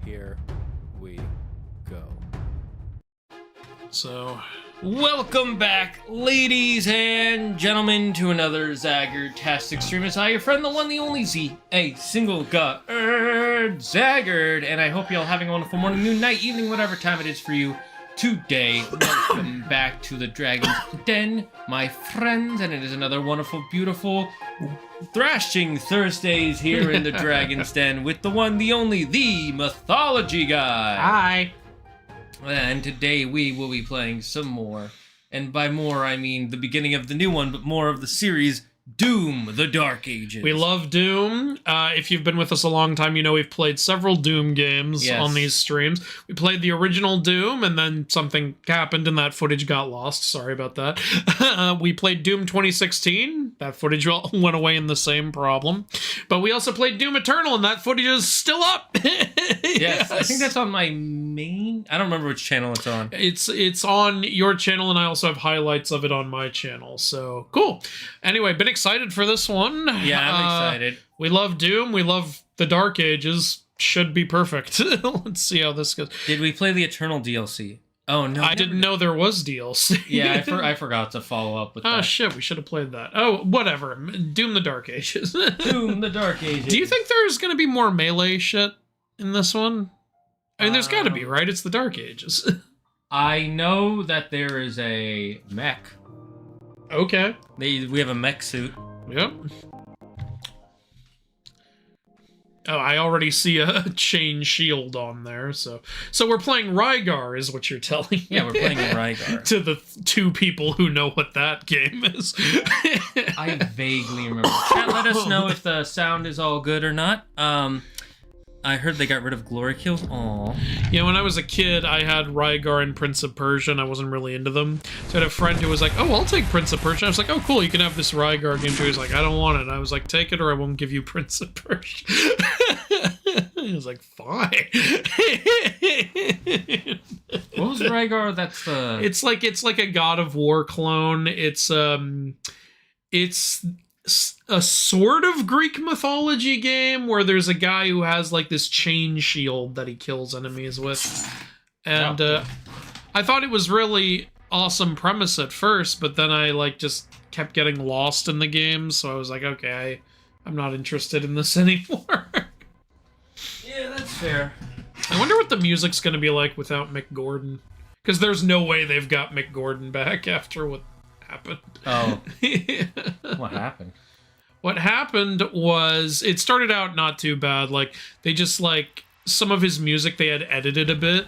Here we go. So, welcome back, ladies and gentlemen, to another Zagard-tastic stream. It's I, your friend, the one, the only Z, a single god, Zagard, and I hope y'all having a wonderful morning, noon, night, evening, whatever time it is for you today. Welcome back to the Dragon's Den, my friends, and it is another wonderful, beautiful, thrashing Thursdays here in the Dragon's Den with the one, the only, the Mythology guy. hi. And today we will be playing some more, and by more I mean the beginning of the new one, but more of the series Doom, the Dark Ages. We love Doom. If you've been with us a long time, you know we've played several Doom games on these streams. We played the original Doom, and then something happened and that footage got lost. Sorry about that. We played Doom 2016. That footage went away in the same problem. But we also played Doom Eternal, and that footage is still up. Yes, I think that's on my main... I don't remember which channel it's on. It's on your channel, and I also have highlights of it on my channel. So, cool. Anyway, been excited for this one. Yeah, I'm excited. We love Doom. We love the Dark Ages. should be perfect. Let's see how this goes. Did we play the Eternal DLC? Oh, no. I didn't know there was DLC. Yeah, I forgot to follow up with that. Oh, shit, we should have played that. Oh, whatever. Doom the Dark Ages. Doom the Dark Ages. Do you think there's going to be more melee shit in this one? I mean, there's got to be, right? It's the Dark Ages. I know that there is a mech. Okay. We have a mech suit. Yep. Oh, I already see a chain shield on there, so we're playing Rygar, is what you're telling me. Yeah, we're playing Rygar. To the two people who know what that game is. I vaguely remember. Chat, let us know if the sound is all good or not. I heard they got rid of glory kills. Aww. Yeah, when I was a kid, I had Rygar and Prince of Persia, and I wasn't really into them. So I had a friend who was like, oh, I'll take Prince of Persia. I was like, oh, cool, you can have this Rygar game too. He's like, I don't want it. I was like, take it or I won't give you Prince of Persia. He was like, fine. What was Rygar? That's the... It's like a God of War clone. It's a sort of Greek mythology game where there's a guy who has like this chain shield that he kills enemies with. And I thought it was really awesome premise at first, but then I like just kept getting lost in the game, so I was like, okay, I'm not interested in this anymore. Yeah, that's fair. I wonder what the music's gonna be like without Mick Gordon. Because there's no way they've got Mick Gordon back after what happened. Oh. What happened? What happened was, it started out not too bad. Like, they just, like, some of his music they had edited a bit.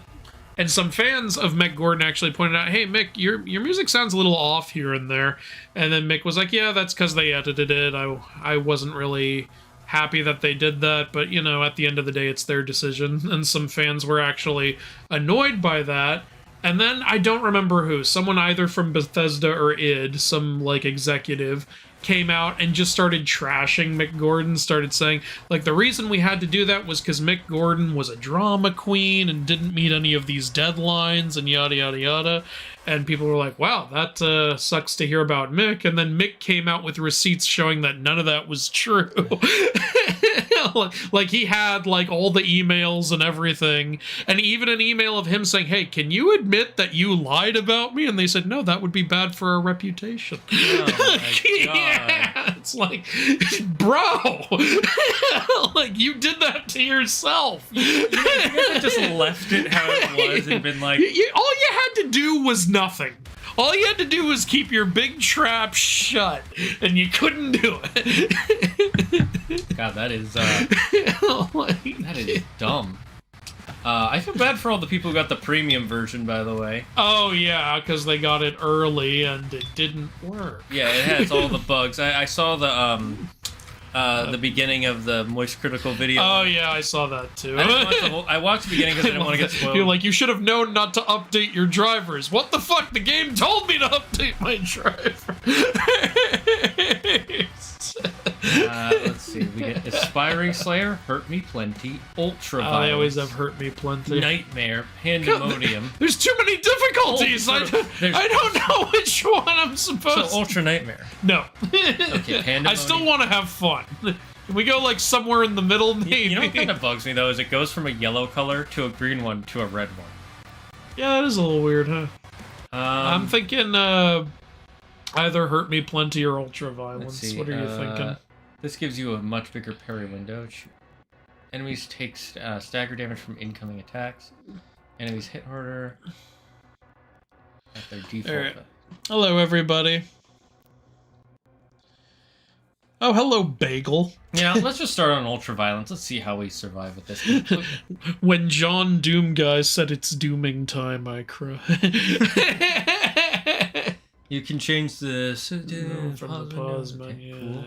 And some fans of Mick Gordon actually pointed out, hey, Mick, your music sounds a little off here and there. And then Mick was like, yeah, that's because they edited it. I wasn't really happy that they did that. But, you know, at the end of the day, it's their decision. And some fans were actually annoyed by that. And then, I don't remember who, someone either from Bethesda or id, some, like, executive, came out and just started trashing Mick Gordon, started saying, like, the reason we had to do that was because Mick Gordon was a drama queen and didn't meet any of these deadlines and yada, yada, yada. And people were like, wow, that sucks to hear about Mick. And then Mick came out with receipts showing that none of that was true. Like, he had, like, all the emails and everything. And even an email of him saying, hey, can you admit that you lied about me? And they said, no, that would be bad for our reputation. Oh, my God. Yeah, it's like, bro, like, you did that to yourself. You guys just left it how it was and been like... all you had to do was nothing. All you had to do was keep your big trap shut, and you couldn't do it. God, that is dumb. I feel bad for all the people who got the premium version, by the way. Oh, yeah, because they got it early and it didn't work. Yeah, it has all the bugs. I saw the beginning of the Moist Critical video. Oh, yeah, I saw that, too. I watched the beginning because I didn't want to get spoiled. You're like, you should have known not to update your drivers. What the fuck? The game told me to update my driver. Let's see. We get Aspiring Slayer, Hurt Me Plenty, Ultraviolet. They always have Hurt Me Plenty. Nightmare, Pandemonium. There's too many difficulties. I don't know which one I'm supposed to. So Ultra Nightmare. No. Okay, Pandemonium. I still want to have fun. Can we go like somewhere in the middle, maybe? You know what kind of bugs me though is it goes from a yellow color to a green one to a red one. Yeah, that is a little weird, huh? I'm thinking either Hurt Me Plenty or Ultraviolence. What are you thinking? This gives you a much bigger parry window. Enemies take stagger damage from incoming attacks. Enemies hit harder at their default. Right. Hello, everybody. Oh, hello, Bagel. Yeah, let's just start on Ultraviolence. Let's see how we survive with this. When John Doom Guy said it's dooming time, I cry. You can change the from the pause menu. Cool.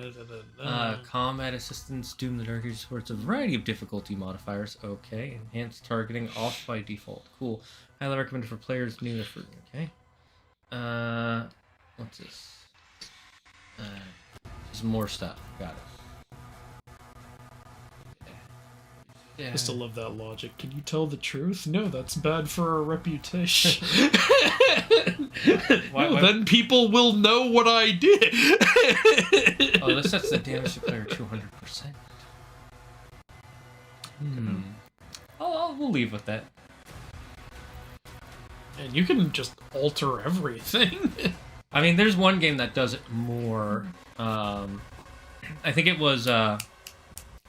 Combat assistance, Doom the Dark Ages supports a variety of difficulty modifiers. Okay, enhanced targeting off by default. Cool. Highly recommended for players new to fruit. Okay. What's this? Some more stuff. Got it. Yeah. I still love that logic. Can you tell the truth? No, that's bad for our reputation. Why? Then people will know what I did. Oh, this sets the damage to player 200%. We'll leave with that. And you can just alter everything. I mean, there's one game that does it more. I think it was Last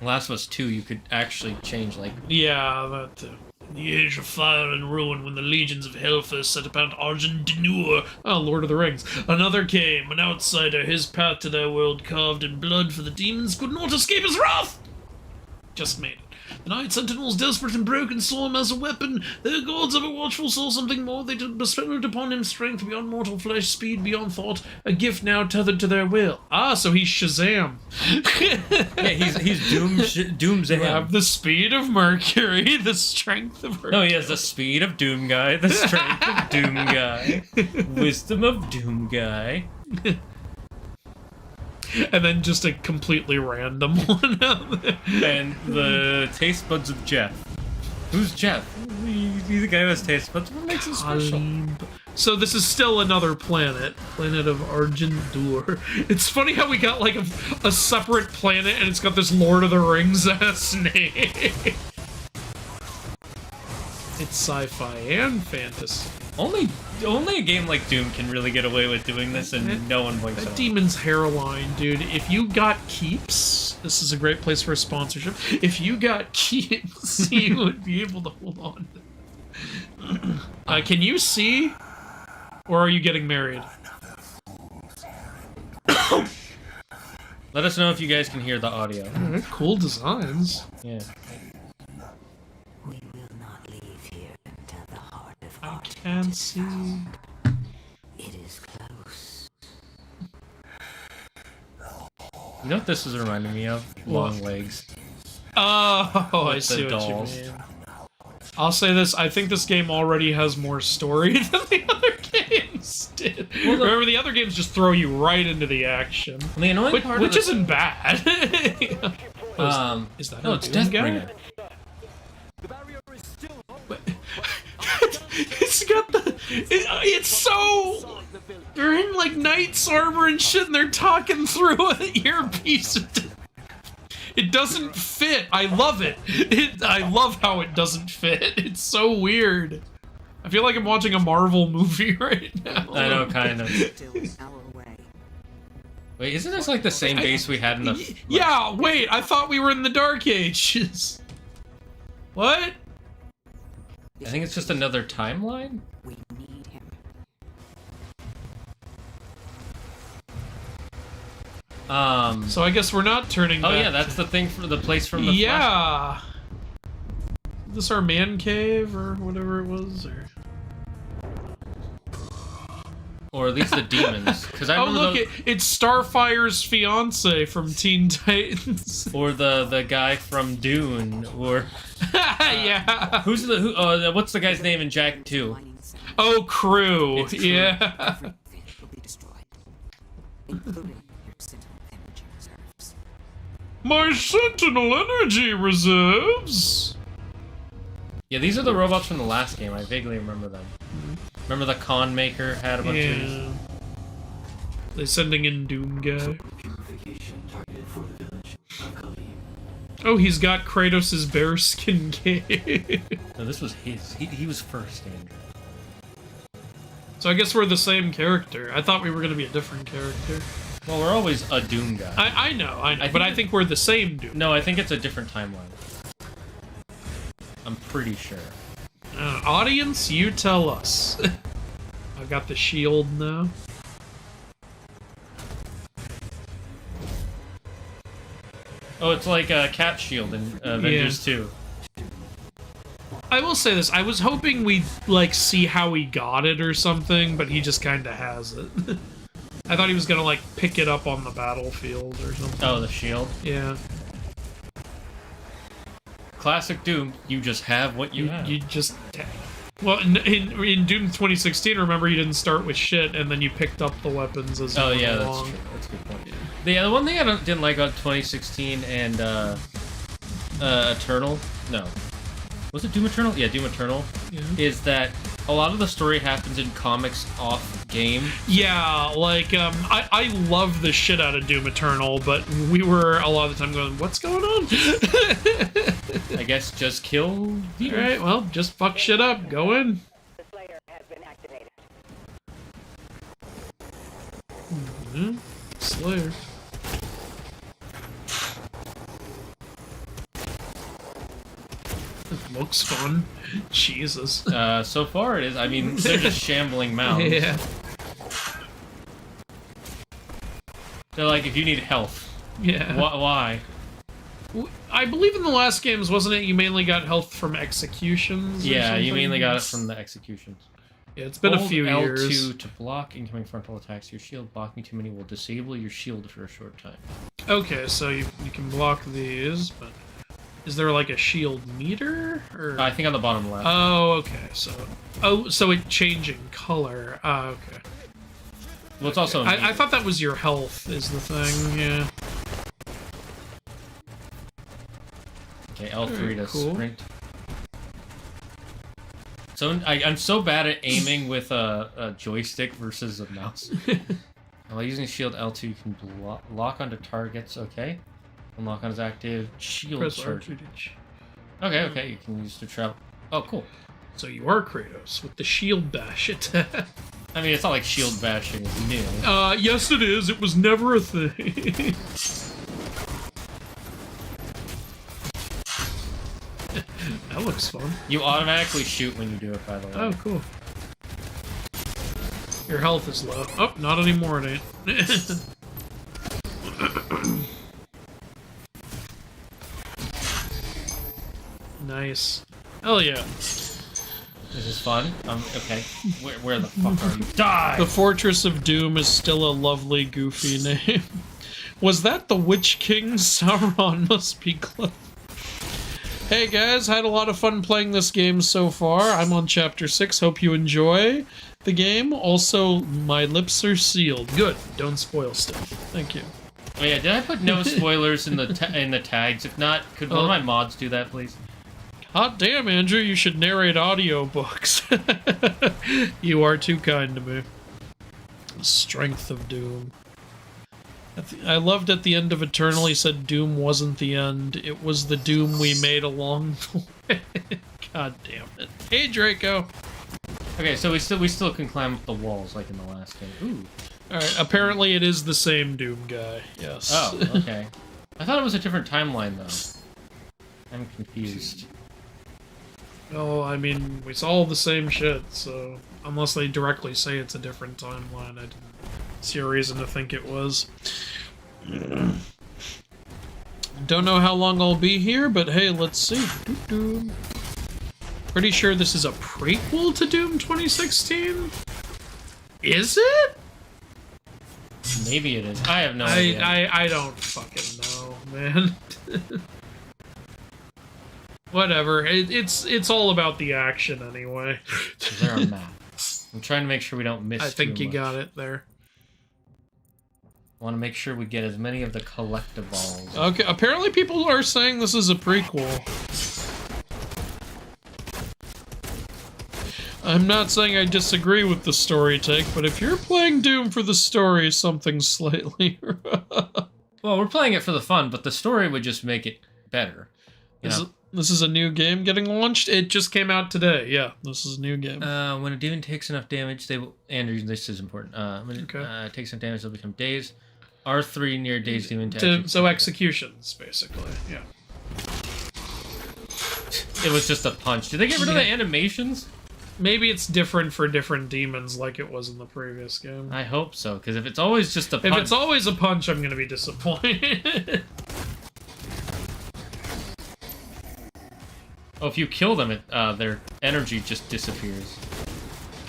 of Us 2. You could actually change, like... Yeah, that... In the age of fire and ruin, when the legions of Hellfire set upon Argent-Denur, Lord of the Rings, another came, an outsider, his path to their world carved in blood, for the demons could not escape his wrath! Just made it. The Night Sentinels, desperate and broken, saw him as a weapon. Their gods, ever watchful, saw something more. They bestowed upon him strength beyond mortal flesh, speed beyond thought, a gift now tethered to their will. So he's Shazam. Yeah, he's Doomzam. You have the speed of Mercury, the strength of Mercury. No, he has the speed of Doom Guy, the strength of Doom Guy, wisdom of Doom Guy. And then just a completely random one out there. And the taste buds of Jeff. Who's Jeff? He's the guy who has taste buds. What makes him special? So this is still another planet. Planet of Argent-Dur. It's funny how we got like a separate planet and it's got this Lord of the Rings-ass name. It's sci-fi and fantasy. Only a game like Doom can really get away with doing this, and no one blinks. That demon's hairline, dude. If you got keeps, this is a great place for a sponsorship. If you got keeps, you would be able to hold on. Can you see, or are you getting married? Let us know if you guys can hear the audio. Cool designs. Yeah. I can't see. It is close. You know what this is reminding me of? Long Legs. Oh, I see what you mean. I'll say this, I think this game already has more story than the other games did. Well, remember, the other games just throw you right into the action. The annoying part which isn't bad. Is that no, it's Deathbringer. It's got the... It's so... They're in, like, knight's armor and shit, and they're talking through an earpiece. It doesn't fit. I love it. I love how it doesn't fit. It's so weird. I feel like I'm watching a Marvel movie right now. I know, kind of. Wait, isn't this like the same base we had in the... Yeah, wait, I thought we were in the Dark Ages. What? I think it's just another timeline? We need him. So I guess we're not turning back. Oh yeah, that's the thing for the place from the Yeah. Is this our man cave or whatever it was, or at least the demons? Because I remember look, it's Starfire's fiance from Teen Titans. Or the guy from Dune, or yeah. Who's what's the guy's name in Jack 2? Oh, Crew. It's Crew. Yeah. Everything will be destroyed, including your Sentinel energy reserves. My Sentinel energy reserves. Yeah, these are the robots from the last game. I vaguely remember them. Remember the con maker had a bunch of these? They're sending in Doom Guy. Oh, he's got Kratos' bearskin cape. No, this was his. He was first, Andrew. So I guess we're the same character. I thought we were going to be a different character. Well, we're always a Doom guy. I know, but I think we're the same Doom. No, I think it's a different timeline. I'm pretty sure. Audience, you tell us. I've got the shield now. Oh, it's like a cat shield in Avengers 2. I will say this, I was hoping we'd, like, see how he got it or something, but he just kinda has it. I thought he was gonna, like, pick it up on the battlefield or something. Oh, the shield? Yeah. Classic Doom, you just have what you have. You just... Well, in Doom 2016, remember, you didn't start with shit, and then you picked up the weapons as you went along. That's true. That's a good point. Yeah, the one thing I didn't like about 2016 and Eternal... No. Was it Doom Eternal? Yeah, Doom Eternal. Yeah. Is that a lot of the story happens in comics off-game. Yeah, like, I love the shit out of Doom Eternal, but we were a lot of the time going, what's going on? I guess just kill demons. Alright, well, just fuck shit up. Go in. The Slayer has been activated. Slayer. Looks fun. Jesus. So far it is. I mean, they're just shambling mounds. Yeah. They're like, if you need health. Yeah. Why? I believe in the last games, wasn't it, you mainly got health from executions? Yeah, you something? mainly got it from the executions. Yeah, it's been a few Hold years. L2 to block incoming frontal attacks. Your shield blocking too many will disable your shield for a short time. Okay, so you can block these, but is there like a shield meter? Or... I think on the bottom left. Oh, okay. So it changing color. Okay. Well, it's also. I thought that was your health is the thing. Yeah. Okay, L3 to cool. sprint. So I'm so bad at aiming with a joystick versus a mouse. While using shield L2, you can lock onto targets. Okay. And lock on is active. Shield Press charge. R2 to Okay, you can use to travel. Oh, cool. So you are Kratos with the shield bash attack. I mean, it's not like shield bashing is new. Yes it is. It was never a thing. That looks fun. You automatically shoot when you do it, by the way. Oh, cool. Your health is low. Oh, not anymore, it ain't. Nice. Hell yeah. This is fun. Okay. Where the fuck are you? Die! The Fortress of Doom is still a lovely, goofy name. Was that the Witch King? Sauron must be close. Hey guys, had a lot of fun playing this game so far. I'm on Chapter 6. Hope you enjoy the game. Also, my lips are sealed. Good. Don't spoil stuff. Thank you. Oh yeah, did I put no spoilers in the tags? If not, could one of my mods do that, please? Hot damn, Andrew, you should narrate audiobooks. You are too kind to me. Strength of Doom. I loved at the end of Eternal, he said Doom wasn't the end. It was the Doom we made along the way. God damn it. Hey, Draco. Okay, so we still can climb up the walls like in the last game. Ooh. Alright, apparently it is the same Doom guy. Yes. Oh, okay. I thought it was a different timeline, though. I'm confused. Oh, I mean, we saw the same shit, so... Unless they directly say it's a different timeline, I didn't see a reason to think it was. Don't know how long I'll be here, but hey, let's see. Doo-doo. Pretty sure this is a prequel to Doom 2016? Is it? Maybe it is. I have no idea. I don't fucking know, man. Whatever. It's all about the action anyway. Is there a map? I'm trying to make sure we don't miss. I think too you much. got it there. I want to make sure we get as many of the collectibles. Okay, apparently people are saying this is a prequel. I'm not saying I disagree with the story take, but if you're playing Doom for the story, something's slightly rough. Well, we're playing it for the fun, but the story would just make it better. This is a new game getting launched? It just came out today. Yeah, this is a new game. When a demon takes enough damage, they will... Andrew, this is important. When it takes enough damage, they'll become dazed. R3 near dazed demon So executions, basically. Yeah. It was just a punch. Did they get rid of the animations? Maybe it's different for different demons like it was in the previous game. I hope so, because if it's always just a punch... If it's always a punch, I'm going to be disappointed. Oh, if you kill them, their energy just disappears.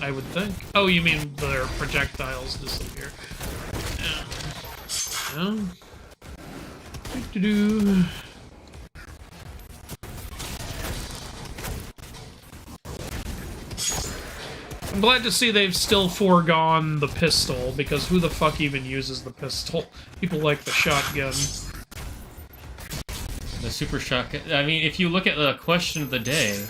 I would think. Oh, you mean their projectiles disappear? Yeah. Do-do-do. I'm glad to see they've still foregone the pistol, because who the fuck even uses the pistol? People like the shotgun. The super shotgun. I mean, if you look at the question of the day...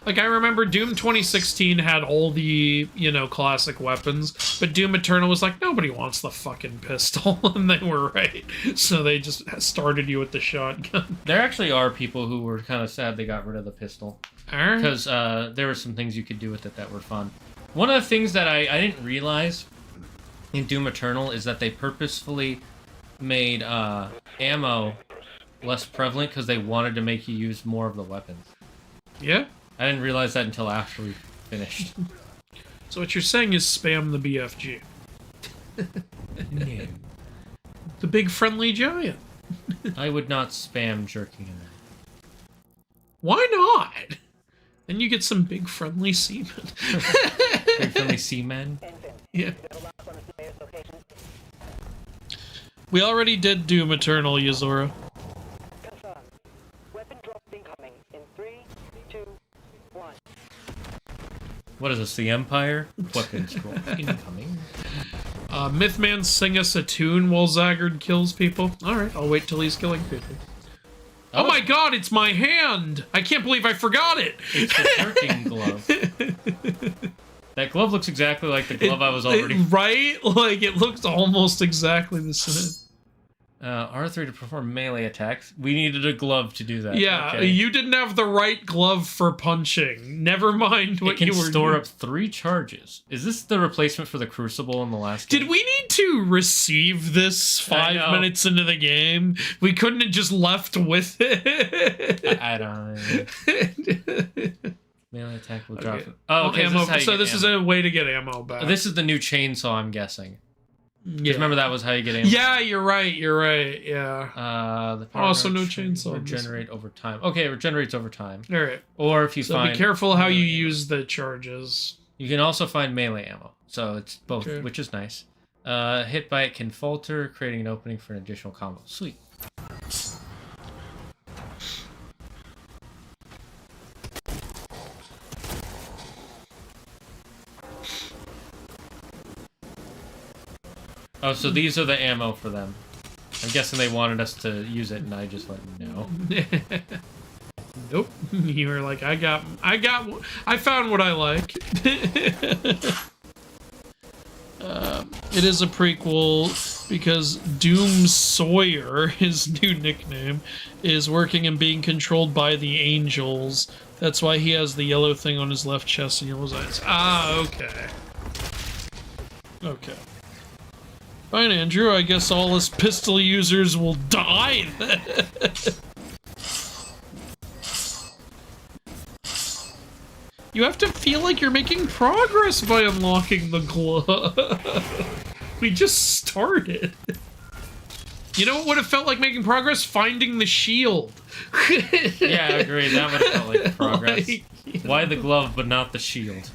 Like, I remember Doom 2016 had all the, you know, classic weapons, but Doom Eternal was like, nobody wants the fucking pistol, and they were right. So they just started you with the shotgun. There actually are people who were kind of sad they got rid of the pistol. Because there were some things you could do with it that were fun. One of the things that I didn't realize in Doom Eternal is that they purposefully made ammo less prevalent because they wanted to make you use more of the weapons. Yeah? I didn't realize that until after we finished. So what you're saying is spam the BFG. No. The big friendly giant. I would not spam jerking in that. Why not? Then you get some big friendly seamen. Big friendly seamen? Yeah. We already did Doom Eternal, Yuzora. Confirm. Weapon drop incoming in 3, 2, 1. What is this, the Empire? Weapons drop incoming. Mythman, sing us a tune while Zagard kills people. Alright, I'll wait till he's killing people. Oh my god, it's my hand! I can't believe I forgot it! It's the jerking glove. That glove looks exactly like the glove I was already... Right? Like, it looks almost exactly the same. R3 to perform melee attacks. We needed a glove to do that. Yeah, okay. you didn't have the right glove for punching. Never mind what you were doing. It can store up 3 charges. Is this the replacement for the Crucible in the last game? Did we need to receive this 5 minutes into the game? We couldn't have just left with it. I don't know. Melee attack will drop. Okay. Oh, okay. Ammo. This is a way to get ammo back. This is the new chainsaw, I'm guessing. Yeah. Remember that was how you get ammo? Yeah, you're right. Yeah. The power Also, no chainsaw. Regenerate over time. Okay, it regenerates over time. All right. Or if you find... be careful how you use the charges. You can also find melee ammo. So it's both, Okay. which is nice. Hit by it can falter, creating an opening for an additional combo. Sweet. Oh, so these are the ammo for them. I'm guessing they wanted us to use it, and I just went, no. Nope. You were like, I found what I like. It is a prequel because Doom Sawyer, his new nickname, is working and being controlled by the angels. That's why he has the yellow thing on his left chest and yellow eyes. Ah, okay. Okay. Fine, Andrew. I guess all us pistol users will die then. You have to feel like you're making progress by unlocking the glove. We just started. You know what would have felt like making progress? Finding the shield. Yeah, I agree. That would have felt like progress. Why the glove but not the shield?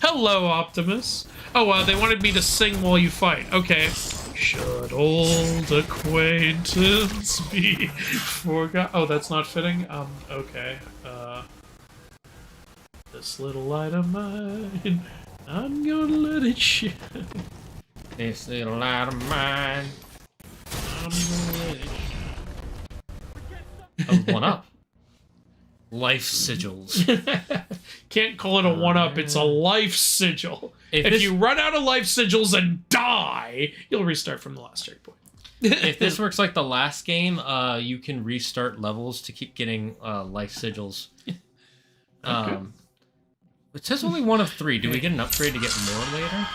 Hello, Optimus. Oh, they wanted me to sing while you fight. Okay. Should old acquaintance be forgot? Oh, that's not fitting? Okay. This little light of mine, I'm gonna let it shine. This little light of mine, I'm gonna let it shine. Oh, 1-up. Life sigils. Can't call it a 1-up, it's a life sigil. If you run out of life sigils and die, you'll restart from the last checkpoint. If this works like the last game, you can restart levels to keep getting life sigils. Okay. It says only 1 of 3. Do we get an upgrade to get more later?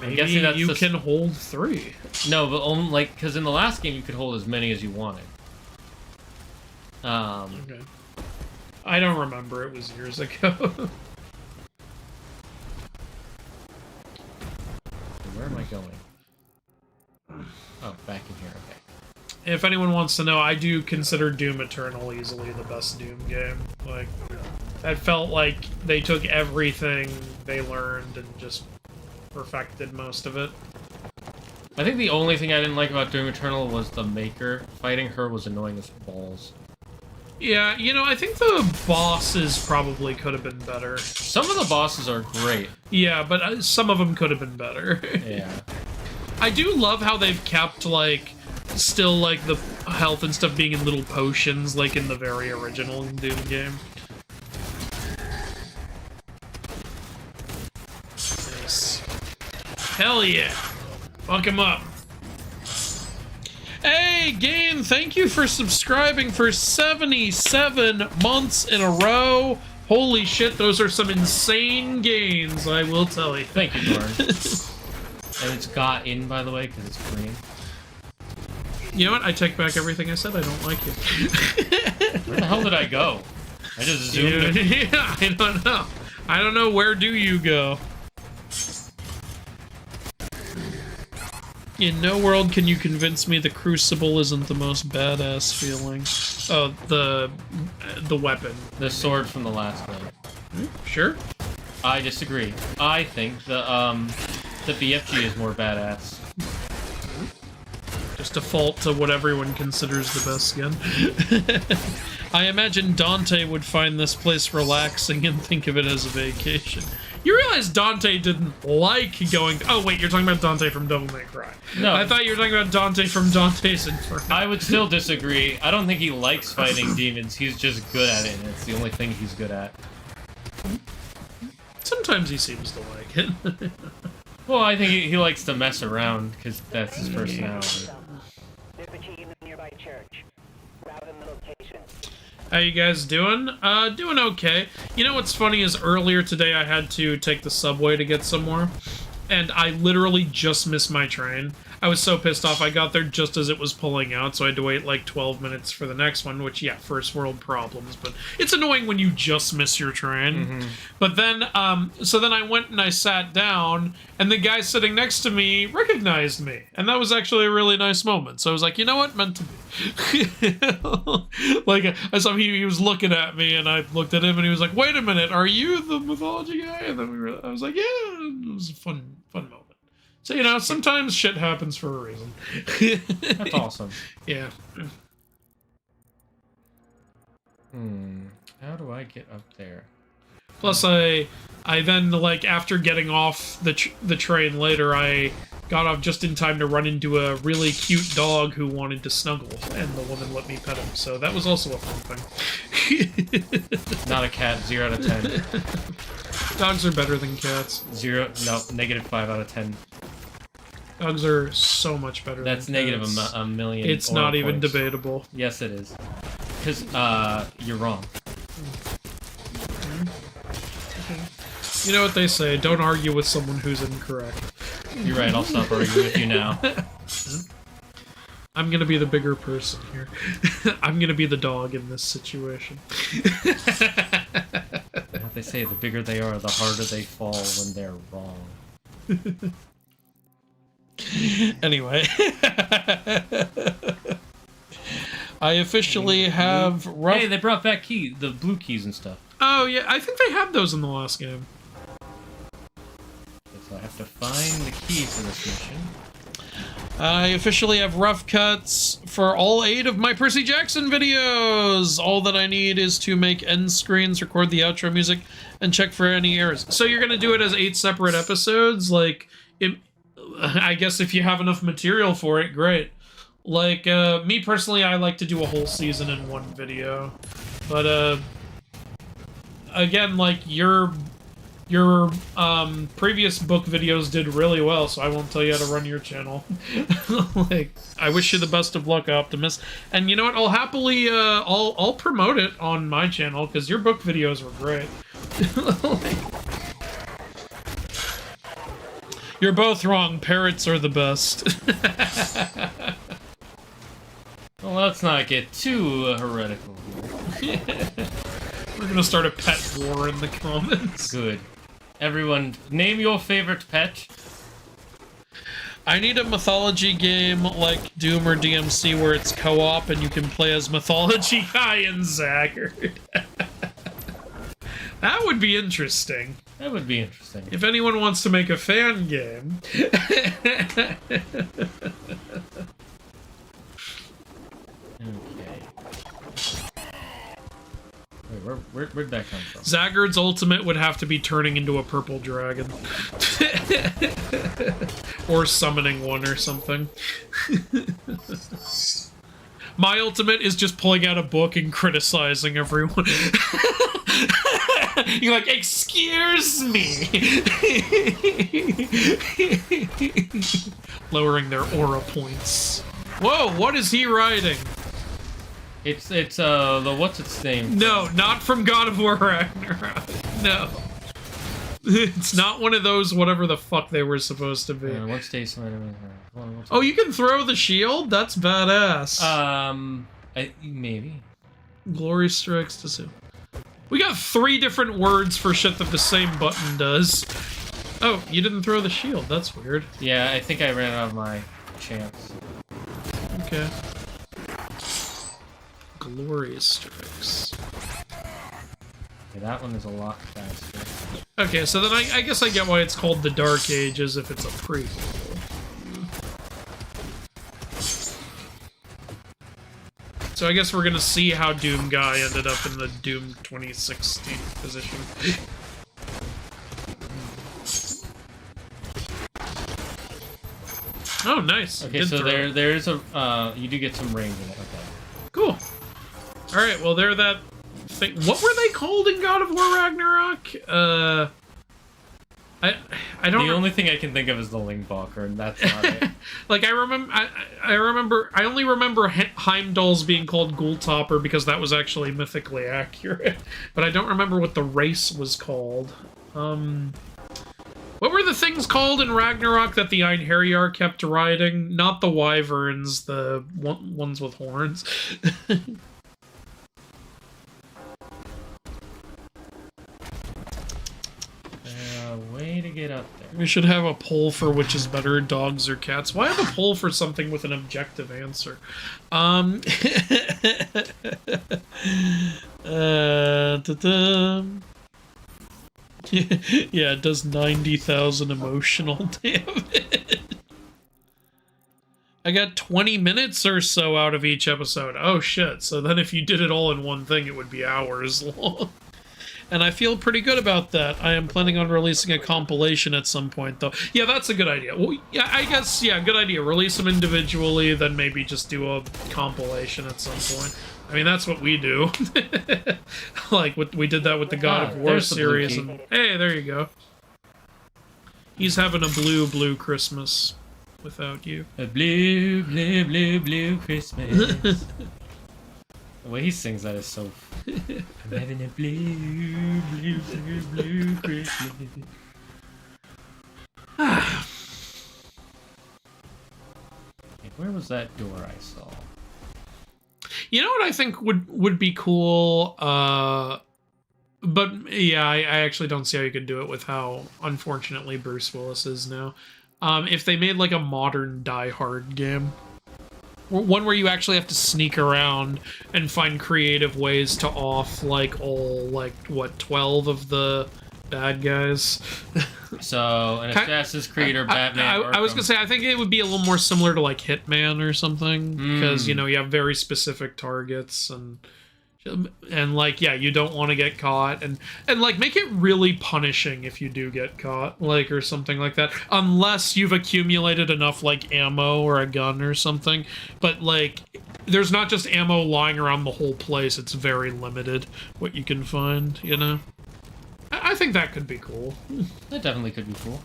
Maybe I'm guessing that's you can hold 3. No, but only like because in the last game you could hold as many as you wanted. Okay. I don't remember. It was years ago. Where am I going? Oh, back in here. Okay. If anyone wants to know, I do consider Doom Eternal easily the best Doom game. Like, I felt like they took everything they learned and just perfected most of it. I think the only thing I didn't like about Doom Eternal was the Maker. Fighting her was annoying as balls. Yeah, you know, I think the bosses probably could have been better. Some of the bosses are great. Yeah, but some of them could have been better. Yeah. I do love how they've kept, like, still, like, the health and stuff being in little potions, like in the very original Doom game. Nice. Hell yeah. Fuck him up. Hey, game, thank you for subscribing for 77 months in a row. Holy shit, those are some insane gains, I will tell you. Thank you, Lauren. And it's got in, by the way, because it's green. You know what? I take back everything I said. I don't like you. Where the hell did I go? I just zoomed in. Yeah, I don't know. I don't know. Where do you go? In no world can you convince me the Crucible isn't the most badass feeling. Oh, the weapon. The sword from the last one. Sure. I disagree. I think the BFG is more badass. Just default to what everyone considers the best skin. I imagine Dante would find this place relaxing and think of it as a vacation. You realize Dante didn't like going... Oh, wait, you're talking about Dante from Devil May Cry. No. I thought you were talking about Dante from Dante's Inferno. I would still disagree. I don't think he likes fighting demons. He's just good at it, and it's the only thing he's good at. Sometimes he seems to like it. Well, I think he likes to mess around, because that's his personality. There's a key in the nearby church. Route in the location. How you guys doing? Doing okay. You know what's funny is earlier today I had to take the subway to get somewhere, and I literally just missed my train. I was so pissed off. I got there just as it was pulling out, so I had to wait like 12 minutes for the next one, which, yeah, first world problems, but it's annoying when you just miss your train. Mm-hmm. But then, so then I went and I sat down, and the guy sitting next to me recognized me, and that was actually a really nice moment. So I was like, you know what? Meant to be. Like, I saw he was looking at me, and I looked at him, and he was like, wait a minute, are you the mythology guy? And then I was like, yeah, it was a fun moment. So, you know, sometimes shit happens for a reason. That's awesome. Yeah. How do I get up there? Plus, I then, like, after getting off the train later, I got off just in time to run into a really cute dog who wanted to snuggle, and the woman let me pet him, so that was also a fun thing. Not a cat, 0 out of 10. Dogs are better than cats. -5 out of 10. Dogs are so much better That's than negative cats. a million. It's not even points. debatable. Yes, it is. Because, you're wrong. You know what they say, don't argue with someone who's incorrect. You're right, I'll stop arguing with you now. I'm gonna be the bigger person here. I'm gonna be the dog in this situation. What they say, the bigger they are, the harder they fall when they're wrong. Anyway. I officially have rough... Hey, they brought back the blue keys and stuff. Oh, yeah, I think they had those in the last game. So I have to find the key for this mission. I officially have rough cuts for all 8 of my Percy Jackson videos. All that I need is to make end screens, record the outro music, and check for any errors. So you're gonna do it as 8 separate episodes? Like, I guess if you have enough material for it, great. Like, me personally, I like to do a whole season in one video. But, again, like, your previous book videos did really well, so I won't tell you how to run your channel. Like, I wish you the best of luck, Optimus. And you know what? I'll happily, I'll promote it on my channel, because your book videos were great. You're both wrong. Parrots are the best. Well, let's not get too heretical here. We're gonna start a pet war in the comments. Good. Everyone, name your favorite pet. I need a mythology game like Doom or DMC where it's co-op and you can play as Mythology Guy and Zagard. That would be interesting. That would be interesting. If anyone wants to make a fan game. Okay. Wait, where'd that come from? Zagard's ultimate would have to be turning into a purple dragon. Or summoning one or something. My ultimate is just pulling out a book and criticizing everyone. You're like, excuse me. Lowering their aura points. Whoa, what is he riding? It's the what's its name? No, not from God of War Ragnarok. No. It's not one of those whatever the fuck they were supposed to be. What stays? Oh, you can throw the shield? That's badass. Maybe. Glory strikes to Sue. We got 3 different words for shit that the same button does. Oh, you didn't throw the shield. That's weird. Yeah, I think I ran out of my chance. Okay. Glorious strikes. Yeah, that one is a lot faster. Okay, so then I guess I get why it's called the Dark Ages if it's a prequel. So I guess we're gonna see how Doom Guy ended up in the Doom 2016 position. Oh, nice. Okay, so there is a you do get some range in it. Okay. Cool. All right, well they're that thing. What were they called in God of War Ragnarok? I don't. The only thing I can think of is the Lingbalker, and that's not it. Like I only remember Heimdall's being called Ghoultopper because that was actually mythically accurate, but I don't remember what the race was called. What were the things called in Ragnarok that the Einherjar kept riding? Not the wyverns, the ones with horns. Way to get up there. We should have a poll for which is better, dogs or cats. Why have a poll for something with an objective answer? Yeah, it does 90,000 emotional damage. I got 20 minutes or so out of each episode. Oh shit, so then if you did it all in one thing, it would be hours long. And I feel pretty good about that. I am planning on releasing a compilation at some point, though. Yeah, that's a good idea. Well, yeah, I guess, yeah, good idea. Release them individually, then maybe just do a compilation at some point. I mean, that's what we do. Like, we did that with the God of War series. And, hey, there you go. He's having a blue Christmas without you. A blue Christmas. The way he sings that is so... I'm having a blue Christmas. Where was that door I saw? You know what I think would be cool? But yeah, I actually don't see how you could do it with how, unfortunately, Bruce Willis is now. If they made like a modern Die Hard game. One where you actually have to sneak around and find creative ways to off, like, all, like, what, 12 of the bad guys? So, an Assassin's Creed or Batman I was gonna say, I think it would be a little more similar to, like, Hitman or something. Because, you know, you have very specific targets and like, yeah, you don't want to get caught, and like make it really punishing if you do get caught, like, or something like that, unless you've accumulated enough like ammo or a gun or something. But like, there's not just ammo lying around the whole place, it's very limited what you can find, you know. I think that could be cool. That definitely could be cool.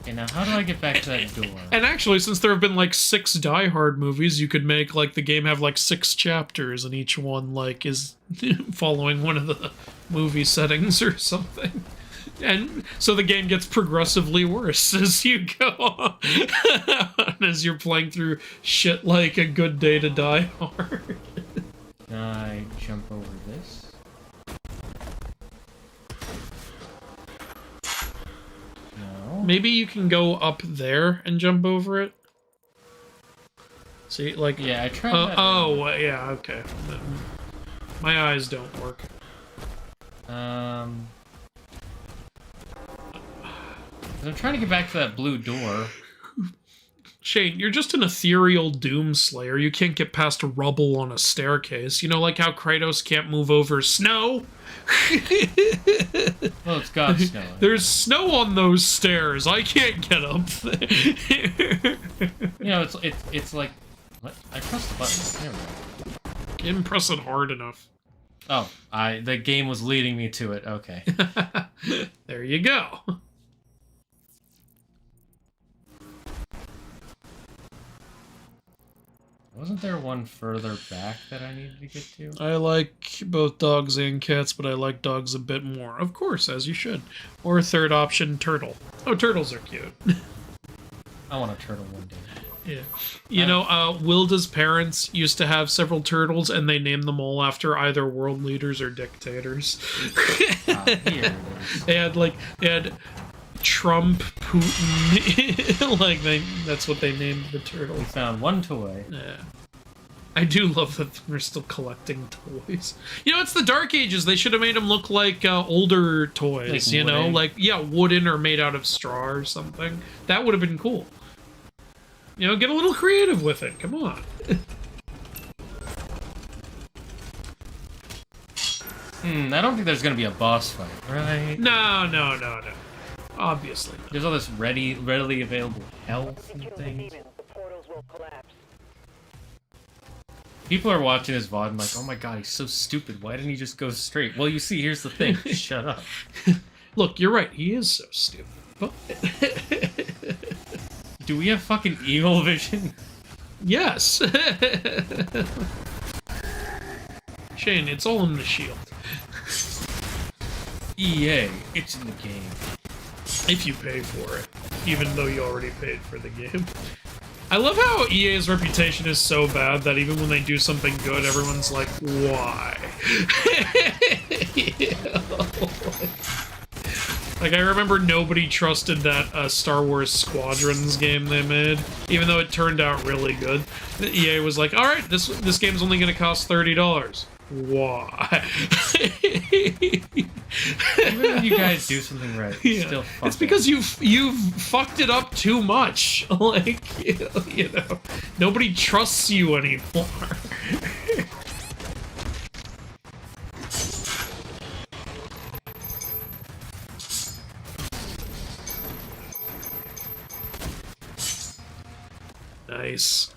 Okay, now how do I get back to that door? And actually, since there have been like 6 Die Hard movies, you could make like the game have like 6 chapters, and each one like is following one of the movie settings or something. And so the game gets progressively worse as you go on, as you're playing through shit like A Good Day to Die Hard. Can I jump over this? Maybe you can go up there and jump over it. See, like... Yeah, I tried that. Oh, yeah, okay. My eyes don't work. I'm trying to get back to that blue door. Shane, you're just an ethereal doomslayer. You can't get past rubble on a staircase. You know, like how Kratos can't move over snow? Well, it's got snow. There's snow on those stairs. I can't get up there. You know, it's like... What? I pressed the button. There we go. Didn't press it hard enough. Oh, the game was leading me to it. Okay. There you go. Wasn't there one further back that I needed to get to? I like both dogs and cats, but I like dogs a bit more. Of course, as you should. Or third option, turtle. Oh, turtles are cute. I want a turtle one day. Yeah. You know, Wilda's parents used to have several turtles, and they named them all after either world leaders or dictators. Here it is. They had Trump, Putin, that's what they named the turtle. We found one toy. Yeah. I do love that they're still collecting toys. You know, it's the Dark Ages. They should have made them look like older toys, Like wooden. Like, yeah, wooden or made out of straw or something. That would have been cool. You know, get a little creative with it. Come on. I don't think there's gonna be a boss fight, right? No. Obviously not. There's all this readily available health and Kill the things. demons, the portals will collapse. People are watching this VOD and like, oh my god, he's so stupid. Why didn't he just go straight? Well, you see, here's the thing. Shut up. Look, you're right. He is so stupid. But Do we have fucking evil vision? yes. Shane, it's all in the shield. EA, it's in the game. If you pay for it. Even though you already paid for the game. I love how EA's reputation is so bad that even when they do something good, everyone's like, why? Like, I remember nobody trusted that Star Wars Squadrons game they made, even though it turned out really good. The EA was like, alright, this game's only gonna cost $30. Why? Even when you guys do something right, Yeah. still fuck It's because you've fucked it up too much. Like, you know, nobody trusts you anymore. Nice.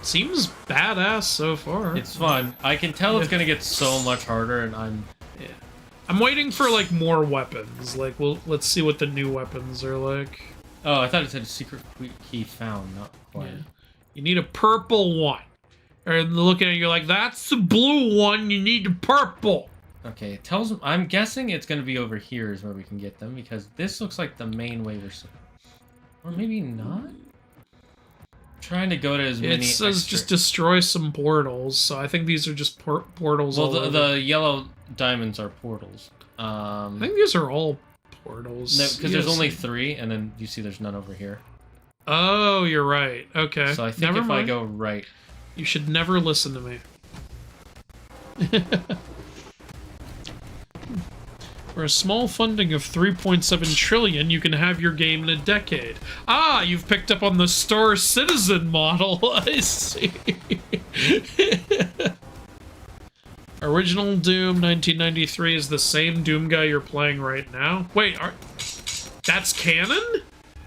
Seems badass so far. It's fun. I can tell it's gonna get so much harder, and I'm waiting for like more weapons. Like, let's see what the new weapons are like. Oh, I thought it said secret key found, not quite. Yeah. You need a purple one. Or looking at it, you're like, that's the blue one. You need the purple. Okay, it tells. I'm guessing it's gonna be over here is where we can get them because this looks like the main way we're. Or maybe not. Trying to go to as many. It says just destroy some portals, so I think these are just portals. Well, the yellow diamonds are portals. I think these are all portals. No, because there's only 3, and then you see there's none over here. Oh, you're right. Okay. So I think Never if I mind. go right, You should never listen to me. For a small funding of 3.7 trillion, you can have your game in a decade. Ah, you've picked up on the Star Citizen model. I see. Original Doom 1993 is the same Doom guy you're playing right now. Wait, that's canon?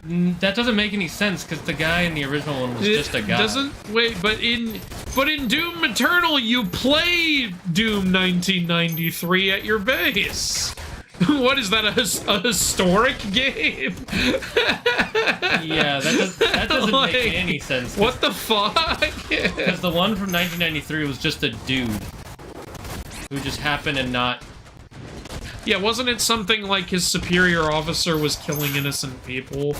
that doesn't make any sense because the guy in the original one was just a guy. But in Doom Eternal, you play Doom 1993 at your base. What is that, a historic game? Yeah, that doesn't Like, make any sense. What the fuck? Because the one from 1993 was just a dude who just happened to not. Yeah, wasn't it something like his superior officer was killing innocent people?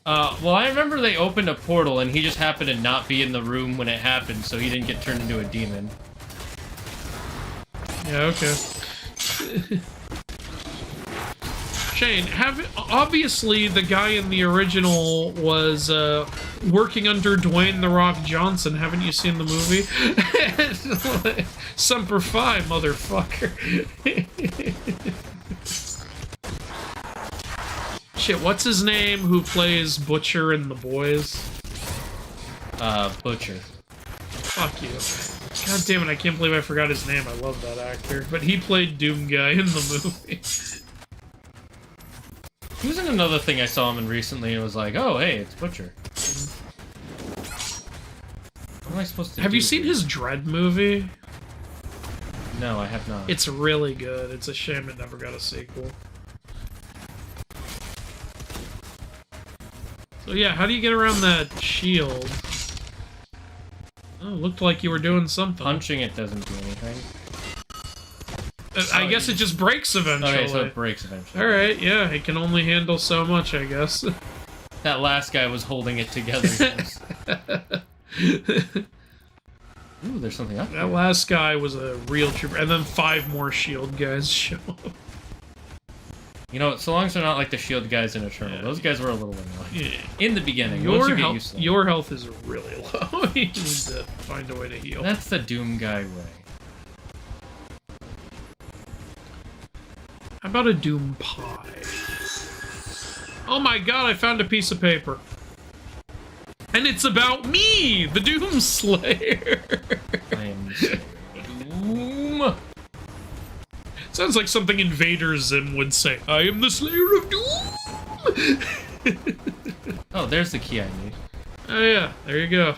Well, I remember they opened a portal and he just happened to not be in the room when it happened, so he didn't get turned into a demon. Yeah, okay. Shane, obviously the guy in the original was working under Dwayne "The Rock" Johnson. Haven't you seen the movie? Semper Fi, motherfucker. Shit, what's his name who plays Butcher in The Boys? Butcher. Fuck you. God damn it, I can't believe I forgot his name. I love that actor. But he played Doom Guy in the movie. He was in another thing I saw him in recently and it was like, oh, hey, it's Butcher. I'm am I supposed to Have do you seen here? his Dread movie? No, I have not. It's really good. It's a shame it never got a sequel. So yeah, how do you get around that shield? Oh, looked like you were doing something. Punching it doesn't do anything. I guess it just breaks eventually. Okay, so it breaks eventually. Alright, yeah, it can only handle so much, I guess. That last guy was holding it together. Ooh, there's something up there. That last guy was a real trooper, and then 5 more shield guys show up. You know, so long as they're not like the shield guys in Eternal. Yeah. Those guys were a little annoying. Yeah. In the beginning, once you get used to them. Your health is really low. You need to find a way to heal. That's the Doom guy way. How about a Doom pie? Oh my god, I found a piece of paper. And it's about me, the Doom Slayer. I am Doom. Sounds like something Invader Zim would say. I am the Slayer of Doom! Oh, there's the key I need. Oh yeah, there you go.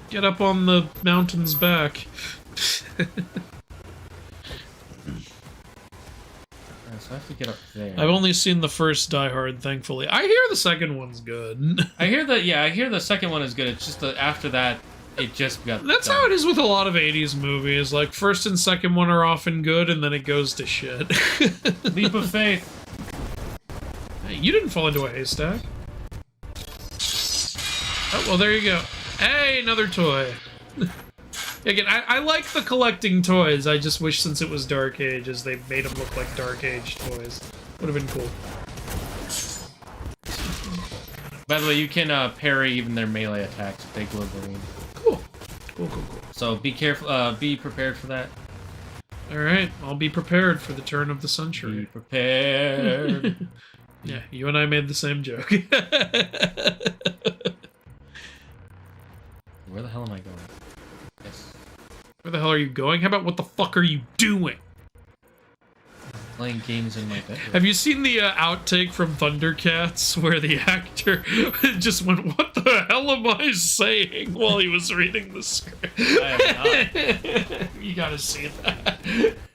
Get up on the mountain's back. So I have to get up there. I've only seen the first Die Hard, thankfully. I hear the second one's good. I hear that, yeah, I hear the second one is good. It's just that after that, it just got That's done. how it is with a lot of 80s movies. Like, first and second one are often good, and then it goes to shit. Leap of faith. Hey, you didn't fall into a haystack. Oh, well, there you go. Hey, another toy. Again, I like the collecting toys. I just wish since it was Dark Ages, they made them look like Dark Age toys. Would have been cool. By the way, you can parry even their melee attacks if they glow green. Cool. Cool. So be careful, be prepared for that. Alright, I'll be prepared for the turn of the Be century. prepared. Yeah, you and I made the same joke. Where the hell am I going? Yes. Where the hell are you going? How about what the fuck are you doing? Playing games in my bedroom. Have you seen the outtake from Thundercats where the actor just went, "What the hell am I saying?" while he was reading the script? I have not. You gotta see that.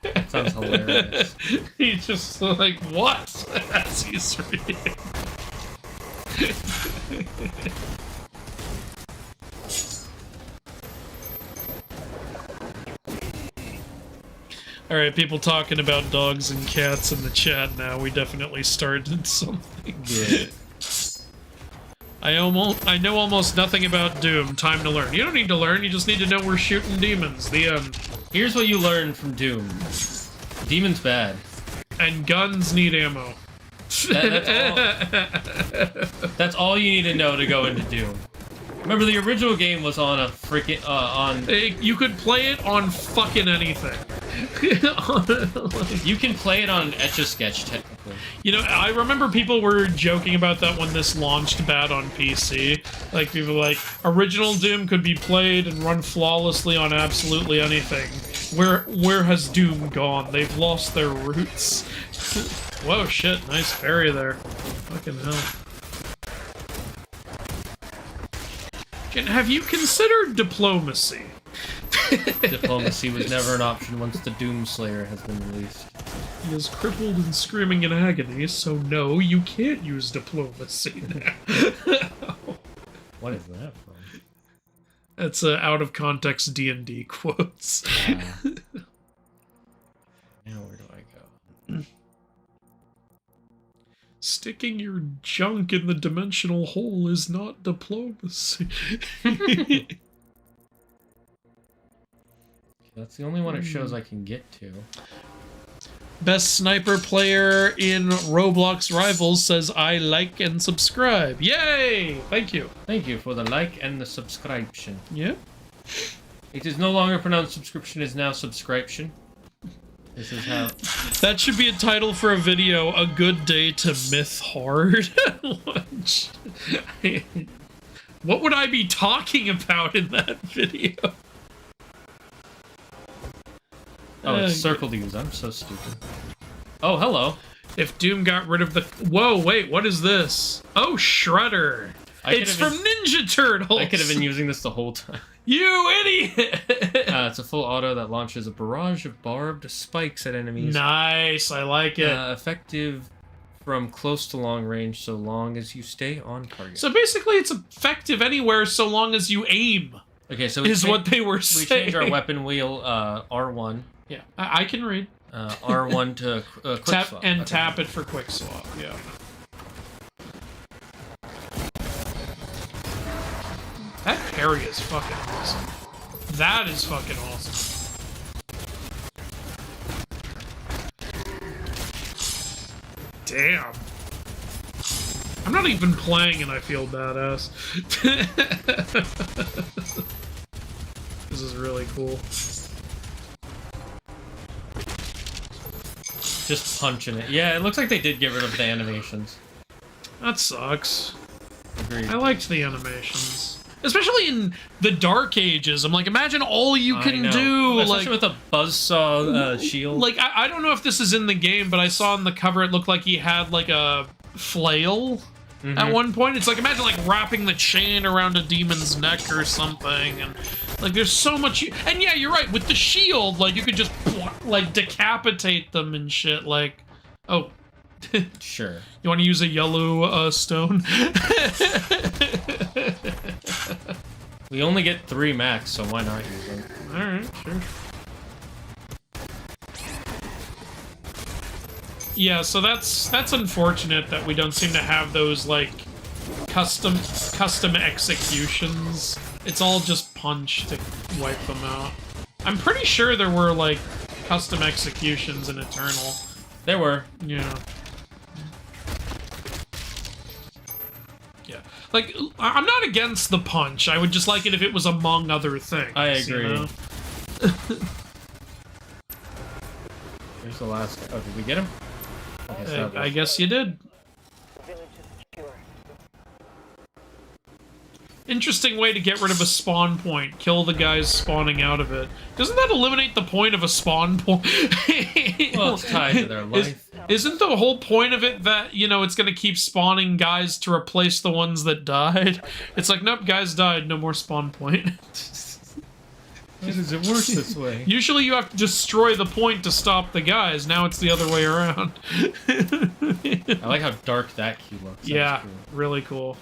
That sounds hilarious. He just like, "What?" as he's reading. Alright, people talking about dogs and cats in the chat now. We definitely started something. Yeah. I know almost nothing about Doom. Time to learn. You don't need to learn, you just need to know we're shooting demons. The end. Here's what you learn from Doom. Demon's bad. And guns need ammo. That's all you need to know to go into Doom. Remember, the original game was on a freaking on. You could play it on fucking anything. You can play it on Etch-a-Sketch, technically. You know, I remember people were joking about that when this launched bad on PC. Like, people were like, original Doom could be played and run flawlessly on absolutely anything. Where has Doom gone? They've lost their roots. Whoa, shit, nice fairy there. Fucking hell. Have you considered diplomacy? Diplomacy was never an option once the Doom Slayer has been released. He is crippled and screaming in agony, so no, you can't use diplomacy now. What is that from? That's out of context D&D quotes. Now where do I go? Sticking your junk in the dimensional hole is not diplomacy. That's the only one it shows I can get to. Best sniper player in Roblox Rivals says, "I like and subscribe." Yay! Thank you. Thank you for the like and the subscription. Yeah. It is no longer pronounced subscription, it is now subscription. This is how... That should be a title for a video, A Good Day to Myth Hard. What would I be talking about in that video? Oh, it's circle to use. I'm so stupid. Oh, hello. If Doom got rid of the... Whoa, wait, what is this? Oh, Shredder. It's from Ninja Turtles! I could have been using this the whole time. You idiot! It's a full auto that launches a barrage of barbed spikes at enemies. Nice, I like it. Effective from close to long range so long as you stay on target. So basically it's effective anywhere so long as you aim. Okay, so is what they were we saying. change our weapon wheel R1. Yeah, I can read. R1 to quick tap swap. and Okay. tap it for quick swap. Yeah. That parry is fucking awesome. That is fucking awesome. Damn. I'm not even playing and I feel badass. This is really cool. Just punching it. Yeah, it looks like they did get rid of the animations. That sucks. Agreed. I liked the animations. Especially in the Dark Ages. I'm like, imagine all you can do. Especially Like, with a buzzsaw shield. like I don't know if this is in the game, but I saw on the cover it looked like he had like a flail at one point. It's like, imagine like wrapping the chain around a demon's neck or something. And like, there's so much. And yeah, you're right. With the shield, like, you could just like decapitate them and shit. Like, oh. Sure. You want to use a yellow stone? We only get 3 max, so why not use them? Alright, sure. Yeah, so that's unfortunate that we don't seem to have those, like, custom executions. It's all just punch to wipe them out. I'm pretty sure there were, like, custom executions in Eternal. There were. Yeah. Yeah. Like, I'm not against the punch. I would just like it if it was among other things. I agree. You know? Here's the last. Oh, did we get him? Okay, so I guess you did. The village is secure. Interesting way to get rid of a spawn point. Kill the guys spawning out of it. Doesn't that eliminate the point of a spawn point? Well, it's tied to their life. Isn't the whole point of it that, you know, it's going to keep spawning guys to replace the ones that died? It's like, nope, guys died, no more spawn point. Does it work this way? Usually you have to destroy the point to stop the guys. Now it's the other way around. I like how dark that key looks. Yeah, cool. really cool.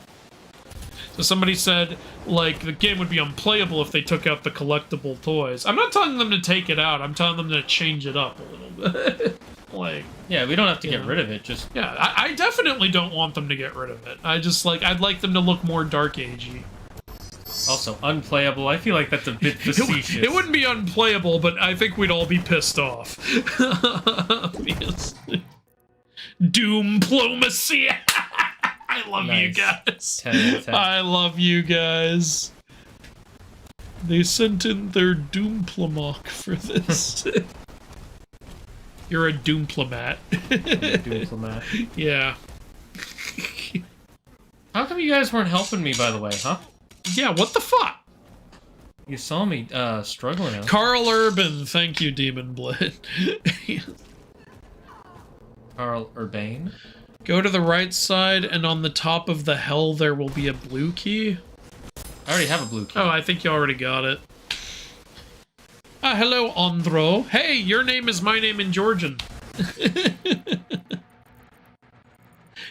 So somebody said, like, the game would be unplayable if they took out the collectible toys. I'm not telling them to take it out. I'm telling them to change it up a little bit. Like, yeah, we don't have to get Yeah. rid of it. Just yeah, I definitely don't want them to get rid of it. I'd like them to look more Dark Agey. also unplayable. I feel like that's a bit facetious. It wouldn't be unplayable, but I think we'd all be pissed off. Obviously. Doomplomacy! I love you Nice. guys. 10 out of 10. I love you guys. They sent in their Doomplomock for this. You're a Doomplomat. Diplomat. Yeah. How come you guys weren't helping me, by the way, huh? Yeah, what the fuck? You saw me struggling out. Carl Urban, thank you, Demon Blood. Carl Urbane? Go to the right side, and on the top of the hell there will be a blue key. I already have a blue key. Oh, I think you already got it. Hello, Andro. Hey, your name is my name in Georgian.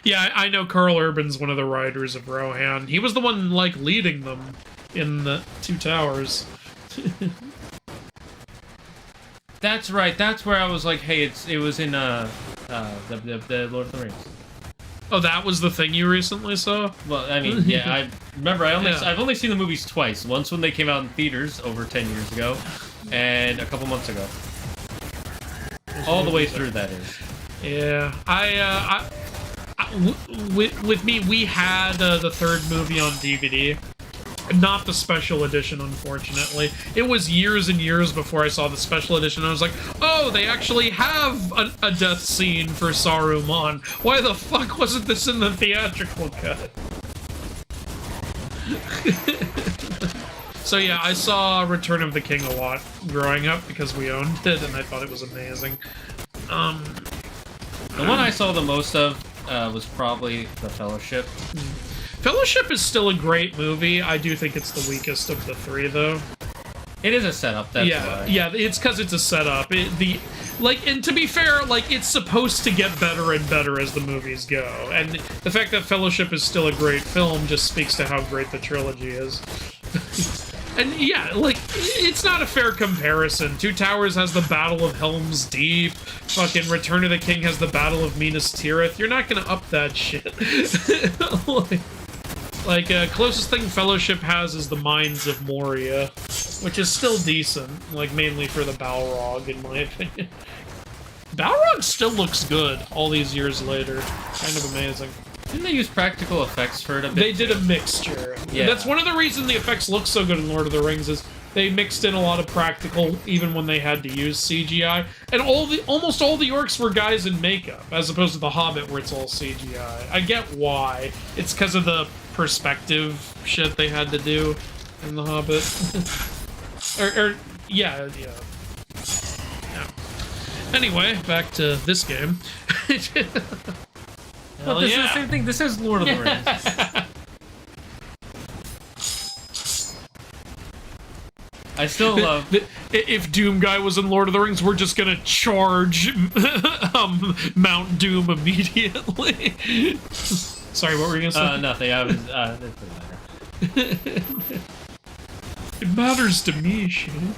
Yeah, I know Carl Urban's one of the riders of Rohan. He was the one, like, leading them in the Two Towers. That's right. That's where I was like, hey, it was in the Lord of the Rings. Oh, that was the thing you recently saw? Well, I mean, yeah, I remember. Yeah. I've only seen the movies twice. Once when they came out in theaters over 10 years ago, and a couple months ago. All the way through, that is. Yeah, with me, we had the third movie on DVD. Not the special edition, unfortunately. It was years and years before I saw the special edition. I was like, oh, they actually have a death scene for Saruman. Why the fuck wasn't this in the theatrical cut? So yeah, I saw Return of the King a lot growing up because we owned it, and I thought it was amazing. The one I saw the most of was probably The Fellowship. Fellowship is still a great movie. I do think it's the weakest of the three, though. It is a setup, that's why. Yeah, it's because it's a setup. And to be fair, like, it's supposed to get better and better as the movies go. And the fact that Fellowship is still a great film just speaks to how great the trilogy is. And yeah, like, it's not a fair comparison. Two Towers has the Battle of Helm's Deep. Fucking Return of the King has the Battle of Minas Tirith. You're not gonna up that shit. Closest thing Fellowship has is the Mines of Moria, which is still decent, like, mainly for the Balrog, in my opinion. Balrog still looks good all these years later. Kind of amazing. Didn't they use practical effects for it a bit? They did a mixture. Yeah. That's one of the reasons the effects look so good in Lord of the Rings is they mixed in a lot of practical, even when they had to use CGI. And almost all the orcs were guys in makeup, as opposed to The Hobbit, where it's all CGI. I get why. It's because of the perspective shit they had to do in The Hobbit. Yeah. Anyway, back to this game. Well, this is the same thing. This is Lord of the Rings. I still love... If Doom Guy was in Lord of the Rings, we're just gonna charge Mount Doom immediately. Sorry, what were you gonna say? Nothing. I was... It doesn't matter. It matters to me, Shane.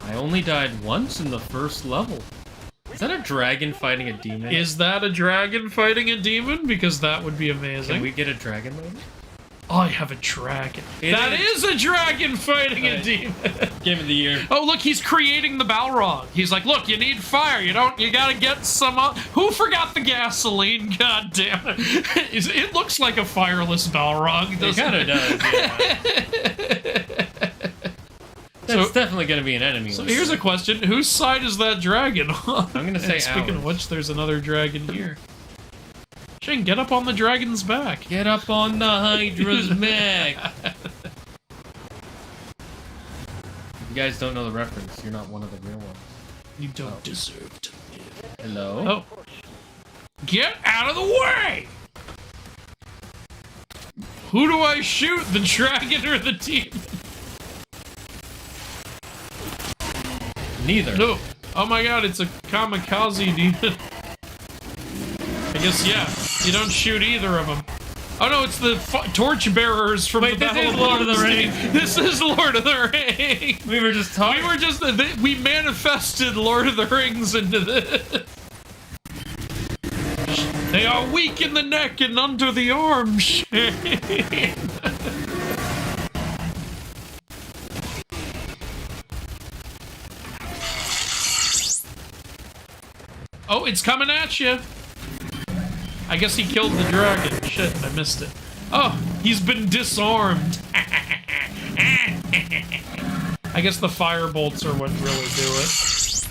I only died once in the first level. Is that a dragon fighting a demon? Is that a dragon fighting a demon? Because that would be amazing. Can we get a dragon later? I have a dragon. That is a dragon fighting a demon. Game of the year. Oh, look, he's creating the Balrog. He's like, look, you need fire. You gotta get some... Who forgot the gasoline? God damn it. It looks like a fireless Balrog, doesn't it? It kind of does, yeah. That's definitely going to be an enemy. So here's a question. Whose side is that dragon on? I'm going to say Speaking of which, there's another dragon here. Shane, get up on the dragon's back. Get up on the Hydra's back. You guys don't know the reference. You're not one of the real ones. You don't deserve to live. Hello? Oh. Get out of the way! Who do I shoot, the dragon or the demon? Neither. No. Oh my god, it's a kamikaze demon. I guess, yeah. You don't shoot either of them. Oh no, it's the torchbearers from the Battle of Lord of the Rings. This is Lord of the Rings. We were just talking. We manifested Lord of the Rings into this. They are weak in the neck and under the arm, Shane. Oh, it's coming at you. I guess he killed the dragon. Shit, I missed it. Oh, he's been disarmed. I guess the fire bolts are what really do it.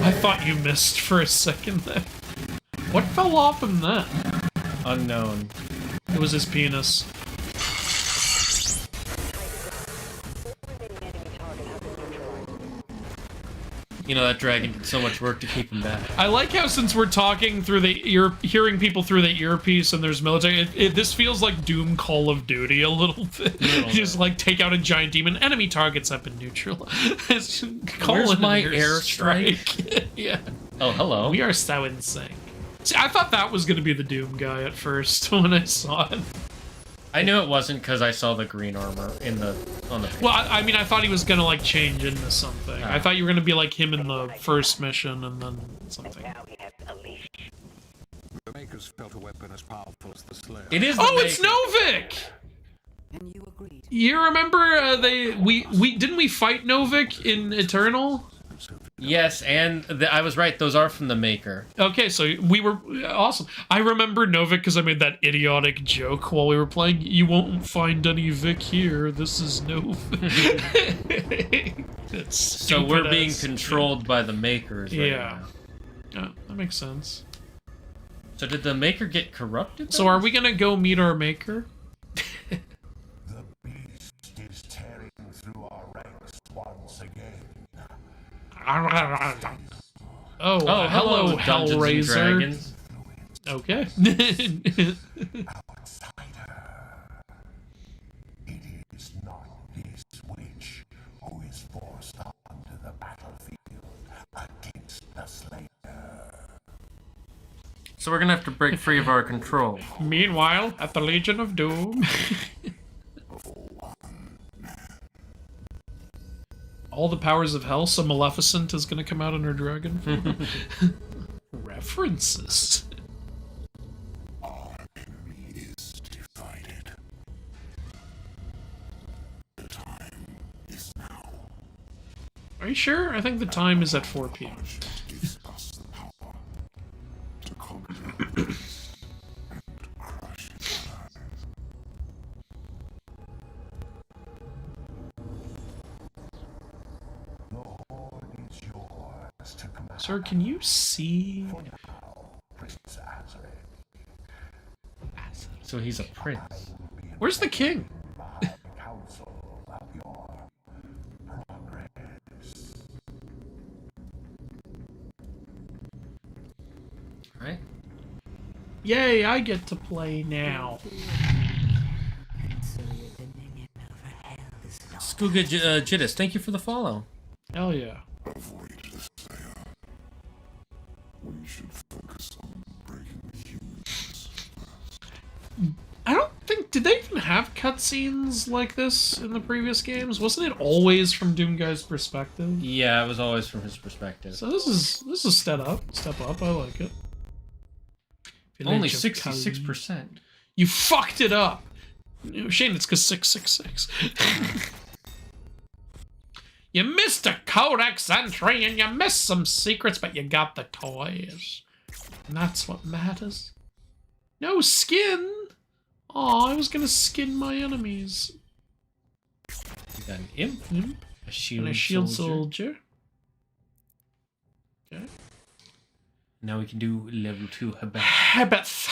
I thought you missed for a second there. What fell off him then? Unknown. It was his penis. You know, that dragon did so much work to keep him back. I like how since we're talking through the hearing people through the earpiece and there's military, this feels like Doom Call of Duty a little bit. Just like take out a giant demon. Enemy targets have been neutralized. Where's my airstrike? Yeah. Oh, hello. We are so in sync. See, I thought that was going to be the Doom guy at first when I saw it. I knew it wasn't because I saw the green armor on the page. Well, I mean, I thought he was gonna like change into something. I thought you were gonna be like him in the first mission and then something. The Makers felt a weapon as powerful as the Slayer. It is. It's Novik. And you agreed. You remember didn't we fight Novik in Eternal? Yes, and I was right. Those are from the Maker. Okay, so we were awesome. I remember Novik because I made that idiotic joke while we were playing. You won't find any Vic here. This is Novik. So we're being controlled by the Makers. Right now. Yeah, that makes sense. So did the Maker get corrupted? So are we gonna go meet our Maker? The beast is tearing through our ranks once again. Oh, hello, Dungeons and Hellraiser. Dragons. Okay. Outsider. It is not this witch who is forced onto the battlefield against the Slayer. So we're gonna have to break free of our control. Meanwhile, at the Legion of Doom. All the powers of hell, so Maleficent is gonna come out in her dragon form. References. Our enemy is divided. The time is now. Are you sure? I think the time is at 4 p.m. Gives us the power to conquer and crush it. The horde is yours to command. Sir, can you see? For now, Prince Azrael. So he's a prince. Where's the king? My counsel of your progress. Right? Yay, I get to play now. Skooga Jittis, thank you for the follow. Hell yeah. Avoid the Slayer. We should focus on breaking the humans. I don't think... Did they even have cutscenes like this in the previous games? Wasn't it always from Doomguy's perspective? Yeah, it was always from his perspective. So this is a step up. Step up, I like it. Only Village of 66%. You fucked it up! Shane, it's because 666. You missed a codex entry and you missed some secrets, but you got the toys. And that's what matters. No skin! Aw, I was gonna skin my enemies. We got an imp, a shield, And a shield soldier. soldier. Okay. Now we can do level 2 Hebeth. Hebeth.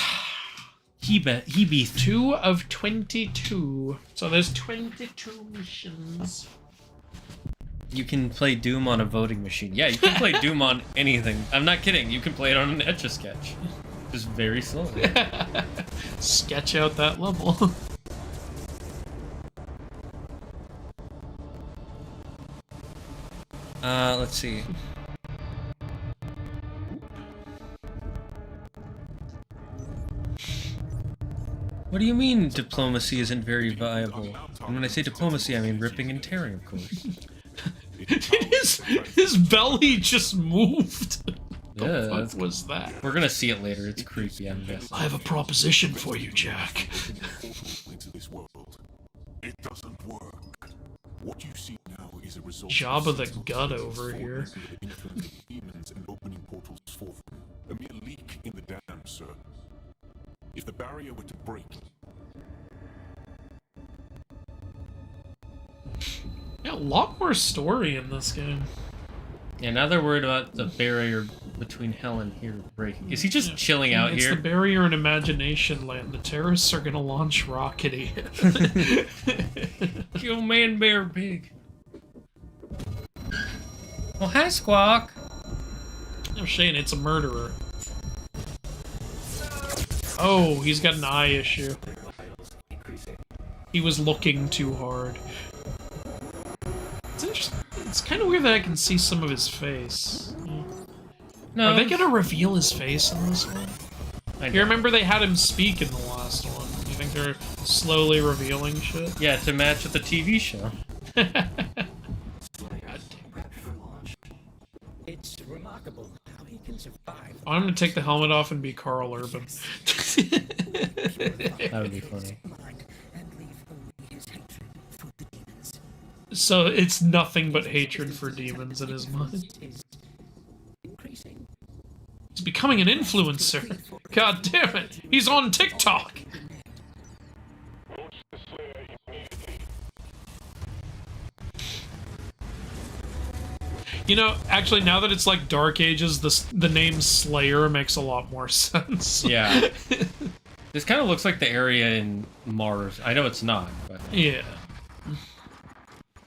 Hebeth. 2 of 22. So there's 22 missions. You can play Doom on a voting machine. Yeah, you can play Doom on anything. I'm not kidding. You can play it on an Etch-a-Sketch. Just very slowly. Sketch out that level. Let's see. What do you mean diplomacy isn't very viable? And when I say diplomacy, I mean ripping and tearing, of course. his belly just moved. Yeah, What was that? we're gonna see it later. It's creepy, I'm guessing. I have a proposition for you, Jack. Into this world. It doesn't work. What you see now is a result Jabba the Gut over here. influence of demons and opening portals for them. A mere leak in the dam, sir. If the barrier were to break, Yeah, a lot more story in this game. Yeah, now they're worried about the barrier between hell and here breaking. Is he just chilling out It's here? the barrier in Imagination Land. The terrorists are gonna launch rockety. Kill man, bear, pig. Oh, hi, Squawk. Oh, Shane, it's a murderer. Oh, he's got an eye issue. He was looking too hard. It's interesting. It's kind of weird that I can see some of his face. No, Are they gonna reveal his face in this one? I You know. remember they had him speak in the last one. You think they're slowly revealing shit? Yeah, to match with the TV show. It's remarkable how he can survive. I'm gonna take the helmet off and be Carl Urban. That would be funny. Mind and leave only his hatred for the demons. So it's nothing but hatred for demons in his mind. Is increasing. He's becoming an influencer. God damn it! He's on TikTok! You know, actually, now that it's like Dark Ages, the name Slayer makes a lot more sense. Yeah. This kind of looks like the area in Mars. I know it's not, but... Yeah.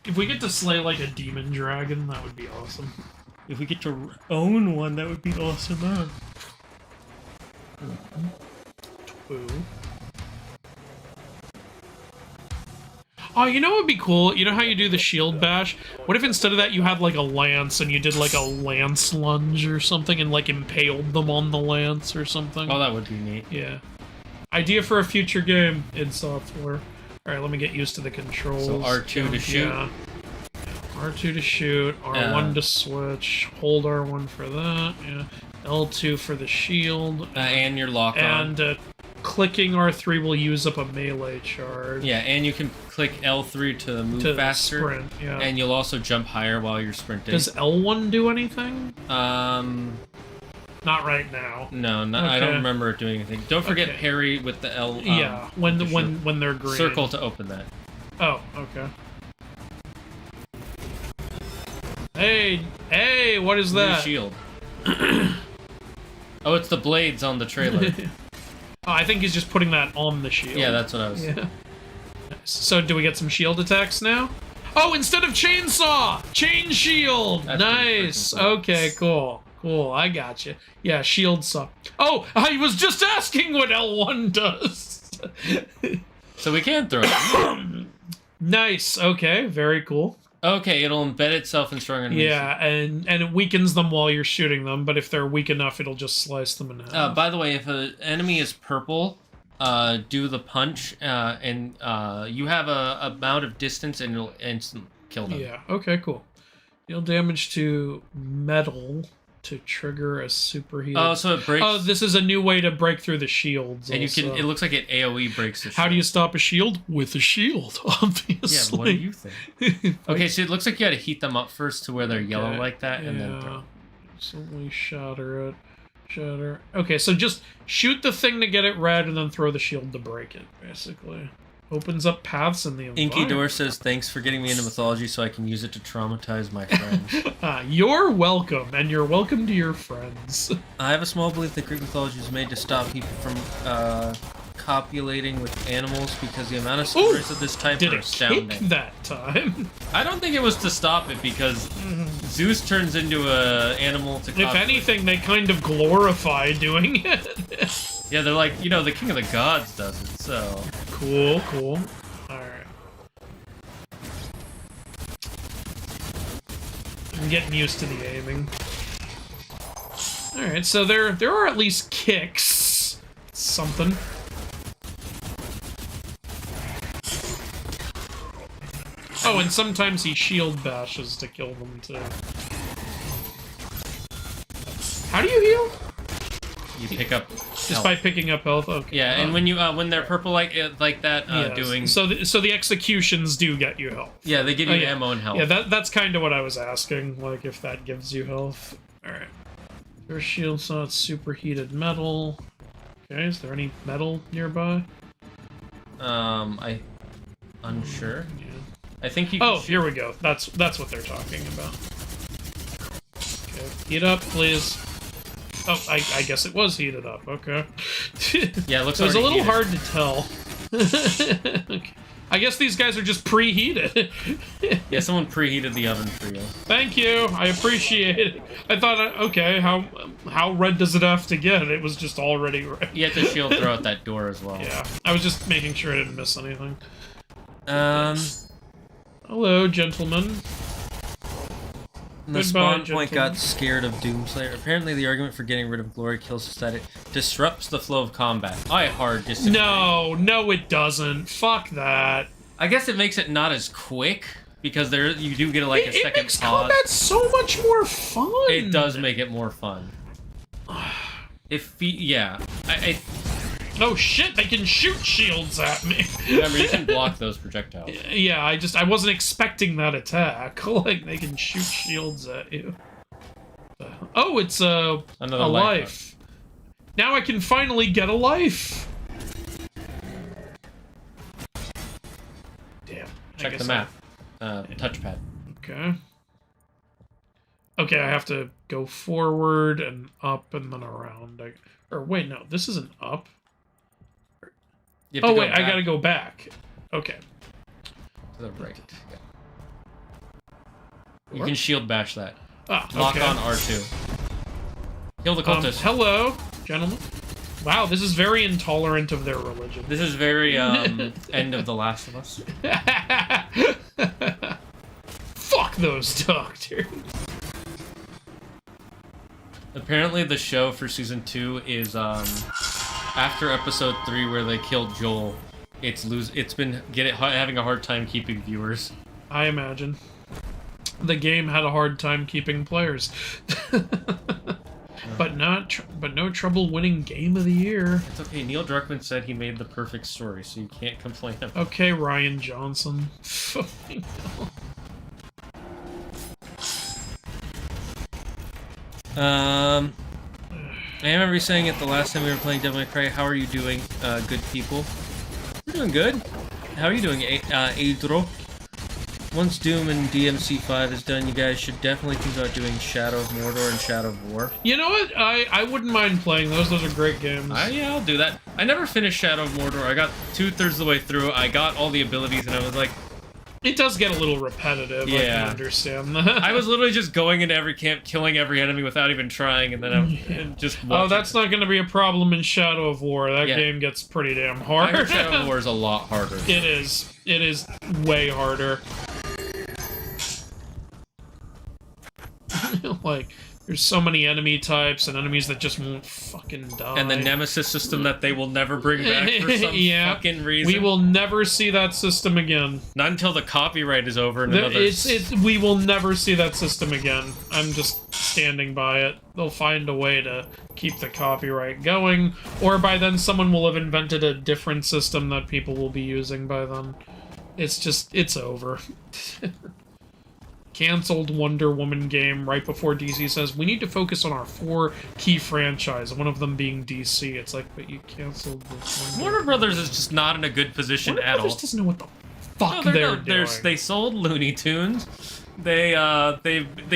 If we get to slay like a demon dragon, that would be awesome. If we get to own one, that would be awesome, huh? Ooh. Oh, you know what would be cool? You know how you do the shield bash? What if instead of that you had like a lance and you did like a lance lunge or something and like impaled them on the lance or something? Oh, that would be neat. Yeah. Idea for a future game in software. Alright, let me get used to the controls. So R2 to shoot. Yeah. R2 to shoot, R1 to switch, hold R1 for that, yeah. L2 for the shield. And your lock on. And clicking R3 will use up a melee charge. Yeah, and you can click L3 to move faster. Sprint, yeah. And you'll also jump higher while you're sprinting. Does L1 do anything? Not right now. No, I don't remember it doing anything. Don't forget parry with the L. Yeah, when they're green. Circle to open that. Oh, okay. Hey, what is that? New shield. Oh, it's the blades on the trailer. Oh, I think he's just putting that on the shield. Yeah, that's what I was. Yeah. So, do we get some shield attacks now? Oh, instead of chainsaw, chain shield. That's nice. Okay, cool. Cool, I got you. Yeah, shield saw. Oh, I was just asking what L1 does. So we can throw it. Nice. Okay, very cool. Okay, it'll embed itself in strong enemies. Yeah, and it weakens them while you're shooting them, but if they're weak enough, it'll just slice them in half. By the way, if an enemy is purple, do the punch, and you have a amount of distance, and it'll instant kill them. Yeah, okay, cool. Deal damage to metal to trigger a superheated... Oh, so it breaks... Oh, this is a new way to break through the shields. And also. you can... It looks like it AoE breaks the shield. How do you stop a shield? With a shield, obviously. Yeah, what do you think? Okay, so it looks like you gotta heat them up first to where they're yellow like that, and then throw. Instantly shatter it. Shatter. Okay, so just shoot the thing to get it red, and then throw the shield to break it, basically. Opens up paths in the environment. Inky Door says, thanks for getting me into mythology so I can use it to traumatize my friends. You're welcome, and you're welcome to your friends. I have a small belief that Greek mythology was made to stop people from copulating with animals because the amount of stories of this type are astounding. Did it kick that time? I don't think it was to stop it because Zeus turns into an animal to copulate. If anything, they kind of glorify doing it. Yeah, they're like, you know, the king of the gods does it, so... Cool, cool. Alright. I'm getting used to the aiming. Alright, so there are at least kicks. Something. Oh, and sometimes he shield bashes to kill them, too. How do you heal? You pick up Just health. by picking up health. Okay. Yeah, and when you when they're purple like that, Yes. doing so the executions do get you health. yeah, they give you yeah. ammo and health. Yeah, that's kind of what I was asking. Like if that gives you health. All right. Your shield saw it's superheated metal. Okay, is there any metal nearby? I unsure. Yeah. I think you. Oh, here we go. That's what they're talking about. Okay, heat up, please. Oh, I guess it was heated up. Okay. Yeah, it looks. It was a little heated. hard to tell. Okay. I guess these guys are just preheated. Yeah, someone preheated the oven for you. Thank you. I appreciate it. I thought, okay, how red does it have to get? It was just already red. You have to shield throw out that door as well. Yeah, I was just making sure I didn't miss anything. Hello, gentlemen. The Goodbye, spawn point gentlemen. got scared of Doomslayer. Apparently, the argument for getting rid of glory kills is that it disrupts the flow of combat. I hard disagree. No, it doesn't. Fuck that. I guess it makes it not as quick because you do get a It second makes pause. combat so much more fun. It does make it more fun. Yeah, Oh shit! They can shoot shields at me. remember you can block those projectiles. Yeah, I wasn't expecting that attack. Like they can shoot shields at you. Oh, it's a Another life. Now I can finally get a life. Damn. Check the map. Touchpad. Okay. Okay, I have to go forward and up and then around. Or wait, no, this isn't up. You have Oh to wait, go I back gotta go back. Okay. to the right. Yeah. You can shield bash that. Ah, Lock okay. on R2. Kill the cultist. Hello, gentlemen. Wow, this is very intolerant of their religion. This is very end of The Last of Us. Fuck those doctors. Apparently, the show for season 2 is after episode 3, where they killed Joel. It's been having a hard time keeping viewers. I imagine. The game had a hard time keeping players. but no trouble winning Game of the Year. It's okay. Neil Druckmann said he made the perfect story, so you can't complain about it. Okay, Ryan Johnson. I remember you saying it the last time we were playing Devil May Cry. How are you doing, good people? We're doing good. How are you doing, Adro? Once Doom and DMC5 is done, you guys should definitely think about doing Shadow of Mordor and Shadow of War. You know what? I wouldn't mind playing those. Those are great games. Yeah, I'll do that. I never finished Shadow of Mordor. I got 2/3 of the way through. I got all the abilities, and I was like... It does get a little repetitive, I can understand that. I was literally just going into every camp, killing every enemy without even trying, and then I'm just watching. Oh, that's not going to be a problem in Shadow of War. That game gets pretty damn hard. I heard Shadow of War is a lot harder. It is. It is way harder. Like, there's so many enemy types and enemies that just won't fucking die. And the Nemesis system that they will never bring back for some fucking reason. We will never see that system again. Not until the copyright is over in another... We will never see that system again. I'm just standing by it. They'll find a way to keep the copyright going, or by then someone will have invented a different system that people will be using by then. It's over. Cancelled Wonder Woman game right before DC says, we need to focus on our 4 key franchise, one of them being DC. It's like, but you canceled this one. Warner Brothers is just not in a good position at all. Warner Brothers doesn't know what the fuck they're doing. They sold Looney Tunes. They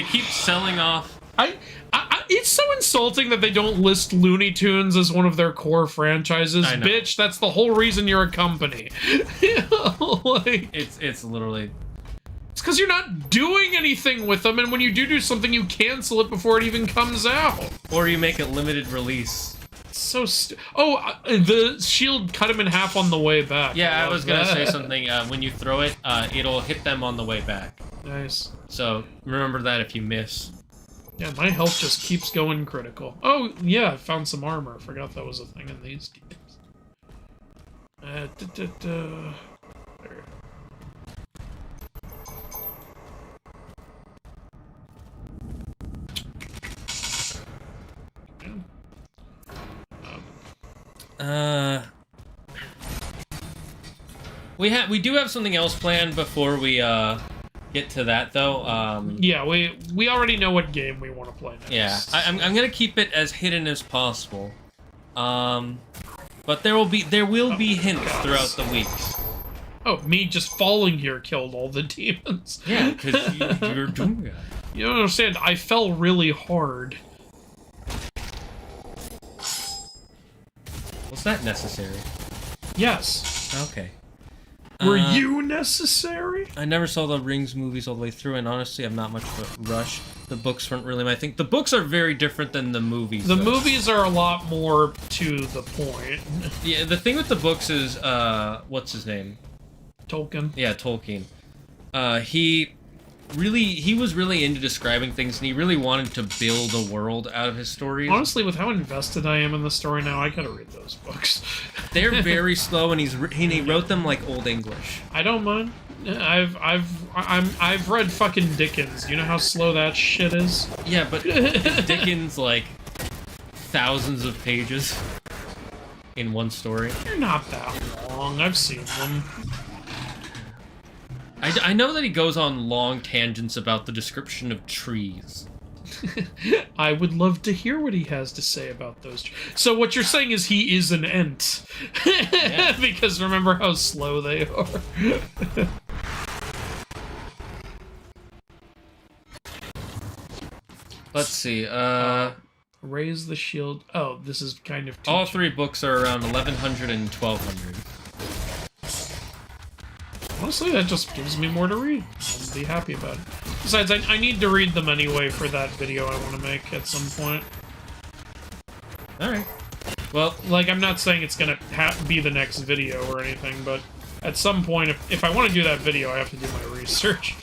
keep selling off... It's so insulting that they don't list Looney Tunes as one of their core franchises. Bitch, that's the whole reason you're a company. Like, it's literally... It's because you're not doing anything with them, and when you do something, you cancel it before it even comes out. Or you make a limited release. It's so the shield cut him in half on the way back. Yeah, I was gonna say something. When you throw it, it'll hit them on the way back. Nice. So remember that if you miss. Yeah, my health just keeps going critical. Oh, yeah, I found some armor. I forgot that was a thing in these games. There. We do have something else planned before we get to that though. Yeah, we already know what game we want to play next. Yeah, I'm gonna keep it as hidden as possible. But there will be hints throughout the weeks. Oh, me just falling here killed all the demons. Yeah, because you're doing that. You don't understand. I fell really hard. Was that necessary? Yes. Okay. Were you necessary? I never saw the Rings movies all the way through, and honestly, I'm not much of a rush. The books weren't really my thing. The books are very different than the movies. The movies are a lot more to the point. Yeah, the thing with the books is, what's his name? Tolkien. Yeah, Tolkien. He was really into describing things, and he really wanted to build a world out of his stories. Honestly, with how invested I am in the story now, I gotta read those books. They're very slow, and he wrote them like Old English. I don't mind. I've read fucking Dickens. You know how slow that shit is? Yeah, but Dickens like thousands of pages in one story. They're not that long. I've seen them. I know that he goes on long tangents about the description of trees. I would love to hear what he has to say about those. So what you're saying is he is an ent. Yeah. Because remember how slow they are. Let's see, Raise the shield. Oh, this is kind of... all 3 books are around 1100 and 1200. honestly, that just gives me more to read. I'll be happy about it. Besides, I need to read them anyway for that video I want to make at some point. Alright. Well, Like, I'm not saying it's gonna be the next video or anything, but at some point, if I want to do that video, I have to do my research.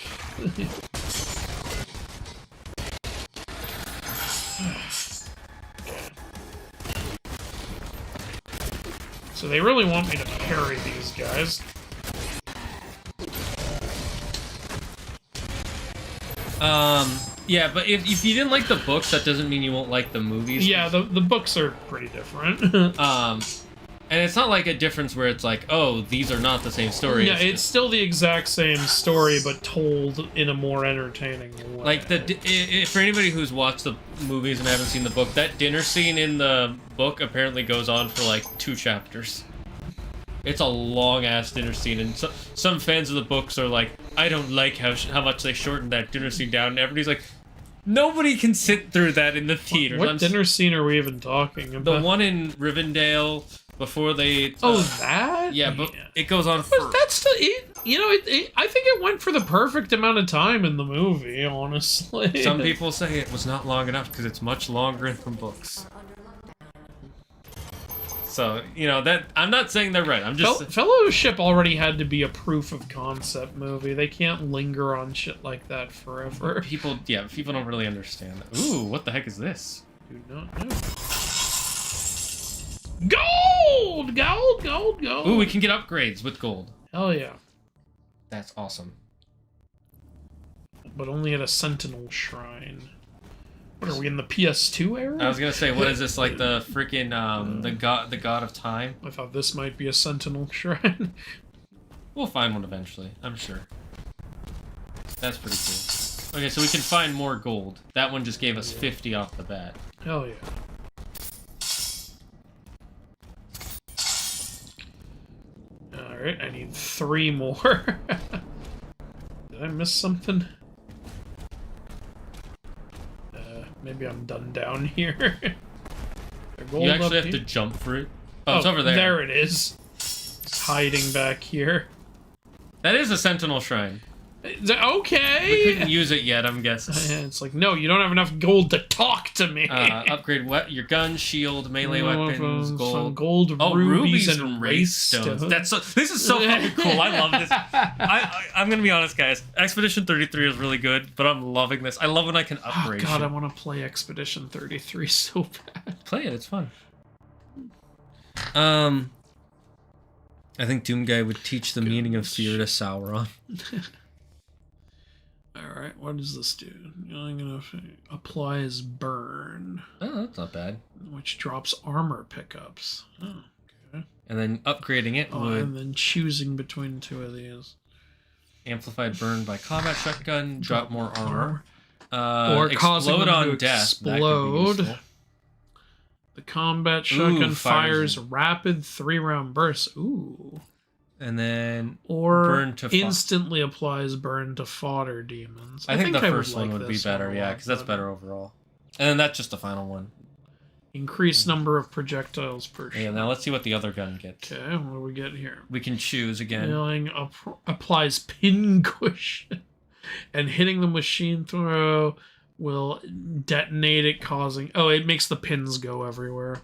So they really want me to parry these guys. yeah, but if you didn't like the books, that doesn't mean you won't like the movies. Yeah, the books are pretty different. And it's not like a difference where it's like, oh, these are not the same story. Yeah, it's still the exact same story, but told in a more entertaining way. Like, for anybody who's watched the movies and haven't seen the book, that dinner scene in the book apparently goes on for, like, 2 chapters. It's a long-ass dinner scene, and some fans of the books are like, I don't like how much they shortened that dinner scene down, and everybody's like, nobody can sit through that in the theater. What dinner scene are we even talking about? The one in Rivendell... Before they... that? Yeah, but it goes on for... But that's the... I think it went for the perfect amount of time in the movie, honestly. Some people say it was not long enough because it's much longer in the books. So, that... I'm not saying they're right, I'm just... Fellowship already had to be a proof of concept movie. They can't linger on shit like that forever. People don't really understand that. Ooh, what the heck is this? Do not know. Gold! Gold, gold, gold! Ooh, we can get upgrades with gold. Hell yeah. That's awesome. But only at a Sentinel Shrine. What are we, in the PS2 era? I was gonna say, what is this, like the freaking, the god of time? I thought this might be a Sentinel Shrine. We'll find one eventually, I'm sure. That's pretty cool. Okay, so we can find more gold. That one just gave us 50 off the bat. Hell yeah. Alright, I need 3 more. Did I miss something? Maybe I'm done down here. You actually have to jump for it. Oh, it's over there. There it is. It's hiding back here. That is a Sentinel Shrine. Okay. We couldn't use it yet, I'm guessing. It's like, no, you don't have enough gold to talk to me. Upgrade your gun, shield, melee weapons, gold. Gold, rubies, and race stones. This is so fucking cool. I love this. I'm gonna be honest, guys. Expedition 33 is really good, but I'm loving this. I love when I can upgrade. Oh god, I want to play Expedition 33 so bad. Play it. It's fun. I think Doom Guy would teach the meaning of fear to Sauron. Alright, what does this do? I'm gonna apply as burn. Oh, that's not bad. Which drops armor pickups. Oh, okay. And then upgrading it would... and then choosing between 2 of these. Amplified burn by combat shotgun, drop more armor. Or causing them to explode. The combat shotgun fires rapid 3-round bursts. Ooh. And then burn to instantly applies burn to fodder demons. I think the first one would be better, yeah, because that's better overall. And then that's just the final one. Increased number of projectiles per shot. Yeah, now let's see what the other gun gets. Okay, what do we get here? We can choose again. Healing applies pin cushion. And hitting the machine throw will detonate it, causing... Oh, it makes the pins go everywhere.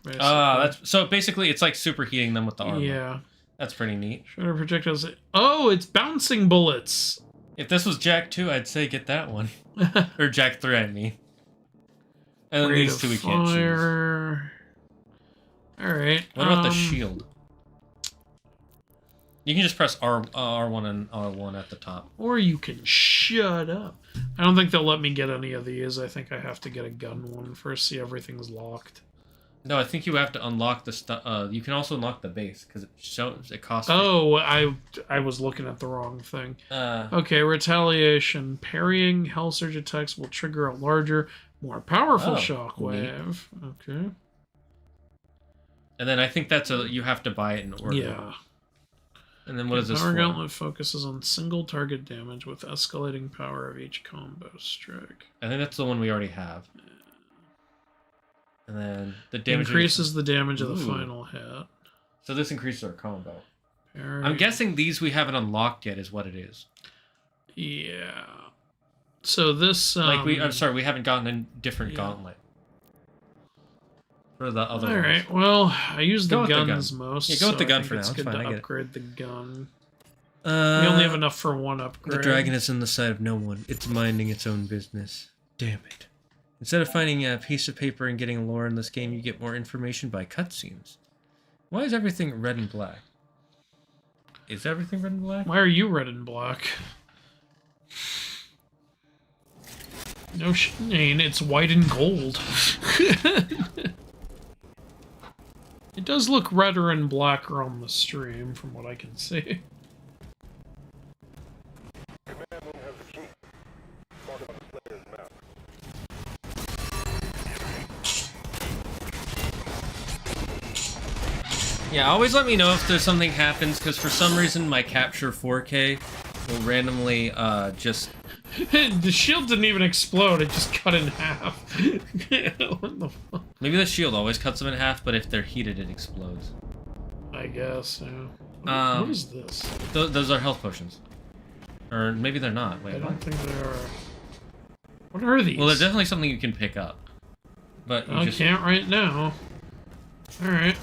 So basically it's like superheating them with the armor. Yeah. That's pretty neat. Shredder projectiles... Oh, it's bouncing bullets! If this was Jack 2, I'd say get that one. Or Jack 3, I mean. And then these 2 we can't choose. Alright. What about the shield? You can just press R1 and R1 at the top. Or you can shut up. I don't think they'll let me get any of these. I think I have to get a gun one first, see everything's locked. No, I think you have to unlock the stuff. You can also unlock the base, because it costs... Oh, I was looking at the wrong thing. Okay, retaliation. Parrying Hell Surge attacks will trigger a larger, more powerful shockwave. Okay. And then I think that's you have to buy it in order. Yeah. And then what is this Power for? Gauntlet focuses on single target damage with escalating power of each combo strike. I think that's the one we already have. And then the damage... Increases the damage of the final hit. So this increases our combo. I'm guessing these we haven't unlocked yet is what it is. Yeah. So this... I'm sorry, we haven't gotten a different gauntlet. For the other ones. Alright, well, I use the Go with guns the gun. most. Yeah, go with the gun I think for now. it's It's good fine, I to get it. upgrade the gun. We only have enough for one upgrade. The dragon is in the sight of no one. It's minding its own business. Damn it. Instead of finding a piece of paper and getting lore in this game, you get more information by cutscenes. Why is everything red and black? Is everything red and black? Why are you red and black? No Shane, it's white and gold. It does look redder and blacker on the stream, from what I can see. Yeah, always let me know if there's something happens, because for some reason my Capture 4K will randomly just... The shield didn't even explode, it just cut in half. What the fuck? Maybe the shield always cuts them in half, but if they're heated, it explodes. I guess, yeah. What is this? Those are health potions. Or maybe they're not. Wait, I what? don't think they are. What are these? Well, they're definitely something you can pick up. But you I just... can't right now. Alright.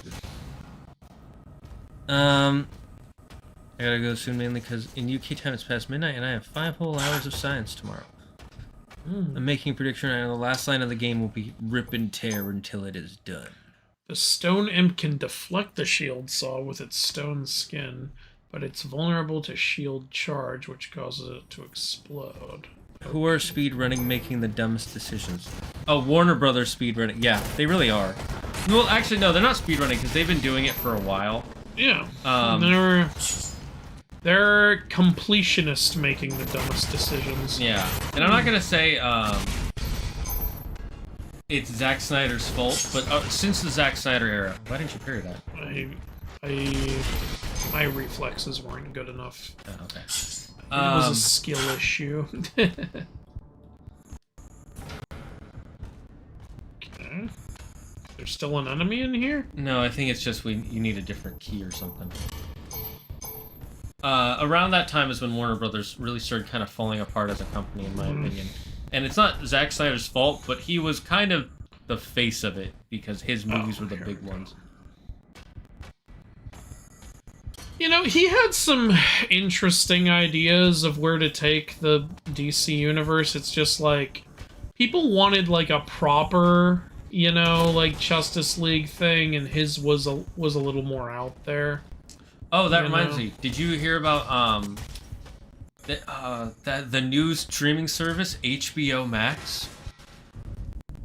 I gotta go soon, mainly because in UK time it's past midnight and I have 5 whole hours of science tomorrow. I'm making a prediction right now. The last line of the game will be rip and tear until it is done. The stone imp can deflect the shield saw with its stone skin, but it's vulnerable to shield charge, which causes it to explode. Who are speedrunning making the dumbest decisions? Oh, Warner Brothers speedrunning. Yeah, they really are. Well, actually, no, they're not speedrunning because they've been doing it for a while. Yeah. They're completionist making the dumbest decisions. Yeah, and I'm not gonna say it's Zack Snyder's fault, but since the Zack Snyder era, why didn't you parry that? My reflexes weren't good enough. Oh, okay. It was a skill issue. Okay. There's still an enemy in here? No, I think it's just you need a different key or something. Around that time is when Warner Brothers really started kind of falling apart as a company, in my opinion. And it's not Zack Snyder's fault, but he was kind of the face of it, because his movies were the big ones. You know, he had some interesting ideas of where to take the DC universe. It's just like, people wanted like a proper, you know, like Justice League thing, and his was a little more out there. Oh, that reminds me. Did you hear about the new streaming service HBO Max?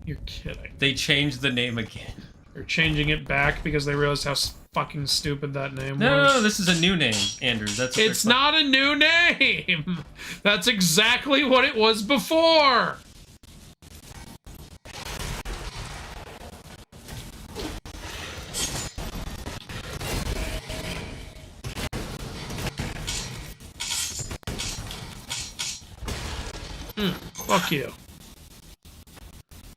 You're kidding. They changed the name again. They're changing it back because they realized how fucking stupid that name was. No, this is a new name, Andrew. It's not a new name. That's exactly what it was before. Fuck you.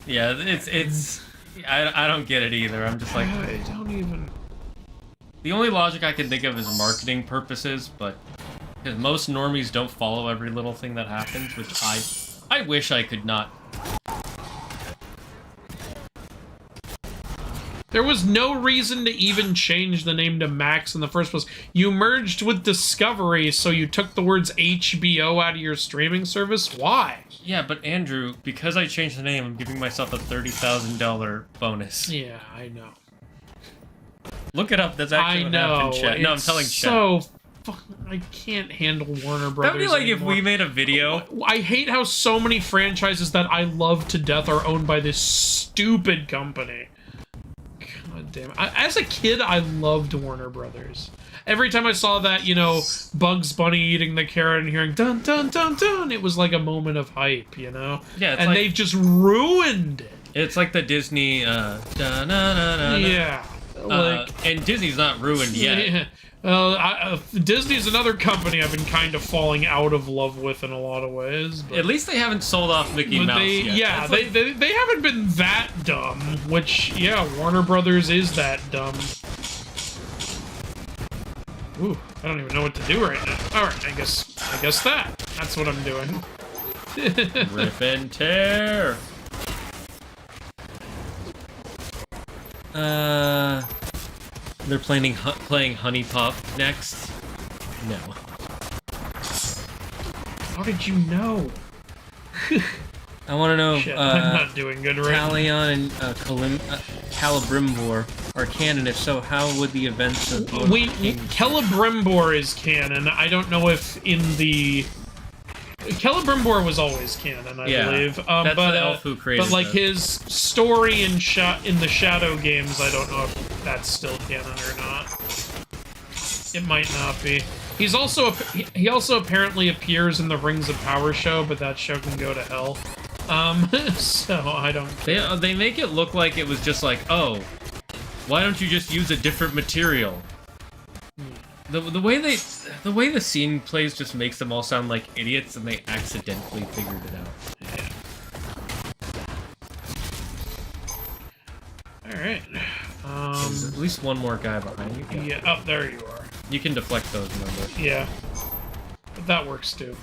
Yeah, it's. I don't get it either. I'm just like. I don't even. The only logic I can think of is marketing purposes, but because most normies don't follow every little thing that happens, which I wish I could not. There was no reason to even change the name to Max in the first place. You merged with Discovery, so you took the words HBO out of your streaming service? Why? Yeah, but Andrew, because I changed the name, I'm giving myself a $30,000 bonus. Yeah, I know. Look it up. That's actually what happened, chat. No, I'm telling chat. So I can't handle Warner Brothers. That'd be like anymore. if we made a video. I hate how so many franchises that I love to death are owned by this stupid company. God damn it. As a kid, I loved Warner Brothers. Every time I saw that, you know, Bugs Bunny eating the carrot and hearing dun dun dun dun, it was like a moment of hype, you know? Yeah, it's and like, they've just ruined it. It's like the Disney, Yeah. and Disney's not ruined yet. Yeah. Disney's another company I've been kind of falling out of love with in a lot of ways. But, At least they haven't sold off Mickey Mouse yet. Yeah, they haven't been that dumb, which, yeah, Warner Brothers is that dumb. Ooh, I don't even know what to do right now. Alright, I guess that's what I'm doing. Rip and tear. They're playing Honey Pop next. No. How did you know? I want to know. Shit, I'm not doing good right now. Talion and Celebrimbor are canon. If so, how would the events of Celebrimbor is canon. I don't know if in the Celebrimbor was always canon, I believe. That's but the elf who created but like that. his story in the Shadow games, I don't know if that's still canon or not. It might not be. He also apparently appears in the Rings of Power show, but that show can go to hell. So I don't. They make it look like it was just like, oh, why don't you just use a different material? The way the scene plays just makes them all sound like idiots, and they accidentally figured it out. Yeah. All right. There's at least one more guy behind you. Yeah. Oh, there you are. You can deflect those, remember? Yeah. But that works too.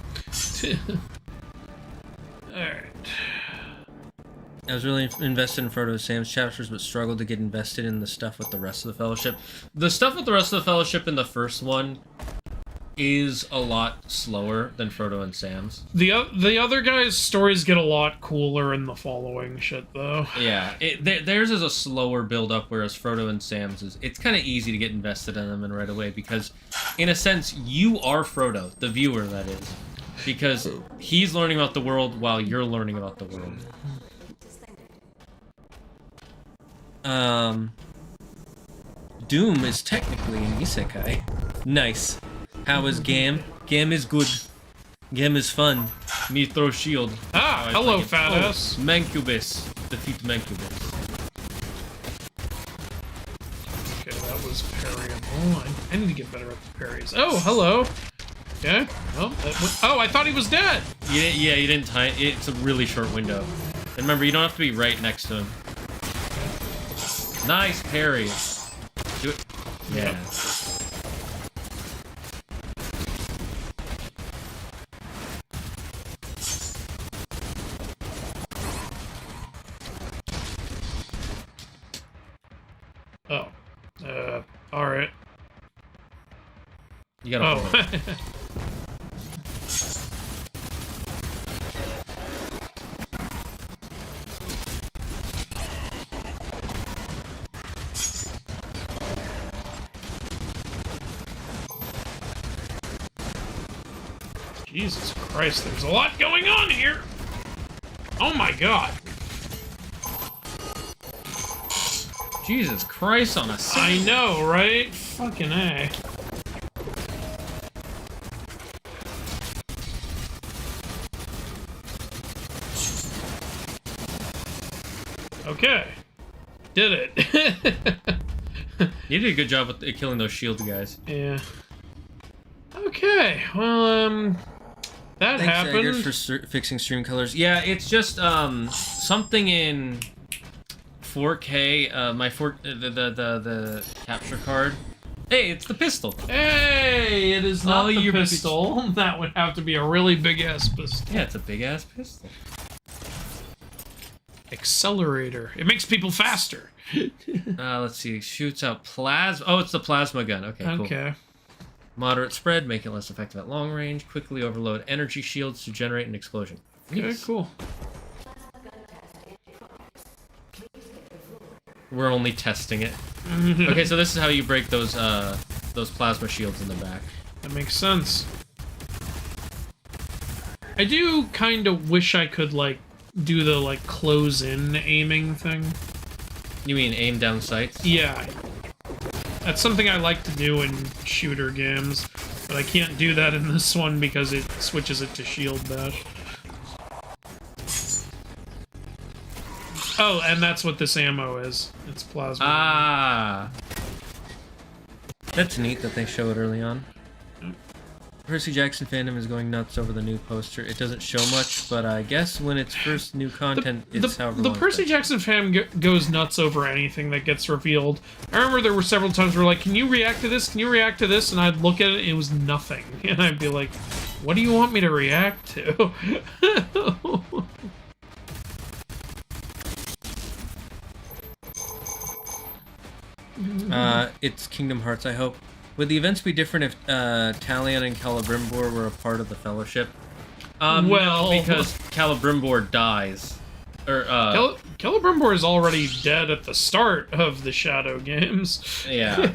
Alright. I was really invested in Frodo and Sam's chapters, but struggled to get invested in the stuff with the rest of the Fellowship. The stuff with the rest of the Fellowship in the first one is a lot slower than Frodo and Sam's. The other guys' stories get a lot cooler in the following shit, though. Yeah, theirs is a slower build-up, whereas Frodo and Sam's it's kind of easy to get invested in them and right away, because, in a sense, you are Frodo, the viewer, that is. Because he's learning about the world while you're learning about the world. Doom is technically an isekai. Nice. How is Gam? Gam is good. Gam is fun. Me throw shield. Ah, hello, fat ass. Mancubus. Defeat Mancubus. Okay, that was parryable. I need to get better at the parries. Oh, hello. Okay. Oh, I thought he was dead. Yeah, you didn't time. It's a really short window. And remember, you don't have to be right next to him. Nice parry. Do it. Yeah. Yep. Oh. Alright. You gotta hold it. Jesus Christ, there's a lot going on here! Oh my god! Jesus Christ on a I know, right? Fucking A. Okay. Did it. You did a good job with killing those shield guys. Yeah. Okay, well, that Thanks, happened. Zagard, for fixing stream colors. Yeah, it's just something in 4K. The capture card. Hey, it's the pistol. Hey, it is not the your pistol. That would have to be a really big ass pistol. Yeah, it's a big ass pistol. Accelerator. It makes people faster. Let's see. Shoots out plasma. Oh, it's the plasma gun. Okay, cool. Okay. Moderate spread, make it less effective at long range. Quickly overload energy shields to generate an explosion. Okay, Nice. cool. We're only testing it. Okay, so this is how you break those plasma shields in the back. That makes sense. I do kind of wish I could, like, do the, like, close-in aiming thing. You mean aim down sights? Yeah. That's something I like to do in shooter games, but I can't do that in this one because it switches it to shield bash. Oh, and that's what this ammo is. It's plasma. Ah. That's neat that they show it early on. Percy Jackson fandom is going nuts over the new poster. It doesn't show much, but I guess when it's first new content, it's however The long Percy it's Jackson fan goes nuts over anything that gets revealed. I remember there were several times where like, can you react to this? Can you react to this? And I'd look at it, it was nothing. And I'd be like, what do you want me to react to? It's Kingdom Hearts, I hope. Would the events be different if Talion and Celebrimbor were a part of the Fellowship? Well, no, because Celebrimbor dies. Or Celebrimbor is already dead at the start of the Shadow games. Yeah.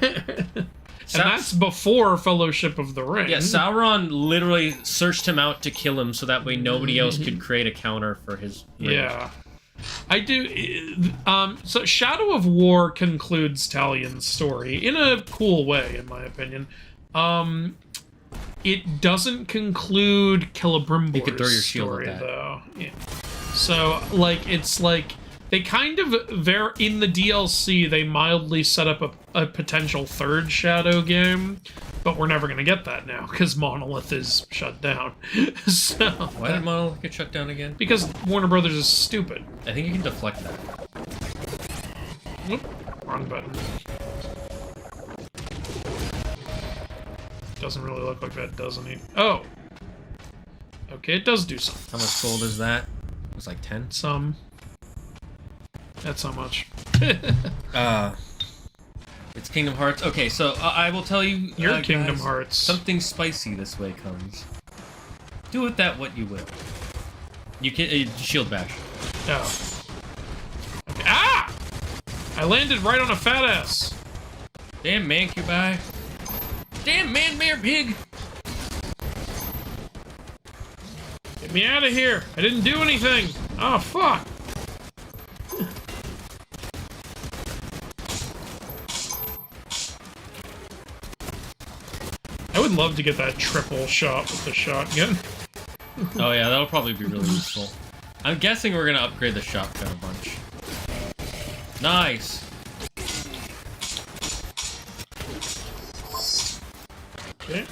And that's before Fellowship of the Ring. Yeah, Sauron literally searched him out to kill him so that way nobody else could create a counter for his rage. Yeah. I do. So Shadow of War concludes Talion's story in a cool way, in my opinion. It doesn't conclude Celebrimbor's You could throw your shield story, at that. though. Yeah. So, like, it's like they kind of in the DLC they mildly set up a potential third Shadow game, but we're never gonna get that now because Monolith is shut down. So Why did Monolith get shut down again? because Warner Brothers is stupid. I think you can deflect that. Whoop, wrong button. Doesn't really look like that, doesn't he? Oh! Okay, it does do something. How much gold is that? It was like 10? Some. That's how much. It's Kingdom Hearts. Okay, so I will tell you... Your Kingdom guys, Hearts. Something spicy this way comes. Do with that what you will. You can... shield bash. Oh. Okay. Ah! I landed right on a fat ass. Damn mancubi. Damn man-mare pig! Get me out of here. I didn't do anything. Oh, fuck. I would love to get that triple shot with the shotgun. Oh yeah, that'll probably be really useful. I'm guessing we're gonna upgrade the shotgun a bunch. Nice! Okay.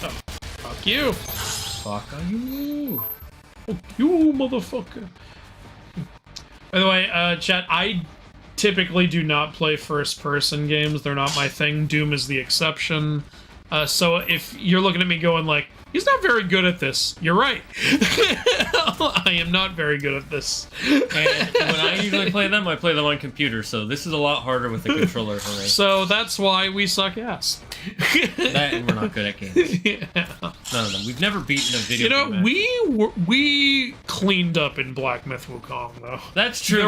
Oh, fuck you. Fuck you! Fuck you, motherfucker. By the way, chat, I typically do not play first-person games. They're not my thing. Doom is the exception. So if you're looking at me going like, he's not very good at this, you're right. I am not very good at this. And when I usually play them, I play them on computer, so this is a lot harder with the controller for me. So that's why we suck ass. That and we're not good at games. Yeah. None of them. We've never beaten a video You know, game match. we cleaned up in Black Myth Wukong though. That's true.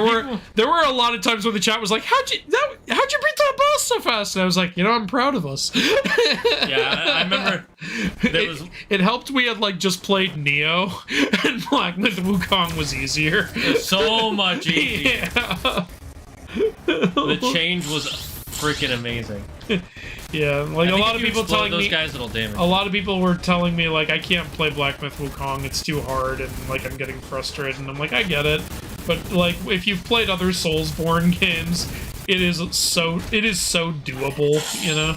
There were a lot of times where the chat was like, "How'd you beat that boss so fast?" And I was like, "You know, I'm proud of us." Yeah, I remember. It helped we had like just played Neo, and Black Myth Wukong was easier. So much easier. Yeah. The change was freaking amazing. Yeah, like I a think lot if of you people explode telling those me. guys, it'll damage. A lot of people were telling me like I can't play Black Myth Wukong, it's too hard, and like I'm getting frustrated, and I'm like, I get it. But like if you've played other Soulsborne games, it is so doable, you know?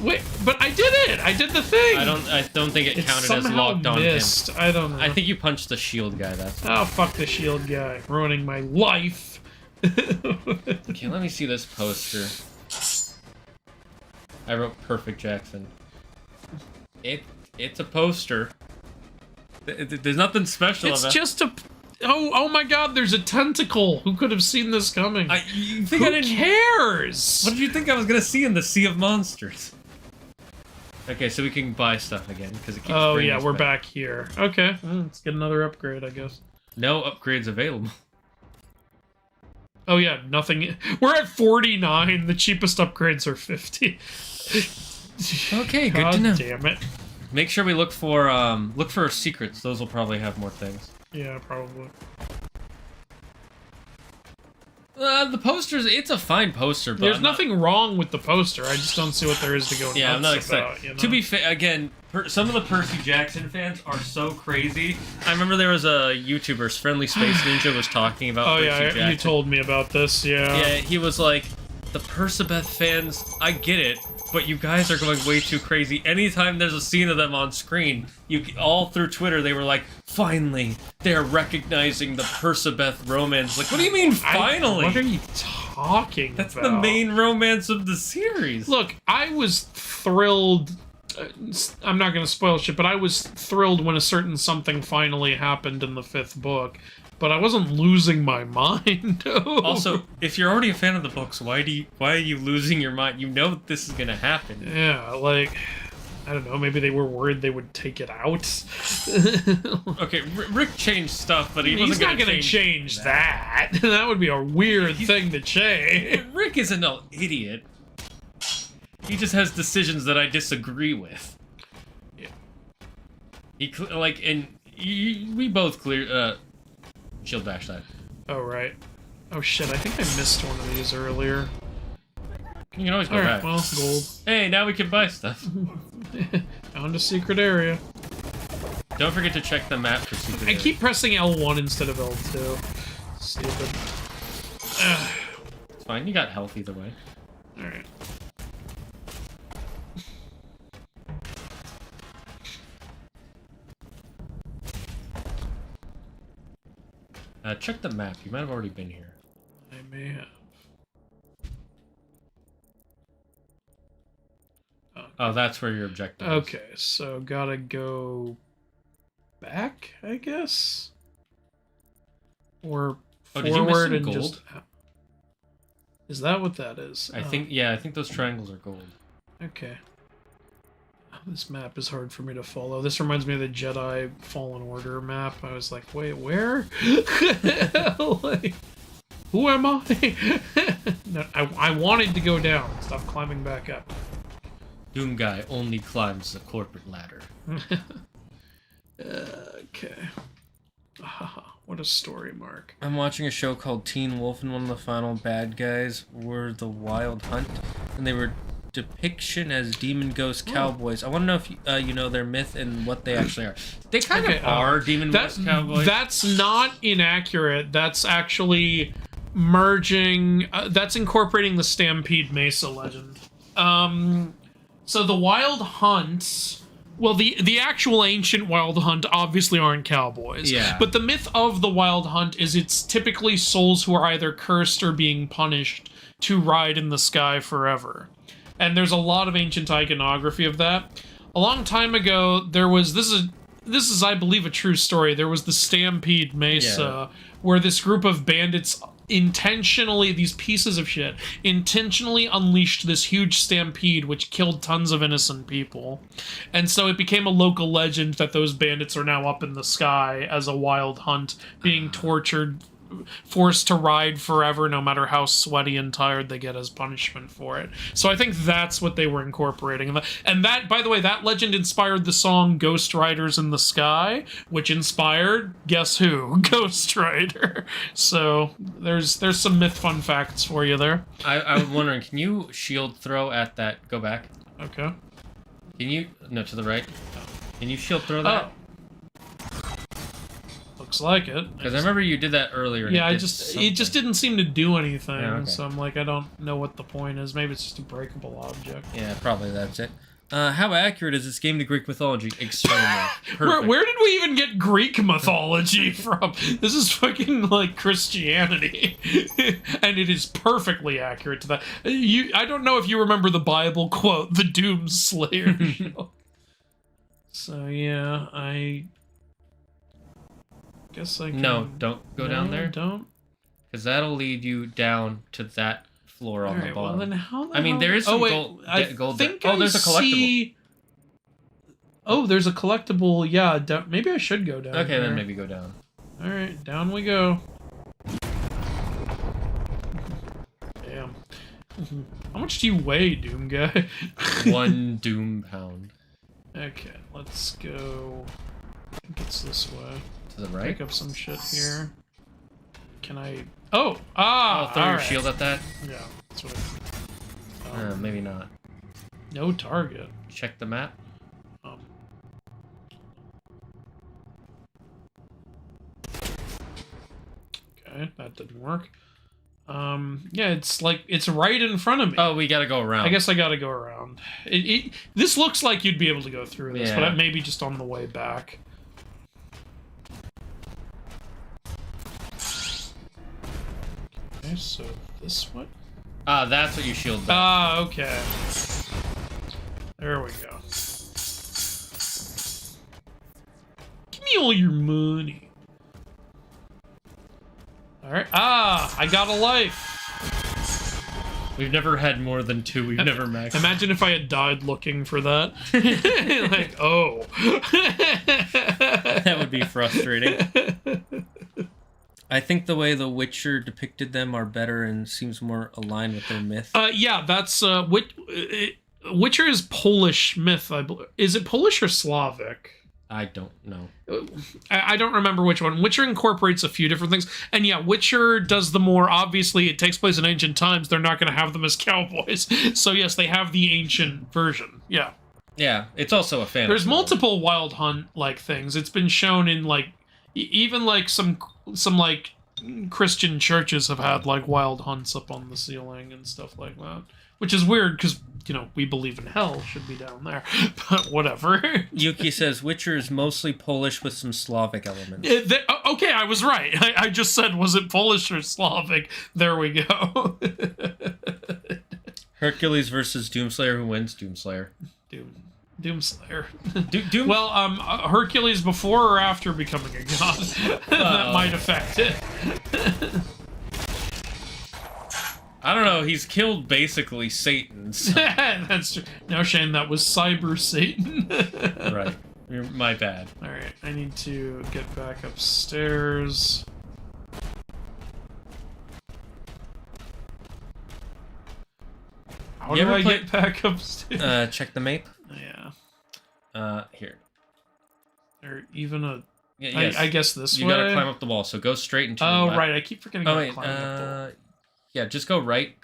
Wait, but I did it! I did the thing! I don't think it counted as somehow locked on missed. him. I don't know. I think you punched the shield guy, that's Oh, fuck the shield guy. Ruining my life. Okay, let me see this poster. I wrote Perfect Jackson. It's a poster. There's nothing special It's about it. just a... Oh my god, there's a tentacle! Who could have seen this coming? You think I Who didn't... cares? What did you think I was gonna see in the Sea of Monsters? Okay, so we can buy stuff again, because it keeps Oh bringing yeah, us we're back here. Okay, let's get another upgrade, I guess. No upgrades available. Oh yeah, nothing. We're at 49. The cheapest upgrades are 50. Okay, good God to know. damn it. Make sure we look for secrets. Those will probably have more things. Yeah, probably. The posters, it's a fine poster, but There's I'm not- nothing wrong with the poster. I just don't see what there is to go nuts Yeah, I'm not excited. about, you know? To be fair, again, some of the Percy Jackson fans are so crazy. I remember there was a YouTuber, Friendly Space Ninja, was talking about Oh Percy yeah, Jackson. you told me about this, yeah. Yeah, he was like, the Persebeth fans, I get it, but you guys are going way too crazy. Anytime there's a scene of them on screen, all through Twitter, they were like, finally, they're recognizing the Persebeth romance. Like, what do you mean, finally? What are you talking That's about? the main romance of the series. Look, I was thrilled. I'm not going to spoil shit, but I was thrilled when a certain something finally happened in the 5th book. But I wasn't losing my mind. Also, if you're already a fan of the books, why are you losing your mind? You know this is gonna happen. Yeah, like, I don't know, maybe they were worried they would take it out. Okay, Rick changed stuff, but He's not gonna change that. That would be a weird thing to change. Rick isn't an idiot. He just has decisions that I disagree with. Yeah. We both clear. Shield bash that. Oh, right. Oh, shit, I think I missed one of these earlier. You can always go Alright, back. well, gold. Hey, now we can buy stuff. Found a secret area. Don't forget to check the map for secret I areas. keep pressing L1 instead of L2. Stupid. It's fine, you got health either way. Alright. Check the map. You might have already been here. I may have. Oh, that's where your objective is. Okay, so gotta go back, I guess? Or Oh, did you miss forward some and gold? just... Is that what that is? I think those triangles are gold. Okay. This map is hard for me to follow. This reminds me of the Jedi Fallen Order map. I was like, wait, where? Like, who am I? No, I wanted to go down. Stop climbing back up. Doom Guy only climbs the corporate ladder. Okay. What a story, Mark. I'm watching a show called Teen Wolf, and one of the final bad guys were the Wild Hunt, and they were depiction as demon ghost cowboys. I want to know if you know their myth and what they actually are. They kind of are demon ghost cowboys. That's not inaccurate. That's actually merging. That's incorporating the Stampede Mesa legend. So the Wild Hunt. Well, the actual ancient Wild Hunt obviously aren't cowboys. Yeah. But the myth of the Wild Hunt is it's typically souls who are either cursed or being punished to ride in the sky forever. And there's a lot of ancient iconography of that. A long time ago, there was... This is, I believe, a true story. There was the Stampede Mesa, where this group of bandits intentionally, these pieces of shit, intentionally unleashed this huge stampede which killed tons of innocent people. And so it became a local legend that those bandits are now up in the sky as a wild hunt, being tortured, forced to ride forever no matter how sweaty and tired they get as punishment for it. So I think that's what they were incorporating. And that, by the way, that legend inspired the song Ghost Riders in the Sky, which inspired, guess who? Ghost Rider. So there's some myth fun facts for you there. I was wondering, can you shield throw at that? Go back. Okay. Can you... No, to the right. Can you shield throw that? Looks like it. Because I remember you did that earlier. And Yeah, it it just didn't seem to do anything. Yeah, okay. So I'm like, I don't know what the point is. Maybe it's just a breakable object. Yeah, probably that's it. How accurate is this game to Greek mythology? Extremely. Perfect. Where did we even get Greek mythology from? This is fucking like Christianity, and it is perfectly accurate to that. I don't know if you remember the Bible quote, "The Doom Slayer." So yeah, I guess I can... No, don't go down there. Don't. Because that'll lead you down to that floor on the Alright, bottom. well then how the I mean, hell- there is some wait, gold. I gold think there. Oh, there's a collectible. see... Oh, there's a collectible. Yeah, maybe I should go down. Okay, there. then maybe go down. All right, down we go. Damn. How much do you weigh, Doom Guy? 1 Doom pound. Okay, let's go. I think it's this way. To the right? Pick up some shit here. Can I? Oh, ah! Throw your alright. shield at that? Yeah, that's what I. Maybe not. No target. Check the map. Okay, that didn't work. Yeah, it's like, it's right in front of me. Oh, we gotta go around. I guess I gotta go around. This looks like you'd be able to go through this, Yeah. but maybe just on the way back. Okay, so this way? Ah, that's what you shield back. Ah, okay. There we go. Give me all your money. Alright. Ah, I got a life. We've never had more than 2. We've never maxed. Imagine if I had died looking for that. Like, oh. That would be frustrating. I think the way The Witcher depicted them are better and seems more aligned with their myth. Yeah, that's Witcher is Polish myth. I believe. Is it Polish or Slavic? I don't know. I don't remember which one. Witcher incorporates a few different things, and yeah, Witcher does the more obviously. It takes place in ancient times. They're not going to have them as cowboys, so yes, they have the ancient version. Yeah, Yeah, it's also a fantasy. there's multiple Wild Hunt like things. It's been shown in like even like some like Christian churches have had like wild hunts up on the ceiling and stuff like that, which is weird because, you know, we believe in hell should be down there, but whatever. Yuki says Witcher is mostly Polish with some Slavic elements. Okay, I was right. I just said, was it Polish or Slavic? There we go. Hercules versus Doomslayer. Who wins? Doomslayer. Doomslayer. Doom. Well, Hercules before or after becoming a god? That might affect it. I don't know. He's killed basically Satan. So. That's true. No, Shane, that was Cyber Satan. Right. My bad. Alright, I need to get back upstairs. How do I get back upstairs? Check the map. Yeah. Here. Or even a... Yeah, yes. I guess this way? You gotta climb up the wall, so go straight into the left. Right, I keep forgetting Oh, to wait, climb up the wall. yeah, just go right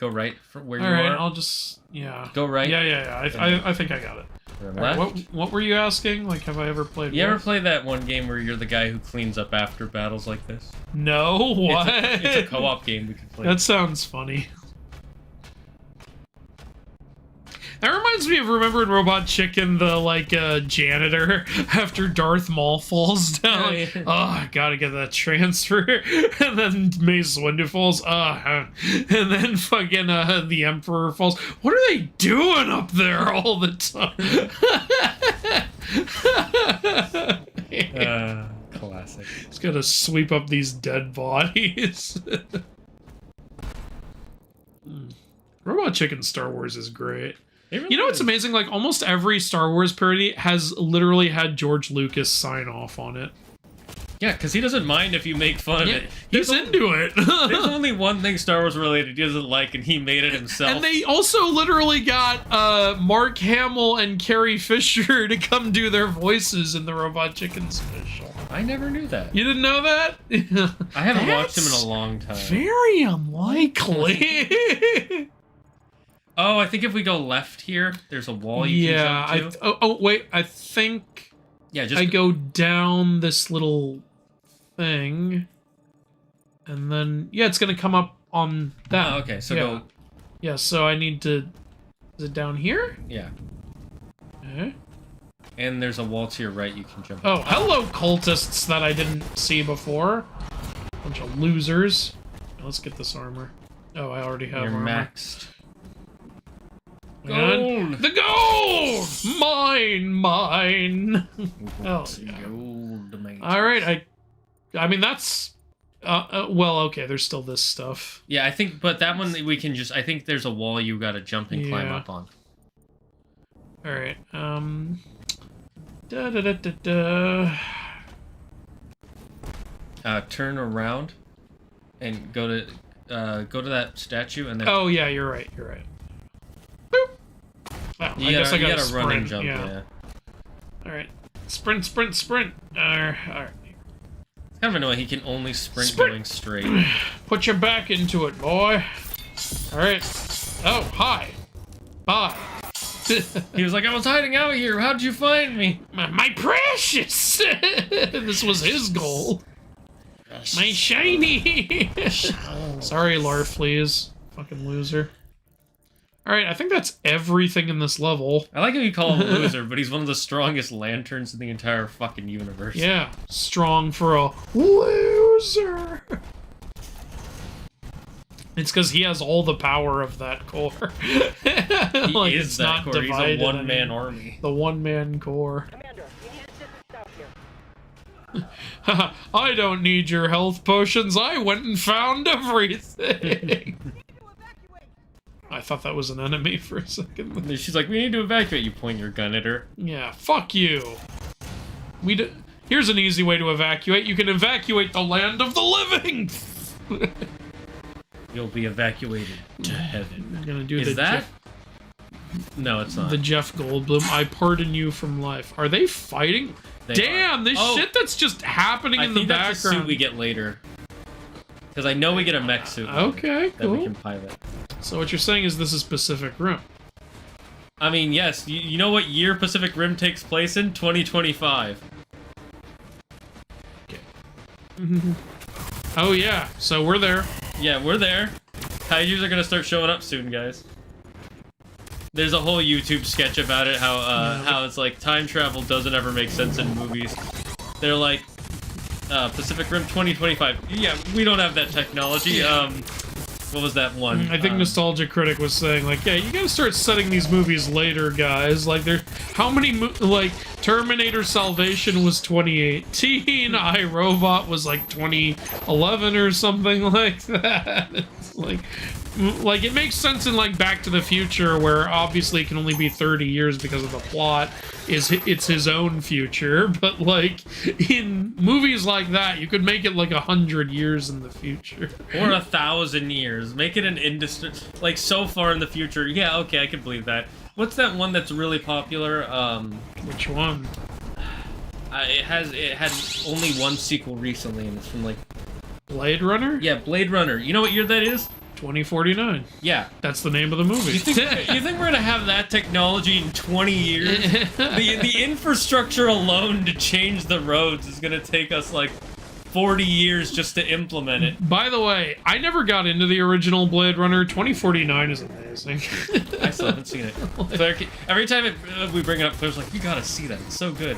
from where you Alright, are. I'll just... Yeah. Go right. Yeah. I think I got it. Left. Right, what were you asking? Like, have I ever played... You ever play that one game where you're the guy who cleans up after battles like this? No, what? It's a co-op game we could play. That sounds funny. That reminds me of, remember in Robot Chicken, the, like, janitor after Darth Maul falls down? Oh, yeah. Oh, I gotta get that transfer. And then Mace Windu falls. And then fucking, the Emperor falls. What are they doing up there all the time? Classic. It's gotta sweep up these dead bodies. Robot Chicken Star Wars is great. Really You know what's amazing? Like, almost every Star Wars parody has literally had George Lucas sign off on it. Yeah, because he doesst mind if you make fun of it. He's into it. There's only one thing Star Wars related he doesn't like, and he made it himself. And they also literally got Mark Hamill and Carrie Fisher to come do their voices in the Robot Chicken special. I never knew that. You didn't know that? I haven't watched him in a long time. Very unlikely. Oh, I think if we go left here, there's a wall you can jump to. Wait, I think Yeah, just I go down this little thing, and then yeah, it's gonna come up on that. Oh, okay, so yeah. go. Yeah, so I need to. Is it down here? Yeah, Okay. and there's a wall to your right you can jump. Oh, hello, cultists that I didn't see before. Bunch of losers. Let's get this armor. Oh, I already have You're armor. maxed. And Gold! the gold! Mine! Oh, yeah. Gold, mate. All right, I mean that's well, okay. There's still this stuff. Yeah, I think, but that one we can just. I think there's a wall you gotta jump and climb Yeah. up on. All right. Da da da da da. Turn around, and go to that statue, and then. Oh yeah, you're right. You're right. Boop. Oh, I guess I you gotta gotta sprint. run and jump. Yeah. Yeah. All right. Sprint, sprint, sprint. All right. It's kind of annoying. He can only sprint going straight. Put your back into it, boy. All right. Oh, hi. Bye. He was like, I was hiding out here. How'd you find me? My precious. This was his goal. My shiny! Sorry, Larfleeze. Fucking loser. Alright, I think that's everything in this level. I like how you call him a loser, but he's one of the strongest lanterns in the entire fucking universe. Yeah, strong for a loser. It's because he has all the power of that core. He is that core. He's a one-man army. The one-man core. Commander, we need assistance out here. I don't need your health potions. I went and found everything. I thought that was an enemy for a second. She's like, we need to evacuate. You point your gun at her. Yeah, fuck you. Here's an easy way to evacuate. You can evacuate the land of the living. You'll be evacuated to heaven. I'm gonna do Is the that? No, it's not. The Jeff Goldblum. I pardon you from life. Are they fighting? Damn, this shit that's just happening in the background. That's a suit we get later. Because I know we get a mech suit. Okay, that cool. we can pilot. So what you're saying is this is Pacific Rim. I mean, yes. You know what year Pacific Rim takes place in? 2025. Okay. Oh yeah, so we're there. Yeah, we're there. Kaijus are gonna start showing up soon, guys. There's a whole YouTube sketch about it, how it's like time travel doesn't ever make sense in movies. They're like, Pacific Rim 2025. Yeah, we don't have that technology. What was that one? I think Nostalgia Critic was saying, like, yeah, you gotta start setting these movies later, guys. Like, how many, like, Terminator Salvation was 2018, iRobot was, like, 2011 or something like that. It's like, it makes sense in, like, Back to the Future, where obviously it can only be 30 years because of the plot. It's his own future, but, like, in movies like that, you could make it, like, 100 years in the future. Or 1,000 years. Make it an industry, like, so far in the future. Yeah, okay, I can believe that. What's that one that's really popular? Which one? It had only one sequel recently, and it's from, like... Blade Runner? Yeah, Blade Runner. You know what year that is? 2049. Yeah. That's the name of the movie. You think we're gonna have that technology in 20 years? the infrastructure alone to change the roads is gonna take us like 40 years just to implement it. By the way, I never got into the original Blade Runner. 2049 is amazing. I still haven't seen it. Claire, every time we bring it up, Claire's like, you gotta see that. It's so good.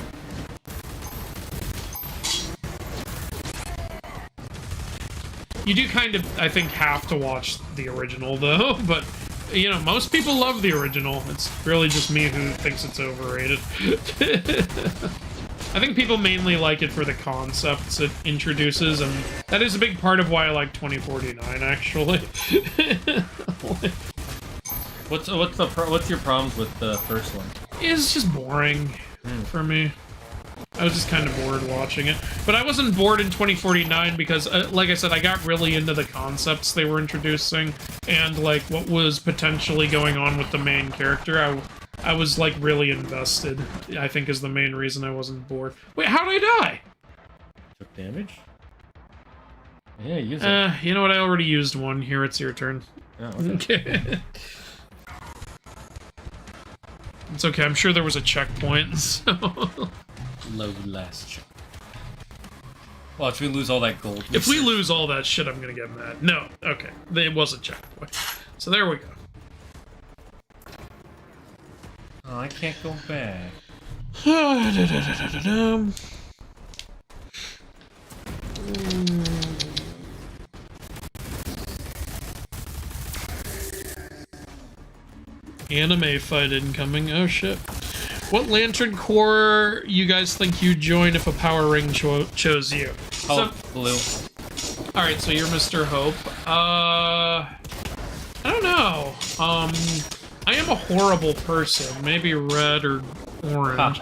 You do kind of, I think, have to watch the original, though, but, you know, most people love the original. It's really just me who thinks it's overrated. I think people mainly like it for the concepts it introduces, and that is a big part of why I like 2049, actually. What's your problems with the first one? It's just boring for me. I was just kind of bored watching it. But I wasn't bored in 2049 because, like I said, I got really into the concepts they were introducing and, like, what was potentially going on with the main character. I was, like, really invested, I think is the main reason I wasn't bored. Wait, how did I die? Took damage? Yeah, use it. You know what? I already used one. Here, it's your turn. Oh, okay. It's okay. I'm sure there was a checkpoint, so... Load last check. Watch, we lose all that gold. If we lose all that shit, I'm gonna get mad. No, okay. It was a checkpoint. So there we go. Oh, I can't go back. Anime fight incoming. Oh shit. What Lantern Corps you guys think you'd join if a Power Ring chose you? Hope, blue. Alright, so you're Mr. Hope. I don't know. I am a horrible person. Maybe red or orange.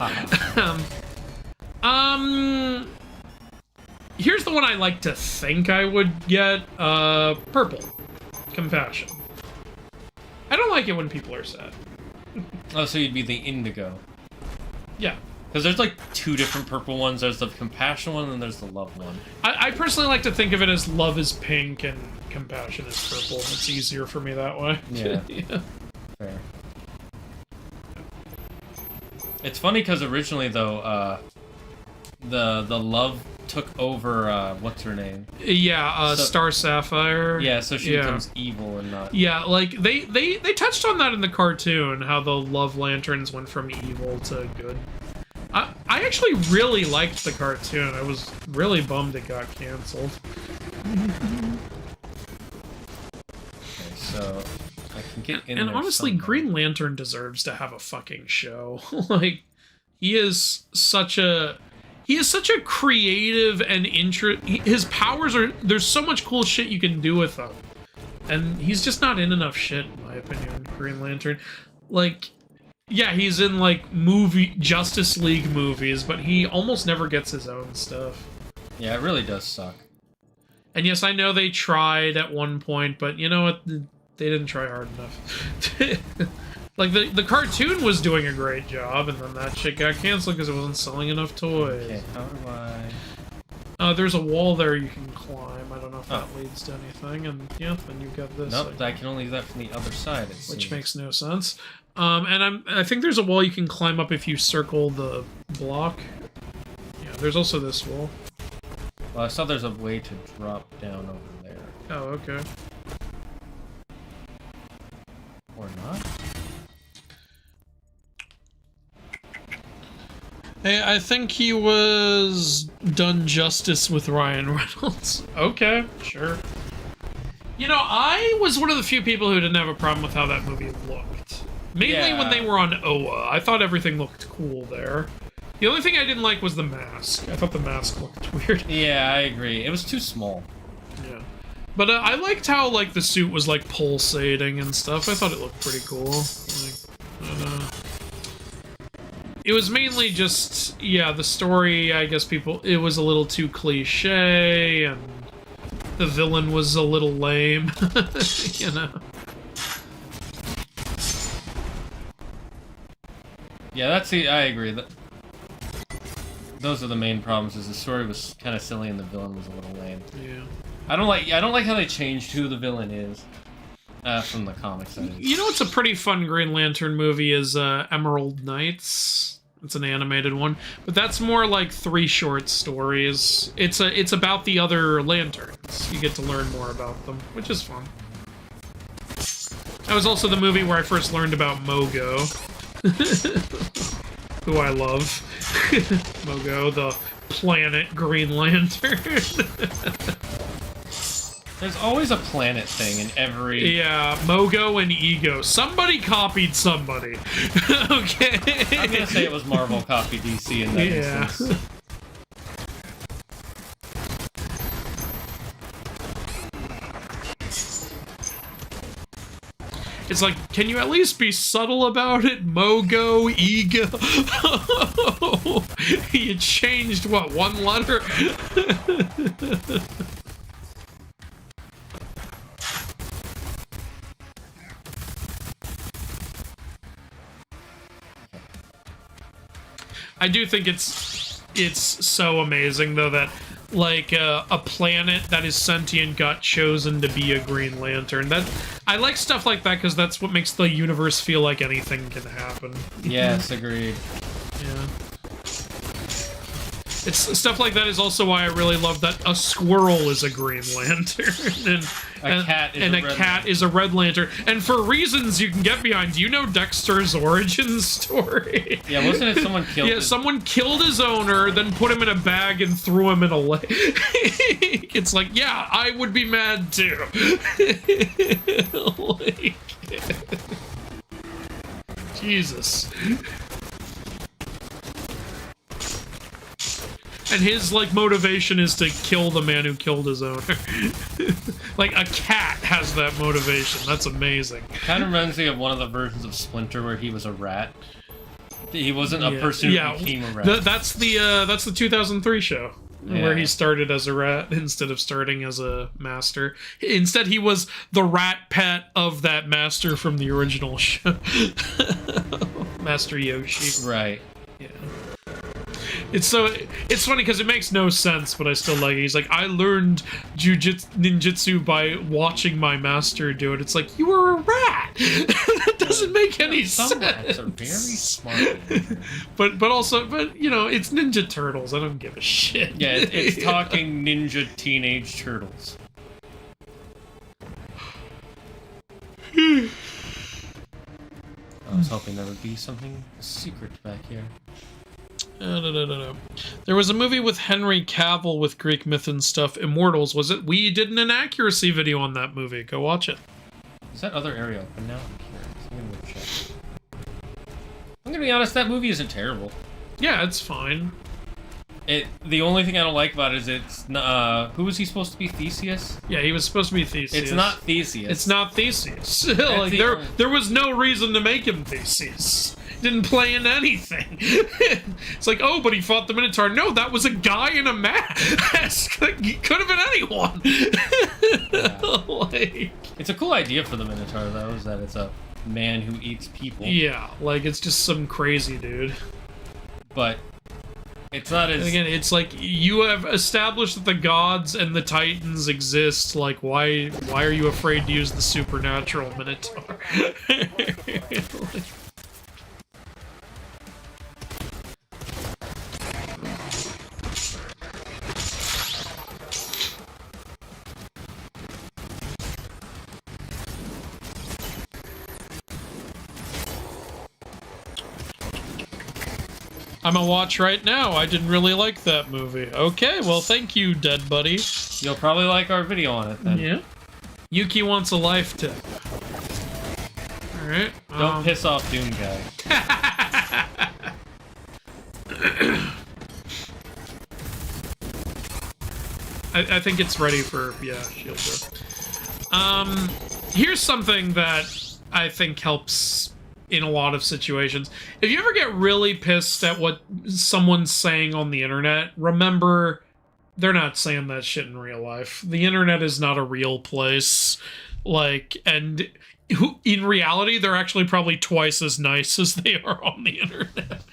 Here's the one I like to think I would get. Purple. Compassion. I don't like it when people are sad. Oh, so you'd be the indigo. Yeah. Because there's like two different purple ones. There's the compassion one and there's the love one. I personally like to think of it as love is pink and compassion is purple. It's easier for me that way. Yeah. Yeah. Fair. It's funny because originally, though, the love took over, what's her name? Yeah, Star Sapphire. Yeah, so she becomes evil and not... Yeah, like, they touched on that in the cartoon, how the Love Lanterns went from evil to good. I actually really liked the cartoon. I was really bummed it got canceled. Okay, so I can get in And there honestly, somehow. Green Lantern deserves to have a fucking show. Like, he is such a creative and his powers are, there's so much cool shit you can do with them. And he's just not in enough shit, in my opinion, Green Lantern. Like, yeah, he's in, like, Justice League movies, but he almost never gets his own stuff. Yeah, it really does suck. And yes, I know they tried at one point, but you know what? They didn't try hard enough. Like, the cartoon was doing a great job, and then that shit got canceled because it wasn't selling enough toys. Okay, how do I... There's a wall there you can climb. I don't know if that leads to anything, and yeah, then you've got this. Nope, I can only do that from the other side, it Which seems. makes no sense. And I think there's a wall you can climb up if you circle the block. Yeah, there's also this wall. Well, I saw there's a way to drop down over there. Oh, okay. Or not? Hey, I think he was done justice with Ryan Reynolds. Okay, sure. You know, I was one of the few people who didn't have a problem with how that movie looked. Mainly when they were on Oa. I thought everything looked cool there. The only thing I didn't like was the mask. I thought the mask looked weird. Yeah, I agree. It was too small. Yeah. But I liked how, like, the suit was, like, pulsating and stuff. I thought it looked pretty cool. Like, I don't know. It was mainly just, yeah, the story, I guess it was a little too cliche, and the villain was a little lame, you know? Yeah, I agree. Those are the main problems, is the story was kind of silly and the villain was a little lame. Yeah. I don't like how they changed who the villain is. From the comics, that is. You know what's a pretty fun Green Lantern movie is Emerald Knights. It's an animated one, but that's more like 3 short stories. It's about the other lanterns. You get to learn more about them, which is fun. That was also the movie where I first learned about Mogo, who I love. Mogo, the planet Green Lantern. There's always a planet thing in every... Yeah, Mogo and Ego. Somebody copied somebody. Okay. I'm gonna say it was Marvel copied DC in that instance. It's like, can you at least be subtle about it? Mogo, Ego. You changed, what, 1 letter? I do think it's so amazing, though, that, like, a planet that is sentient got chosen to be a Green Lantern. I like stuff like that, because that's what makes the universe feel like anything can happen. Yes, agreed. Yeah. It's stuff like that is also why I really love that a squirrel is a Green Lantern and a cat is a Red Lantern, and for reasons you can get behind. Do you know Dexter's origin story? Yeah, wasn't it someone killed? Yeah, someone killed his owner, then put him in a bag and threw him in a lake. It's like, yeah, I would be mad too. Like, Jesus. And his, like, motivation is to kill the man who killed his owner. Like, a cat has that motivation. That's amazing. Kind of reminds me of one of the versions of Splinter where he was a rat. He wasn't a person who became a rat. That's the 2003 show. Yeah. Where he started as a rat instead of starting as a master. Instead, he was the rat pet of that master from the original show. Master Yoshi. Right. Yeah. It's funny because it makes no sense, but I still like it. He's like, I learned ninjutsu by watching my master do it. It's like, you were a rat! That doesn't make any Some rats sense. are very smart. But also, you know, it's Ninja Turtles. I don't give a shit. Yeah, it's talking ninja teenage turtles. I was hoping there would be something secret back here. There was a movie with Henry Cavill with Greek myth and stuff. Immortals, was it? We did an inaccuracy video on that movie. Go watch it. Is that other area open now? I'm curious. I'm gonna go check. I'm gonna be honest, that movie isn't terrible. Yeah, it's fine. The only thing I don't like about it is it's who was he supposed to be? Theseus? Yeah, he was supposed to be Theseus. It's not Theseus. It's not Theseus. Like there was no reason to make him Theseus. Didn't play in anything. It's like, oh, but he fought the Minotaur. No, that was a guy in a mask. He could have been anyone. Yeah. Like, it's a cool idea for the Minotaur, though, is that it's a man who eats people. yeah, like it's just some crazy dude. But it's not as... And again, it's like you have established that the gods and the titans exist. Like, why are you afraid to use the supernatural Minotaur? Like, I'm gonna watch right now. I didn't really like that movie. Okay, well, thank you, dead buddy. You'll probably like our video on it, then. Yeah. Yuki wants a life tip. Alright. Don't piss off Doom Guy. I think it's ready for, yeah, shield throw. Here's something that I think helps in a lot of situations. If you ever get really pissed at what someone's saying on the internet, remember, they're not saying that shit in real life. The internet is not a real place. Like, and in reality, they're actually probably twice as nice as they are on the internet.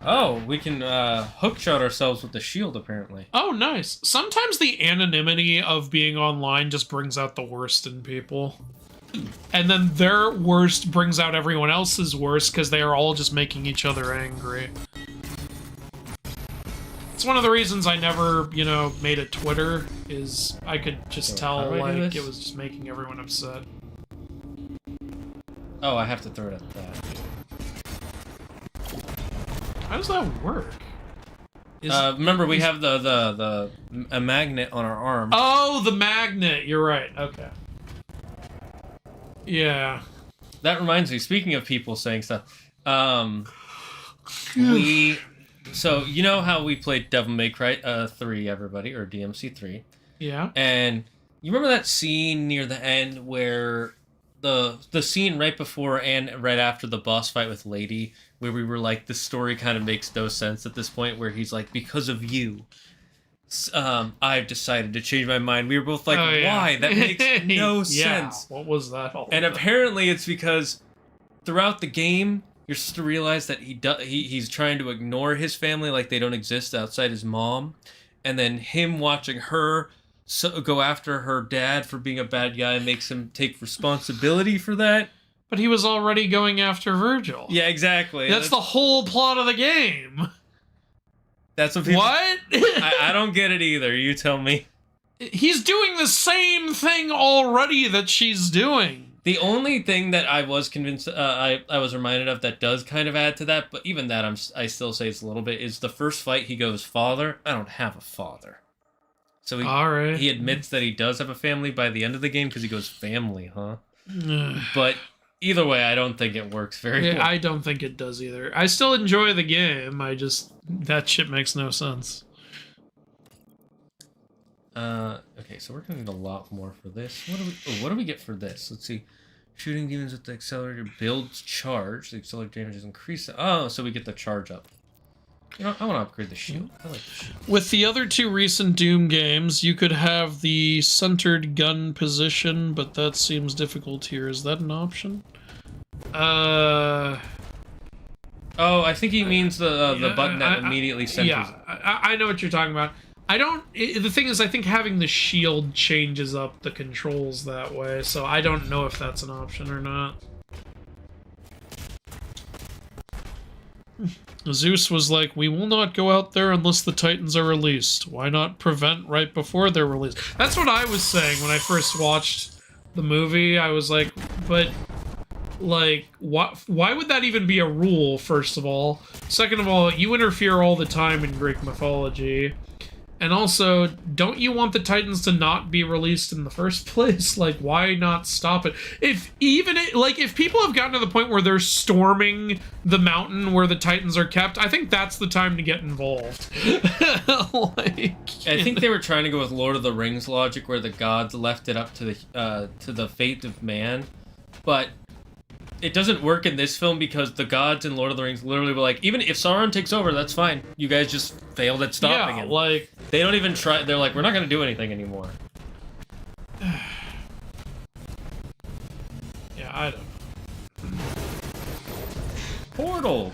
Oh, we can hookshot ourselves with the shield, apparently. Oh, nice. Sometimes the anonymity of being online just brings out the worst in people. And then their worst brings out everyone else's worst because they are all just making each other angry. It's one of the reasons I never, you know, made a Twitter, is I could just tell, like, it was just making everyone upset. Oh, I have to throw it at that. How does that work? Remember, we have a magnet on our arm. Oh, the magnet! You're right, okay. Yeah. That reminds me, speaking of people saying stuff, so you know how we played Devil May Cry 3, everybody, or DMC 3? Yeah. And you remember that scene near the end where the scene right before and right after the boss fight with Lady, where we were like, this story kind of makes no sense at this point, where he's like, because of you, I've decided to change my mind. We were both like, why? That makes no sense. What was that all And about? apparently it's because throughout the game, you're supposed to realize that he's trying to ignore his family like they don't exist outside his mom. And then him watching her go after her dad for being a bad guy makes him take responsibility for that. But he was already going after Virgil. Yeah, exactly. That's the whole plot of the game. That's what people... What? I don't get it either. You tell me. He's doing the same thing already that she's doing. The only thing that I was convinced, I was reminded of that does kind of add to that, but even that I still say it's a little bit, is the first fight he goes, father, I don't have a father. So he admits that he does have a family by the end of the game because he goes, family, huh? But either way, I don't think it works very well. I don't think it does either. I still enjoy the game. That shit makes no sense. Okay, so we're gonna need a lot more for this. What do we get for this? Let's see. Shooting demons with the accelerator builds charge. The accelerator damage is increased. Oh, so we get the charge up. You know, I want to upgrade the shield. I like the shield. With the other two recent Doom games, you could have the centered gun position, but that seems difficult here. Is that an option? Oh, I think he means the button that immediately centers. Yeah, I know what you're talking about. The thing is, I think having the shield changes up the controls that way, so I don't know if that's an option or not. Zeus was like, we will not go out there unless the Titans are released. Why not prevent right before they're released? That's what I was saying when I first watched the movie. I was like, but, like, why would that even be a rule, first of all? Second of all, you interfere all the time in Greek mythology. And also, don't you want the Titans to not be released in the first place? Like, why not stop it? If people have gotten to the point where they're storming the mountain where the Titans are kept, I think that's the time to get involved. I think they were trying to go with Lord of the Rings logic, where the gods left it up to the fate of man, but it doesn't work in this film because the gods in Lord of the Rings literally were like, even if Sauron takes over, that's fine. You guys just failed at stopping him. Like, they don't even try. They're like, we're not going to do anything anymore. Yeah, I don't. Portal.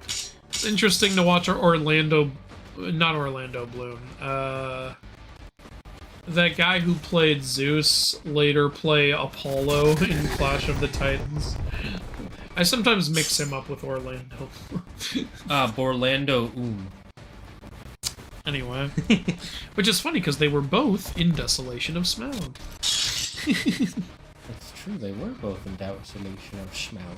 It's interesting to watch not Orlando Bloom. That guy who played Zeus later play Apollo in Clash of the Titans. I sometimes mix him up with Orlando. Borlando, ooh. Anyway. Which is funny, because they were both in Desolation of Smaug. That's true, they were both in Desolation of Smaug.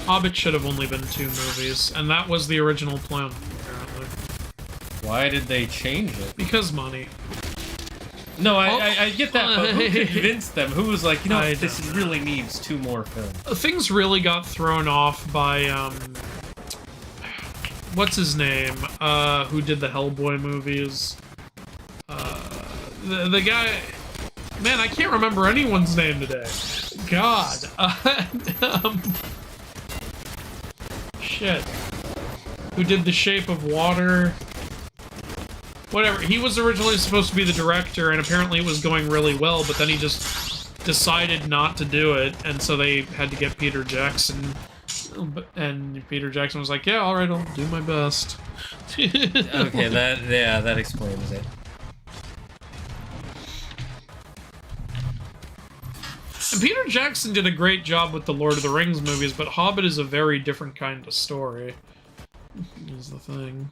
Hobbit should have only been 2 movies, and that was the original plan, apparently. Why did they change it? Because money. No, I get that, but who convinced them? Who was like, this really needs 2 more films? Things really got thrown off by, what's his name? Who did the Hellboy movies? The guy... Man, I can't remember anyone's name today. God. Shit. Who did The Shape of Water? Whatever. He was originally supposed to be the director, and apparently it was going really well, but then he just decided not to do it, and so they had to get Peter Jackson. And Peter Jackson was like, yeah, alright, I'll do my best. Okay, that explains it. And Peter Jackson did a great job with the Lord of the Rings movies, but Hobbit is a very different kind of story. Is the thing.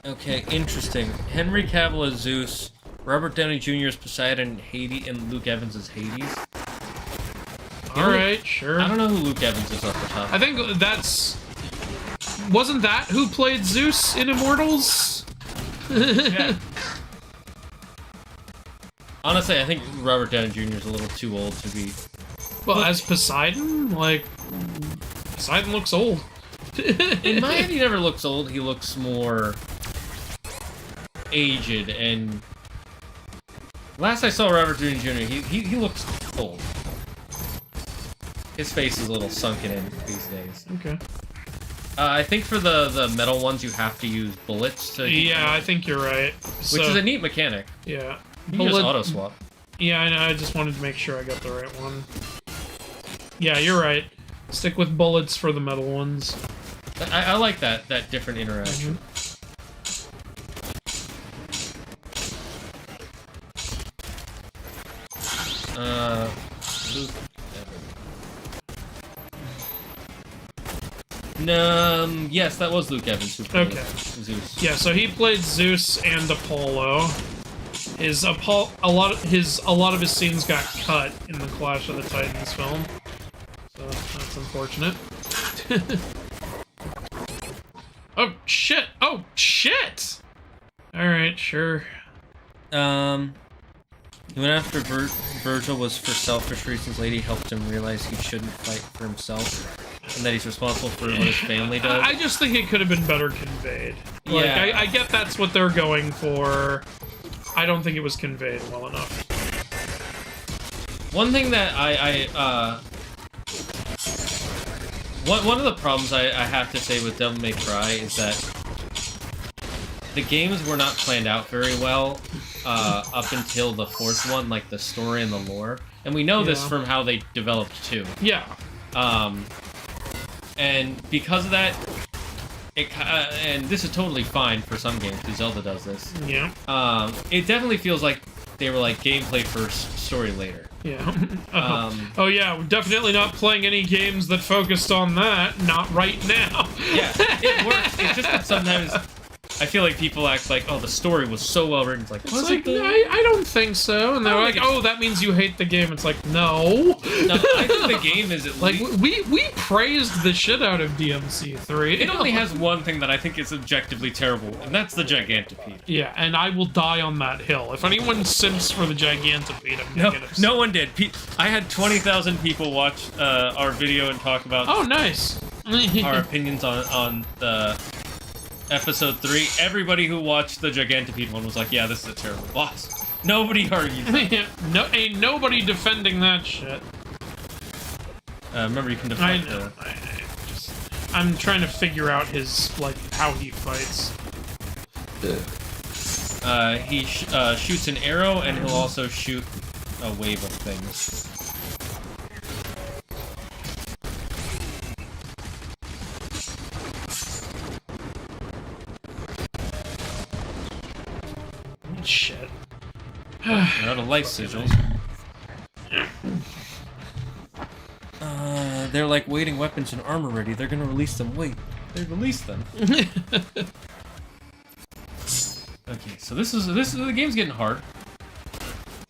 Okay, interesting. Henry Cavill as Zeus, Robert Downey Jr. as Poseidon, and Luke Evans as Hades. Alright, sure. I don't know who Luke Evans is off the top. I think that's... Wasn't that who played Zeus in Immortals? Yeah. Honestly, I think Robert Downey Jr. is a little too old to be... Well, as Poseidon? Like, Poseidon looks old. In my head, he never looks old. He looks more... aged, and... Last I saw Robert Downey Jr., he looks old. His face is a little sunken in these days. Okay. I think for the metal ones, you have to use bullets to... Yeah, I think you're right. Which is a neat mechanic. Yeah. You can just auto-swap. Yeah, I know, I just wanted to make sure I got the right one. Yeah, you're right. Stick with bullets for the metal ones. I like that different interaction. Luke Evans. Yes, that was Luke Evans who played Zeus. Yeah, so he played Zeus and Apollo. A lot of his scenes got cut in the Clash of the Titans film, so that's unfortunate. Oh shit! Oh shit! All right, sure. He went after Virgil was for selfish reasons. Lady helped him realize he shouldn't fight for himself, and that he's responsible for what his family does. I just think it could have been better conveyed. Like, Yeah. I get that's what they're going for. I don't think it was conveyed well enough. One thing that One of the problems I have to say with Devil May Cry is that the games were not planned out very well up until the fourth one, like the story and the lore. And we know this from how they developed 2. Yeah. And because of that, and this is totally fine for some games, because Zelda does this. Yeah. It definitely feels like they were like gameplay first, story later. Yeah. Oh yeah, we're definitely not playing any games that focused on that. Not right now. Yeah, it works. It's just that sometimes I feel like people act like, oh, the story was so well written. It's like, It's like, I don't think so. And they're like, oh, that means you hate the game. It's like, no. No, I think the game is at like, least... we praised the shit out of DMC3. It only has one thing that I think is objectively terrible, and that's the Gigantopede. Yeah, and I will die on that hill. If anyone simps for the Gigantopede, I'm gonna get upset. No one did. I had 20,000 people watch our video and talk about Oh, nice. our opinions on the episode 3. Everybody who watched the Gigantopede one was like, yeah, this is a terrible boss. Nobody argued that. No, ain't nobody defending that shit. Remember, you can I defend know. I'm trying to figure out his, like, how he fights. He shoots an arrow, and he'll also shoot a wave of things. Shit. We're out of life sigils. They're like waiting weapons and armor ready. They're gonna release them. Wait, they released them. Okay, so this is the game's getting hard.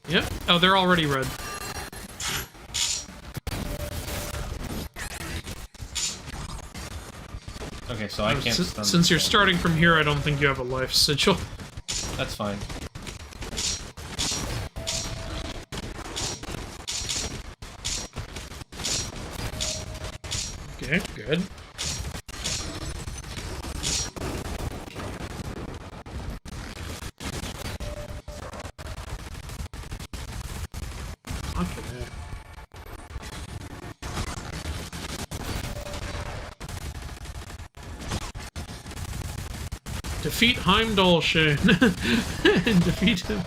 Yep. Oh, they're already red. Okay, so I can't. Stun Since you're starting from here, I don't think you have a life sigil. That's fine. Okay, good. Okay. Defeat Heimdall, Shane. Defeat him.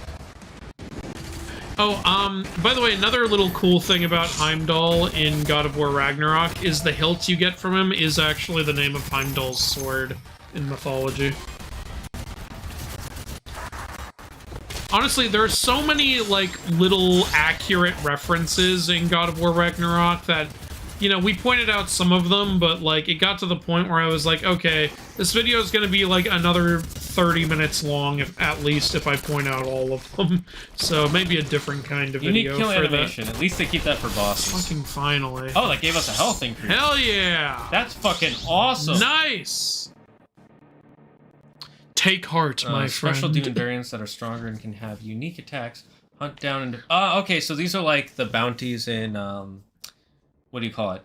Oh, by the way, another little cool thing about Heimdall in God of War Ragnarok is the hilt you get from him is actually the name of Heimdall's sword in mythology. Honestly, there are so many, like, little accurate references in God of War Ragnarok that, you know, we pointed out some of them, but, like, it got to the point where I was like, okay, this video is gonna be, like, another 30 minutes long, at least, if I point out all of them. So, maybe a different kind of video Unique kill for animation. At least they keep that for bosses. Fucking finally. Oh, that gave us a health increase. Hell yeah! That's fucking awesome. Nice! Take heart, my friend. Special demon variants that are stronger and can have unique attacks. Hunt down and... okay, so these are like the bounties in, what do you call it?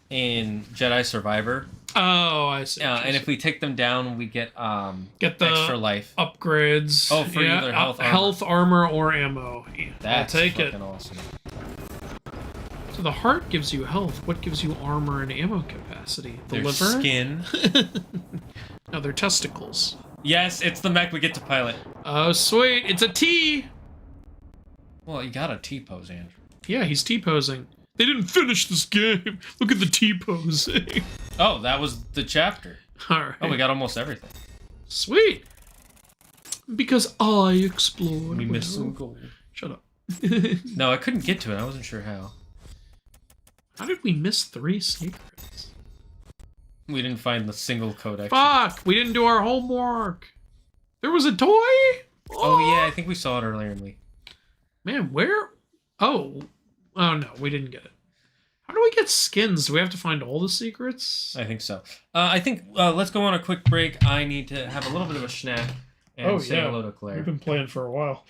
In Jedi Survivor. Oh, I see. And if we take them down, we get the extra life. Upgrades. Oh, for either health, armor, or ammo. That's I'll take it. Awesome. So the heart gives you health. What gives you armor and ammo capacity? The Their liver? skin. No, they're testicles. Yes, it's the mech we get to pilot. Oh, sweet. It's a T! Well, you got a T-pose, Andrew. Yeah, he's T-posing. They didn't finish this game. Look at the T-posing. Oh, that was the chapter. Alright. Oh, we got almost everything. Sweet! Because I explored. We missed some gold. Shut up. No, I couldn't get to it. I wasn't sure how. How did we miss 3 secrets? We didn't find the single codex. Fuck! We didn't do our homework! There was a toy? Oh, yeah, I think we saw it earlier in the week. Man, where? Oh. Oh, no, we didn't get it. How do we get skins? Do we have to find all the secrets? I think so. I think, let's go on a quick break. I need to have a little bit of a snack and say hello to Claire. We've been playing for a while.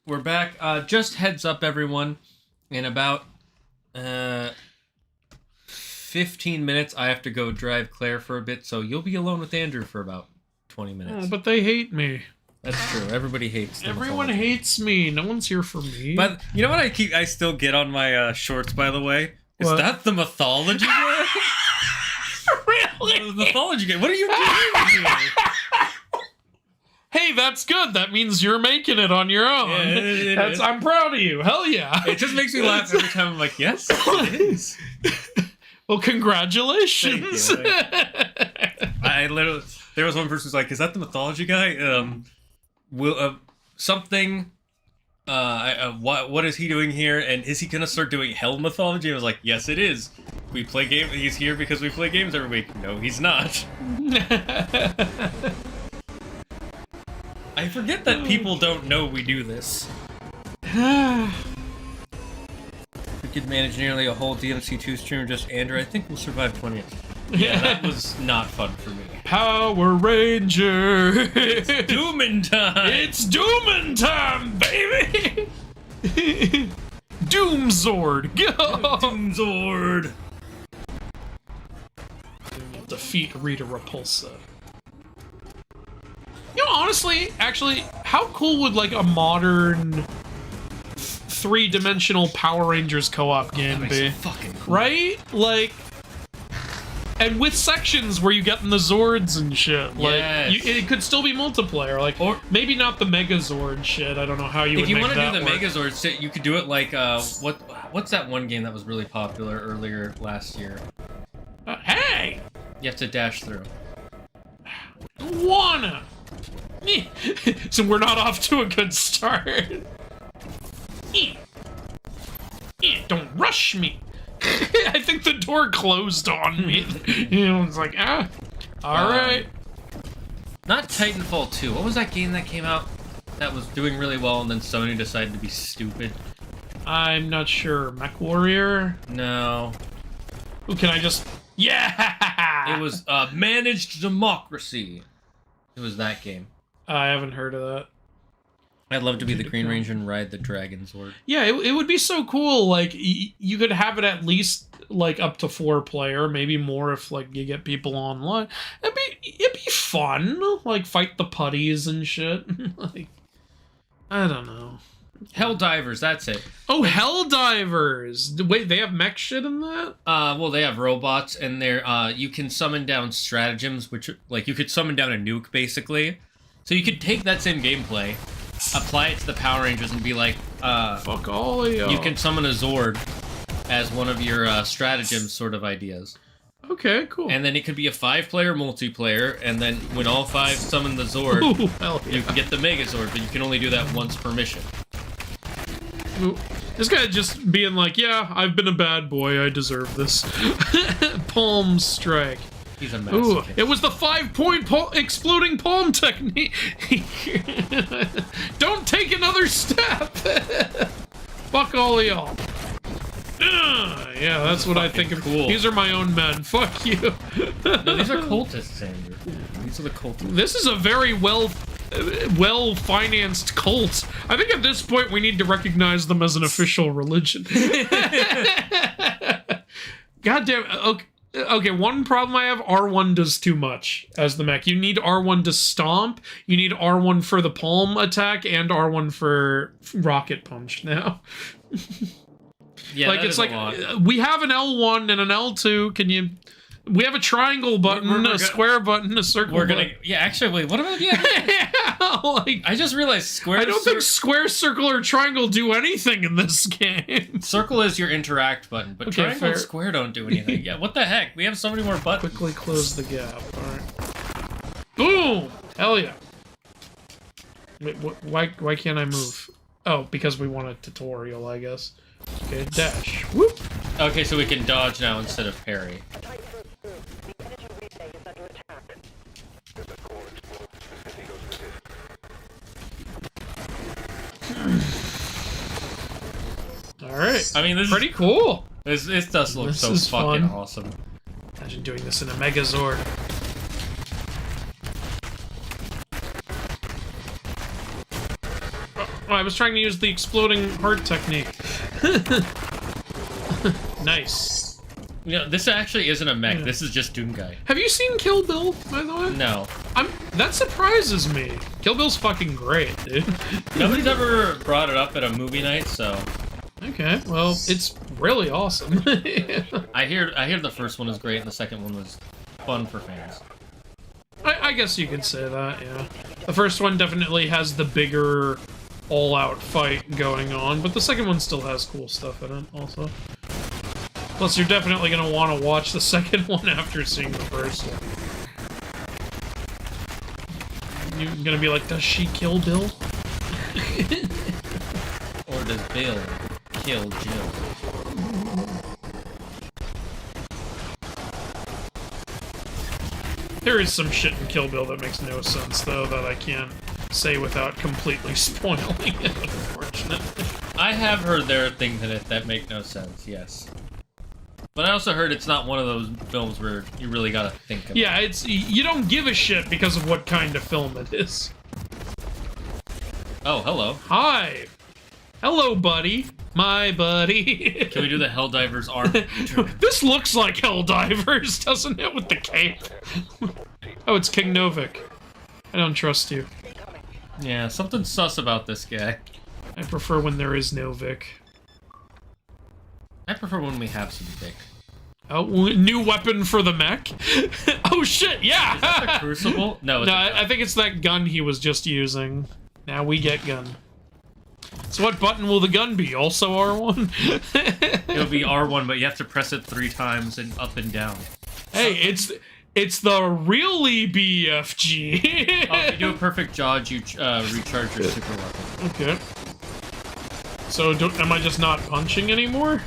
We're back. Just heads up, everyone. In about 15 minutes, I have to go drive Claire for a bit, so you'll be alone with Andrew for about 20 minutes. Oh, but they hate me. That's true. Everybody hates them. Everyone hates me. No one's here for me. But you know what I still get on my shorts, by the way? Is What? that the mythology guy? Really? The mythology guy. What are you doing here? Hey, that's good. That means you're making it on your own. Yeah, it is. I'm proud of you. Hell yeah. It just makes me laugh every time I'm like, yes, it is. Well, congratulations. Thank you. I literally, there was one person who's like, is that the mythology guy? Something, what is he doing here? And is he gonna start doing hell mythology? I was like, yes, it is. We play game. He's here because we play games every week. No, he's not. I forget that people don't know we do this. We could manage nearly a whole DMC2 stream just Andrew. I think we'll survive 20 minutes. Yeah, that was not fun for me. Power Ranger. It's Doomin' time! It's Doomin' time, baby! Doomzord, go! Doomzord! Defeat Rita Repulsa. You know, honestly, actually, how cool would, like, a modern three-dimensional Power Rangers co-op game be? So fucking cool. Right? Like... And with sections where you get in the Zords and shit, like Yes. it could still be multiplayer, like, or maybe not the Megazord shit. I don't know how you would If you make want to that do the work. Megazord shit, you could do it like what's that one game that was really popular earlier last year? Hey, You have to dash through. wanna. So we're not off to a good start. Don't rush me. I think the door closed on me. You know, it's like, all right. Not Titanfall 2. What was that game that came out that was doing really well and then Sony decided to be stupid? I'm not sure. Mech Warrior? No. Ooh, can I just... Yeah! It was Managed Democracy. It was that game. I haven't heard of that. I'd love to be the Green Ranger and ride the Dragon Sword. Yeah, it would be so cool. Like, you could have it at least, like, up to 4-player, maybe more if, like, you get people online. It'd be fun. Like, fight the putties and shit. Like, I don't know. Helldivers, that's it. Oh, Helldivers! Wait, they have mech shit in that? Well, they have robots, and they're, you can summon down stratagems, which, like, you could summon down a nuke, basically. So you could take that same gameplay, apply it to the Power Rangers, and be like, Fuck all of y'all. you can summon a Zord as one of your stratagems sort of ideas. Okay, cool. And then it could be a 5-player multiplayer, and then when all 5 summon the Zord, Ooh, hell yeah. you can get the Megazord, but you can only do that once per mission. Ooh. This guy just being like, yeah, I've been a bad boy, I deserve this. Palm strike. He's a Ooh, masochist. it was the 5-point exploding palm technique. Don't take another step. Fuck all of y'all. Yeah, that's what I think of. cool. These are my own men. Fuck you. No, these are cultists, Andrew. These are the cultists. This is a very well-financed cult. I think at this point we need to recognize them as an official religion. God damn. Okay, one problem I have, R1 does too much as the mech. You need R1 to stomp, you need R1 for the palm attack, and R1 for rocket punch now. Yeah, like, that it's is a like, lot. we have an L1 and an L2, can you... We have a triangle button, a square button, a circle We're gonna... button. Yeah, actually, wait, what about... Yeah, Like, I just realized square... I don't think square, circle, or triangle do anything in this game. Circle is your interact button, but Okay, triangle fair. and square don't do anything. Yeah, what the heck? We have so many more buttons. Quickly close the gap. Alright. Boom! Hell yeah. Wait, why can't I move? Oh, because we want a tutorial, I guess. Okay, dash. Whoop! Okay, so we can dodge now instead of parry. Tight rope through. The energy relay is under attack. Alright. I mean, this Pretty cool. This does look This so is fucking fun. awesome. Imagine doing this in a Megazord. Oh, I was trying to use the exploding heart technique. Nice. You know, this actually isn't a mech. Yeah. This is just Doom Guy. Have you seen Kill Bill, by the way? No. That surprises me. Kill Bill's fucking great, dude. Nobody's ever brought it up at a movie night, so... Okay, well, it's really awesome. I hear the first one is great and the second one was fun for fans. I guess you could say that, yeah. The first one definitely has the bigger, all-out fight going on, but the second one still has cool stuff in it, also. Plus, you're definitely gonna want to watch the second one after seeing the first one. You're gonna be like, does she kill Bill? Or does Bill kill Jill? There is some shit in Kill Bill that makes no sense, though, that I can't say without completely spoiling it, unfortunately. I have heard there are things in it that make no sense, yes. But I also heard it's not one of those films where you really gotta think about it. Yeah, you don't give a shit because of what kind of film it is. Oh, hello. Hi! Hello, buddy. My buddy. Can we do the Helldivers arm? This looks like Helldivers, doesn't it, with the cape? Oh, it's King Novik. I don't trust you. Yeah, something sus about this guy. I prefer when there is no Vic. I prefer when we have some dick. Oh, new weapon for the mech? Oh shit, yeah! Is that the Crucible? No, it's No, a gun. I think it's that gun he was just using. Now we get gun. So what button will the gun be? Also R1? It'll be R1, but you have to press it 3 times and up and down. Hey, it's the really BFG. Oh, if you do a perfect dodge, you recharge your super weapon. Okay. So am I just not punching anymore?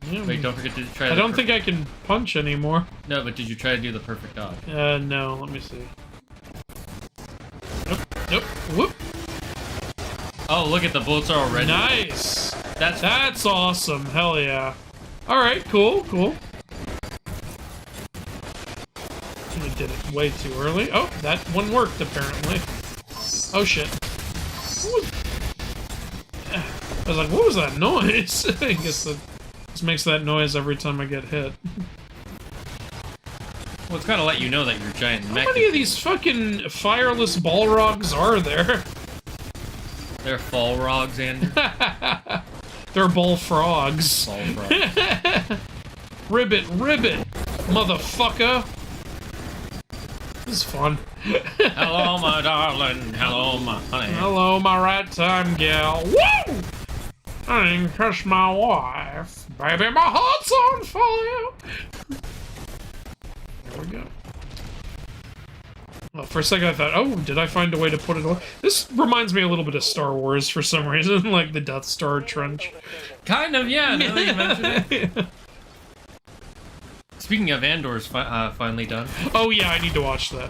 Yeah, Wait, don't forget to try I don't think I can punch anymore. No, but did you try to do the perfect dodge? No, let me see. Nope, nope, whoop. Oh, look at the bullets are already. Nice! That's awesome, hell yeah. Alright, cool, cool. I did it way too early. Oh, that one worked, apparently. Oh shit. Ooh. I was like, what was that noise? I guess that just makes that noise every time I get hit. Well, it's gotta let you know that you're a giant mech. How many of these fucking fireless Balrogs are there? They're fall rogs, Andrew. They're ball frogs. Fall frogs. Ribbit, motherfucker. This is fun. Hello, my darling. Hello, my honey. Hello, my right time gal. Woo! I didn't kiss my wife. Baby, my heart's on fire. There we go. Well, for a second I thought, oh, did I find a way to put it away? This reminds me a little bit of Star Wars for some reason, like the Death Star trench. Kind of, yeah, now that you mention it. Speaking of, Andor's finally done. Oh yeah, I need to watch that.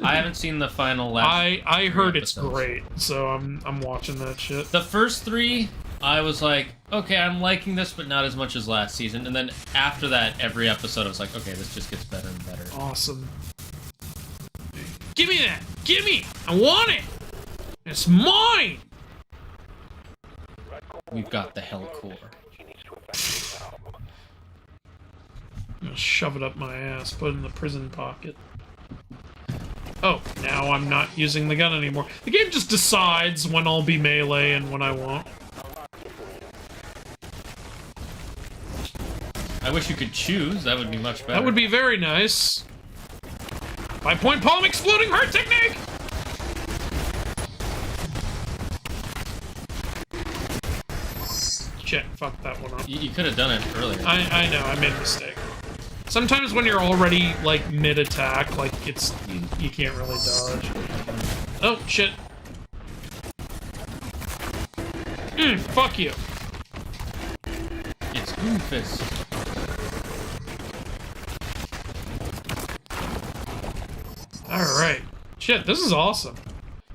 I haven't seen the final last I heard it's episodes. great, so I'm watching that shit. The first 3, I was like, okay, I'm liking this, but not as much as last season. And then after that, every episode, I was like, okay, this just gets better and better. Awesome. Give me that! Give me! I want it! It's mine! We've got the Hell Core. I'm gonna shove it up my ass, put it in the prison pocket. Oh, now I'm not using the gun anymore. The game just decides when I'll be melee and when I won't. I wish you could choose. That would be much better. That would be very nice. 5-point palm exploding heart technique! Shit, fuck that one up. You could have done it earlier. I know, I made a mistake. Sometimes when you're already, like, mid-attack, like, it's... You can't really dodge. Oh, shit. Fuck you. Fist. Alright. Shit, this is awesome.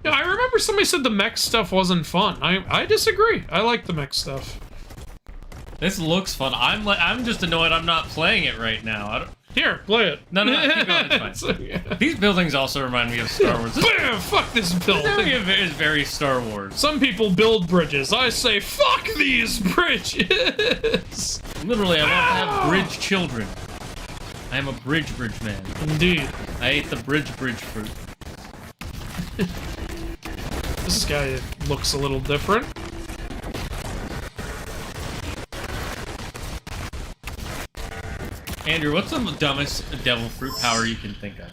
Yeah, I remember somebody said the mech stuff wasn't fun. I disagree. I like the mech stuff. This looks fun. I'm just annoyed I'm not playing it right now. I don't... Here, play it. No, keep going. It's fine. Yeah. These buildings also remind me of Star Wars. Bam! Fuck this building. It's very Star Wars. Some people build bridges. I say, fuck these bridges! Literally, I want to have bridge children. I am a bridge man. Indeed. I ate the bridge fruit. This guy looks a little different. Andrew, what's the dumbest devil fruit power you can think of?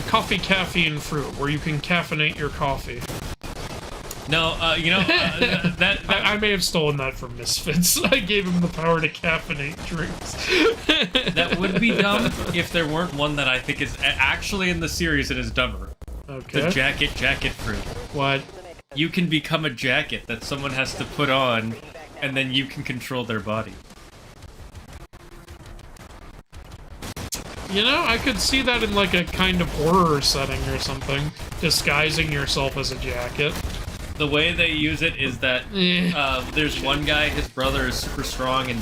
Coffee caffeine fruit, where you can caffeinate your coffee. No, you know, I may have stolen that from Misfits. I gave him the power to caffeinate drinks. that would be dumb if there weren't one that I think is actually in the series that is dumber. Okay. The jacket fruit. What? You can become a jacket that someone has to put on, and then you can control their body. You know, I could see that in like a kind of horror setting or something. Disguising yourself as a jacket. The way they use it is that there's one guy, his brother is super strong and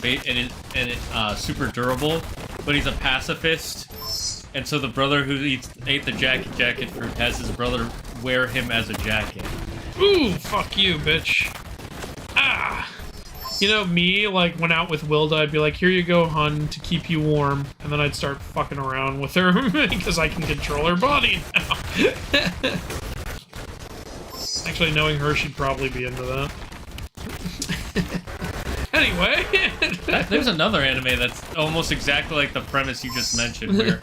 super durable, but he's a pacifist. And so the brother who ate the jacket fruit has his brother wear him as a jacket. Ooh, fuck you, bitch. Ah! You know, me, like, went out with Wilda, I'd be like, here you go, hun, to keep you warm. And then I'd start fucking around with her, because I can control her body now. Actually, knowing her, she'd probably be into that. Anyway. There's another anime that's almost exactly like the premise you just mentioned, where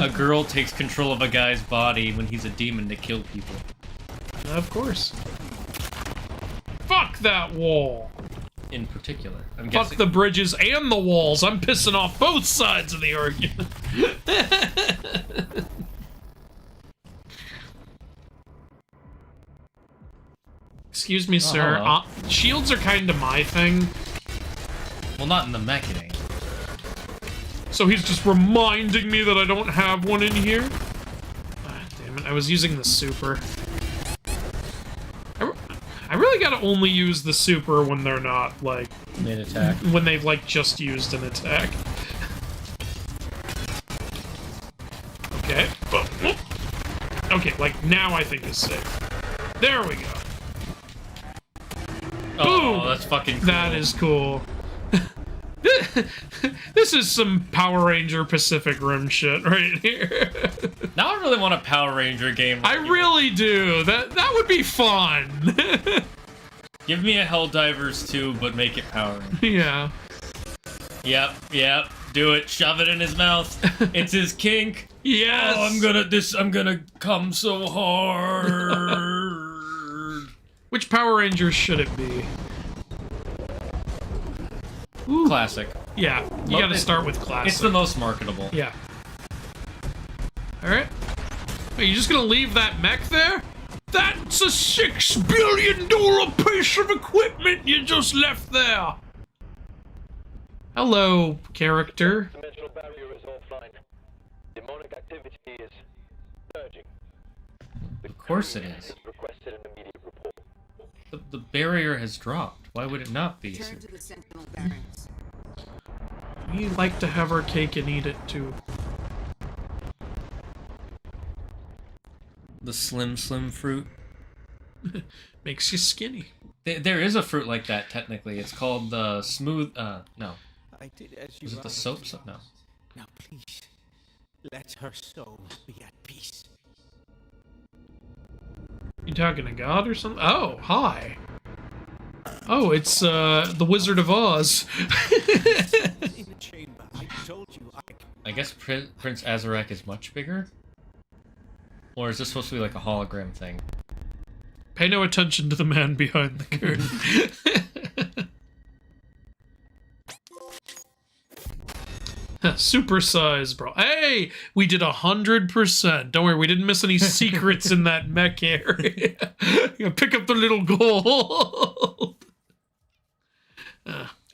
a girl takes control of a guy's body when he's a demon to kill people. Of course. Fuck that wall. In particular. I'm Fuck guessing... the bridges and the walls. I'm pissing off both sides of the argument. Excuse me, sir. Shields are kind of my thing. Well, not in the mech it ain't. So he's just reminding me that I don't have one in here? Ah, damn it, I was using the super. I really gotta only use the super when they're not, like... Mid-attack. When they've, like, just used an attack. Okay. Okay, like, now I think is safe. There we go. Oh, Boom! that's fucking cool. That is cool. This is some Power Ranger Pacific Rim shit right here. Now I really want a Power Ranger game. I really do. That would be fun. Give me a Helldivers 2, but make it Power Ranger. Yeah. Yep. Do it. Shove it in his mouth. It's his kink. Yes. Oh, I'm gonna come so hard. Which Power Rangers should it be? Ooh. Classic. Yeah, you gotta start with classic. It's the most marketable. Yeah. Alright. Are you just gonna leave that mech there? That's a $6 billion piece of equipment you just left there! Hello, character. Dimensional barrier is offline. Demonic activity is surging. Of course it is. Requested an immediate report. The barrier has dropped. Why would it not be? Turn to the Sentinel barracks. We like to have our cake and eat it, too. The slim fruit. Makes you skinny. There is a fruit like that, technically. It's called the smooth... no. I did as you Is it the asked. soap? No. Now please, let her soul be at peace. You talking to God or something? Oh, hi. Oh, it's, the Wizard of Oz. In the chamber, I told you I guess Prince Azarek is much bigger? Or is this supposed to be like a hologram thing? Pay no attention to the man behind the curtain. Super size, bro. Hey, we did 100%. Don't worry, we didn't miss any secrets in that mech area. You pick up the little gold.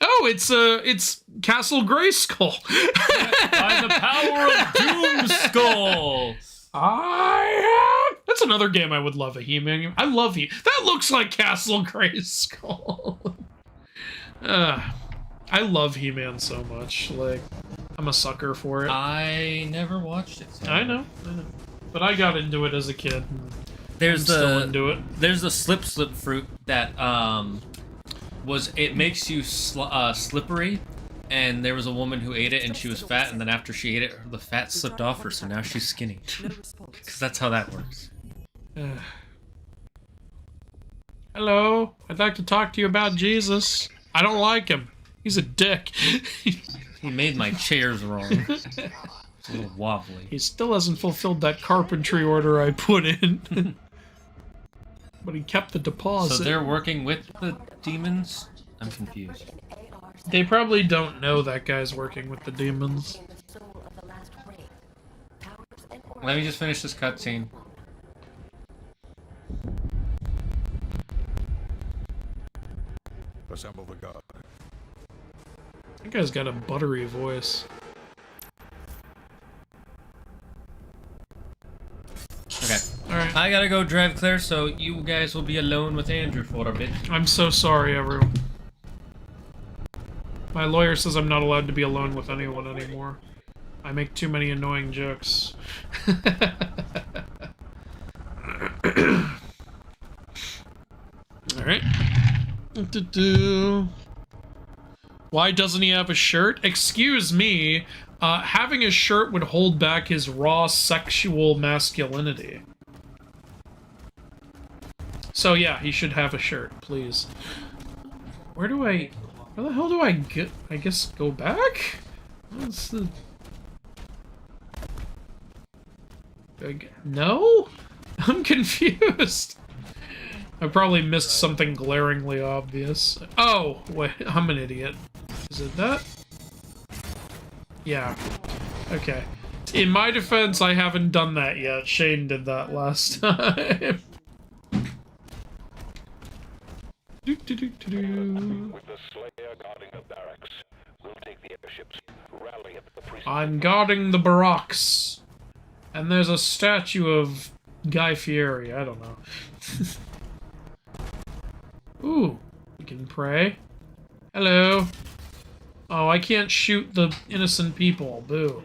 Oh, it's Castle Grayskull. By the power of Doomskull. That's another game I would love, a He-Man. I love That looks like Castle Grayskull. I love He-Man so much. Like, I'm a sucker for it. I never watched it. So. I know. But I got into it as a kid. There's still into it. There's the slip fruit that it makes you slippery, and there was a woman who ate it and she was fat, and then after she ate it, the fat slipped off her, so now she's skinny. Because that's how that works. Hello, I'd like to talk to you about Jesus. I don't like him. He's a dick. He made my chairs wrong. It's a little wobbly. He still hasn't fulfilled that carpentry order I put in. But he kept the deposit. So they're working with the demons? I'm confused. They probably don't know that guy's working with the demons. Let me just finish this cutscene. Assemble the guard. That guy's got a buttery voice. Okay. Alright. I gotta go drive Claire, so you guys will be alone with Andrew for a bit. I'm so sorry, everyone. My lawyer says I'm not allowed to be alone with anyone anymore. I make too many annoying jokes. Alright. Why doesn't he have a shirt? Excuse me, having a shirt would hold back his raw sexual masculinity. So yeah, he should have a shirt, please. Where the hell do I get? I guess go back? What's the... No? I'm confused. I probably missed something glaringly obvious. Oh, wait, I'm an idiot. Is it that? Yeah. Okay. In my defense, I haven't done that yet. Shane did that last time. With the Slayer guarding the barracks, we'll take the airships, rally at the precinct. I'm guarding the barracks. And there's a statue of Guy Fieri. I don't know. Ooh, we can pray. Hello. Oh, I can't shoot the innocent people. Boo.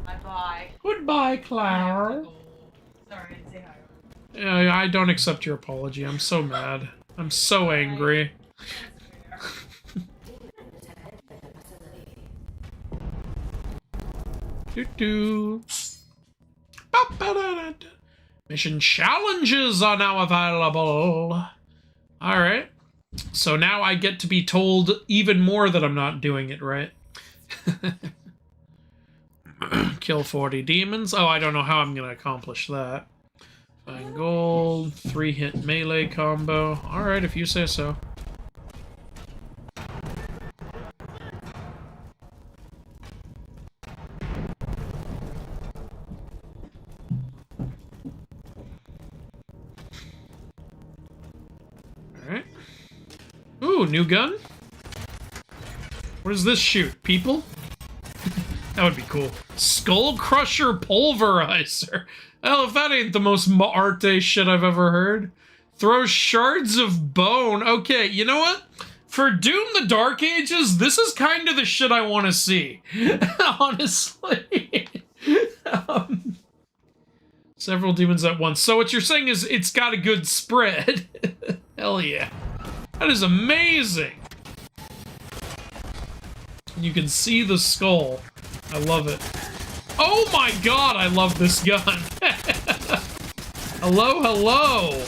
Bye-bye. Goodbye, Clara. Sorry, I didn't say hi. Yeah, I don't accept your apology. I'm so mad. I'm so angry. Doo-doo. Mission challenges are now available. Alright. So now I get to be told even more that I'm not doing it right. Kill 40 demons. Oh, I don't know how I'm going to accomplish that. Find gold. 3-hit melee combo. Alright, if you say so. Alright. Ooh, new gun? What does this shoot? People? That would be cool. Skull Crusher Pulverizer. Well, if that ain't the most arte shit I've ever heard. Throw shards of bone. Okay, you know what? For Doom the Dark Ages, this is kind of the shit I want to see. Honestly. Several demons at once. So what you're saying is it's got a good spread. Hell yeah. That is amazing. You can see the skull. I love it. Oh my god, I love this gun. Hello, hello.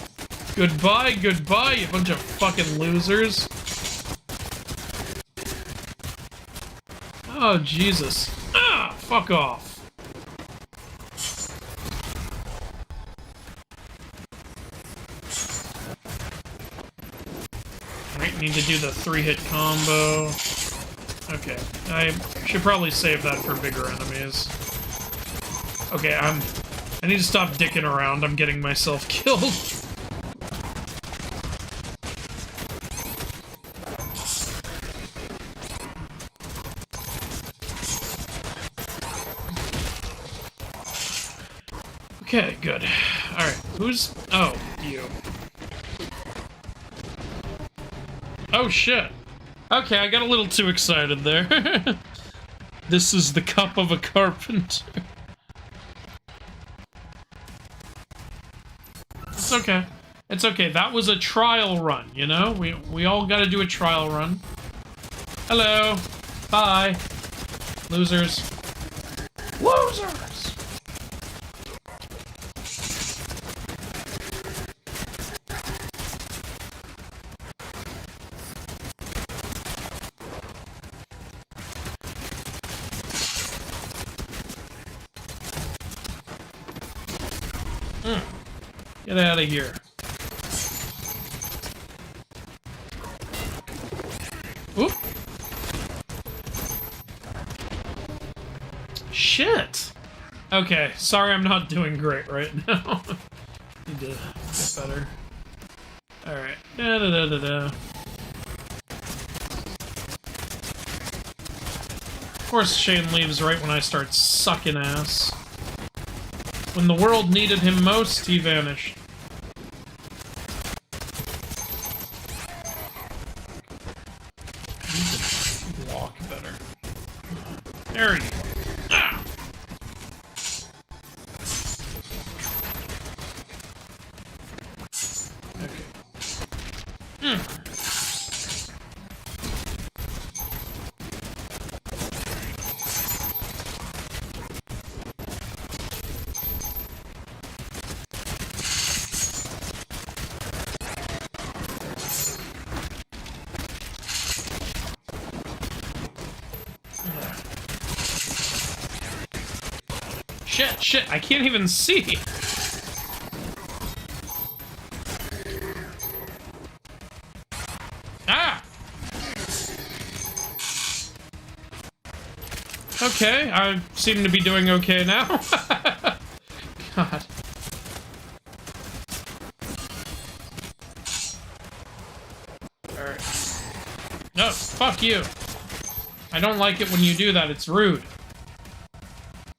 Goodbye, goodbye, you bunch of fucking losers. Oh, Jesus. Ah, fuck off. Alright, need to do the 3-hit combo. Okay, I should probably save that for bigger enemies. Okay, I need to stop dicking around. I'm getting myself killed. Okay, good. Alright, who's... Oh, you. Oh, shit. Okay, I got a little too excited there. This is the cup of a carpenter. It's okay. It's okay. That was a trial run, you know? We all gotta do a trial run. Hello. Bye. Losers. Losers! Get out of here. Oop. Shit. Okay, sorry I'm not doing great right now. Need to get better. Alright. Da-da-da-da-da. Of course Shane leaves right when I start sucking ass. When the world needed him most, he vanished. Walk better. There you go. Ah. Okay. Shit, I can't even see! Ah! Okay, I seem to be doing okay now. God. Alright. No, fuck you. I don't like it when you do that, it's rude.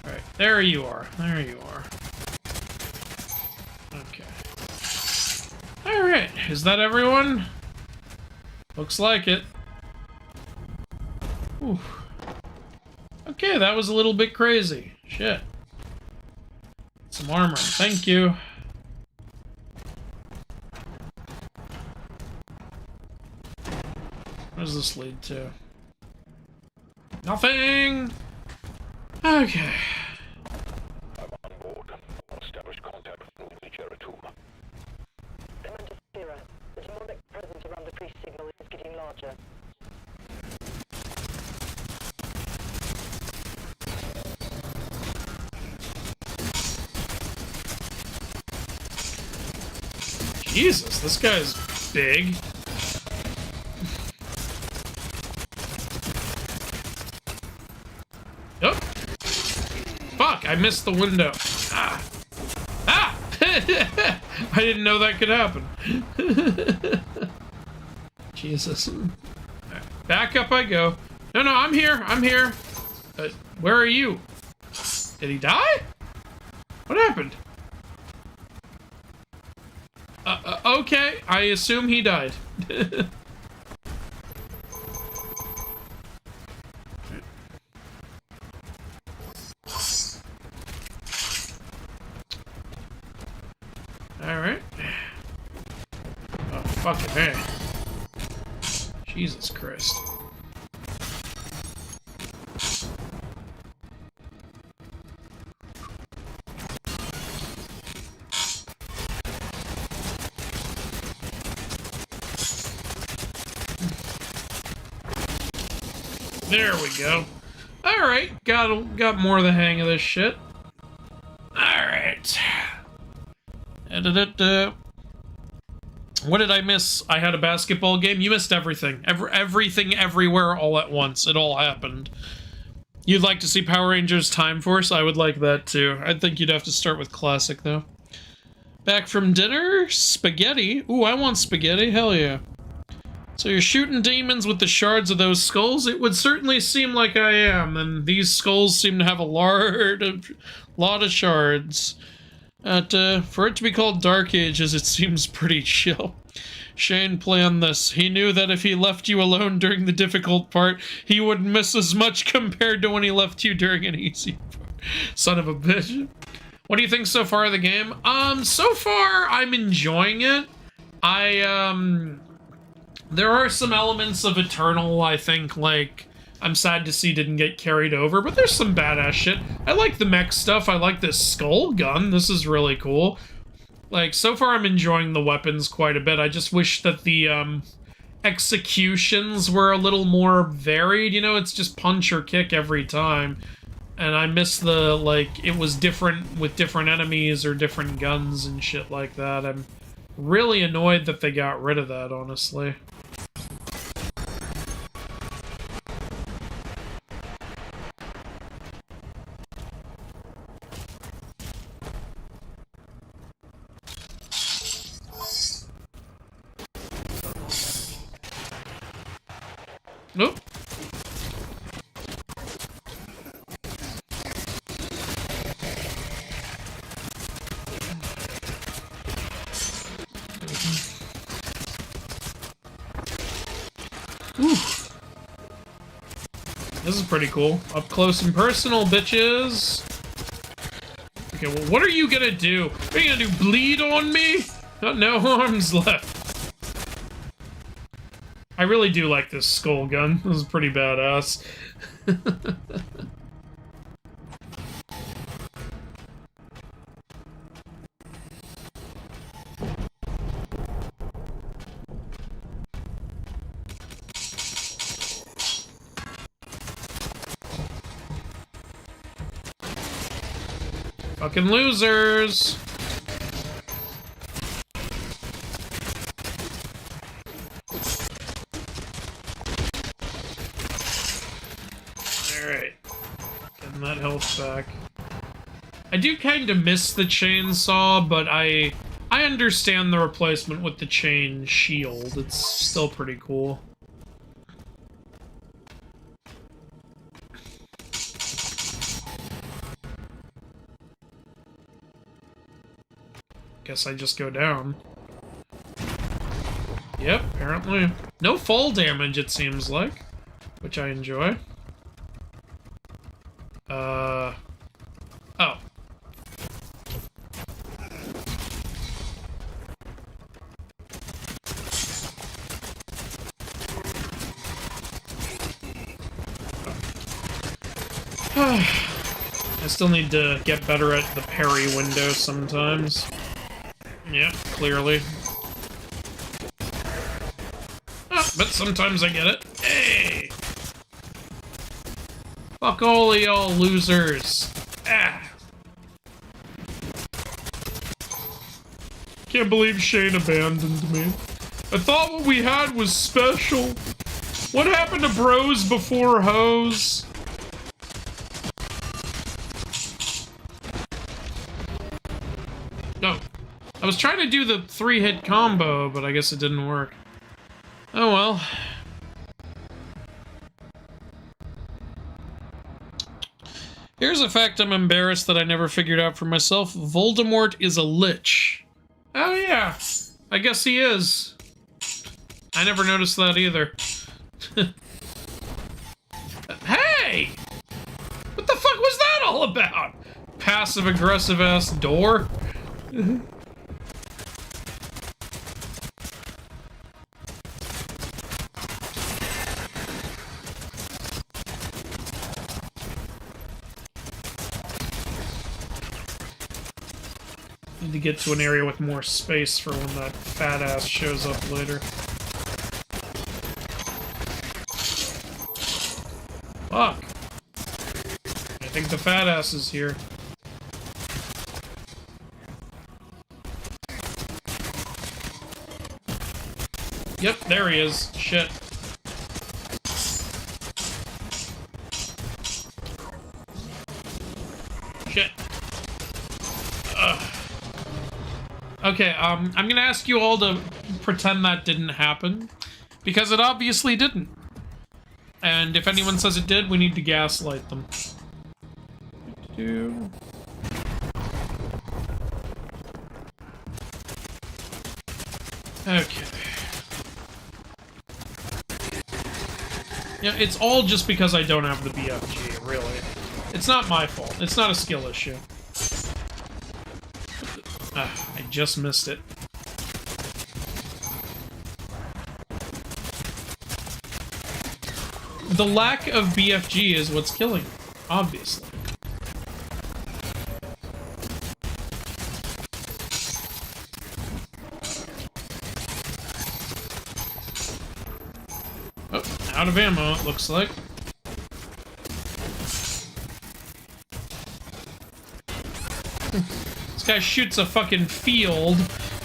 Alright, there you are. There you are. Okay. Alright, is that everyone? Looks like it. Whew. Okay, that was a little bit crazy. Shit. Some armor, thank you. What does this lead to? Nothing! Okay. I'm on board. I'll establish contact with the Jeratum. Commander Sierra, the demonic presence around the priest signal is getting larger. Jesus, this guy's big. Oh! Fuck, I missed the window. Ah! Ah! I didn't know that could happen. Jesus. Right, back up I go. No, no, I'm here. I'm here. Where are you? Did he die? What happened? Okay, I assume he died. Alright. Oh, fucking hey. Jesus Christ. There we go. Alright, got more of the hang of this shit. Alright. What did I miss? I had a basketball game. You missed everything. Everything, everywhere, all at once. It all happened. You'd like to see Power Rangers Time Force? I would like that too. I think you'd have to start with Classic though. Back from dinner? Spaghetti? Ooh, I want spaghetti. Hell yeah. So you're shooting demons with the shards of those skulls? It would certainly seem like I am, and these skulls seem to have a lot of shards. For it to be called Dark Ages, it seems pretty chill. Shane planned this. He knew that if he left you alone during the difficult part, he wouldn't miss as much compared to when he left you during an easy part. Son of a bitch. What do you think so far of the game? So far, I'm enjoying it. There are some elements of Eternal, I think, like, I'm sad to see didn't get carried over, but there's some badass shit. I like the mech stuff. I like this skull gun. This is really cool. Like, so far I'm enjoying the weapons quite a bit. I just wish that the, executions were a little more varied. You know, it's just punch or kick every time. And I miss the, like, it was different with different enemies or different guns and shit like that. I'm really annoyed that they got rid of that, honestly. Nope. Ooh. This is pretty cool. Up close and personal, bitches. Okay, well, what are you gonna do? Are you gonna do bleed on me? No arms left. I really do like this skull gun. This is pretty badass. Fucking losers! Alright. Getting that health back. I do kind of miss the chainsaw, but I understand the replacement with the chain shield. It's still pretty cool. Guess I just go down. Yep, apparently. No fall damage, it seems like. Which I enjoy. Oh. I still need to get better at the parry window sometimes. Yeah, clearly. Oh, but sometimes I get it. Hey! Fuck all of y'all losers. Ah! Can't believe Shane abandoned me. I thought what we had was special. What happened to bros before hoes? No. I was trying to do the 3-hit combo, but I guess it didn't work. Oh well. Here's a fact I'm embarrassed that I never figured out for myself. Voldemort is a lich. Oh yeah, I guess he is. I never noticed that either. Hey! What the fuck was that all about? Passive-aggressive ass door? Need to get to an area with more space for when that fat ass shows up later. Fuck. I think the fat ass is here. Yep, there he is. Shit. Shit. Ugh. Okay, I'm gonna ask you all to pretend that didn't happen, because it obviously didn't. And if anyone says it did, we need to gaslight them. Okay. Yeah, it's all just because I don't have the BFG, really. It's not my fault. It's not a skill issue. I just missed it. The lack of BFG is what's killing me, obviously. Oh, out of ammo, it looks like. This guy shoots a fucking field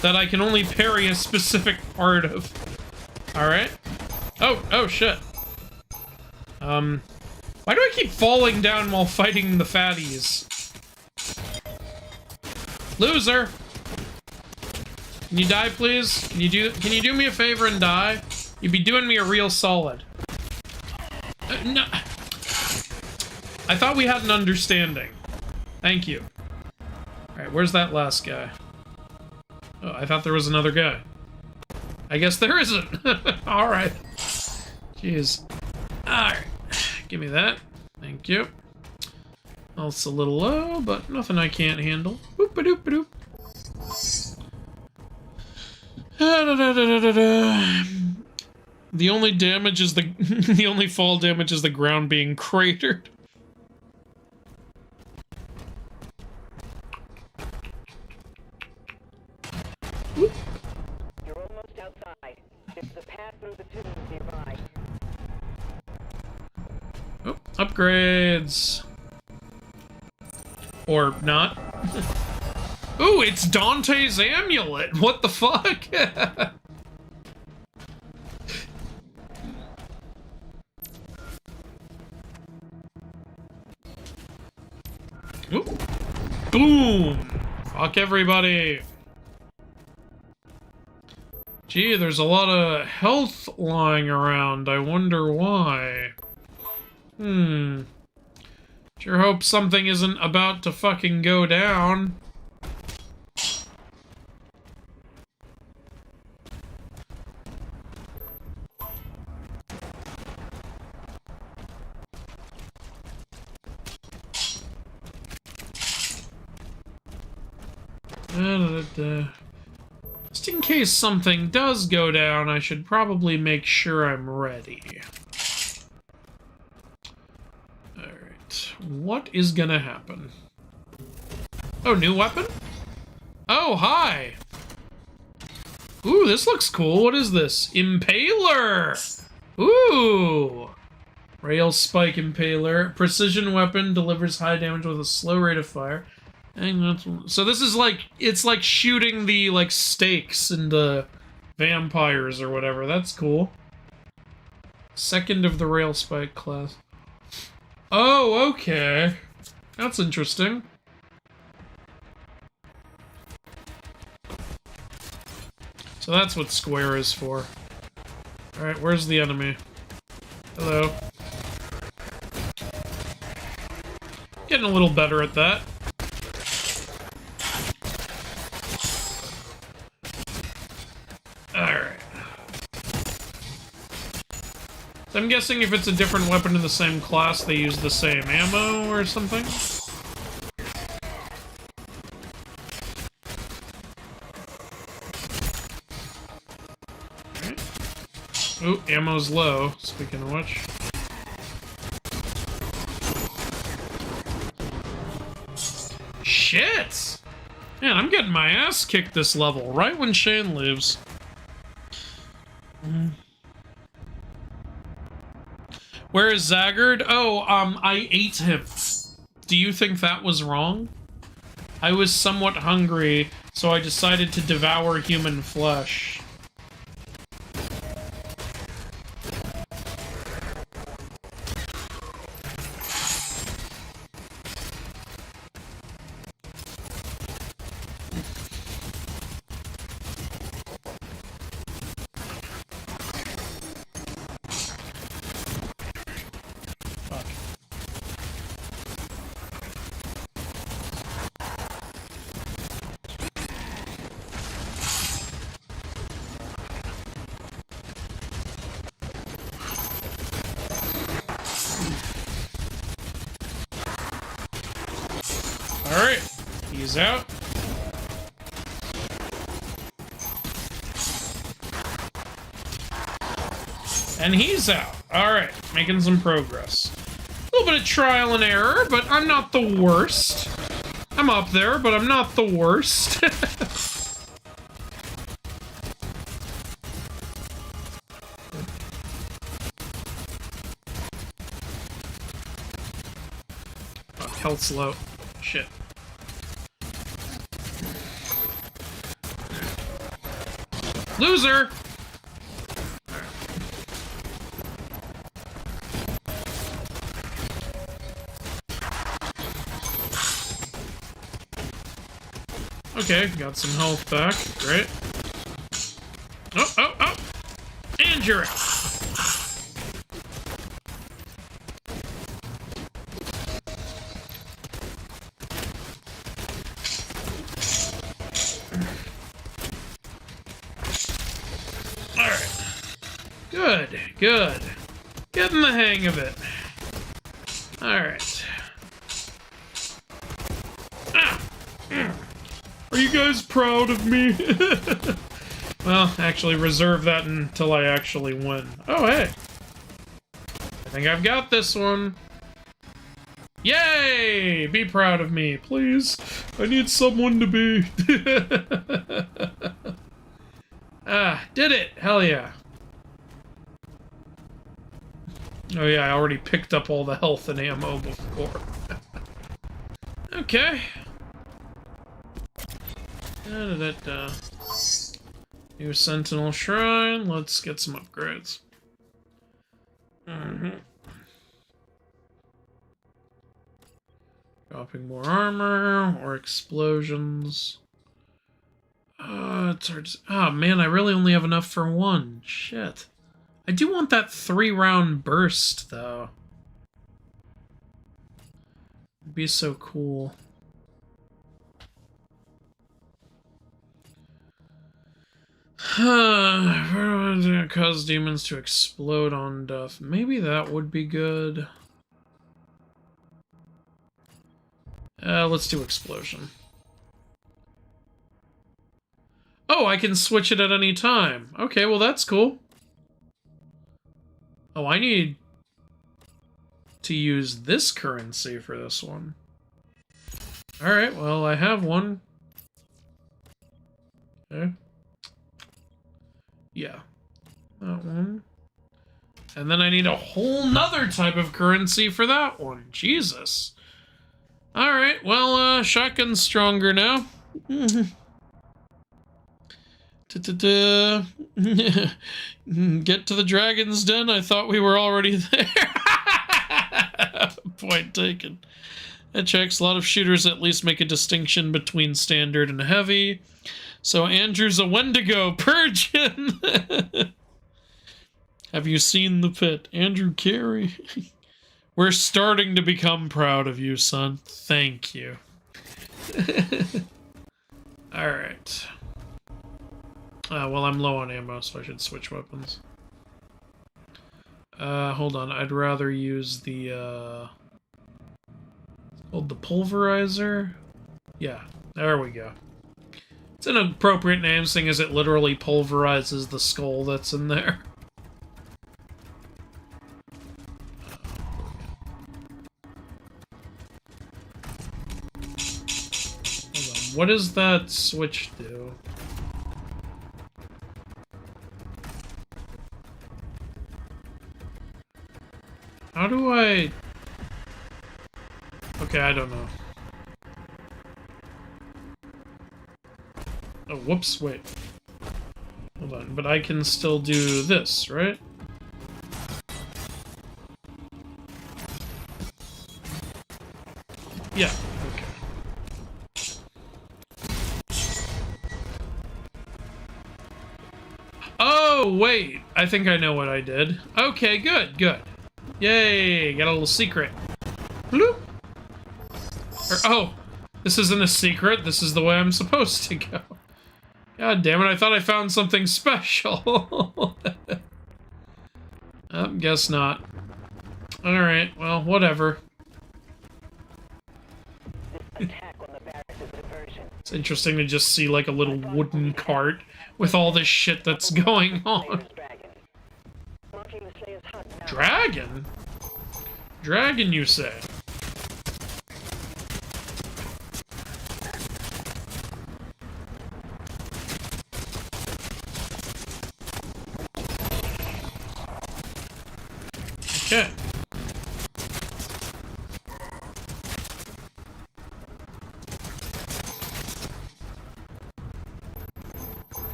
that I can only parry a specific part of. Alright. Oh shit. Why do I keep falling down while fighting the fatties? Loser! Can you die, please? Can you do me a favor and die? You'd be doing me a real solid. No. I thought we had an understanding. Thank you. Alright, where's that last guy? Oh, I thought there was another guy. I guess there isn't. Alright. Jeez. Alright. Give me that. Thank you. Health's a little low, but nothing I can't handle. Boop-a-doop-a-doop. The only damage is the the only fall damage is the ground being cratered. You're almost outside. There's a path through the tombs nearby. Oh, upgrades. Or not. Ooh, it's Dante's amulet. What the fuck? Ooh. Boom. Fuck everybody. Gee, there's a lot of health lying around. I wonder why. Sure hope something isn't about to fucking go down. Just in case something does go down, I should probably make sure I'm ready. Alright, what is gonna happen? Oh, new weapon? Oh, hi! Ooh, this looks cool. What is this? Impaler! Ooh! Rail Spike Impaler. Precision weapon, delivers high damage with a slow rate of fire. So this is like, it's like shooting the, like, stakes into vampires or whatever. That's cool. Second of the Rail Spike class. Oh, okay. That's interesting. So that's what square is for. Alright, where's the enemy? Hello. Getting a little better at that. Alright. So I'm guessing if it's a different weapon in the same class, they use the same ammo or something? Alright. Ooh, ammo's low, speaking of which. Shit! Man, I'm getting my ass kicked this level, right when Shane leaves. Where is Zagard? Oh, I ate him. Do you think that was wrong? I was somewhat hungry, so I decided to devour human flesh. Alright, he's out. And he's out. Alright, making some progress. A little bit of trial and error, but I'm not the worst. I'm up there, but I'm not the worst. Oh, health's low. Shit. Loser! Okay, got some health back. Great. Oh! And you're out. Alright. Good. Getting the hang of it. Alright. Are you guys proud of me? Well, actually, reserve that until I actually win. Oh, hey. I think I've got this one. Yay! Be proud of me, please. I need someone to be. Did it! Hell yeah. Oh yeah, I already picked up all the health and ammo before. Okay. New Sentinel Shrine. Let's get some upgrades. Dropping more armor or explosions. It's hard to... Oh man, I really only have enough for one. Shit. I do want that 3-round burst, though. It'd be so cool. Cause demons to explode on death. Maybe that would be good. Let's do explosion. Oh, I can switch it at any time. Okay, well that's cool. Oh, I need to use this currency for this one. Alright, well, I have one. Okay. Yeah. That one. And then I need a whole nother type of currency for that one. Jesus. Alright, well, shotgun's stronger now. Get to the dragon's den? I thought we were already there. Point taken. That checks. A lot of shooters at least make a distinction between standard and heavy. So Andrew's a Wendigo. Purge him! Have you seen the pit? Andrew Carey. We're starting to become proud of you, son. Thank you. Alright. Well, I'm low on ammo, so I should switch weapons. Hold on. I'd rather use the, it's called the pulverizer? Yeah, there we go. It's an appropriate name, seeing as it literally pulverizes the skull that's in there. Hold on. What does that switch do? How do I... Okay, I don't know. Oh, whoops, wait. Hold on, but I can still do this, right? Yeah, okay. Oh, wait! I think I know what I did. Okay, good, good. Yay, got a little secret. Bloop. Oh, this isn't a secret. This is the way I'm supposed to go. God damn it, I thought I found something special. Guess not. Alright, well, whatever. This attack on interesting to just see like a little wooden cart with all this shit that's going on. Marking the Slayer's hut now. Dragon? Dragon, you say? Okay.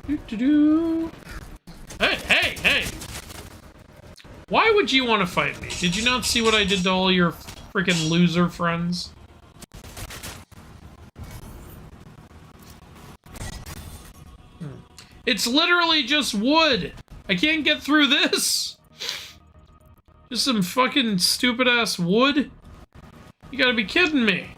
Doo-doo-doo. Hey! Why would you want to fight me? Did you not see what I did to all your freaking loser friends? It's literally just wood! I can't get through this! Just some fucking stupid-ass wood? You gotta be kidding me!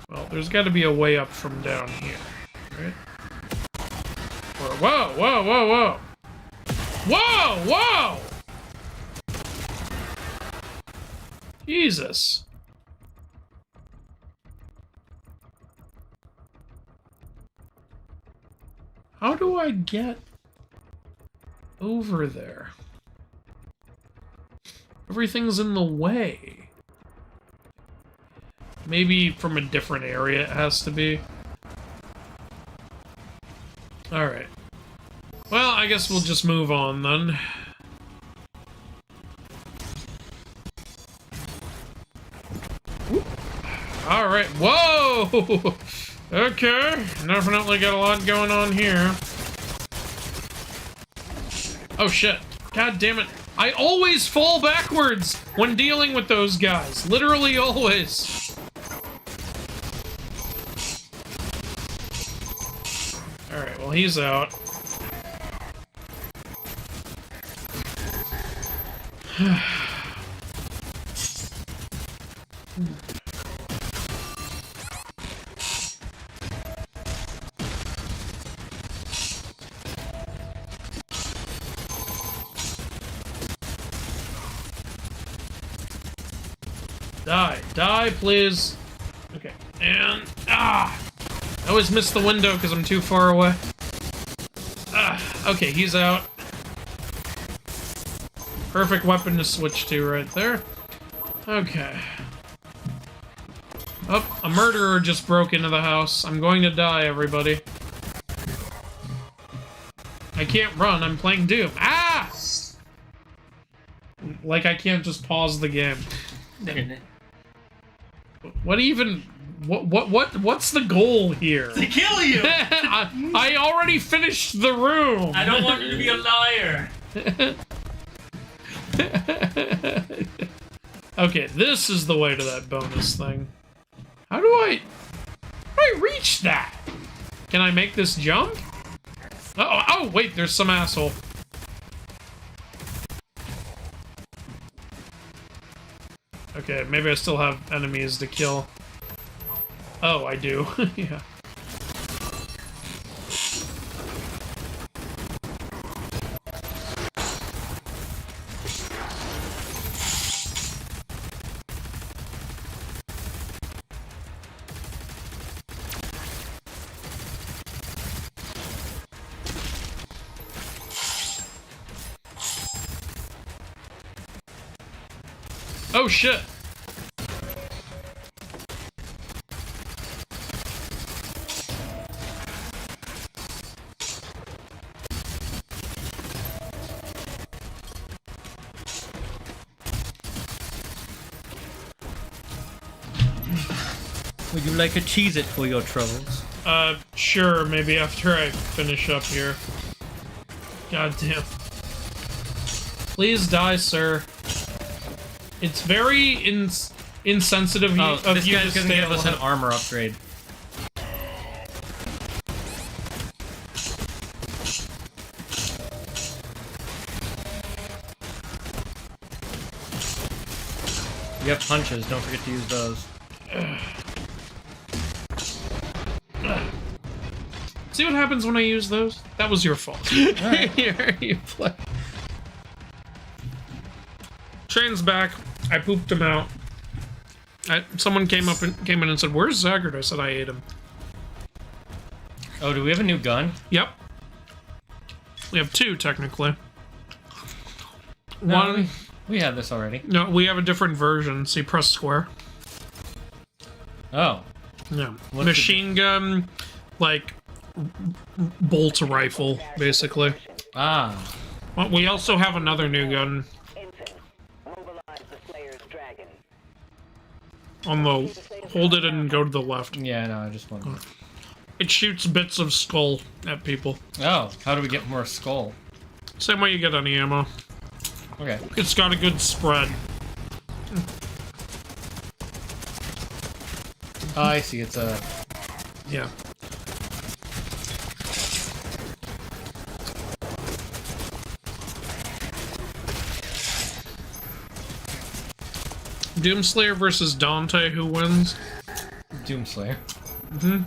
Well, there's gotta be a way up from down here, right? Whoa, whoa, whoa, whoa! Whoa, whoa! Jesus. How do I get over there? Everything's in the way. Maybe from a different area it has to be. Alright. Well, I guess we'll just move on then. Alright, whoa! Okay, definitely got a lot going on here. Oh shit. God damn it. I always fall backwards when dealing with those guys. Literally always. Alright, well he's out. Die, please. Okay, and I always miss the window because I'm too far away. Okay, he's out. Perfect weapon to switch to right there. Okay. Oh, a murderer just broke into the house. I'm going to die, everybody. I can't run, I'm playing Doom. Ah! Like I can't just pause the game. What even... What's the goal here? To kill you! I already finished the room! I don't want you to be a liar! Okay, this is the way to that bonus thing. How do I reach that? Can I make this jump? Oh, wait, there's some asshole. Okay, maybe I still have enemies to kill. Oh, I do. Yeah. Oh shit! Would you like a Cheez-It for your troubles? Sure, maybe after I finish up here. God damn. Please die, sir. It's very insensitive of this you guy's to gonna stay give us an alive. armor upgrade. You have punches, don't forget to use those. See what happens when I use those? That was your fault. Right. Here, you play. Shane's back. I pooped him out. Someone came in and said, "Where's Zagard?" I said, "I ate him." Oh, do we have a new gun? Yep. We have 2 technically. No, One. we had this already. No, we have a different version. See, press square. Oh. Yeah. What's Machine gun, like bolt rifle, basically. Ah. Well, we also have another new gun Ensign, mobilize the Slayer's dragon. on the. Hold it and go to the left. Yeah, no, I just wanted. It shoots bits of skull at people. Oh, how do we get more skull? Same way you get any ammo. Okay. It's got a good spread. Oh, I see. It's a. Yeah. Doomslayer versus Dante, who wins? Doomslayer. Mm-hmm.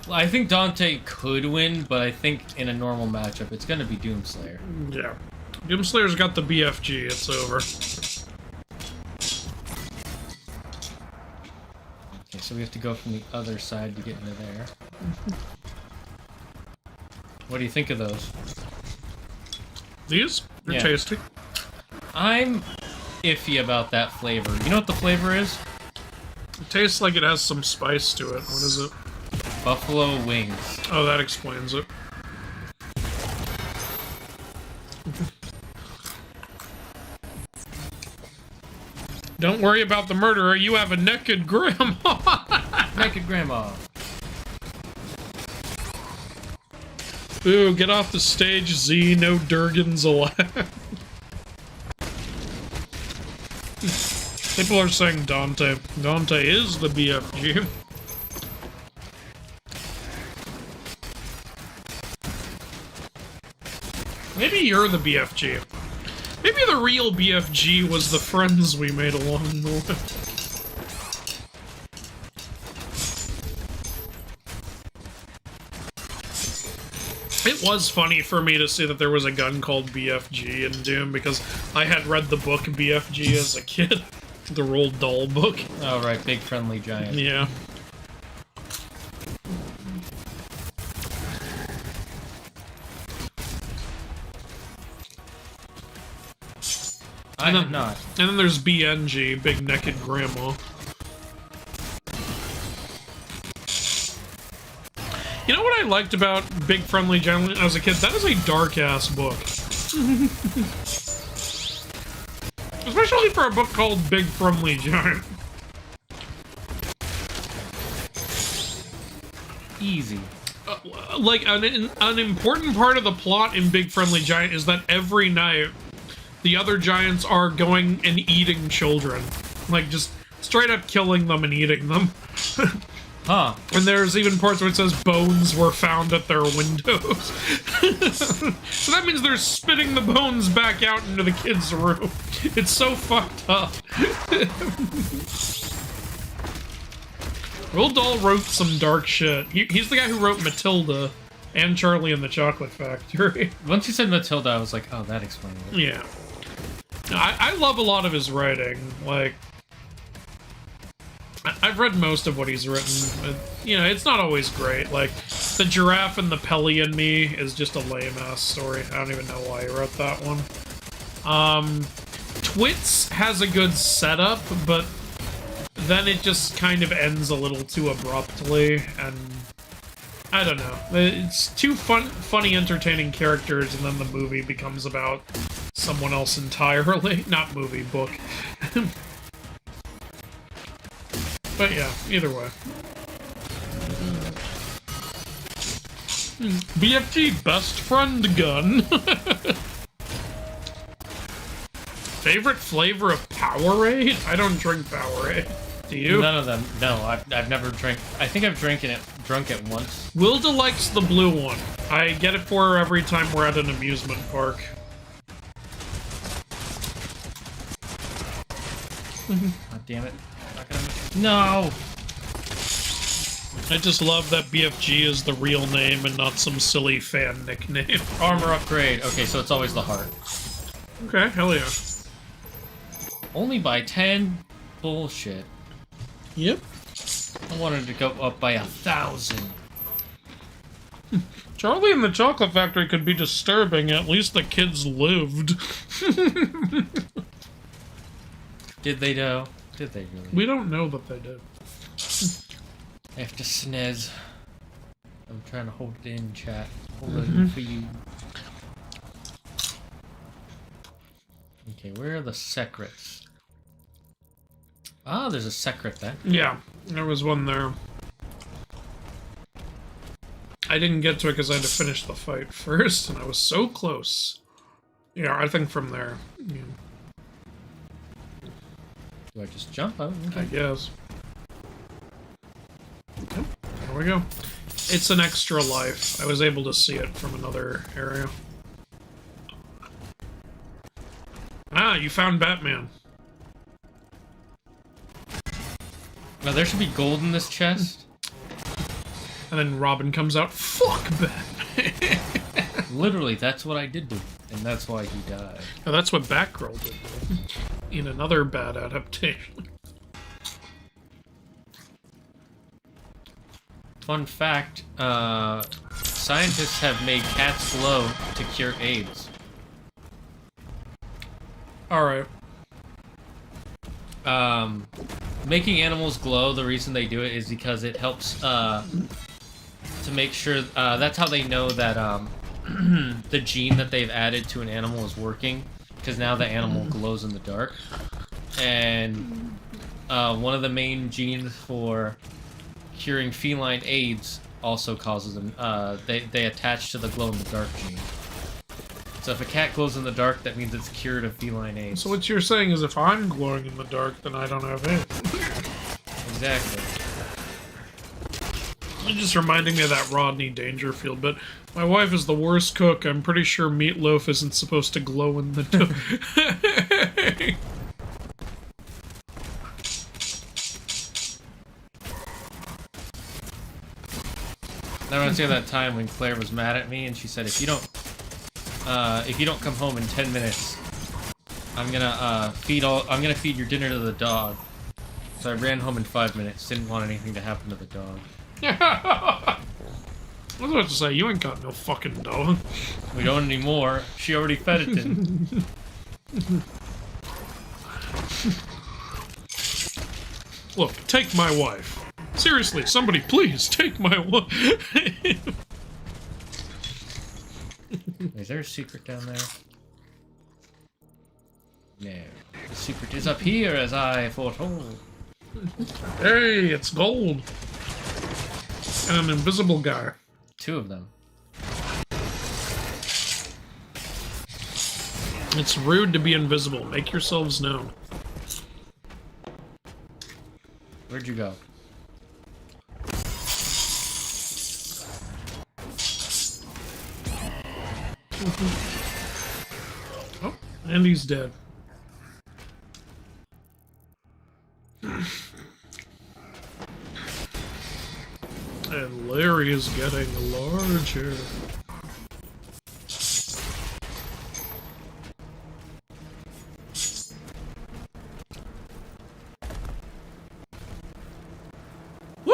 Well, I think Dante could win, but I think in a normal matchup, it's gonna be Doomslayer. Yeah. Doomslayer's got the BFG, it's over. Okay, so we have to go from the other side to get into there. What do you think of those? These? They're Yeah. tasty. I'm iffy about that flavor. You know what the flavor is? It tastes like it has some spice to it. What is it? Buffalo wings. Oh, that explains it. Don't worry about the murderer, you have a naked grandma! Naked grandma. Ooh, get off the stage, Z, no Durgans allowed. People are saying Dante. Dante is the BFG. Maybe you're the BFG. Maybe the real BFG was the friends we made along the way. It was funny for me to see that there was a gun called BFG in Doom because I had read the book BFG as a kid. The Roald Dahl book. Oh, right. Big Friendly Giant. Yeah. I have not. And then there's BNG, Big Naked Grandma. You know what I liked about Big Friendly Giant as a kid? That is a dark-ass book. Especially for a book called Big Friendly Giant. Easy. Like, an important part of the plot in Big Friendly Giant is that every night the other giants are going and eating children. Like, just straight up killing them and eating them. Huh. And there's even parts where it says bones were found at their windows. So that means they're spitting the bones back out into the kids' room. It's so fucked up. Roald Dahl wrote some dark shit. He's the guy who wrote Matilda and Charlie and the Chocolate Factory. Once you said Matilda, I was like, oh, that explains it. Yeah. I love a lot of his writing. Like, I've read most of what he's written. You know, it's not always great. Like, The Giraffe and the Pelly and Me is just a lame-ass story. I don't even know why he wrote that one. Twits has a good setup, but then it just kind of ends a little too abruptly, and I don't know. It's too funny, entertaining characters, and then the movie becomes about someone else entirely. Not movie, book. But yeah, either way. BFG best friend gun. Favorite flavor of Powerade? I don't drink Powerade. Do you? None of them. No, I've never drank. I think I've drunk it once. Wilda likes the blue one. I get it for her every time we're at an amusement park. God damn it. Not gonna... No! I just love that BFG is the real name and not some silly fan nickname. Armor upgrade. Okay, so it's always the heart. Okay, hell yeah. Only by 10? Bullshit. Yep. I wanted to go up by 1,000. Charlie and the Chocolate Factory could be disturbing. At least the kids lived. Did they though? Did they really? We don't know that they did. I have to sneeze. I'm trying to hold it in, chat. Hold it in for you. Okay, where are the secrets? Ah, there's a secret there. Yeah, there was one there. I didn't get to it because I had to finish the fight first, and I was so close. Yeah, I think from there. Yeah. Do I just jump out? Okay. I guess. Okay, there we go. It's an extra life. I was able to see it from another area. Ah, you found Batman. Now there should be gold in this chest. And then Robin comes out, fuck Batman! Literally, that's what I did do. And that's why he died. Now that's what Batgirl did, in another bad adaptation. Fun fact, scientists have made cats glow to cure AIDS. Alright. Making animals glow, the reason they do it is because it helps, to make sure, that's how they know that, the gene that they've added to an animal is working, because now the animal glows in the dark. And, one of the main genes for curing feline AIDS also causes them, they attach to the glow-in-the-dark gene. So if a cat glows in the dark, that means it's cured of feline AIDS. So what you're saying is if I'm glowing in the dark, then I don't have it. Exactly. It just reminding me of that Rodney Dangerfield, but my wife is the worst cook. I'm pretty sure meatloaf isn't supposed to glow in the dark. That reminds me of that time when Claire was mad at me and she said, if you don't come home in 10 minutes, I'm gonna feed your dinner to the dog. So I ran home in 5 minutes, didn't want anything to happen to the dog. I was about to say, you ain't got no fucking dog. We don't anymore. She already fed it in. Look, take my wife. Seriously, somebody please take my wife. Is there a secret down there? No. The secret is up here, as I foretold. Hey, it's gold. And an invisible guy. 2 of them. It's rude to be invisible. Make yourselves known. Where'd you go? Oh, and he's dead. And Larry is getting larger. Woo!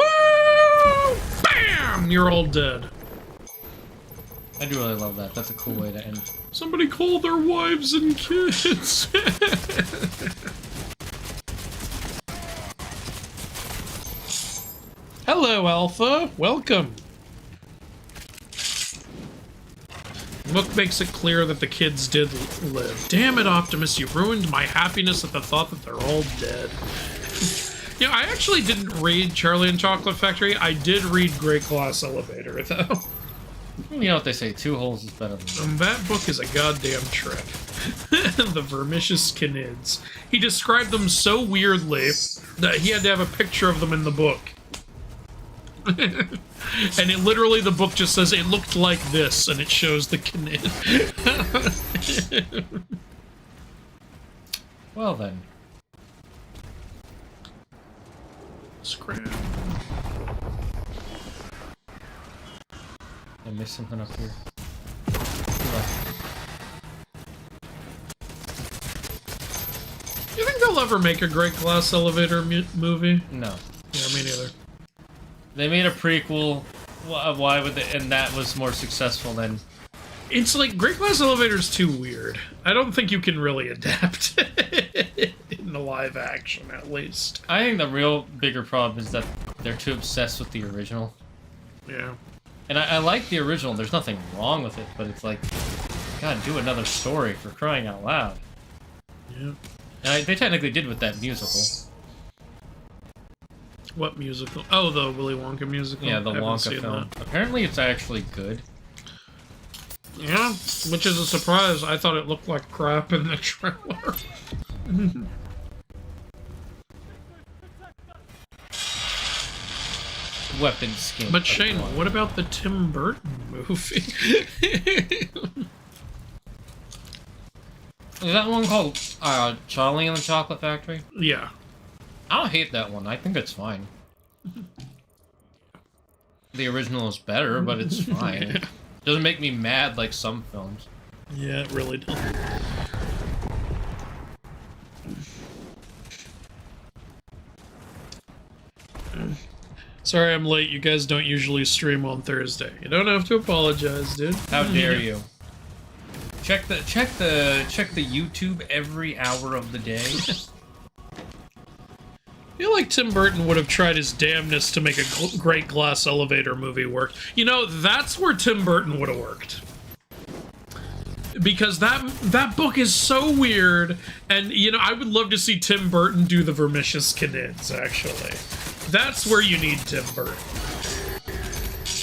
Bam! You're all dead. I do really love that. That's a cool way to end. Somebody call their wives and kids. Hello, Alpha. Welcome. The book makes it clear that the kids did live. Damn it, Optimus, you ruined my happiness at the thought that they're all dead. You know, I actually didn't read Charlie and Chocolate Factory. I did read Great Glass Elevator, though. You know what they say, 2 holes is better than 1. That book is a goddamn trick. The vermicious canids. He described them so weirdly that he had to have a picture of them in the book. And it literally, the book just says, it looked like this, and it shows the canid. Well then. Scram. I missed something up here. You think they'll they'll ever make a great glass elevator movie. No. Yeah, me neither. They made a prequel. Why would they? And that was more successful than. It's like Great Glass Elevator's too weird. I don't think you can really adapt in the live action, at least. I think the real bigger problem is that they're too obsessed with the original. Yeah. And I like the original. There's nothing wrong with it, but it's like, God, do another story for crying out loud. Yeah. And they technically did with that musical. What musical? Oh, the Willy Wonka musical. Yeah, the I haven't Wonka seen film. that. Apparently, it's actually good. Yeah, which is a surprise. I thought it looked like crap in the trailer. Weapon skin. But Shane, what about the Tim Burton movie? Is that one called Charlie and the Chocolate Factory? Yeah. I don't hate that one. I think it's fine. The original is better, but it's fine. It doesn't make me mad like some films. Yeah, it really doesn't. Sorry I'm late. You guys don't usually stream on Thursday. You don't have to apologize, dude. How dare you? Check the YouTube every hour of the day. I feel like Tim Burton would have tried his damnedest to make a great glass elevator movie work. You know, that's where Tim Burton would have worked. Because that book is so weird, and, you know, I would love to see Tim Burton do the Vermicious Canids, actually. That's where you need Tim Burton.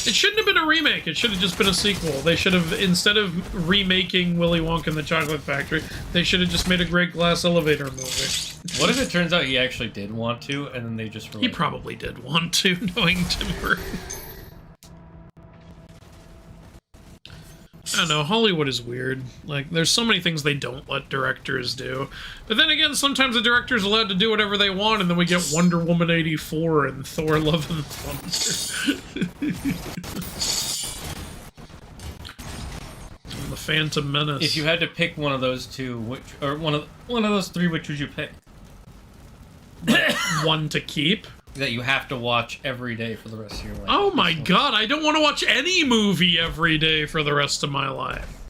It shouldn't have been a remake, it should have just been a sequel. They should have, instead of remaking Willy Wonka and the Chocolate Factory, they should have just made a great glass elevator movie. What if it turns out he actually did want to, and then they just were He like, probably did want to, knowing Tim Burton. I don't know, Hollywood is weird. Like, there's so many things they don't let directors do. But then again, sometimes the director's allowed to do whatever they want, and then we get Wonder Woman 84 and Thor Love and Thunder. And the Phantom Menace. if you had to pick one of those two, one of those three, which would you pick? One to keep? That you have to watch every day for the rest of your life. Oh my god, I don't want to watch any movie every day for the rest of my life.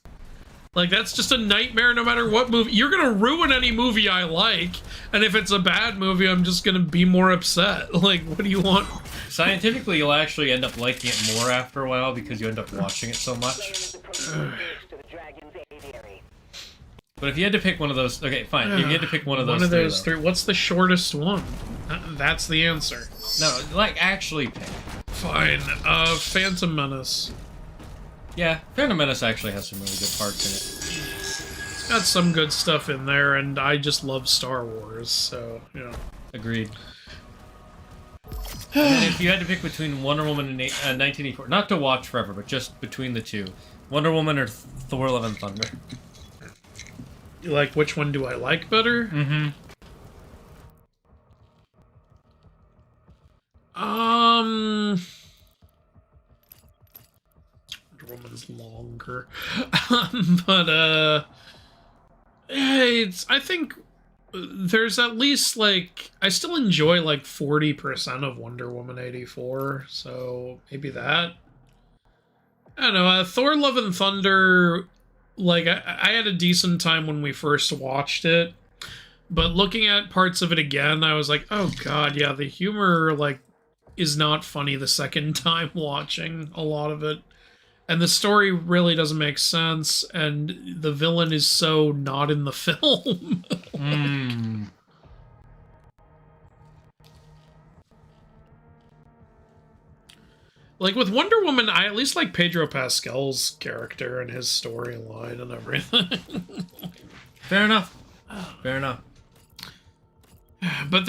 Like, that's just a nightmare no matter what movie. You're gonna ruin any movie I like, and if it's a bad movie, I'm just gonna be more upset. Like, what do you want? Scientifically, you'll actually end up liking it more after a while because you end up watching it so much. But if you had to pick one of those... Okay, fine. If you had to pick one of those three... What's the shortest one? That's the answer. No, like, actually pick. Fine. Phantom Menace. Yeah, Phantom Menace actually has some really good parts in it. It's got some good stuff in there, and I just love Star Wars, so, you know. Agreed. And if you had to pick between Wonder Woman and 1984... Not to watch forever, but just between the two. Wonder Woman or Thor Love and Thunder? Like, which one do I like better? Mm-hmm. Wonder Woman's longer. But, I think there's at least, like, I still enjoy, like, 40% of Wonder Woman 84, so maybe that. I don't know, Thor Love and Thunder... Like, I had a decent time when we first watched it, but looking at parts of it again, I was like, oh god, yeah, the humor, like, is not funny the second time watching a lot of it. And the story really doesn't make sense, and the villain is so not in the film. Like, with Wonder Woman, I at least like Pedro Pascal's character and his storyline and everything. Fair enough. Fair enough. But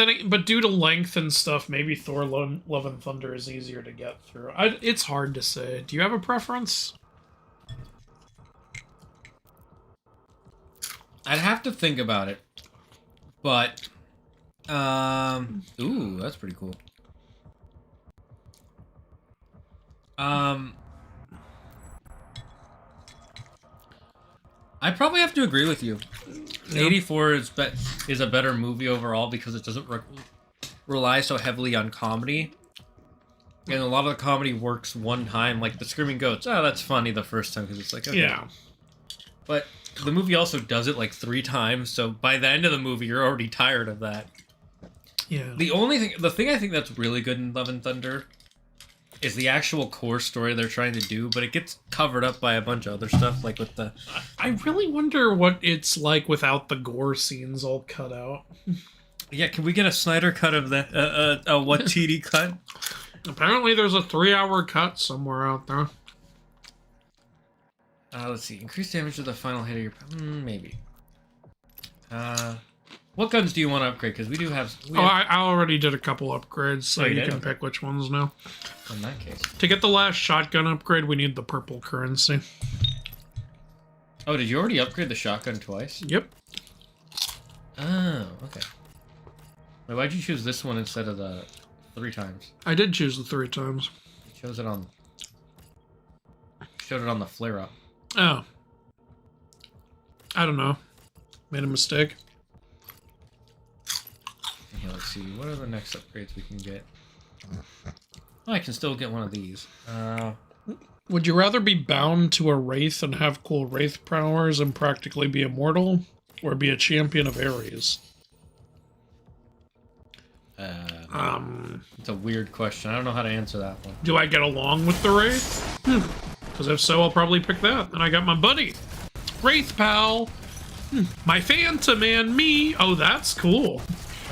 due to length and stuff, maybe Thor Love and Thunder is easier to get through. It's hard to say. Do you have a preference? I'd have to think about it. But, ooh, that's pretty cool. I probably have to agree with you. '84 is a better movie overall because it doesn't rely so heavily on comedy. And a lot of the comedy works one time, like the screaming goats. Oh, that's funny the first time because it's like, okay. Yeah. But the movie also does it like 3 times, so by the end of the movie, you're already tired of that. Yeah. The thing I think that's really good in Love and Thunder is the actual core story they're trying to do, but it gets covered up by a bunch of other stuff, like with the... I really wonder what it's like without the gore scenes all cut out. Yeah, can we get a Snyder cut of that? A what TD cut? Apparently there's a 3-hour cut somewhere out there. Let's see. Increase damage to the final hit of your... maybe. What guns do you want to upgrade? Because we do have... I already did a couple upgrades, so you you did? can pick which ones now. In that case. To get the last shotgun upgrade, we need the purple currency. Oh, did you already upgrade the shotgun twice? Yep. Oh, okay. Wait, why'd you choose this one instead of the 3 times? I did choose the 3 times. It shows it on... Showed it on the flare-up. Oh. I don't know. Made a mistake. Okay, let's see. What are the next upgrades we can get? Oh, I can still get one of these. Would you rather be bound to a wraith and have cool wraith powers and practically be immortal, or be a champion of Ares? It's a weird question. I don't know how to answer that one. Do I get along with the wraith? Because if so, I'll probably pick that. And I got my buddy, Wraith Pal. My Phantom and me. Oh, that's cool.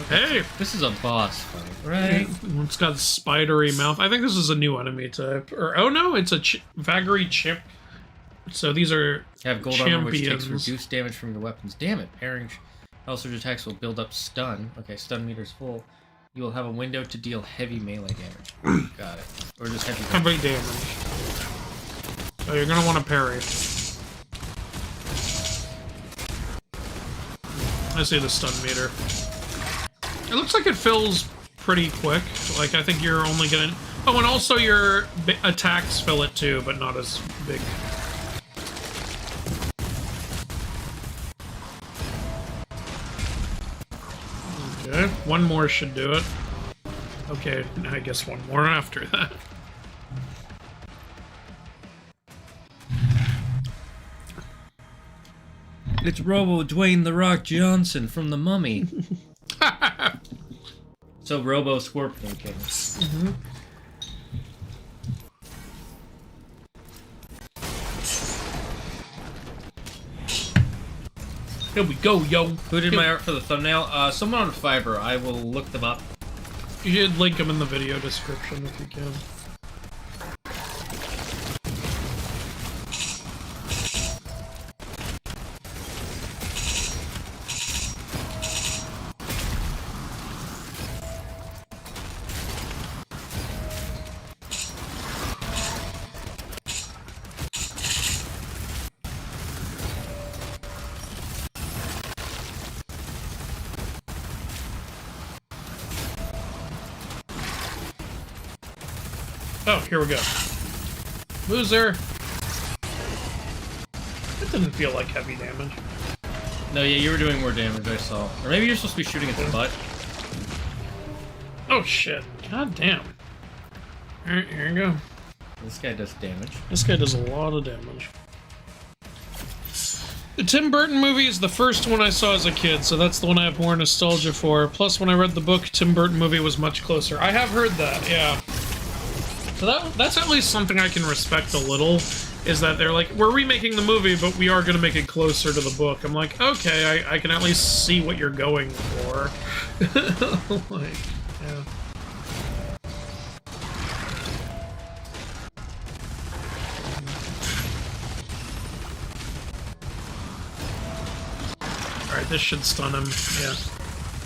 Okay. Hey. This is a boss fight, right? It's got a spidery mouth. I think this is a new enemy type. Or, oh no, it's a Vagary chimp. So these are have gold armor, which takes champions. reduced damage from your weapons. Damn it. Pairing Hell Surge attacks will build up stun. Okay, stun meter's full. You will have a window to deal heavy melee damage. Got it. Or just heavy damage. Heavy damage. So you're gonna want to parry. I see the stun meter. It looks like it fills pretty quick. Like, I think you're only gonna... Oh, and also your attacks fill it too, but not as big. Okay, one more should do it. Okay, I guess one more after that. It's Robo Dwayne The Rock Johnson from The Mummy. So Robo Scorpion King. Mm-hmm. Here we go, yo. Who did my art for the thumbnail? Someone on Fiverr. I will look them up. You should link them in the video description if you can. Oh, here we go. Loser. That didn't feel like heavy damage. No, yeah, you were doing more damage, I saw. Or maybe you're supposed to be shooting at the butt. Oh, shit. God damn. Alright, here we go. This guy does damage. This guy does a lot of damage. The Tim Burton movie is the first one I saw as a kid, so that's the one I have more nostalgia for. Plus, when I read the book, Tim Burton movie was much closer. I have heard that, yeah. So that's at least something I can respect a little, is that they're like, we're remaking the movie, but we are going to make it closer to the book. I'm like, okay, I can at least see what you're going for. Like, yeah. Alright, this should stun him, yeah.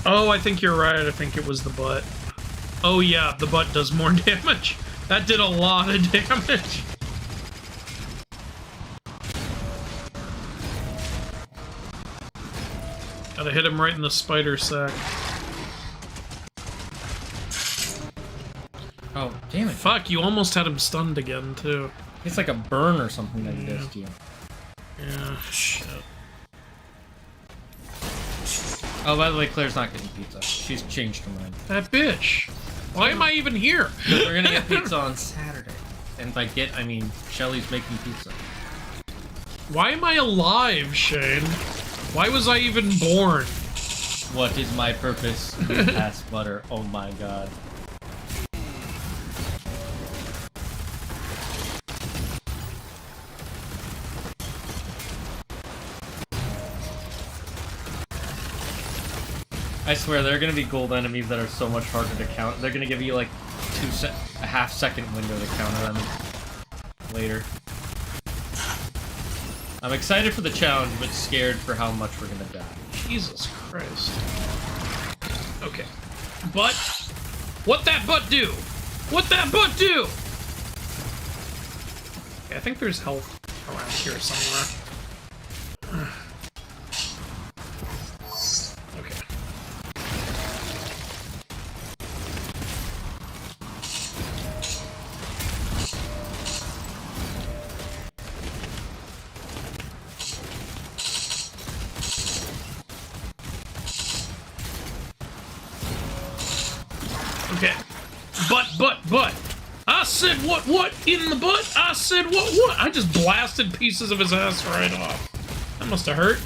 Oh, I think you're right, I think it was the butt. Oh yeah, the butt does more damage. That did a lot of damage. Gotta hit him right in the spider sack. Oh, damn it. Fuck, you almost had him stunned again, too. It's like a burn or something that he does to you. Yeah, shit. Oh, by the way, Claire's not getting pizza. She's changed her mind. That bitch. Why am I even here? We're gonna get pizza on Saturday. And by get, I mean Shelly's making pizza. Why am I alive, Shane? Why was I even born? What is my purpose? Pass butter. Oh my god. I swear, there are gonna be gold enemies that are so much harder to count. They're gonna give you like a half-second window to counter them later. I'm excited for the challenge, but scared for how much we're gonna die. Jesus Christ. Okay. Butt. What that butt do? What that butt do? Okay, I think there's health around here somewhere. Okay. Okay. Butt. I said what in the butt? I said what? I just blasted pieces of his ass right off. That must have hurt.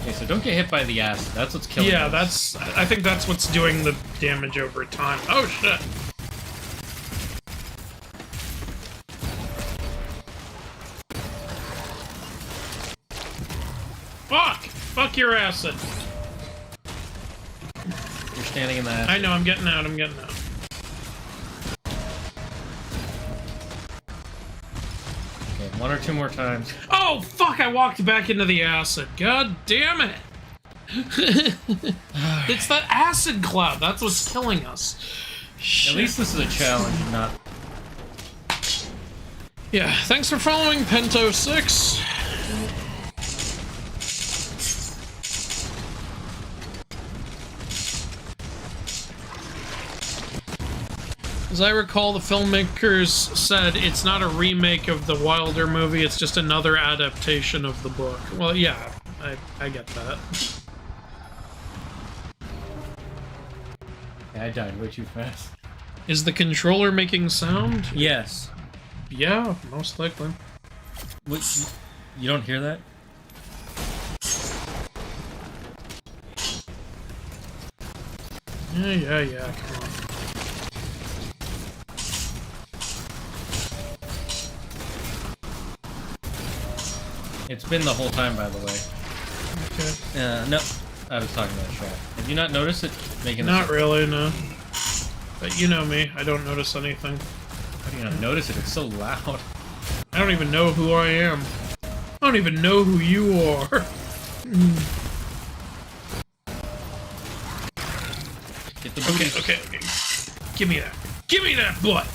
Okay, so don't get hit by the acid. That's what's killing Yeah, us. I think that's what's doing the damage over time. Oh shit. Fuck your acid. You're standing in the acid. I know, I'm getting out. Okay, one or two more times. Oh, fuck, I walked back into the acid. God damn it. It's that acid cloud. That's what's killing us. Shit. At least this is a challenge, not... Yeah, thanks for following, Pento6. As I recall, the filmmakers said it's not a remake of the Wilder movie, it's just another adaptation of the book. Well, yeah, I get that. Yeah, I died way too fast. Is the controller making sound? Yes. Yeah, most likely. What, you don't hear that? Yeah, come on. It's been the whole time, by the way. Okay. No. I was talking about shot. Have you not noticed it making Not really, no. But you know me, I don't notice anything. How do you not notice it? It's so loud. I don't even know who I am. I don't even know who you are. Get the booty. Okay. Give me that. Give me that butt!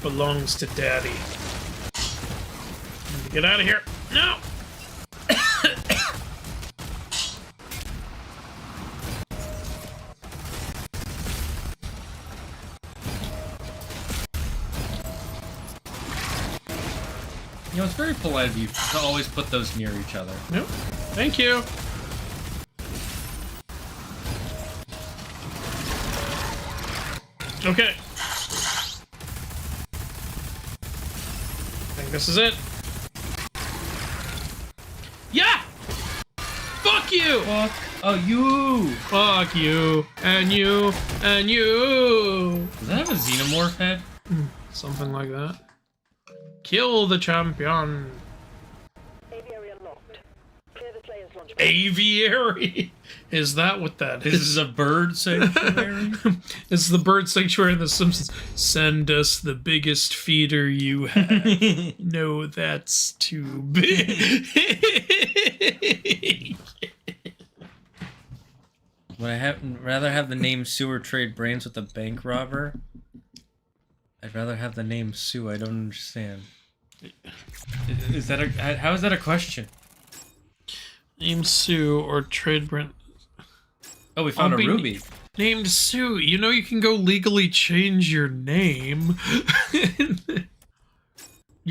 Belongs to Daddy. Get out of here. No! You know, it's very polite of you to always put those near each other. No. Thank you. Okay. I think this is it. Yeah! Fuck you! Fuck. Oh, you! Fuck you. And you. And you. Does that have a xenomorph head? Something like that. Kill the champion. Aviary unlocked. Clear the player's launch. Aviary? Is that what that is? This is a bird sanctuary? It's the bird sanctuary in The Simpsons. Send us the biggest feeder you have. No, that's too big. Would I rather have the name Sue or trade brains with a bank robber? I'd rather have the name Sue. I don't understand. Is that how is that a question? Name Sue or trade Brent. Oh, we found a ruby. Named Sue. You know you can go legally change your name.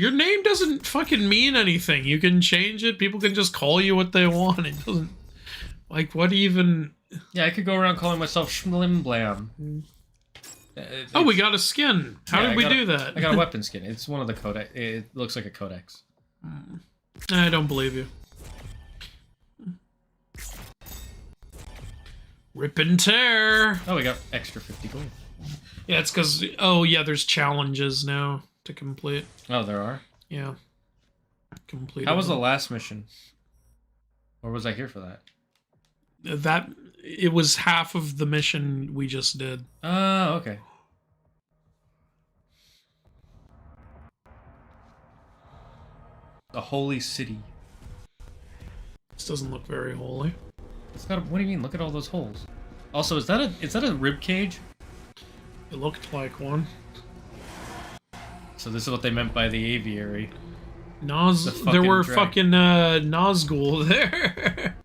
Your name doesn't fucking mean anything. You can change it. People can just call you what they want. It doesn't... Like, what even... Yeah, I could go around calling myself Schmlim Blam. Oh, we got a skin. How did we do that? I got a weapon skin. It's one of the codex. It looks like a codex. I don't believe you. Rip and tear. Oh, we got extra 50 gold. Yeah, it's because... Oh, yeah, there's challenges now to complete. Oh, there are? Yeah. Complete. How was the last mission? Or was I here for that? That... It was half of the mission we just did. Oh, okay. The holy city. This doesn't look very holy. It's got. What do you mean? Look at all those holes. Also, is that a rib cage? It looked like one. So this is what they meant by the aviary. There were fucking Nazgul there.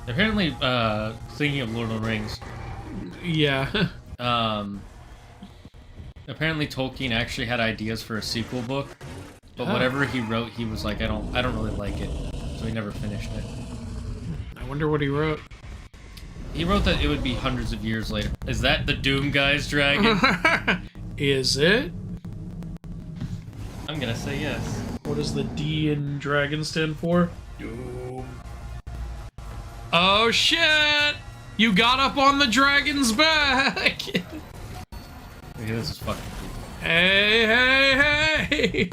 Apparently, thinking of Lord of the Rings. Yeah. Apparently Tolkien actually had ideas for a sequel book, but whatever he wrote, he was like, I don't really like it, so he never finished it. I wonder what he wrote. He wrote that it would be hundreds of years later. Is that the Doom guy's dragon? Is it? I'm gonna say yes. What does the D in dragon stand for? Doom. Oh shit! You got up on the dragon's back! Okay, this is fucking cool. Hey, hey, hey!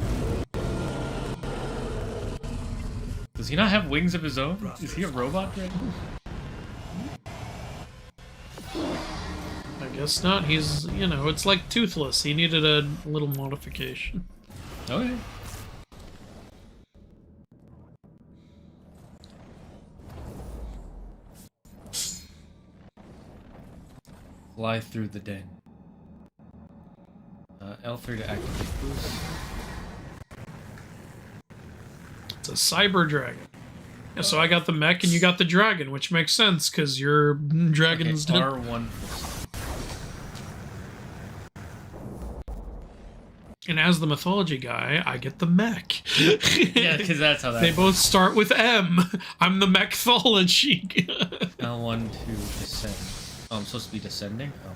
Does he not have wings of his own? Is he a robot dragon? I guess not. He's, you know, it's like Toothless. He needed a little modification. Okay. Fly through the den. L3 to activate boost. It's a cyber dragon. Yeah, so I got the mech and you got the dragon, which makes sense because your dragon's okay, R1. And as the mythology guy, I get the mech. Yeah, because that's how that. They both start with M. I'm the mechthology. L1 to descend. Oh, I'm supposed to be descending? Oh.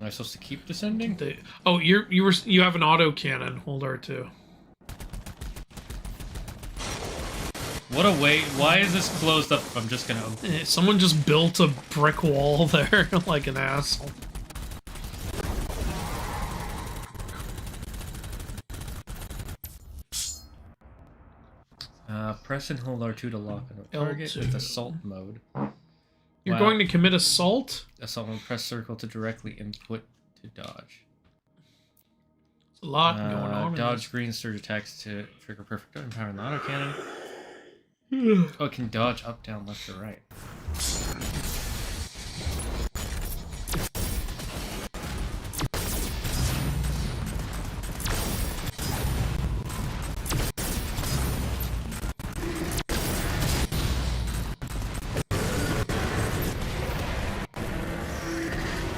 Am I supposed to keep descending? Oh, you have an auto cannon. Hold R2. What a way! Why is this closed up? I'm just gonna. Someone just built a brick wall there like an asshole. Press and hold R2 to lock on a target L2. with assault mode. You're going to commit assault? Assault mode. Press circle to directly input to dodge. There's a lot going on. Dodge green surge attacks to trigger perfect empower in the autocannon. Oh, it can dodge up, down, left, or right.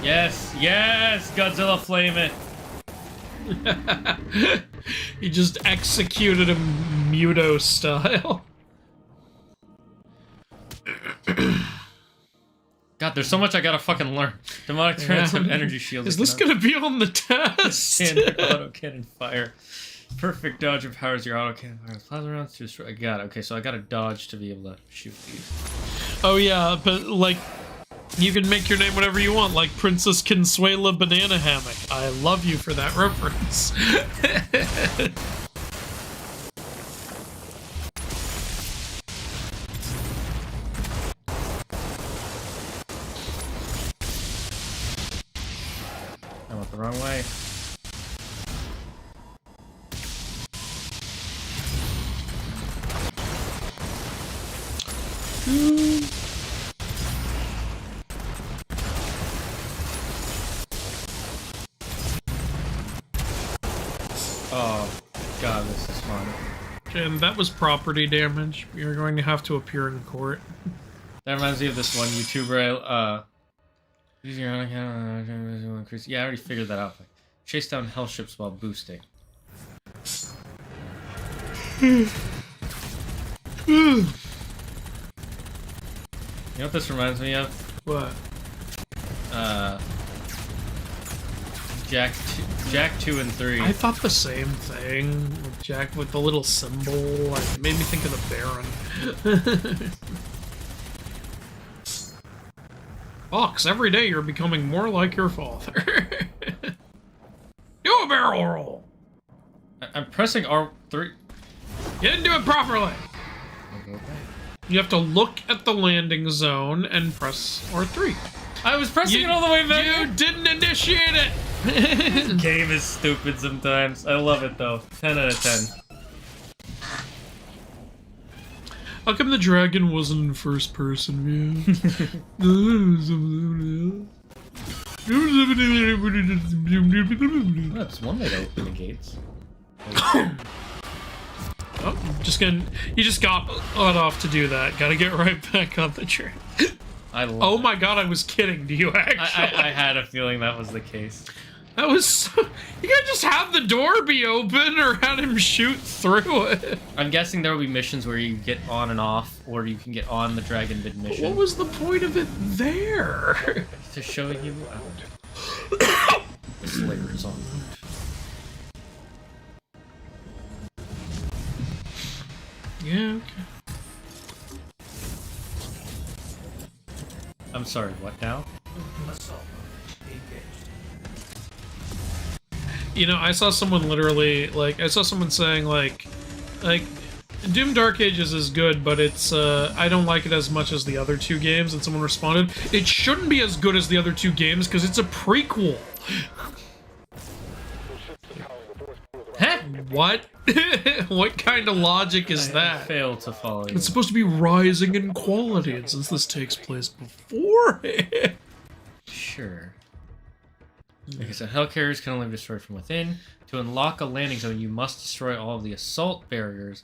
Yes, yes, Godzilla flame it. He just executed him Muto style. God, there's so much I gotta fucking learn. Demonic turrets have energy shields. Is this gonna be on the test? Standard autocannon fire. Perfect dodge empowers your autocannon fire. Plasma rounds to destroy. I got it. Okay, so I gotta dodge to be able to shoot these. Oh yeah, but like, you can make your name whatever you want, like Princess Consuela Banana Hammock. I love you for that reference. I went the wrong way. And that was property damage. You're going to have to appear in court. That reminds me of this one YouTuber. Use your own account. Yeah, I already figured that out. Chase down hell ships while boosting. You know what this reminds me of? What? Jack 2 and 3. I thought the same thing with Jack with the little symbol. Like, it made me think of the Baron. Fox, every day you're becoming more like your father. Do a barrel roll. I'm pressing R3. You didn't do it properly. You have to look at the landing zone and press R3. I was pressing it all the way back. You didn't initiate it. This game is stupid sometimes. I love it though. 10 out of 10. How come the dragon wasn't in first person view? That's one way to open the gates. Oh, you just got let off to do that. Gotta get right back on the train. Oh my god, I was kidding. Do you actually? I had a feeling that was the case. That was so... You gotta just have the door be open or have him shoot through it. I'm guessing there will be missions where you get on and off, or you can get on the dragon mid-mission. What was the point of it there? To show you out. The Slayer is on. Yeah, okay. I'm sorry, what now? You know, I saw someone literally, like, I saw someone saying, like, Doom Dark Ages is good, but it's, I don't like it as much as the other two games, and someone responded, it shouldn't be as good as the other two games, because it's a prequel. Huh? What? What kind of logic is that? I failed to follow you. It's supposed to be rising in quality, and since this takes place before it. Sure. Like I said, hell carriers can only be destroyed from within. To unlock a landing zone, you must destroy all of the assault barriers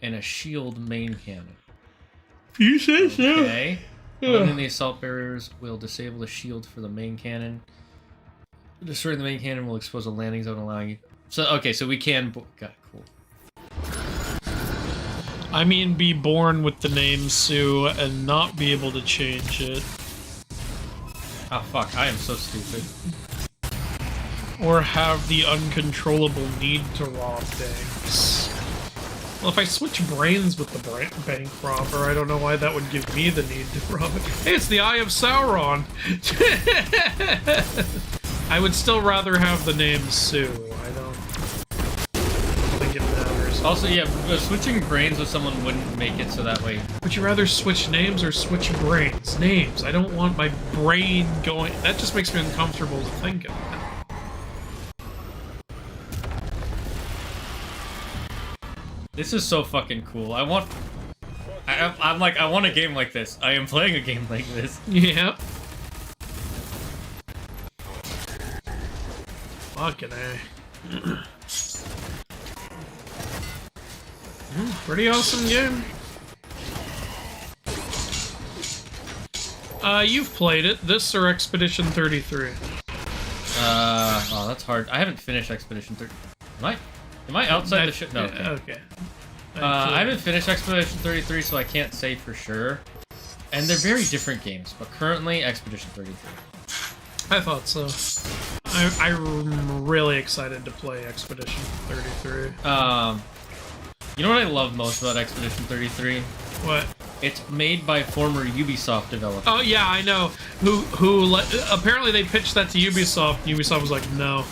and a shield main cannon. You say so. Okay. Eliminating the assault barriers will disable the shield for the main cannon. Destroying the main cannon will expose a landing zone, allowing you... So, okay, so we can... God, cool. I mean, be born with the name Sue and not be able to change it. Oh, fuck, I am so stupid. Or have the uncontrollable need to rob banks. Well, if I switch brains with the bank robber, I don't know why that would give me the need to rob it. Hey, it's the Eye of Sauron! I would still rather have the name Sue. I don't think it matters. Also, yeah, switching brains with someone wouldn't make it so that way. Would you rather switch names or switch brains? Names. I don't want my brain going... That just makes me uncomfortable to think of that. This is so fucking cool. I'm like, I want a game like this. I am playing a game like this. Yep. Fucking A. Pretty awesome game. You've played it. This or Expedition 33? Oh, that's hard. I haven't finished Expedition 30. Am I outside the ship? No. Okay. I haven't finished Expedition 33, so I can't say for sure. And they're very different games, but currently Expedition 33. I thought so. I'm really excited to play Expedition 33. You know what I love most about Expedition 33? What? It's made by former Ubisoft developers. Oh yeah, I know. Apparently they pitched that to Ubisoft, and Ubisoft was like, no.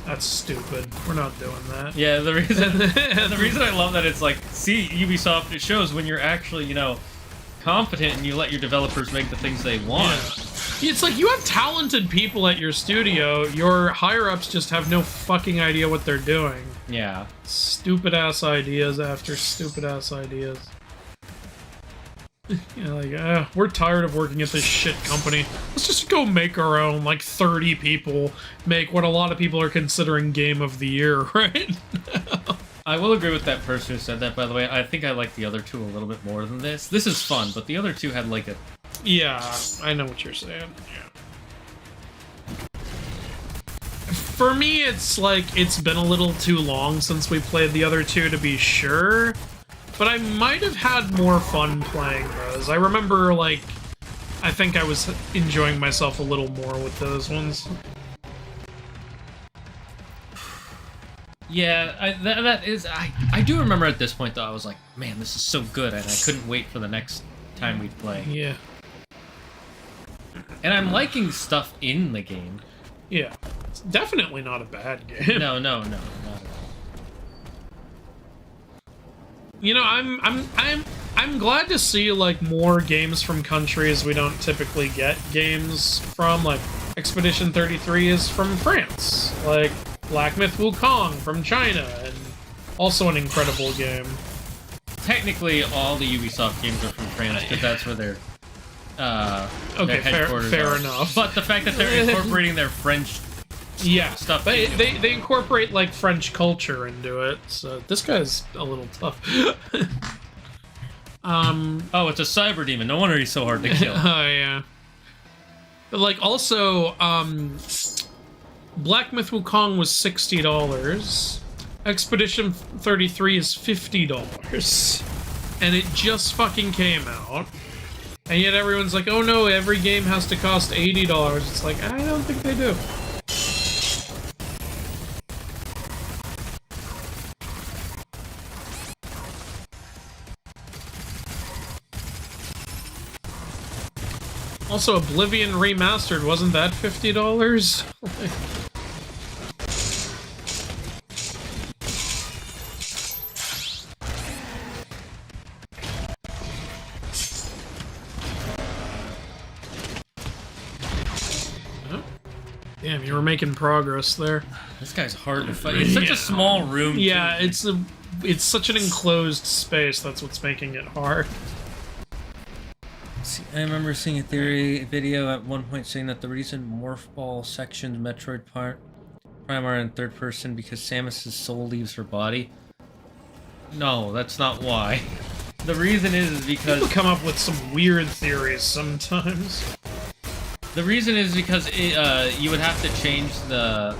That's stupid. We're not doing that. Yeah, the reason I love that, it's like, see, Ubisoft, it shows when you're actually, you know, competent and you let your developers make the things they want. Yeah. It's like you have talented people at your studio, your higher-ups just have no fucking idea what they're doing. Yeah. Stupid-ass ideas after stupid-ass ideas. You know, like, we're tired of working at this shit company. Let's just go make our own, like 30 people make what a lot of people are considering Game of the Year right now. I will agree with that person who said that, by the way. I think I like the other two a little bit more than this. This is fun, but the other two had like a... Yeah, I know what you're saying. Yeah. For me, it's like, it's been a little too long since we played the other two to be sure, but I might have had more fun playing those. I remember, like, I think I was enjoying myself a little more with those ones. Yeah, I do remember at this point, though, I was like, man, this is so good, and I couldn't wait for the next time we'd play. Yeah. And I'm liking stuff in the game. Yeah. It's definitely not a bad game. No, not at all. You know, I'm glad to see, like, more games from countries we don't typically get games from. Like, Expedition 33 is from France. Like, Black Myth Wukong from China, and also an incredible game. Technically, all the Ubisoft games are from France, because that's where their okay, headquarters fair are. enough. But the fact that they're incorporating their French stuff, they incorporate, like, French culture into it. So this guy's a little tough. Oh, it's a cyber demon. No wonder he's so hard to kill. Oh yeah. But, like, also, Black Myth Wukong was $60. Expedition 33 is $50. And it just fucking came out. And yet everyone's like, oh no, every game has to cost $80. It's like, I don't think they do. Also, Oblivion Remastered, wasn't that $50? Damn, you were making progress there. This guy's hard to fight. It's such a small room. Yeah, too. it's such an enclosed space. That's what's making it hard. See, I remember seeing a theory video at one point saying that the reason Morph Ball sections Metroid Prime are in third person because Samus's soul leaves her body. No, that's not why. The reason is because people come up with some weird theories sometimes. The reason is because you would have to change the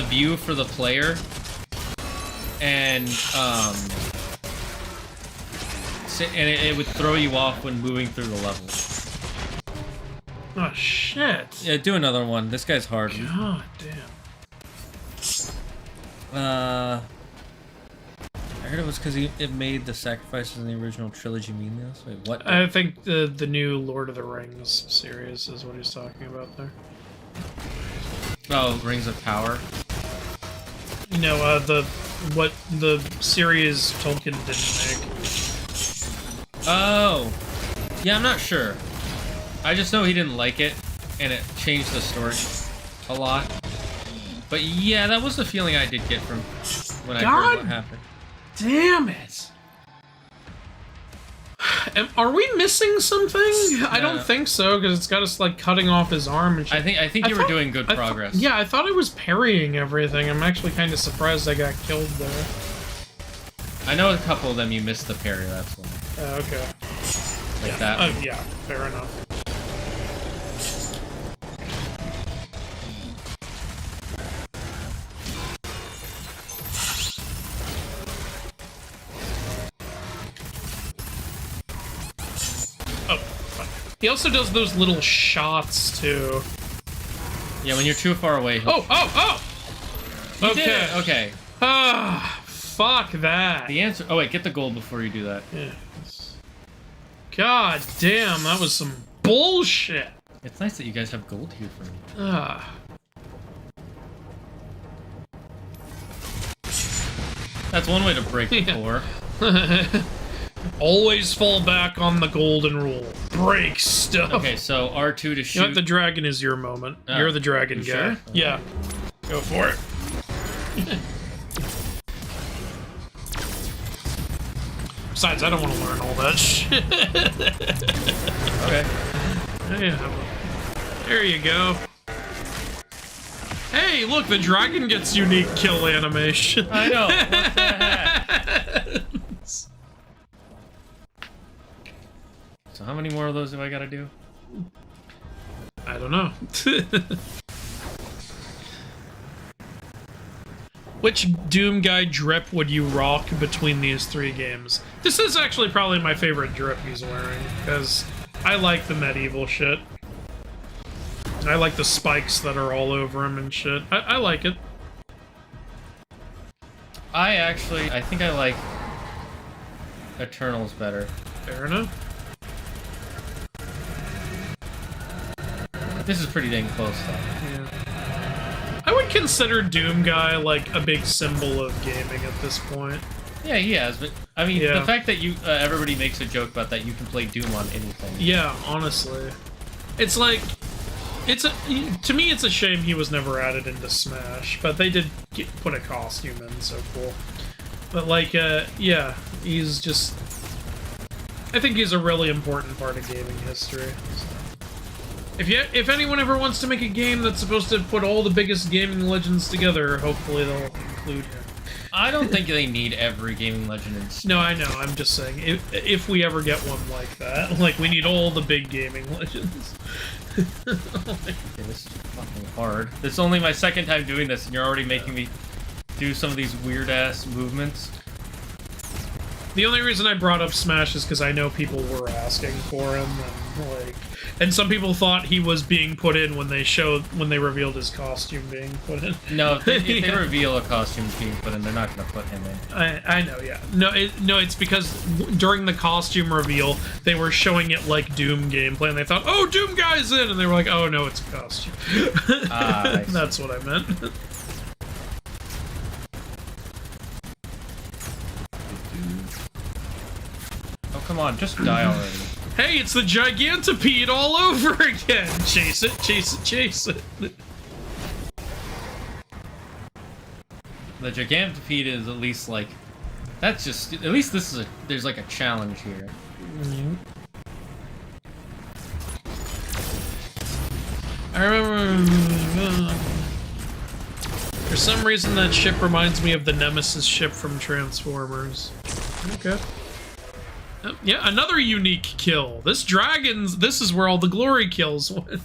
view for the player, and it would throw you off when moving through the level. Oh shit! Yeah, do another one. This guy's hard. God damn. I heard it was because it made the sacrifices in the original trilogy meaningless. Wait, what? I think the new Lord of the Rings series is what he's talking about there. Oh, Rings of Power. You know, what the series Tolkien didn't make. Oh, yeah, I'm not sure. I just know he didn't like it, and it changed the story a lot. But yeah, that was the feeling I did get from when I heard what happened. Damn it! Are we missing something? I don't think so, because it's got us like cutting off his arm and shit. I think you were doing good progress. Yeah, I thought I was parrying everything. I'm actually kind of surprised I got killed there. I know a couple of them you missed the parry, that's why. Okay. Like that. Yeah, fair enough. Oh, fine. He also does those little shots, too. Yeah, when you're too far away. Oh! You did it. Okay. Ah, fuck that. The answer... Oh, wait, get the gold before you do that. Yeah. God damn, that was some bullshit. It's nice that you guys have gold here for me. Ah. That's one way to break the core. Always fall back on the golden rule. Break stuff. Okay, so R2 to shoot. You know what, the dragon is your moment. You're the dragon guy. Sure? Yeah. Go for it. Besides, I don't want to learn all that shit. Okay. Yeah. There you go. Hey, look, the dragon gets unique kill animation. I know. What the heck? So how many more of those do I gotta do? I don't know. Which Doom Guy drip would you rock between these 3 games? This is actually probably my favorite drip he's wearing, because I like the medieval shit. I like the spikes that are all over him and shit. I like it. I think I like Eternals better. Fair enough. This is pretty dang close, though. Yeah. I would consider Doom Guy like a big symbol of gaming at this point. Yeah, he has, but I mean, Yeah. the fact that you everybody makes a joke about that you can play Doom on anything. Yeah, honestly. It's like, to me it's a shame he was never added into Smash, but they did put a costume in, so cool. But like, yeah, he's just, I think he's a really important part of gaming history. So. If anyone ever wants to make a game that's supposed to put all the biggest gaming legends together, hopefully they'll include him. I don't think they need every gaming legend in Steam. No, I know. I'm just saying, if we ever get one like that, like, we need all the big gaming legends. Okay, this is fucking hard. This is only my 2nd time doing this, and you're already making me do some of these weird-ass movements. The only reason I brought up Smash is because I know people were asking for him, and some people thought he was being put in when they revealed his costume being put in. No, if they Yeah. reveal a costume being put in, they're not going to put him in. I know, yeah. No, it's because during the costume reveal, they were showing it like Doom gameplay, and they thought, oh, Doom Guy's in! And they were like, oh, no, it's a costume. I see. That's what I meant. Oh, come on, just die already. Hey, it's the Gigantopede all over again! Chase it, chase it, chase it. The Gigantopede is at least like... That's just... At least this is there's like a challenge here. I remember... For some reason that ship reminds me of the Nemesis ship from Transformers. Okay. Oh, yeah, another unique kill. This is where all the glory kills went.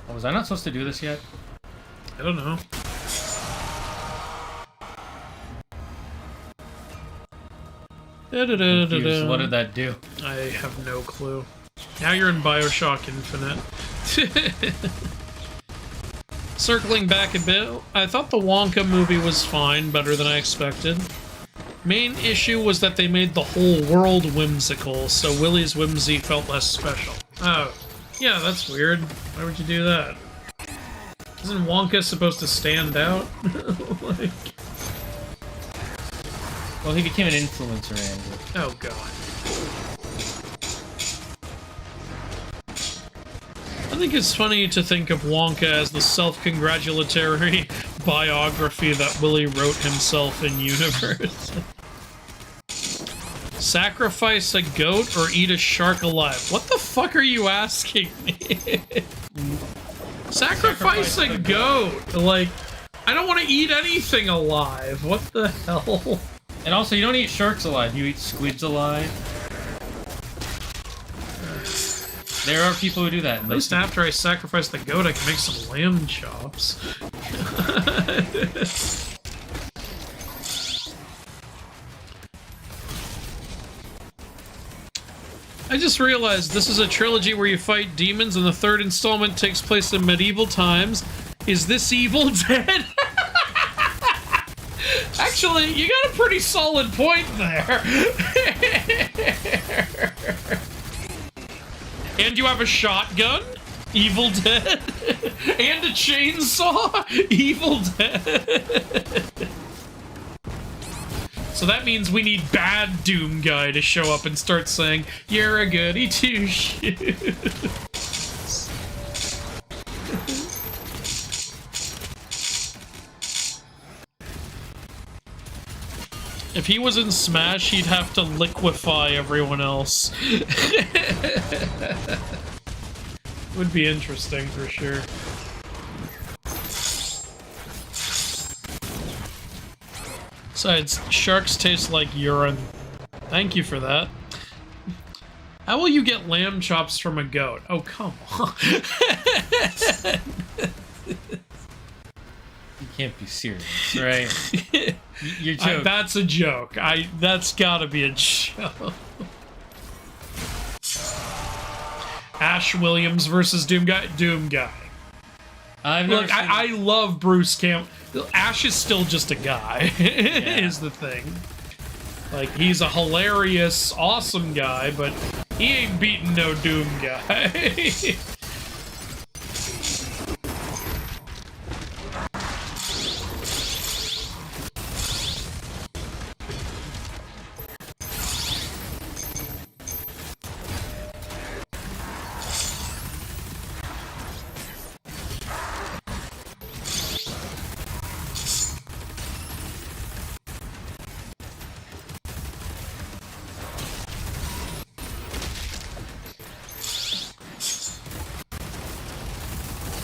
Oh, was I not supposed to do this yet? I don't know. Confused. What did that do? I have no clue. Now you're in BioShock Infinite. Circling back a bit, I thought the Wonka movie was fine, better than I expected. Main issue was that they made the whole world whimsical, so Willy's whimsy felt less special. Oh, yeah, that's weird. Why would you do that? Isn't Wonka supposed to stand out? Like... Well, he became an influencer, Andrew. Oh, God. I think it's funny to think of Wonka as the self-congratulatory biography that Willy wrote himself in universe. Sacrifice a goat or eat a shark alive? What the fuck are you asking me? Sacrifice a goat! Like, I don't want to eat anything alive. What the hell? And also, you don't eat sharks alive, you eat squids alive. There are people who do that. At least after I sacrifice the goat, I can make some lamb chops. I just realized this is a trilogy where you fight demons, and the 3rd installment takes place in medieval times. Is this Evil Dead? Actually, you got a pretty solid point there. And you have a shotgun? Evil Dead? And a chainsaw? Evil Dead? So that means we need bad Doom Guy to show up and start saying, you're a goody two-shoes. If he was in Smash, he'd have to liquefy everyone else. Would be interesting for sure. Besides, sharks taste like urine. Thank you for that. How will you get lamb chops from a goat? Oh, come on. You can't be serious, right? You're joking. That's a joke. That's gotta be a joke. Ash Williams versus Doom Guy. Doom Guy. Look, I love Bruce Campbell. Ash is still just a guy, is the thing. Like, he's a hilarious, awesome guy, but he ain't beating no Doom Guy.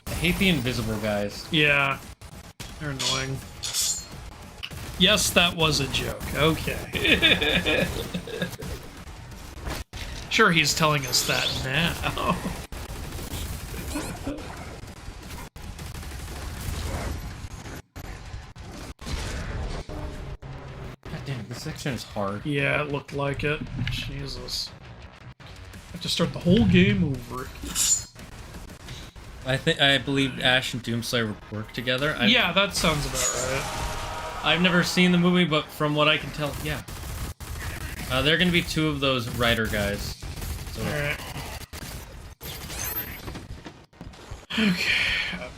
I hate the invisible guys. Yeah. They're annoying. Yes, that was a joke. Okay. Sure, he's telling us that now. God damn, this section is hard. Yeah, it looked like it. Jesus. I have to start the whole game over. I believe Ash and Doomslayer would work together. Yeah, that sounds about right. I've never seen the movie, but from what I can tell, yeah. There are gonna be two of those rider guys. So. Alright. Okay.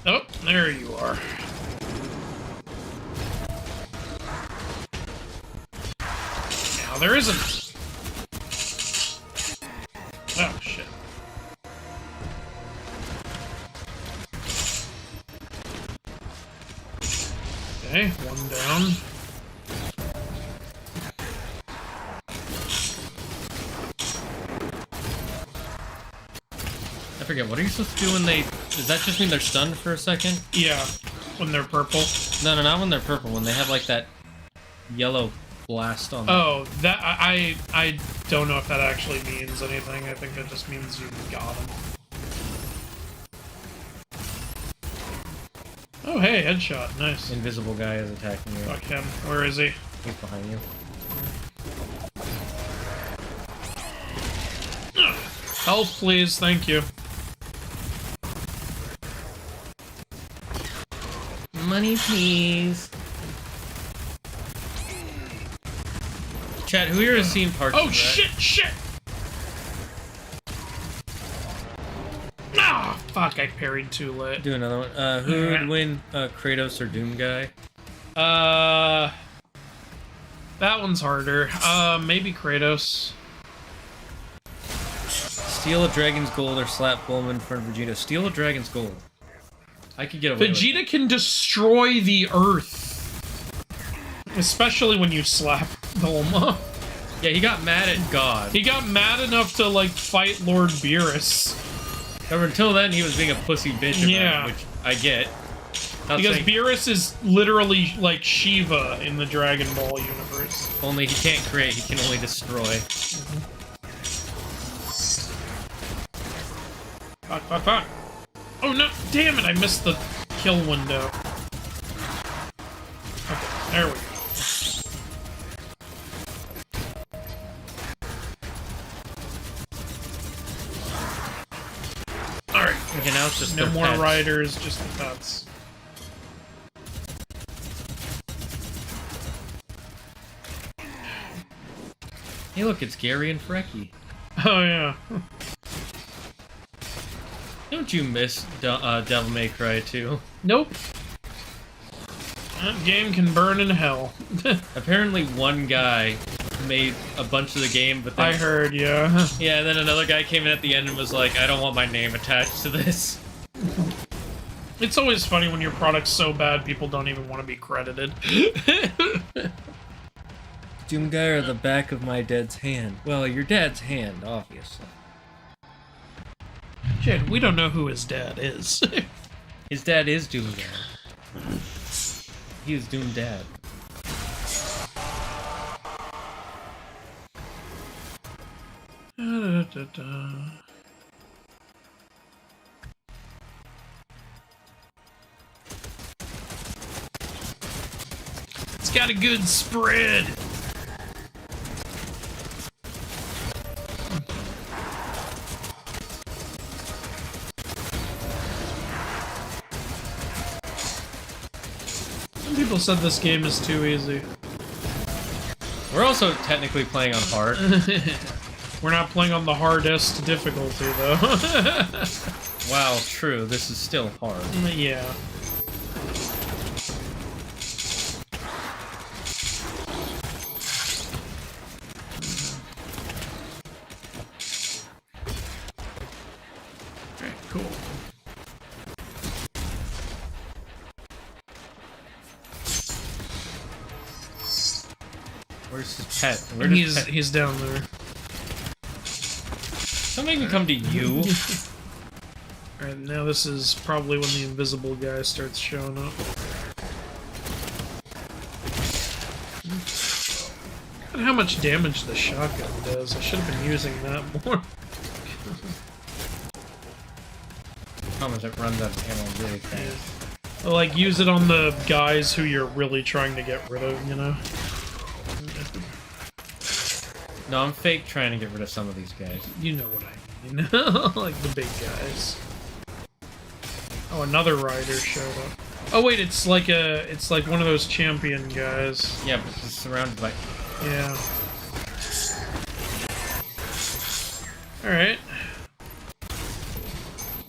Oh, there you are. Now there isn't. Oh, shit. Okay, one down. I forget, what are you supposed to do when they... Does that just mean they're stunned for a second? Yeah, when they're purple. No, not when they're purple, when they have like that yellow blast on them. Oh, that... I don't know if that actually means anything. I think that just means you got them. Oh, hey, headshot. Nice. Invisible guy is attacking you. Fuck him. Where is he? He's behind you. Health, please. Thank you. Money, please. Chat, who here has seen parts of Oh, that? shit! Ah, fuck, I parried too late. Do another one. Who would win, Kratos or Doom Guy? That one's harder. Maybe Kratos. Steal a dragon's gold or slap Bulma in front of Vegeta. Steal a dragon's gold. I could get away with Vegeta it. can destroy the Earth. Especially when you slap Bulma. Yeah, he got mad at God. He got mad enough to, like, fight Lord Beerus. However, until then, he was being a pussy bitch about Yeah. it, which I get. Not Because saying- Beerus is literally like Shiva in the Dragon Ball universe. Only he can't create, he can only destroy. Fuck. Oh no, damn it, I missed the kill window. Okay, there we go. Alright, Okay, now it's just no their more pets. riders, just the pets. Hey look, it's Gary and Frecky. Oh yeah. Don't you miss Devil May Cry 2? Nope. That game can burn in hell. Apparently one guy made a bunch of the game, but then... I heard, yeah. Yeah, and then another guy came in at the end and was like, I don't want my name attached to this. It's always funny when your product's so bad people don't even want to be credited. Did Doom guy or the back of my dad's hand? Well, your dad's hand, obviously. Shit, we don't know who his dad is. His dad is Doom guy. He is Doom dad. It's got a good spread. Some people said this game is too easy. We're also technically playing on hard. We're not playing on the hardest difficulty, though. Wow, true. This is still hard. Yeah. Alright, cool. Where's his pet? Where does pet? He's down there. Don't make me come to you. Alright, now this is probably when the invisible guy starts showing up. God, how much damage the shotgun does. I should have been using that more. Problem is it runs out of ammo really fast. Yeah. Like, use it on the guys who you're really trying to get rid of, you know? No, I'm fake trying to get rid of some of these guys. You know what I mean. Like the big guys. Oh, another rider showed up. Oh wait, it's like one of those champion guys. Yeah, but it's surrounded by... Yeah. Alright.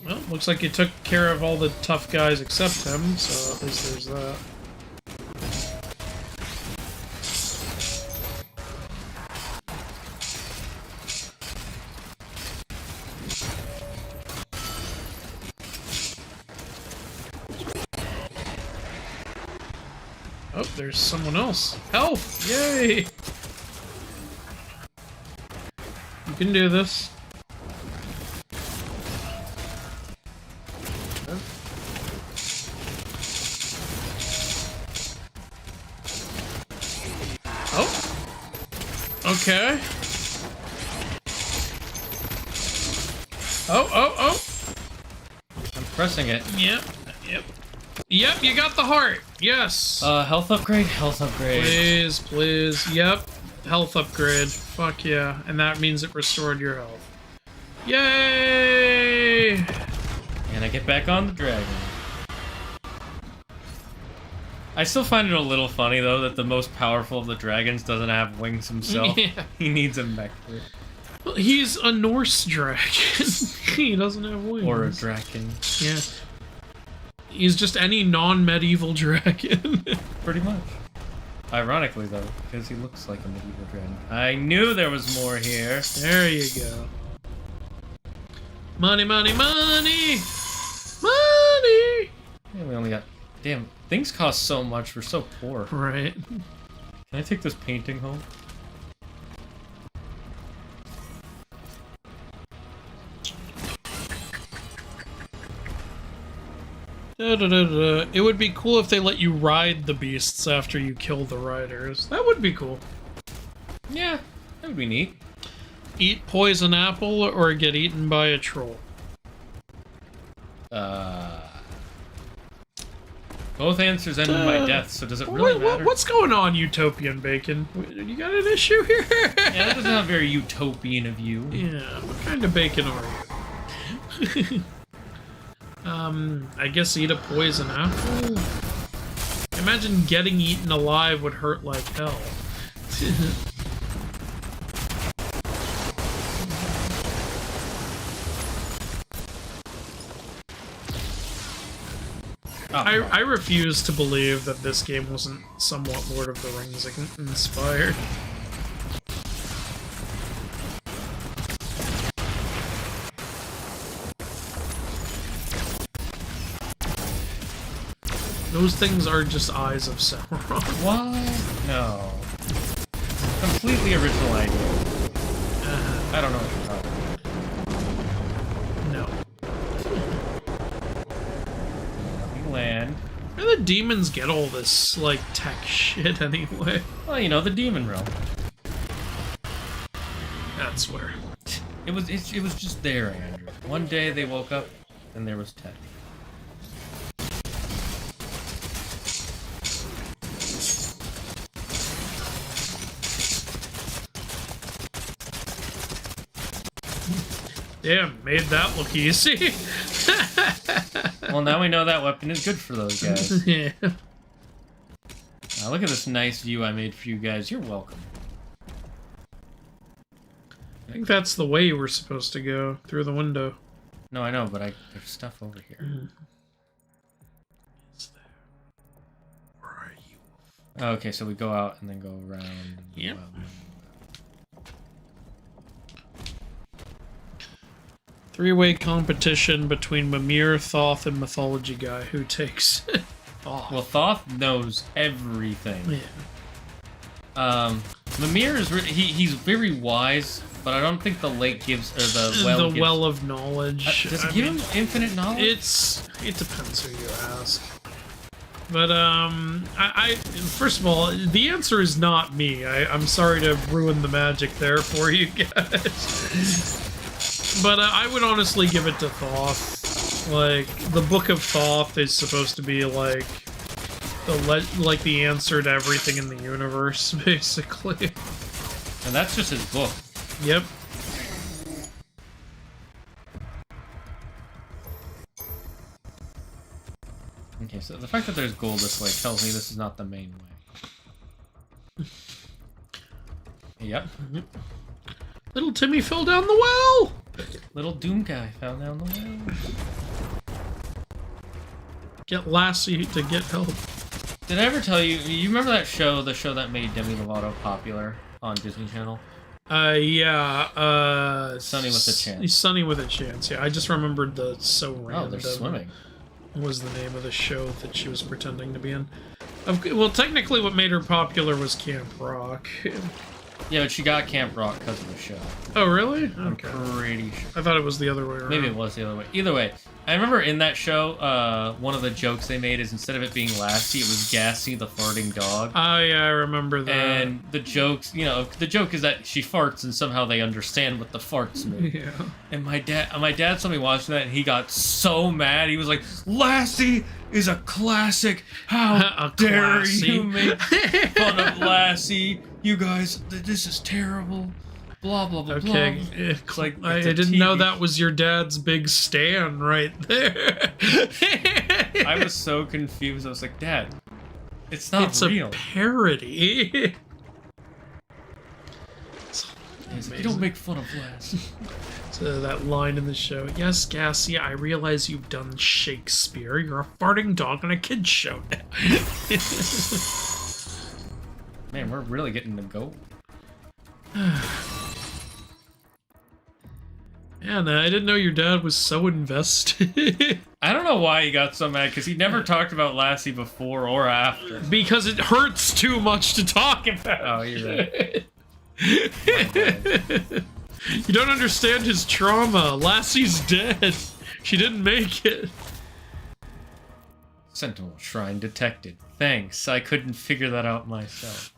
Well, looks like you took care of all the tough guys except him, so at least there's that. Oh, there's someone else. Help! Yay! You can do this. Oh! Okay. Oh! I'm pressing it. Yep. Yep, you got the heart! Yes! Health upgrade? Health upgrade. Please. Yep. Health upgrade. Fuck yeah. And that means it restored your health. Yay! And I get back on the dragon. I still find it a little funny, though, that the most powerful of the dragons doesn't have wings himself. Yeah. He needs a mech for it. Well, he's a Norse dragon. He doesn't have wings. Or a draken. Yeah. He's just any non-medieval dragon. Pretty much. Ironically, though, because he looks like a medieval dragon. I knew there was more here. There you go. Money! Yeah, we only got... Damn, things cost so much. We're so poor. Right. Can I take this painting home? It would be cool if they let you ride the beasts after you kill the riders. That would be cool. Yeah, that would be neat. Eat poison apple or get eaten by a troll. Both answers end in my death, so does it really matter? What's going on, Utopian Bacon? You got an issue here? Yeah, that doesn't sound very utopian of you. Yeah, what kind of bacon are you? I guess eat a poison apple? Imagine getting eaten alive would hurt like hell. I refuse to believe that this game wasn't somewhat Lord of the Rings inspired. Those things are just eyes of Sauron. What? No. completely original idea. I don't know what you're talking No. about. We land. Where do the demons get all this, like, tech shit anyway? Well, you know, the demon realm. That's where. It was just there, Andrew. One day they woke up and there was tech. Damn, made that look easy. Well, now we know that weapon is good for those guys. Yeah. Now look at this nice view I made for you guys. You're welcome. I think that's the way we're supposed to go, through the window. No, I know, but there's stuff over here. Is there? Where are you? Oh, okay, so we go out and then go around. And Yep. go out. Three-way competition between Mimir, Thoth, and Mythology guy. Who takes Thoth? Well, Thoth knows everything. Yeah. Mimir is he's very wise, but I don't think the lake gives or the well. The well of knowledge. Does it give him infinite knowledge? It depends who you ask. But I first of all, the answer is not me. I'm sorry to ruin the magic there for you guys. But I would honestly give it to Thoth. Like, the Book of Thoth is supposed to be like the answer to everything in the universe, basically. And that's just his book. Yep. Okay, so the fact that there's gold this way tells me this is not the main way. Yep. Little Timmy fell down the well! Little Doom guy fell down the well. Get Lassie to get help. Did I ever tell you? You remember that show, the show that made Demi Lovato popular on Disney Channel? Yeah, Sunny with a Chance. Sunny with a Chance, yeah. I just remembered the So Random. Oh, they're swimming. Was the name of the show that she was pretending to be in. Well, technically what made her popular was Camp Rock. Yeah, but she got Camp Rock because of the show. Oh, really? I'm Okay. pretty sure. I thought it was the other way around. Maybe it was the other way. Either way, I remember in that show, one of the jokes they made is instead of it being Lassie, it was Gassy, the farting dog. Oh, yeah, I remember that. And the jokes, you know, the joke is that she farts and somehow they understand what the farts mean. Yeah. And my dad saw me watching that and he got so mad. He was like, Lassie is a classic. How dare classy. you make fun of Lassie? You guys, this is terrible. Blah, blah, blah, Okay, blah. It's like, I it's a didn't know TV. that was your dad's big stan right there. I was so confused. I was like, Dad, it's not It's real. a parody. He's like, you don't make fun of Lassie. So that line in the show, yes, Gassy, I realize you've done Shakespeare. You're a farting dog on a kid's show now. Man, we're really getting to go. Man, I didn't know your dad was so invested. I don't know why he got so mad, because he never talked about Lassie before or after. Because it hurts too much to talk about. Oh, you're right. You don't understand his trauma. Lassie's dead. She didn't make it. Sentinel Shrine detected. Thanks, I couldn't figure that out myself.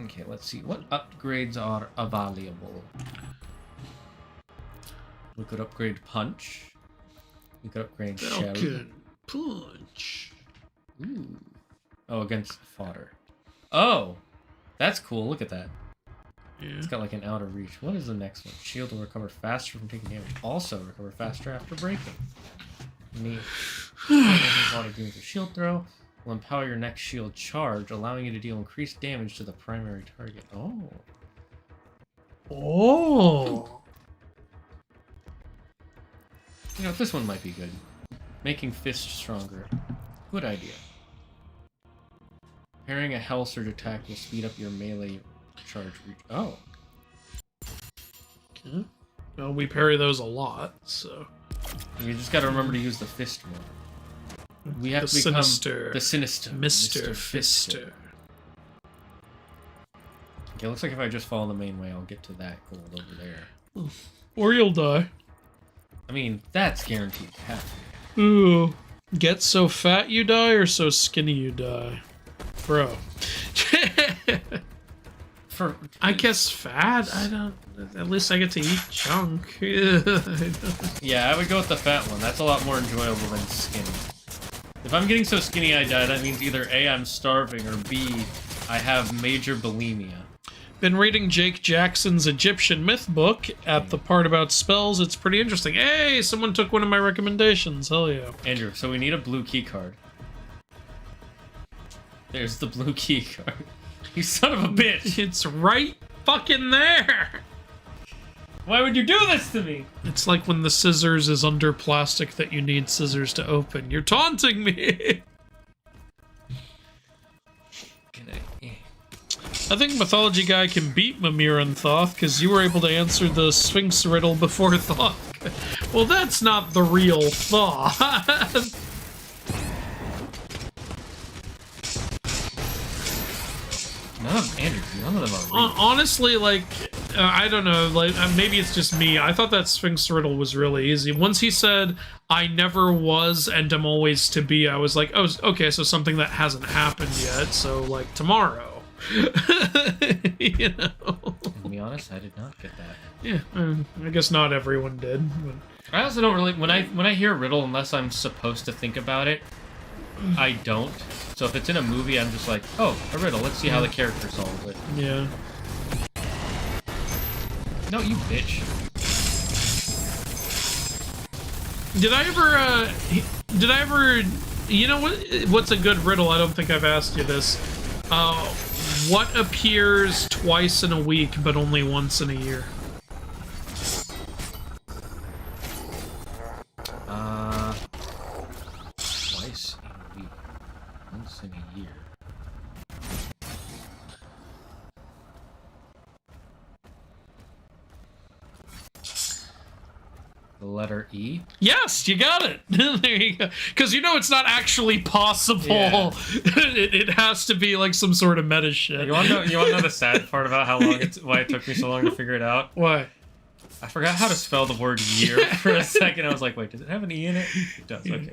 Okay, let's see. What upgrades are available? We could upgrade Punch. We could upgrade Sherry. Falcon Punch. Ooh. Oh, against fodder. Oh! That's cool, look at that. Yeah. It's got like an outer reach. What is the next one? Shield will recover faster from taking damage. Also recover faster after breaking. Neat. Water deals a shield throw. Will empower your next shield charge, allowing you to deal increased damage to the primary target. Oh. Oh. You know, this one might be good. Making fists stronger. Good idea. Pairing a Hell Surge attack will speed up your melee charge reach. Oh. Okay. Well, we parry those a lot, so. You just gotta remember to use the fist more. We have The to become sinister the sinister Mr. Fister. Okay, looks like if I just follow the main way, I'll get to that gold over there. Or you'll die. I mean, that's guaranteed to happen. Ooh. Get so fat you die or so skinny you die? Bro. I guess fat. I don't. At least I get to eat junk. Yeah, I would go with the fat one. That's a lot more enjoyable than skinny. If I'm getting so skinny I die, that means either A, I'm starving, or B, I have major bulimia. Been reading Jake Jackson's Egyptian myth book. At the part about spells, it's pretty interesting. Hey, someone took one of my recommendations. Hell yeah. Andrew, so we need a blue key card. There's the blue key card. You son of a bitch! It's right fucking there! Why would you do this to me? It's like when the scissors is under plastic that you need scissors to open. You're taunting me! I think Mythology Guy can beat Mimir and Thoth, because you were able to answer the Sphinx riddle before Thoth. Well, that's not the real Thoth. None of them are real. Honestly, like, I don't know, like, maybe it's just me. I thought that Sphinx riddle was really easy. Once he said, I never was and am always to be, I was like, oh, okay, so something that hasn't happened yet, so, like, tomorrow. You know? To be honest, I did not get that. Yeah, I guess not everyone did. But... I also don't really, when I hear a riddle, unless I'm supposed to think about it, I don't. So if it's in a movie, I'm just like, oh, a riddle, let's see how the character solves it. Yeah. No, you bitch. Did I ever, you know what's a good riddle? I don't think I've asked you this. What appears twice in a week, but only once in a year? Twice in a week, once in a year. The letter E? Yes, you got it. There you go. Because you know it's not actually possible. Yeah. It has to be like some sort of meta shit. You want to know the sad part about why it took me so long to figure it out? Why? I forgot how to spell the word year for a second. I was like, wait, does it have an E in it? It does, okay.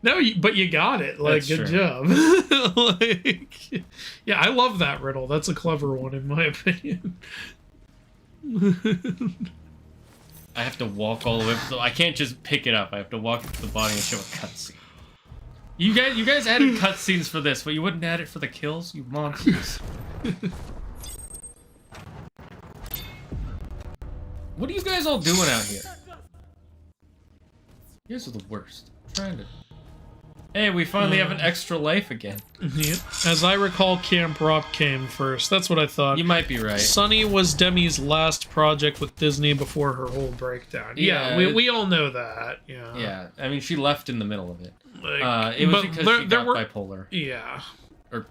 No, but you got it. Like, good job. Like, yeah, I love that riddle. That's a clever one, in my opinion. I have to walk all the way. So I can't just pick it up. I have to walk up to the body and show a cutscene. You guys added cutscenes for this, but you wouldn't add it for the kills, you monsters. What are you guys all doing out here? You guys are the worst. I'm trying to... Hey, we finally have an extra life again. Yep. As I recall, Camp Rock came first. That's what I thought. You might be right. Sunny was Demi's last project with Disney before her whole breakdown. Yeah, we all know that. Yeah. Yeah, I mean, she left in the middle of it. Like, it was because she got bipolar. Yeah. Or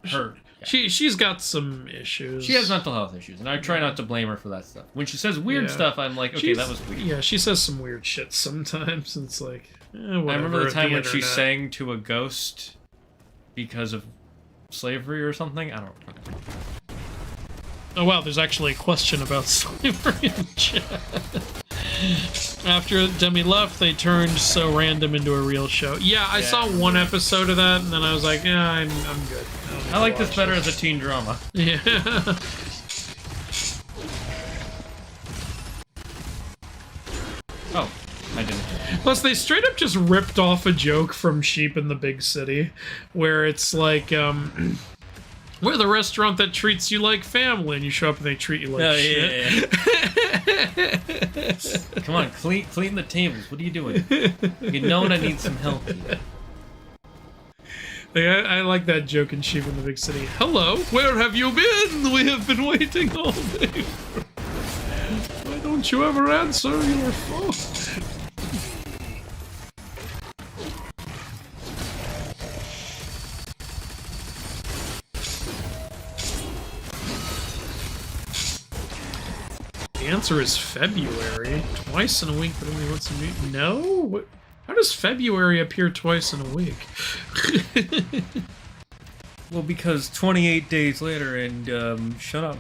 her. Yeah. She's got some issues. She has mental health issues, and I try not to blame her for that stuff. When she says weird stuff, I'm like, okay, that was weird. Yeah, she says some weird shit sometimes. It's like, whatever. I remember the time when she sang to a ghost because of slavery or something. I don't know. Oh wow, there's actually a question about slavery in chat. After Demi left, they turned So Random into a real show. Yeah, I saw one episode of that, and then I was like, yeah, I'm good. I like this better as a teen drama. Yeah. Oh, I didn't. Plus, they straight up just ripped off a joke from Sheep in the Big City, where it's like, we're the restaurant that treats you like family, and you show up and they treat you like shit. Yeah. Come on, clean the tables. What are you doing? You know I need some help here. I like that joke in Sheep in the Big City. Hello, where have you been? We have been waiting all day. Why don't you ever answer your phone? The answer is February. Twice in a week, but only once a week. No? What? How does February appear twice in a week? Well, because 28 days later, and shut up.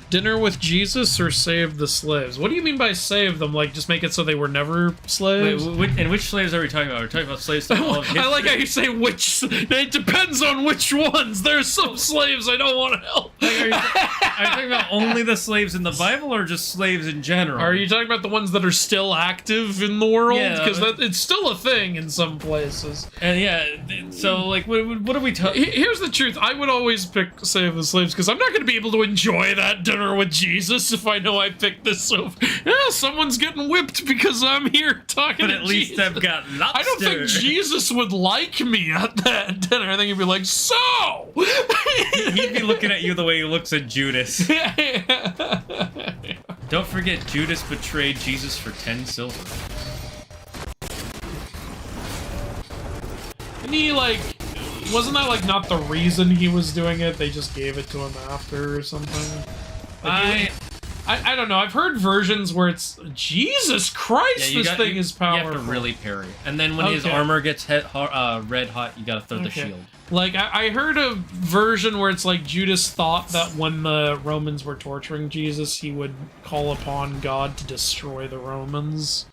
Dinner with Jesus or save the slaves? What do you mean by save them? Like, just make it so they were never slaves? Wait, and which slaves are we talking about? We're talking about slaves to all of history? I like how you say which. It depends on which ones. There's some slaves I don't want to help. Like, are you talking about only the slaves in the Bible, or just slaves in general? Are you talking about the ones that are still active in the world? Yeah. Because it's still a thing in some places. And yeah, so like, what are we talking? Here's the truth. I would always pick save the slaves because I'm not going to be able to enjoy that dinner with Jesus if I know I picked this over. Yeah, someone's getting whipped because I'm here talking But to at least Jesus. I've got lobster. I don't think Jesus would like me at that dinner. I think he'd be like, so! He'd be looking at you the way he looks at Judas. Don't forget, Judas betrayed Jesus for 10 silver. And he, like, wasn't that, like, not the reason he was doing it? They just gave it to him after or something? Like, I don't know. I've heard versions where it's, Jesus Christ, this thing is powerful. You have to really parry. And then when his armor gets red hot, you gotta throw the shield. Like, I heard a version where it's like Judas thought that when the Romans were torturing Jesus, he would call upon God to destroy the Romans.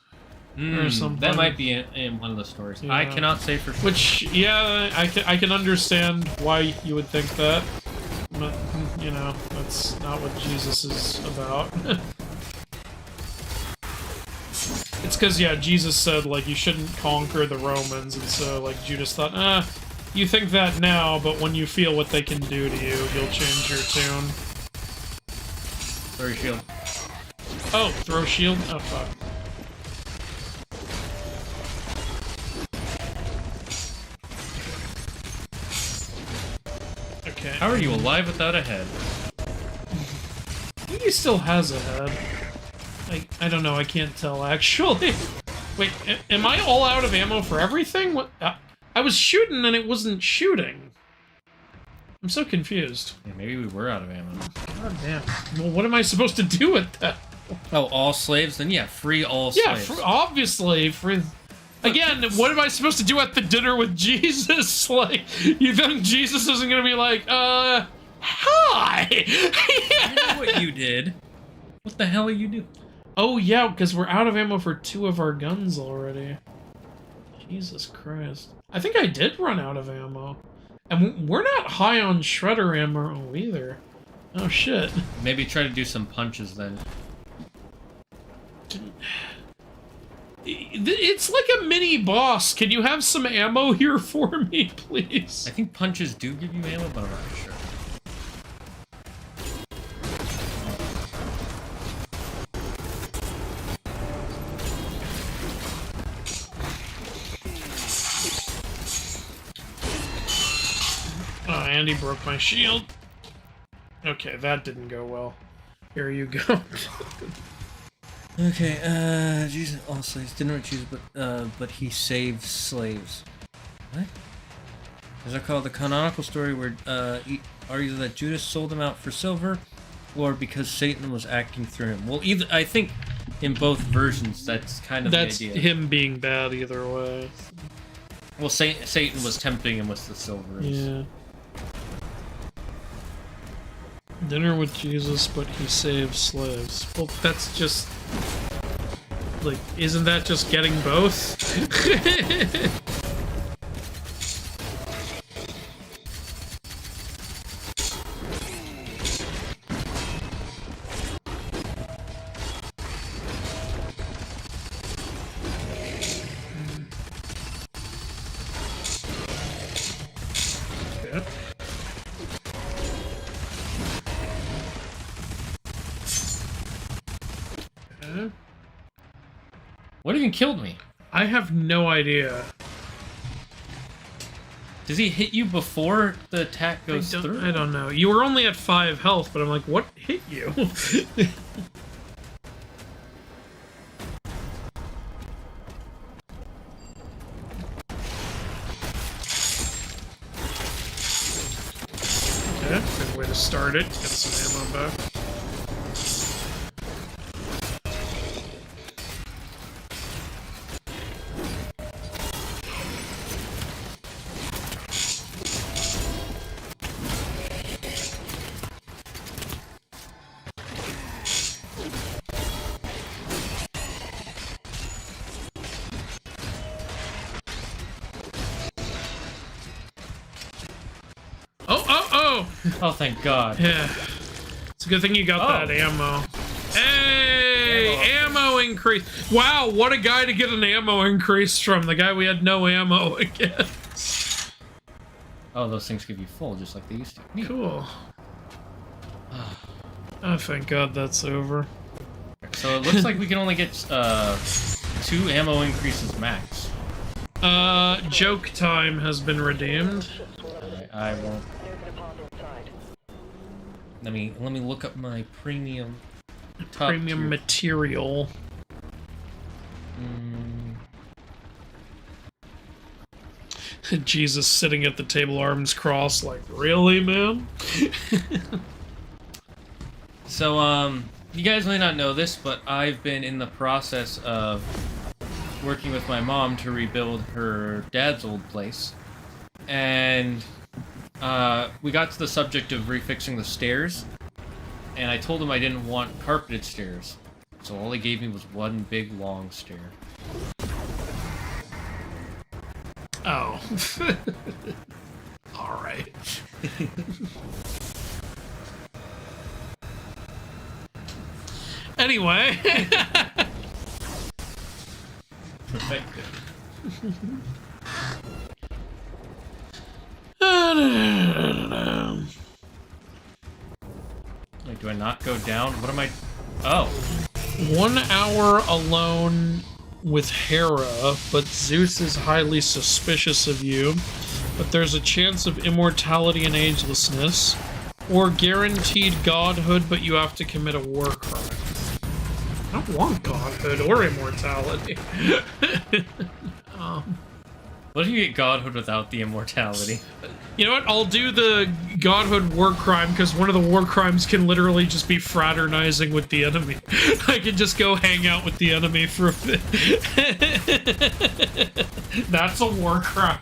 Or something. That might be in one of the stories. Yeah. I cannot say for sure. Which, yeah, I can understand why you would think that. But, you know, that's not what Jesus is about. It's because, yeah, Jesus said, like, you shouldn't conquer the Romans, and so, like, Judas thought, you think that now, but when you feel what they can do to you, you'll change your tune. Throw your shield. Oh, throw shield? Oh, fuck. Okay. How are you alive without a head? I think he still has a head. I don't know, I can't tell, actually. Wait, am I all out of ammo for everything? What? I was shooting and it wasn't shooting. I'm so confused. Yeah, maybe we were out of ammo. God damn. Well, what am I supposed to do with that? Oh, all slaves? Then yeah, free all slaves. Yeah, obviously, free... Again, what am I supposed to do at the dinner with Jesus? Like, you think Jesus isn't gonna be like, hi! You know what you did? What the hell are you doing? Oh, yeah, because we're out of ammo for 2 of our guns already. Jesus Christ. I think I did run out of ammo. And we're not high on shredder ammo either. Oh, shit. Maybe try to do some punches then. It's like a mini boss. Can you have some ammo here for me, please? I think punches do give you ammo, but I'm not sure. Oh, Andy broke my shield. Okay, that didn't go well. Here you go. Okay, Jesus, all slaves didn't hurt Jesus, but he saved slaves. What? As I call the canonical story where, argues that Judas sold them out for silver, or because Satan was acting through him. Well, either, I think in both versions, that's kind of the idea. That's him being bad either way. Well, Satan was tempting him with the silvers. Yeah. Dinner with Jesus, but he saves slaves. Well, that's just... Like, isn't that just getting both? What even killed me? I have no idea. Does he hit you before the attack goes through? I don't know. You were only at 5 health, but I'm like, what hit you? Okay, good way to start it. Get some ammo back. no! Oh, thank God. Yeah. It's a good thing you got that ammo. Hey! Ammo increase! Wow, what a guy to get an ammo increase from. The guy we had no ammo against. Oh, those things give you full, just like they used to. Neat. Cool. Oh, thank God that's over. So it looks like we can only get 2 ammo increases max. Joke time has been redeemed. I won't. There's an apartment inside. Let me look up my premium. Top Premium tier. material. Jesus sitting at the table, arms crossed, like, really, man? So, you guys may not know this, but I've been in the process of working with my mom to rebuild her dad's old place. And, we got to the subject of refixing the stairs, and I told him I didn't want carpeted stairs. So all he gave me was one big, long stair. Oh. Alright. Anyway. Perfected. Wait, do I not go down? What am I... Oh. 1 hour alone with Hera, but Zeus is highly suspicious of you. But there's a chance of immortality and agelessness. Or guaranteed godhood, but you have to commit a war crime. I don't want godhood or immortality. What if you get godhood without the immortality? You know what? I'll do the godhood war crime, because one of the war crimes can literally just be fraternizing with the enemy. I can just go hang out with the enemy for a bit. That's a war crime.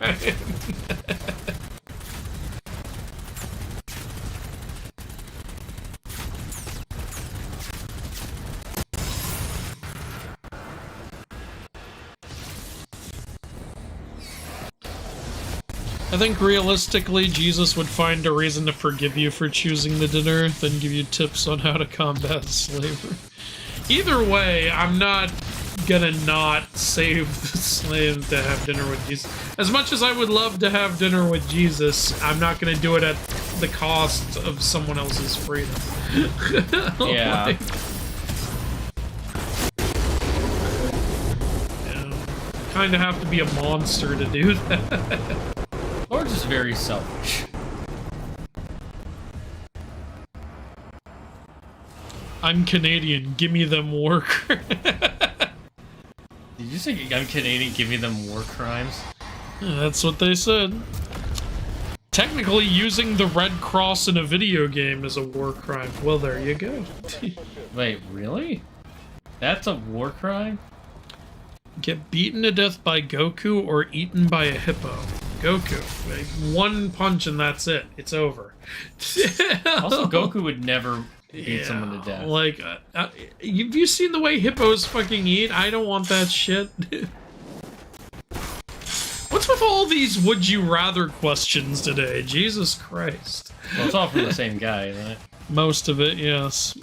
I think realistically, Jesus would find a reason to forgive you for choosing the dinner, then give you tips on how to combat slavery. Either way, I'm not gonna not save the slave to have dinner with Jesus. As much as I would love to have dinner with Jesus, I'm not gonna do it at the cost of someone else's freedom. Yeah. Like, yeah. Kinda have to be a monster to do that. Or just very selfish. I'm Canadian, give me them work. Did you say I'm Canadian, give me them war crimes? Yeah, that's what they said. Technically, using the Red Cross in a video game is a war crime. Well, there you go. Wait, really? That's a war crime? Get beaten to death by Goku or eaten by a hippo. Goku. Like, one punch and that's it. It's over. Also, Goku would never beat someone to death. Like, have you seen the way hippos fucking eat? I don't want that shit. What's with all these would you rather questions today? Jesus Christ. Well, it's all from the same guy, isn't it? Most of it, yes.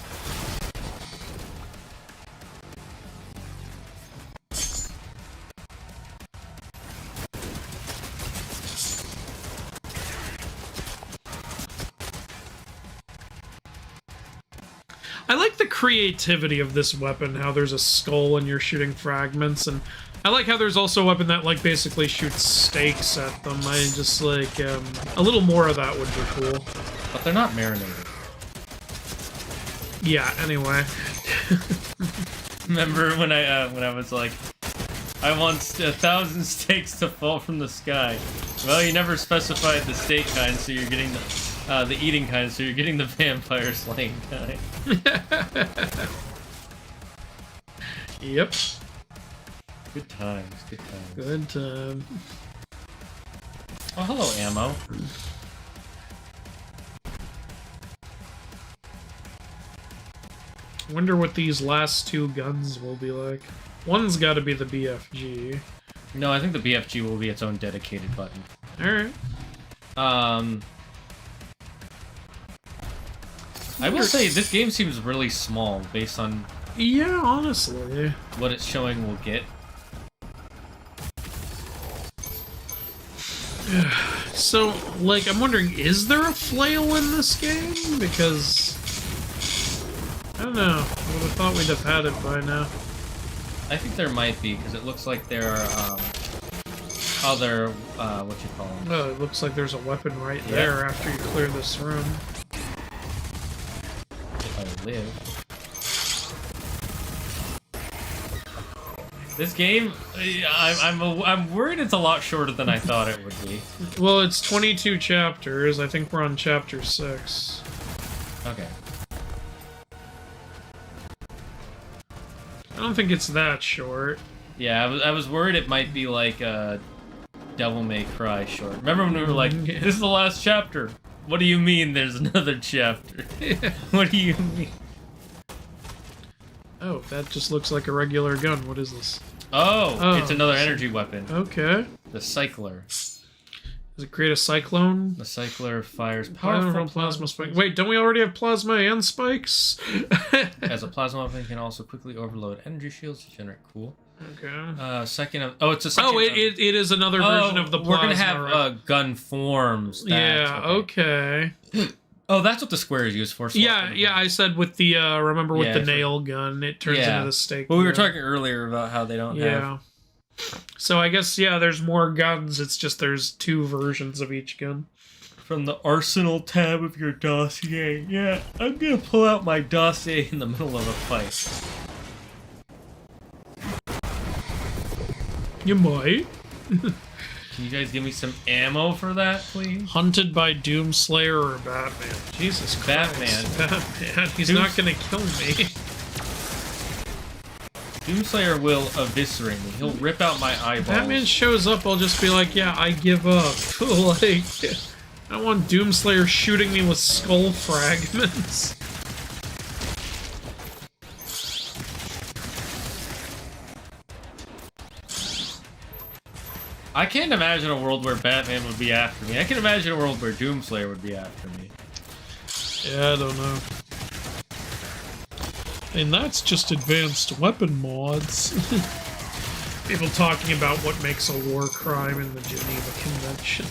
I like the creativity of this weapon, how there's a skull and you're shooting fragments, and I like how there's also a weapon that, like, basically shoots stakes at them. I just, like, a little more of that would be cool. But they're not marinated. Yeah, anyway. Remember when I was like, I want 1,000 steaks to fall from the sky. Well, you never specified the steak kind, so you're getting the eating kind, so you're getting the vampire slaying kind. Yep. Good times, good times. Good time. Oh, hello, ammo. Wonder what these last two guns will be like. One's gotta be the BFG. No, I think the BFG will be its own dedicated button. Alright. I will say, this game seems really small based on Yeah, honestly. what it's showing we'll get. So, like, I'm wondering, is there a flail in this game? Because... I don't know. I would have thought we'd have had it by now. I think there might be, because it looks like there are, other, what you call them? Oh, it looks like there's a weapon right there after you clear this room. If I live. This game, I'm worried it's a lot shorter than I thought it would be. Well, it's 22 chapters. I think we're on chapter 6. Okay. I don't think it's that short. Yeah, I was worried it might be like a Devil May Cry short. Remember when we were like, this is the last chapter? What do you mean there's another chapter? What do you mean? Oh, that just looks like a regular gun. What is this? Oh, it's another energy weapon. Okay. The Cycler. Does it create a cyclone? The Cycler fires Powerful powerful plasma spike. Wait, don't we already have plasma and spikes? As a plasma weapon, can also quickly overload energy shields to generate cool. Okay. Second of it's a second. Oh, it is another version of the plasma. We're gonna have right? gun forms. Yeah. Okay. Oh, that's what the square is used for. Yeah. I said with the remember with the for- nail gun, it turns into the stake. Well, we were gun. talking earlier about how they don't have. So I guess there's more guns. It's just there's 2 versions of each gun. From the arsenal tab of your dossier. Yeah, I'm gonna pull out my dossier in the middle of a fight. You might. Can you guys give me some ammo for that, please? Hunted by Doomslayer or Batman? Jesus Christ. Batman. He's not gonna kill me. Doomslayer will eviscerate me. He'll rip out my eyeballs. Batman shows up, I'll just be like, yeah, I give up. Like, I don't want Doomslayer shooting me with skull fragments. I can't imagine a world where Batman would be after me. I can imagine a world where Doomslayer would be after me. Yeah, I don't know. And that's just advanced weapon mods. People talking about what makes a war crime in the Geneva Convention.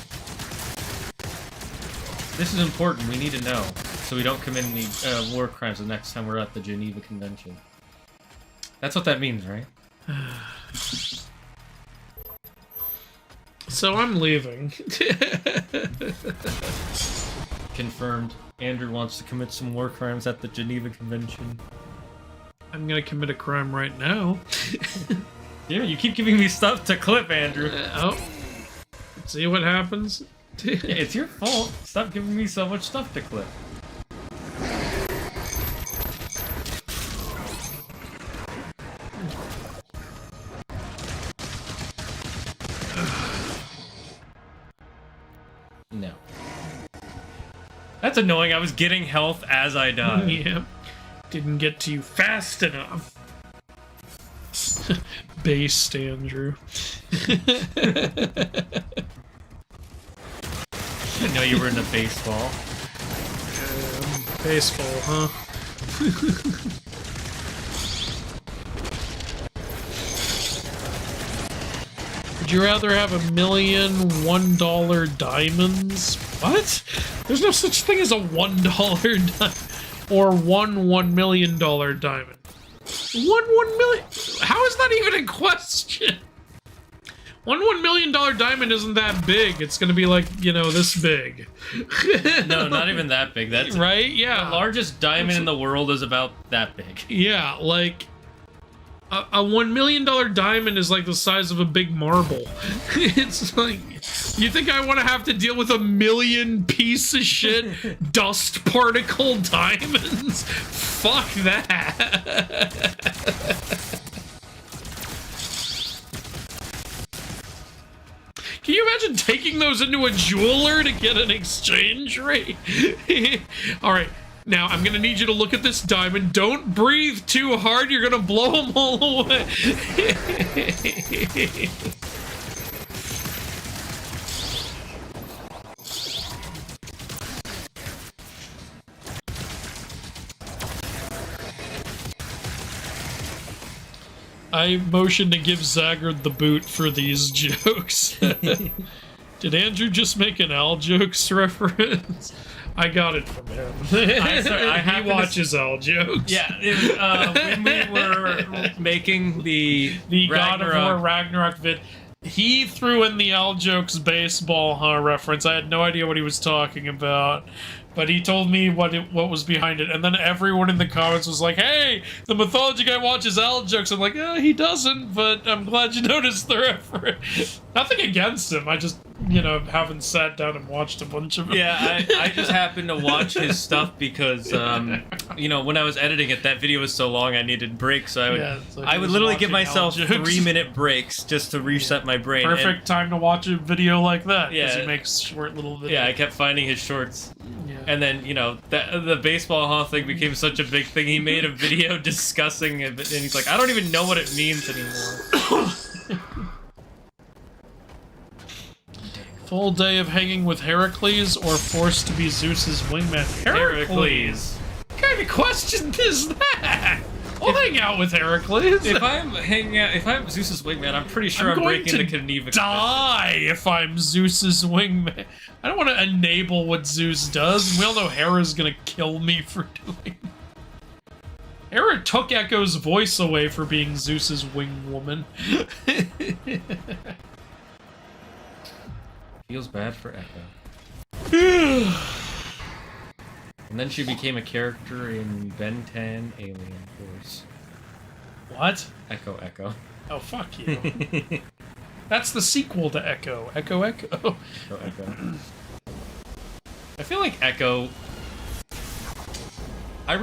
This is important. We need to know, so we don't commit any war crimes the next time we're at the Geneva Convention. That's what that means, right? So I'm leaving. Confirmed. Andrew wants to commit some war crimes at the Geneva Convention. I'm gonna commit a crime right now. Yeah, you keep giving me stuff to clip, Andrew. See what happens? Yeah, it's your fault. Stop giving me so much stuff to clip. No. That's annoying. I was getting health as I died. Yeah. Didn't get to you fast enough. Based, Andrew. I know you were into baseball. Baseball, huh? Would you rather have $1 million $1 diamonds? What? There's no such thing as a $1 diamond. Or $1 million diamond. $1 million? How is that even a question? $1 million diamond isn't that big. It's gonna be like, you know, this big. No, not even that big. That's right? Yeah. The largest diamond in the world is about that big. Yeah, like a $1 million diamond is like the size of a big marble. It's like, you think I want to have to deal with 1 million piece of shit dust particle diamonds? Fuck that. Can you imagine taking those into a jeweler to get an exchange rate? All right. Now, I'm gonna need you to look at this diamond. Don't breathe too hard, you're gonna blow them all away. I motion to give Zagard the boot for these jokes. Did Andrew just make an Al jokes reference? I got it from him. He watches Al jokes. Yeah, when we were making the God of War Ragnarok vid, he threw in the Al jokes baseball reference. I had no idea what he was talking about. But he told me what was behind it, and then everyone in the comments was like, "Hey, the Mythology guy watches Al jokes." I'm like, "Oh, he doesn't," but I'm glad you noticed the reference. Nothing against him. I just, haven't sat down and watched a bunch of them. Yeah, I just happened to watch his stuff because, when I was editing it, that video was so long I needed breaks. So I would literally give myself 3-minute breaks just to reset my brain. Perfect time to watch a video like that. Yeah, because he makes short little videos. Yeah, I kept finding his shorts. Yeah. And then, the baseball thing became such a big thing. He made a video discussing it, and he's like, I don't even know what it means anymore. Full day of hanging with Heracles or forced to be Zeus's wingman? Heracles? What kind of question is that? I'll hang out with Heracles. If I'm Zeus's wingman, I'm pretty sure I'm breaking the Geneva. Die if I'm Zeus's wingman. I don't want to enable what Zeus does. We all know Hera's gonna kill me for doing. Hera took Echo's voice away for being Zeus's wing woman. Feels bad for Echo. And then she became a character in Ben 10 Alien Force. What? Echo. Oh, fuck you. That's the sequel to Echo. Echo. Echo. I feel like Echo... I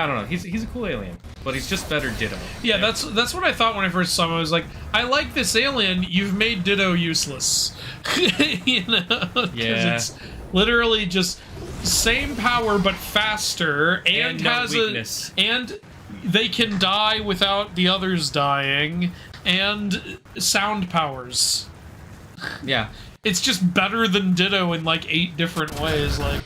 don't know, he's a cool alien, but he's just better Ditto. Yeah, that's what I thought when I first saw him. I was like, I like this alien, you've made Ditto useless. Yeah. It's literally just same power but faster and has weakness. And they can die without the others dying and sound powers. Yeah. It's just better than Ditto in like 8 different ways. Like,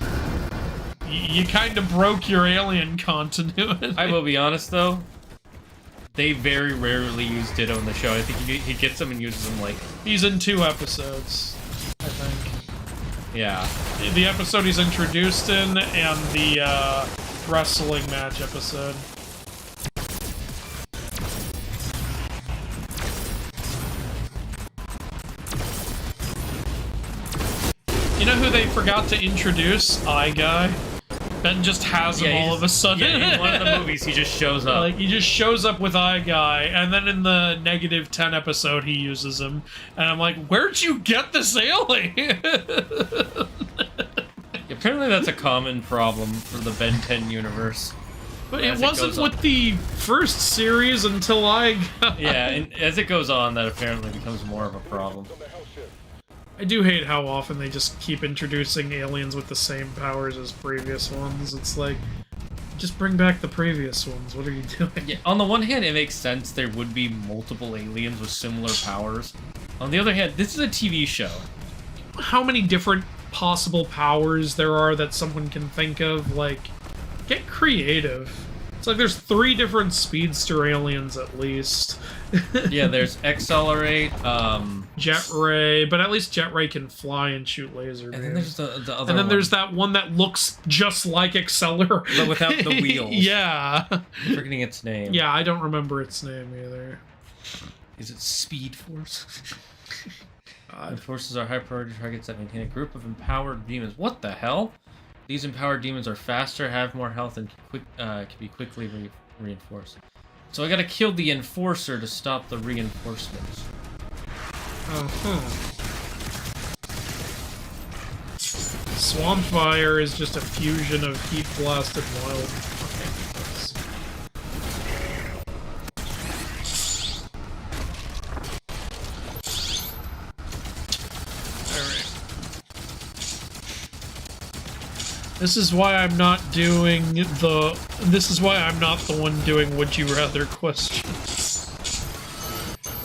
you kind of broke your alien continuity. I will be honest though, they very rarely use Ditto in the show. I think he gets them and uses them like... He's in 2 episodes, I think. Yeah. The episode he's introduced in, and the wrestling match episode. You know who they forgot to introduce? Guy. Ben just has him all of a sudden. Yeah, in one of the movies, he just shows up. Like, he just shows up with Guy, and then in the -10 episode, he uses him. And I'm like, where'd you get this alien? Apparently that's a common problem for the Ben 10 universe. But it wasn't with the first series until Guy. Yeah, and as it goes on, that apparently becomes more of a problem. I do hate how often they just keep introducing aliens with the same powers as previous ones. It's like, just bring back the previous ones. What are you doing? Yeah, on the one hand, it makes sense there would be multiple aliens with similar powers. On the other hand, this is a TV show. How many different possible powers there are that someone can think of? Like, get creative. It's like there's 3 different speedster aliens at least. Yeah, there's Accelerate, Jet Ray, but at least Jet Ray can fly and shoot laser beams. And then there's the other And then one. there's that one that looks just like Accelerate. But without the wheels. Yeah. I'm forgetting its name. Yeah, I don't remember its name either. Is it Speed Force? Forces are high-priority targets that maintain a group of empowered demons. What the hell? These empowered demons are faster, have more health, and can be quickly reinforced. So I gotta kill the enforcer to stop the reinforcements. Swamp Fire is just a fusion of heat blasted wildfire. This is why I'm not doing the... This is why I'm not the one doing Would You Rather questions.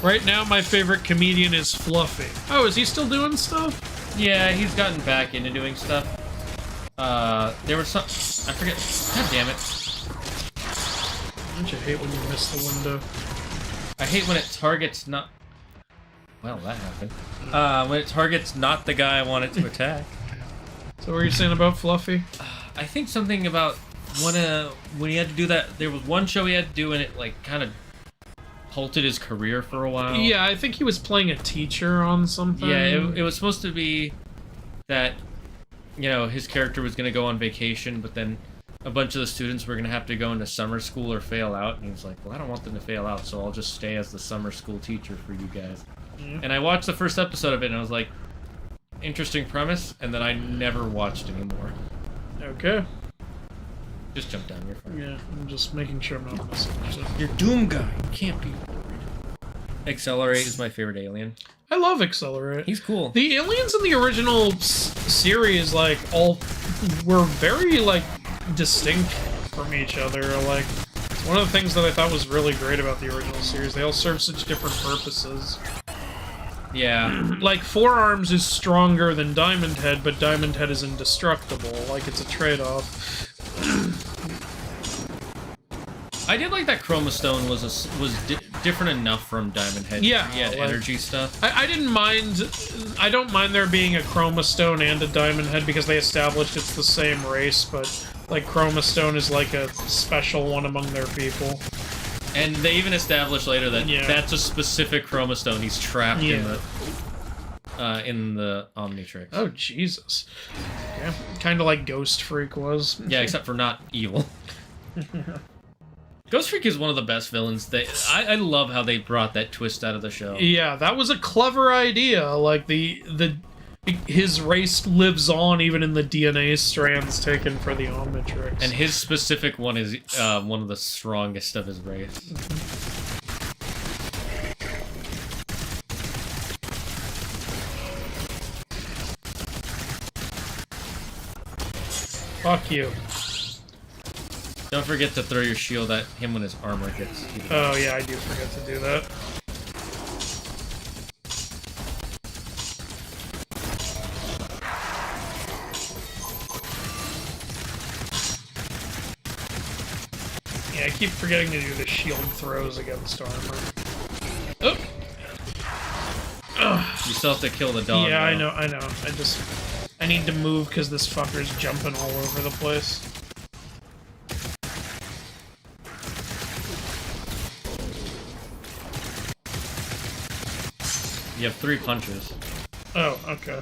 Right now, my favorite comedian is Fluffy. Oh, is he still doing stuff? Yeah, he's gotten back into doing stuff. There was some... I forget... God damn it. Don't you hate when you miss the window? I hate when it targets not... Well, that happened. When it targets not the guy I want it to attack. So what were you saying about Fluffy? I think something about when he had to do that, there was one show he had to do and it, like, kind of halted his career for a while. Yeah, I think he was playing a teacher on something. Yeah, it was supposed to be that, you know, his character was going to go on vacation, but then a bunch of the students were going to have to go into summer school or fail out, and he was like, well, I don't want them to fail out, so I'll just stay as the summer school teacher for you guys. Yeah. And I watched the first episode of it, and I was like, interesting premise, and then I never watched anymore. Okay. Just jump down, you're fine. Yeah, I'm just making sure I'm not missing shit. You're Doom guy, you can't be worried. Accelerate is my favorite alien. I love Accelerate. He's cool. The aliens in the original series, like, all were very, like, distinct from each other. Like, it's one of the things that I thought was really great about the original series. They all serve such different purposes. Yeah. Like, Four Arms is stronger than Diamond Head, but Diamond Head is indestructible. Like, it's a trade-off. I did like that Chroma Stone was different enough from Diamond Head. Yeah, He had like, energy stuff. I didn't mind... I don't mind there being a Chroma Stone and a Diamond Head because they established it's the same race, but, like, Chroma Stone is, like, a special one among their people. And they even established later that that's a specific Chroma Stone. He's trapped in the Omnitrix. Oh, Jesus. Yeah, kind of like Ghost Freak was. Yeah, except for not evil. Ghost Freak is one of the best villains. I love how they brought that twist out of the show. Yeah, that was a clever idea. Like, his race lives on even in the DNA strands taken for the Omnitrix. And his specific one is one of the strongest of his race. Fuck you. Don't forget to throw your shield at him when his armor gets heated. Oh yeah, I do forget to do that. Yeah, I keep forgetting to do the shield throws against armor. Oh! You still have to kill the dog. Yeah, though. I know. I need to move because this fucker's jumping all over the place. You have 3 punches. Oh, okay.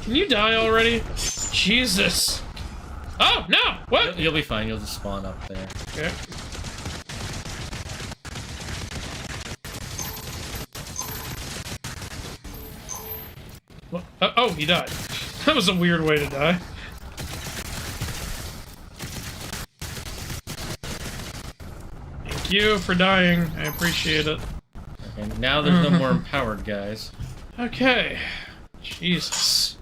Can you die already? Jesus. Oh, no! What? You'll be fine. You'll just spawn up there. Okay. What? Oh, he died. That was a weird way to die. Thank you for dying. I appreciate it. Okay, now there's no more empowered guys. Okay. Jesus.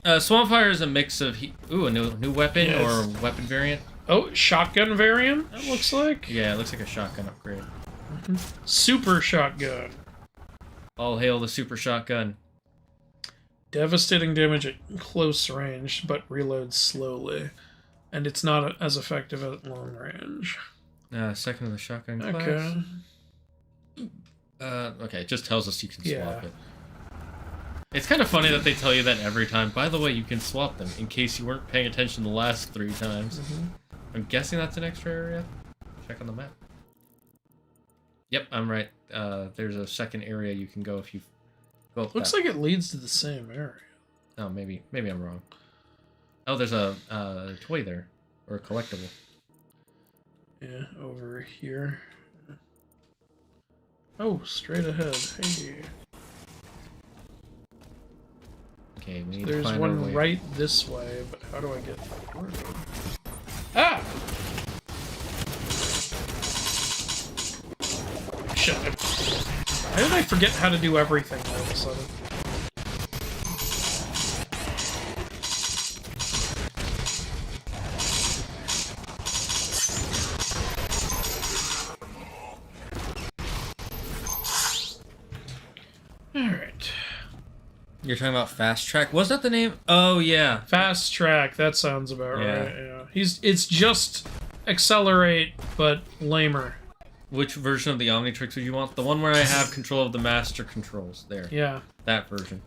Swampfire is a mix of a new weapon or weapon variant. Oh, shotgun variant, it looks like? Yeah, it looks like a shotgun upgrade. Super shotgun. All hail the super shotgun. Devastating damage at close range, but reloads slowly. And it's not as effective at long range. Second of the shotgun class. Okay. Okay, it just tells us you can swap it. It's kind of funny that they tell you that every time. By the way, you can swap them, in case you weren't paying attention the last 3 times. I'm guessing that's an extra area? Check on the map. Yep, I'm right. There's a second area you can go if you go up Looks like it leads to the same area. Oh, maybe I'm wrong. Oh, there's a toy there. Or a collectible. Yeah, over here. Oh, straight ahead. Hey. Okay, we need There's to find one our way. right this way, but how do I get through? Ah! Shit. Why did I forget how to do everything all of a sudden? Alright. You're talking about Fast Track? Was that the name? Oh, yeah. Fast Track, that sounds about Yeah. right, yeah. It's just Accelerate, but lamer. Which version of the Omnitrix would you want? The one where I have control of the master controls. There. Yeah. That version.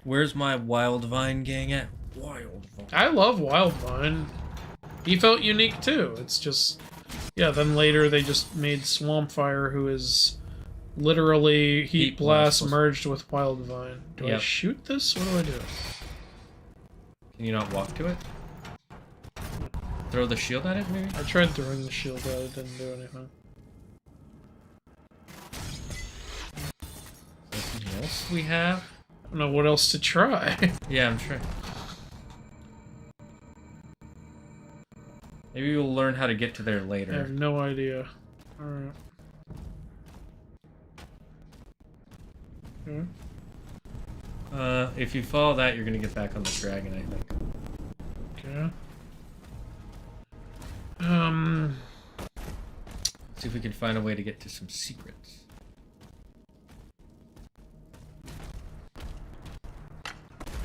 Where's my Wildvine gang at? Wildvine. I love Wildvine. He felt unique too. It's just... Yeah, then later they just made Swampfire, who is literally Heat Blast merged with Wildvine. Do I shoot this? What do I do? Can you not walk to it? Throw the shield at it, maybe? I tried throwing the shield at it, didn't do anything. Something else we have? I don't know what else to try. Yeah, I'm sure. Maybe we'll learn how to get to there later. I have no idea. Alright. Okay. If you follow that, you're gonna get back on the dragon, I think. Okay. See if we can find a way to get to some secrets.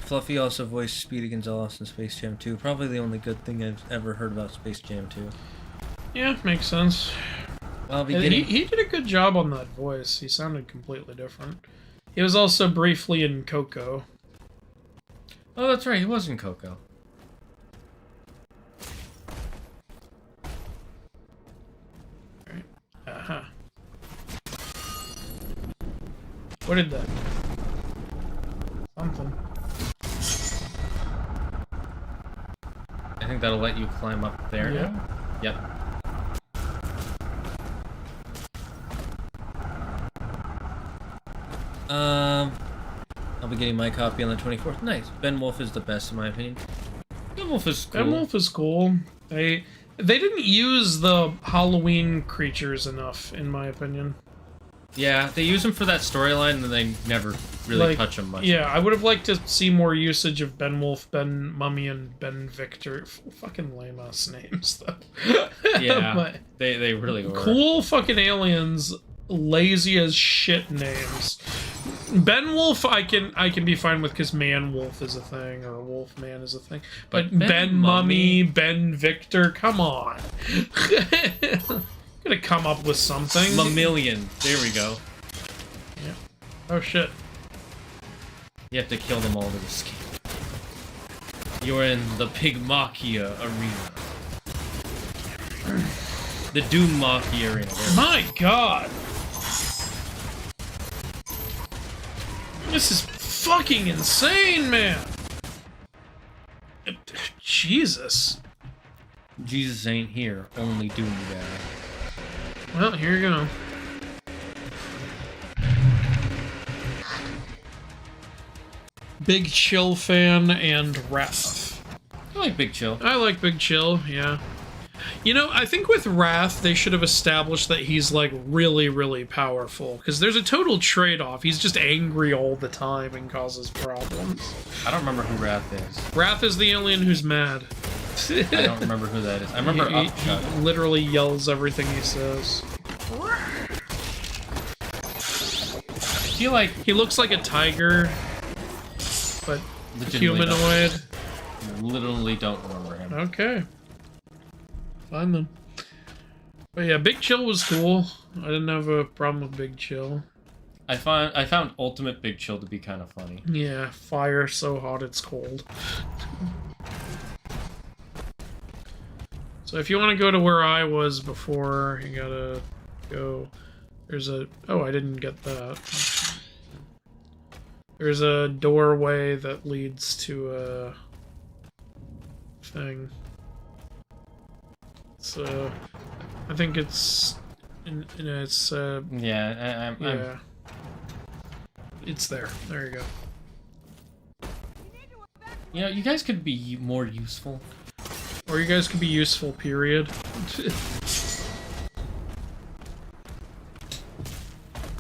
Fluffy also voiced Speedy Gonzales in Space Jam 2. Probably the only good thing I've ever heard about Space Jam 2. Yeah, makes sense. Well, He did a good job on that voice. He sounded completely different. He was also briefly in Coco. Oh, that's right. He was in Coco. Alright. Uh-huh. What did that? Something. I think that'll let you climb up there. Yeah. Yep. I'll be getting my copy on the 24th. Nice. Ben Wolf is the best in my opinion. Ben Wolf is cool. Ben Wolf is cool. They didn't use the Halloween creatures enough, in my opinion. Yeah, they use them for that storyline, and then they never really touch them much. Yeah, I would have liked to see more usage of Ben Wolf, Ben Mummy, and Ben Victor. Fucking lame ass names, though. Yeah, but they really were. Cool fucking aliens, lazy as shit names. Ben Wolf, I can be fine with because Man Wolf is a thing, or Wolf Man is a thing. But Ben Mummy, Ben Victor, come on. Gotta come up with something. Mammalian. There we go. Yeah. Oh shit. You have to kill them all to escape. You're in the Pigmachia arena. The Doommachia arena. My god. This is fucking insane, man. Jesus. Jesus ain't here, only Doom guy. Well, here you go. Big Chill fan and Wrath. I like Big Chill. I like Big Chill, yeah. You know, I think with Wrath, they should have established that he's, like, really, really powerful. Because there's a total trade-off. He's just angry all the time and causes problems. I don't remember who Wrath is. Wrath is the alien who's mad. I don't remember who that is. I remember Upshot. He literally yells everything he says. I feel like he looks like a tiger, but humanoid. humanoid. Literally don't remember him. Okay. Fine then. But yeah, Big Chill was cool. I didn't have a problem with Big Chill. I found Ultimate Big Chill to be kind of funny. Yeah, fire so hot it's cold. So if you want to go to where I was before, you gotta go... There's a... Oh, I didn't get that. There's a doorway that leads to a... thing. So... I think it's... it's... yeah, yeah. It's there. There you go. You know, you guys could be more useful. Or you guys could be useful, period.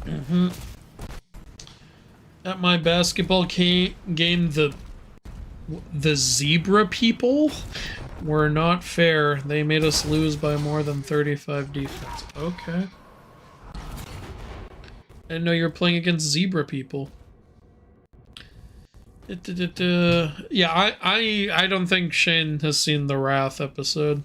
Mm-hmm. At my basketball game, the Zebra people were not fair. They made us lose by more than 35 defense. Okay. I didn't know you were playing against zebra people. Yeah, I don't think Shane has seen the Wrath episode.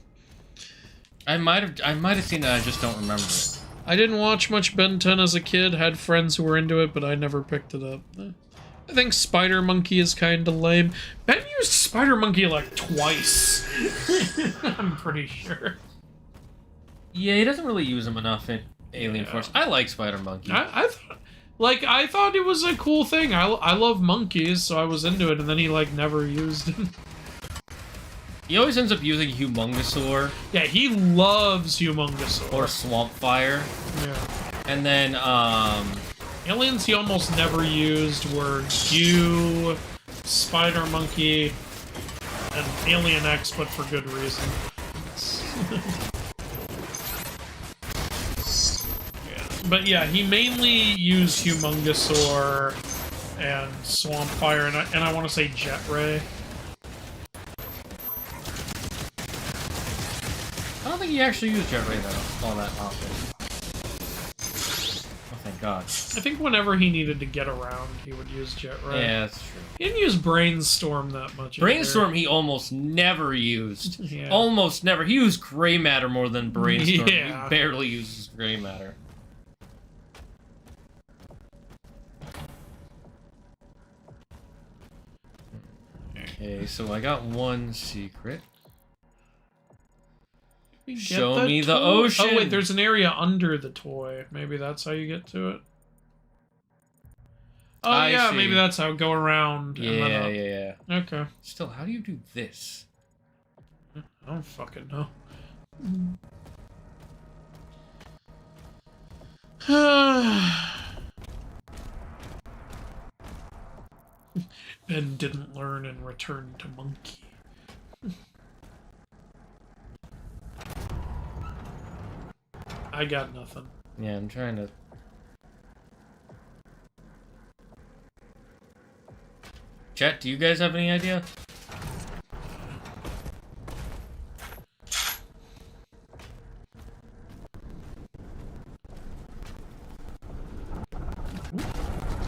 I might have seen it, I just don't remember it. I didn't watch much Ben 10 as a kid, had friends who were into it, but I never picked it up. I think Spider Monkey is kinda lame. Ben used Spider Monkey like twice. I'm pretty sure. Yeah, he doesn't really use him enough in Alien Force. I like Spider Monkey. I thought it was a cool thing. I love monkeys, so I was into it, and then he like never used him. He always ends up using Humongosaur. Yeah, he loves Humongosaur. Or Swamp Fire. Yeah. And then, aliens he almost never used were Goo, Spider Monkey, and Alien X, but for good reason. Yeah. But yeah, he mainly used Humongosaur and Swamp Fire, and I want to say Jet Ray. I don't think he actually used Jet Ray, though, all that often. Oh, thank God. I think whenever he needed to get around, he would use Jet Ray. Yeah, that's true. He didn't use Brainstorm that much. Brainstorm he almost never used. Yeah. Almost never. He used Gray Matter more than Brainstorm. Yeah. He barely uses Gray Matter. Okay, so I got one secret. Show me the ocean. Oh wait, there's an area under the toy. Maybe that's how you get to it. Oh I yeah, see. maybe that's how go around. And then up. Yeah. Okay. Still, how do you do this? I don't fucking know. Ben didn't learn and returned to monkey. I got nothing. Yeah, I'm trying to... Chat, do you guys have any idea?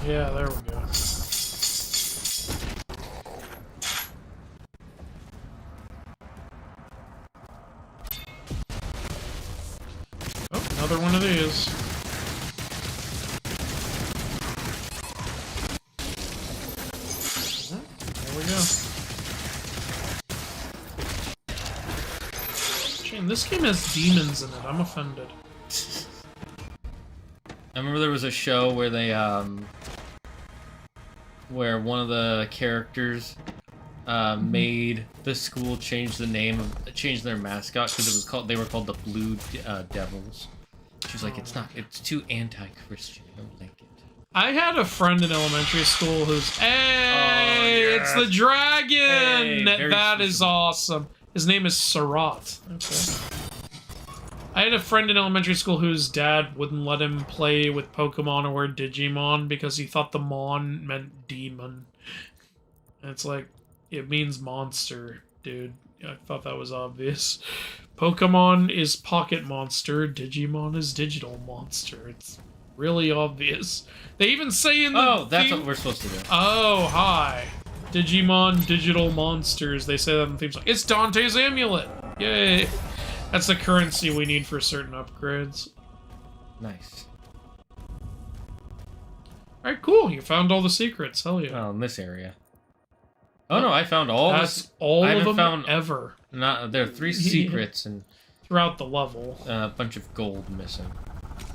Yeah, there we go. Oh, another one of these. There we go. Shane, this game has demons in it. I'm offended. I remember there was a show where they, where one of the characters, made the school change the name of, change their mascot because it was called, they were called the Blue Devils. She was like, it's too anti-Christian, I don't like it. I had a friend in elementary school who's, hey, it's the dragon! Hey, that is awesome. His name is Sarat. Okay. I had a friend in elementary school whose dad wouldn't let him play with Pokemon or Digimon because he thought the Mon meant demon. And it's like, it means monster, dude. I thought that was obvious. Pokemon is pocket monster, Digimon is digital monster. It's really obvious. They even say in the Oh, that's theme... what we're supposed to do. Oh, hi. Digimon digital monsters. They say that in the theme song. It's Dante's amulet. Yay. That's the currency we need for certain upgrades. Nice. Alright, cool. You found all the secrets. Hell yeah. Well, in this area. Oh no, I found all That's this. all I of haven't them found ever. Not there are 3 secrets and Throughout the level. a bunch of gold missing.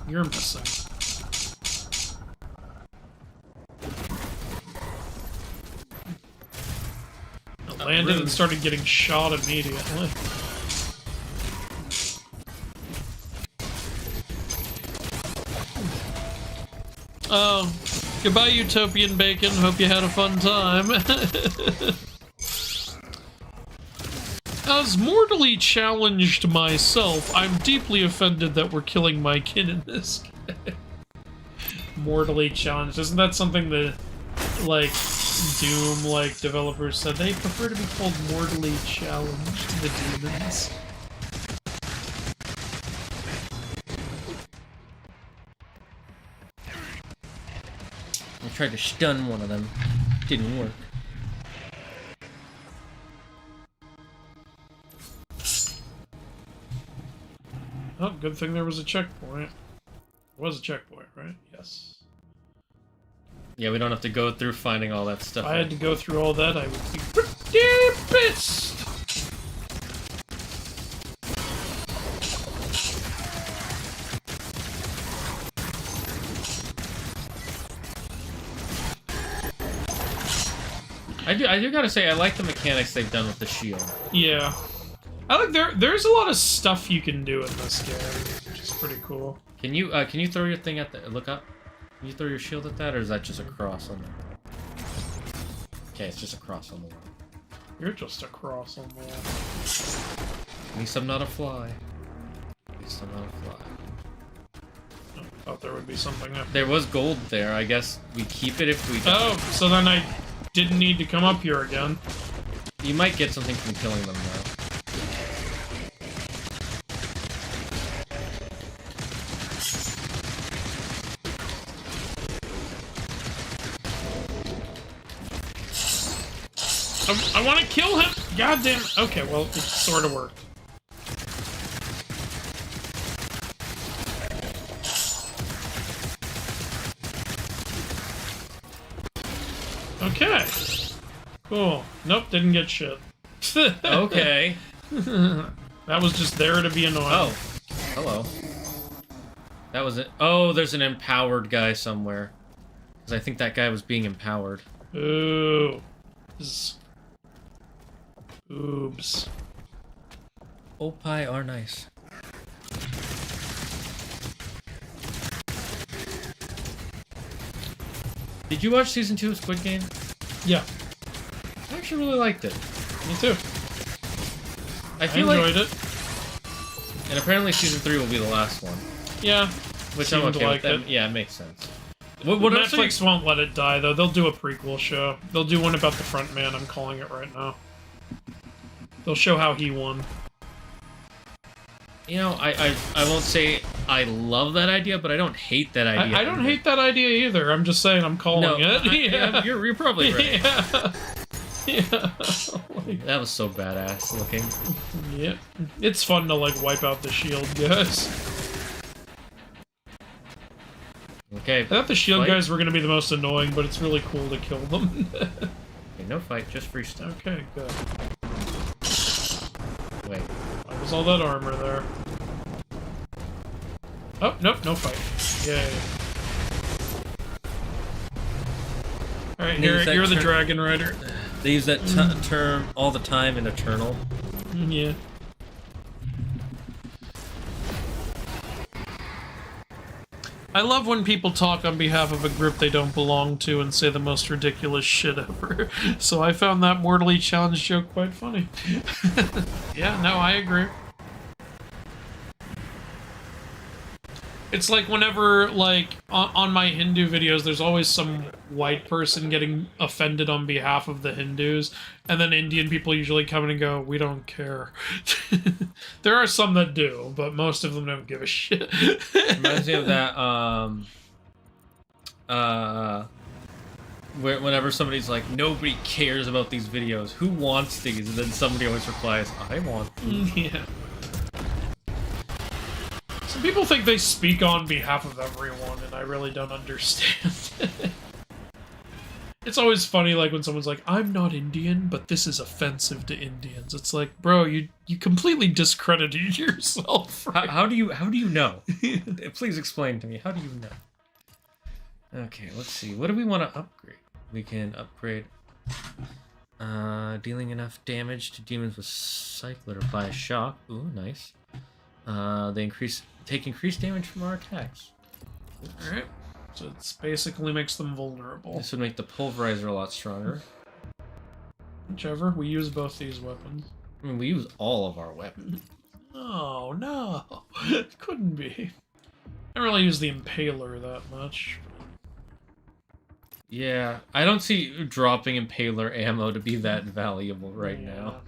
You're missing. I landed and started getting shot immediately. Oh, goodbye, Utopian Bacon. Hope you had a fun time. As mortally challenged myself, I'm deeply offended that we're killing my kin in this game. Mortally challenged. Isn't that something that, like, Doom, like, developers said? They prefer to be called mortally challenged, the demons. I tried to stun one of them. Didn't work. Oh, good thing there was a checkpoint. There was a checkpoint, right? Yes. Yeah, we don't have to go through finding all that stuff. If I had to go through all that, I would be pretty pissed! I do gotta say, I like the mechanics they've done with the shield. Yeah. I like there's a lot of stuff you can do in this game, which is pretty cool. Can you throw your thing at the look up? Can you throw your shield at that, or is that just a cross on there? Okay, it's just a cross on the wall. You're just a cross on the wall. At least I'm not a fly. At least I'm not a fly. Oh, thought there would be something up. There was gold there. I guess we keep it if we don't. Oh, so then I didn't need to come up here again. You might get something from killing them, though. I want to kill him! God damn it. Okay, well, it sort of worked. Okay. Cool. Nope, didn't get shit. Okay. That was just there to be annoying. Oh. Hello. That was it. Oh, there's an empowered guy somewhere. Because I think that guy was being empowered. Ooh. Oops. Opie are nice. Did you watch season 2 of Squid Game? Yeah. I actually really liked it. Me too. I enjoyed it. And apparently season 3 will be the last one. Yeah. Which I'm okay with that. Yeah, it makes sense. What Netflix won't let it die, though. They'll do a prequel show. They'll do one about the front man. I'm calling it right now. They'll show how he won. You know, I won't say I love that idea, but I don't hate that idea. I don't hate that idea either. I'm just saying I'm calling it. Yeah, you're probably right. Yeah. Yeah. That was so badass looking. Yeah. It's fun to, like, wipe out the shield guys. Okay. I thought the shield fight. guys were going to be the most annoying, but it's really cool to kill them. Okay, no fight, just free stuff. Okay, good. Wait. Why was all that armor there? Oh, nope, no fight. Yay. Alright, you're the dragon rider. They use that term all the time in Eternal. Yeah. I love when people talk on behalf of a group they don't belong to and say the most ridiculous shit ever. So I found that Mortally Challenged joke quite funny. Yeah, no, I agree. It's like whenever, like, on my Hindu videos, there's always some white person getting offended on behalf of the Hindus, and then Indian people usually come in and go, we don't care. There are some that do, but most of them don't give a shit. Reminds me of that, whenever somebody's like, nobody cares about these videos, who wants these? And then somebody always replies, I want these. Yeah. Some people think they speak on behalf of everyone, and I really don't understand. It's always funny, like, when someone's like, I'm not Indian, but this is offensive to Indians. It's like, bro, you completely discredited yourself. Right? How do you know? Please explain to me. How do you know? Okay, let's see. What do we want to upgrade? We can upgrade dealing enough damage to demons with cycler by a shock. Ooh, nice. They take increased damage from our attacks. Alright. So it basically makes them vulnerable. This would make the pulverizer a lot stronger. Whichever. We use both these weapons. I mean, we use all of our weapons. Oh, no. It couldn't be. I don't really use the Impaler that much. Yeah, I don't see dropping Impaler ammo to be that valuable right now.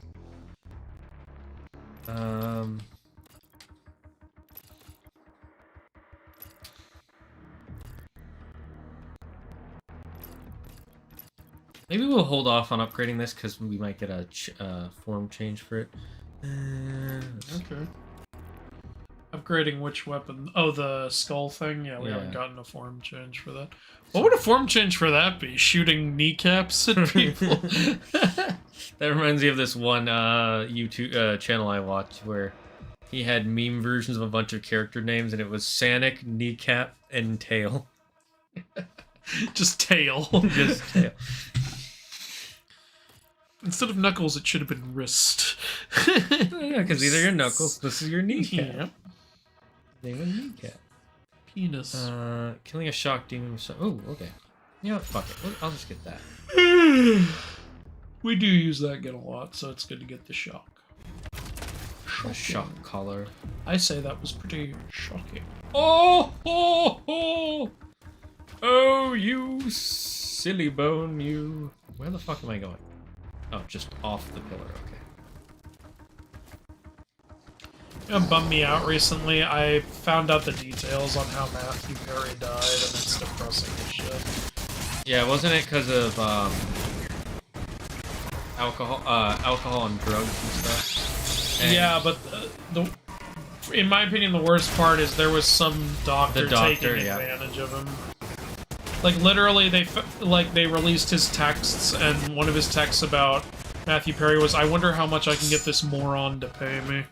Maybe we'll hold off on upgrading this because we might get a form change for it. Okay. Upgrading which weapon? Oh, the skull thing? Yeah, we haven't gotten a form change for that. What would a form change for that be? Shooting kneecaps at people? That reminds me of this one YouTube channel I watched where he had meme versions of a bunch of character names, and it was Sanic, Kneecap, and Tail. Just tail. Just Tail. Instead of knuckles, it should have been wrist. Yeah, because these are your knuckles, this is your kneecap. Yep. Name of kneecap. Penis. Killing a shock demon. Oh, okay. You know what? Fuck it. I'll just get that. We do use that gun a lot, so it's good to get the shock. A shock collar. I say that was pretty shocking. Oh, oh, oh! Oh, you silly bone, you. Where the fuck am I going? Oh, just off the pillar, okay. It bummed me out recently. I found out the details on how Matthew Perry died, and it's depressing as shit. Yeah, wasn't it because of alcohol and drugs and stuff? And Yeah, but in my opinion, the worst part is there was some doctor, taking advantage of him. Like literally, they released his texts, and one of his texts about Matthew Perry was, "I wonder how much I can get this moron to pay me."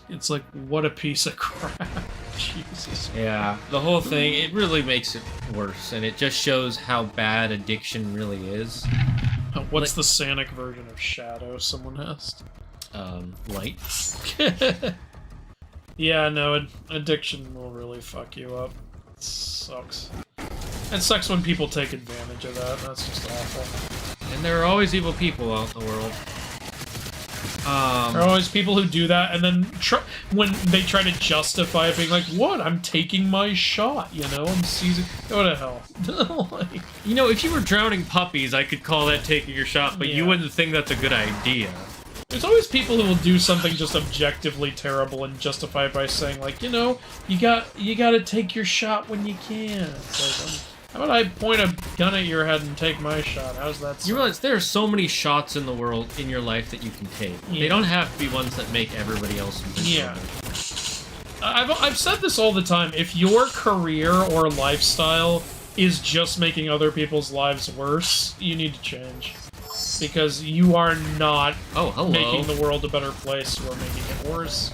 It's like, what a piece of crap. Jesus. Yeah, the whole thing, it really makes it worse, and it just shows how bad addiction really is. What's the Sanic version of Shadow, someone asked? Light. Yeah, no, addiction will really fuck you up. It sucks. It sucks when people take advantage of that, that's just awful. And there are always evil people out in the world. There are always people who do that, and then when they try to justify it, being like, "What? I'm taking my shot, you know? I'm seizing." Go to hell. Like, you know, if you were drowning puppies, I could call that taking your shot, but you wouldn't think that's a good idea. there's always people who will do something just objectively terrible and justify it by saying, like, you know, you gotta take your shot when you can. It's like, how about I point a gun at your head and take my shot? How's that sound? You realize there are so many shots in the world, in your life, that you can take. Yeah. They don't have to be ones that make everybody else miserable. Yeah. I've said this all the time. If your career or lifestyle is just making other people's lives worse, you need to change. Because you are not making the world a better place, you are making it worse.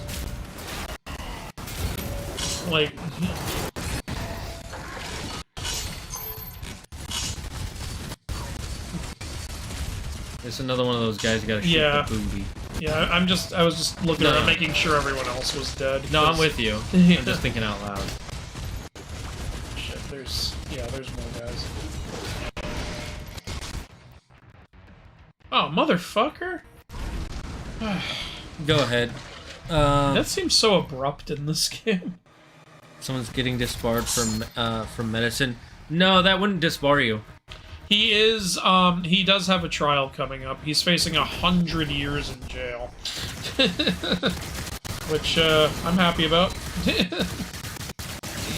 Like... It's another one of those guys who gotta shoot the booty. Yeah, I was just looking around making sure everyone else was dead. No, I'm with you. I'm just thinking out loud. Shit, there's more guys. Oh, motherfucker! Go ahead. That seems so abrupt in this game. Someone's getting disbarred from medicine. No, that wouldn't disbar you. He is, he does have a trial coming up. He's facing 100 years in jail. Which, I'm happy about.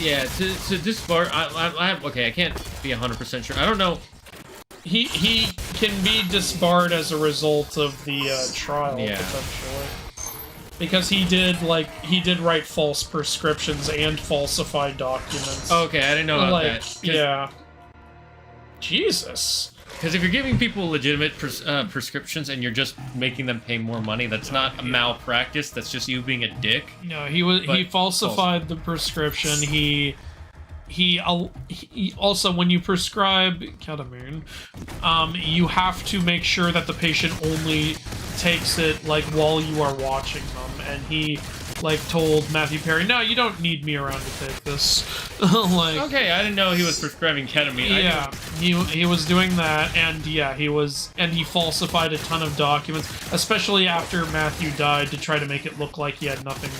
Yeah, to disbar, okay, I can't be 100% sure. I don't know. He can be disbarred as a result of the, trial, yeah. potentially. Because he did write false prescriptions and falsify documents. Okay, I didn't know about that. Yeah. Jesus. Because if you're giving people legitimate prescriptions and you're just making them pay more money, that's not a malpractice, that's just you being a dick. No, he falsified the prescription. He also, when you prescribe ketamine, you have to make sure that the patient only takes it, like, while you are watching them, and he, like, told Matthew Perry, "No, you don't need me around to take this." Like, okay, I didn't know he was prescribing ketamine. Yeah, he was doing that, and yeah, he falsified a ton of documents, especially after Matthew died, to try to make it look like he had nothing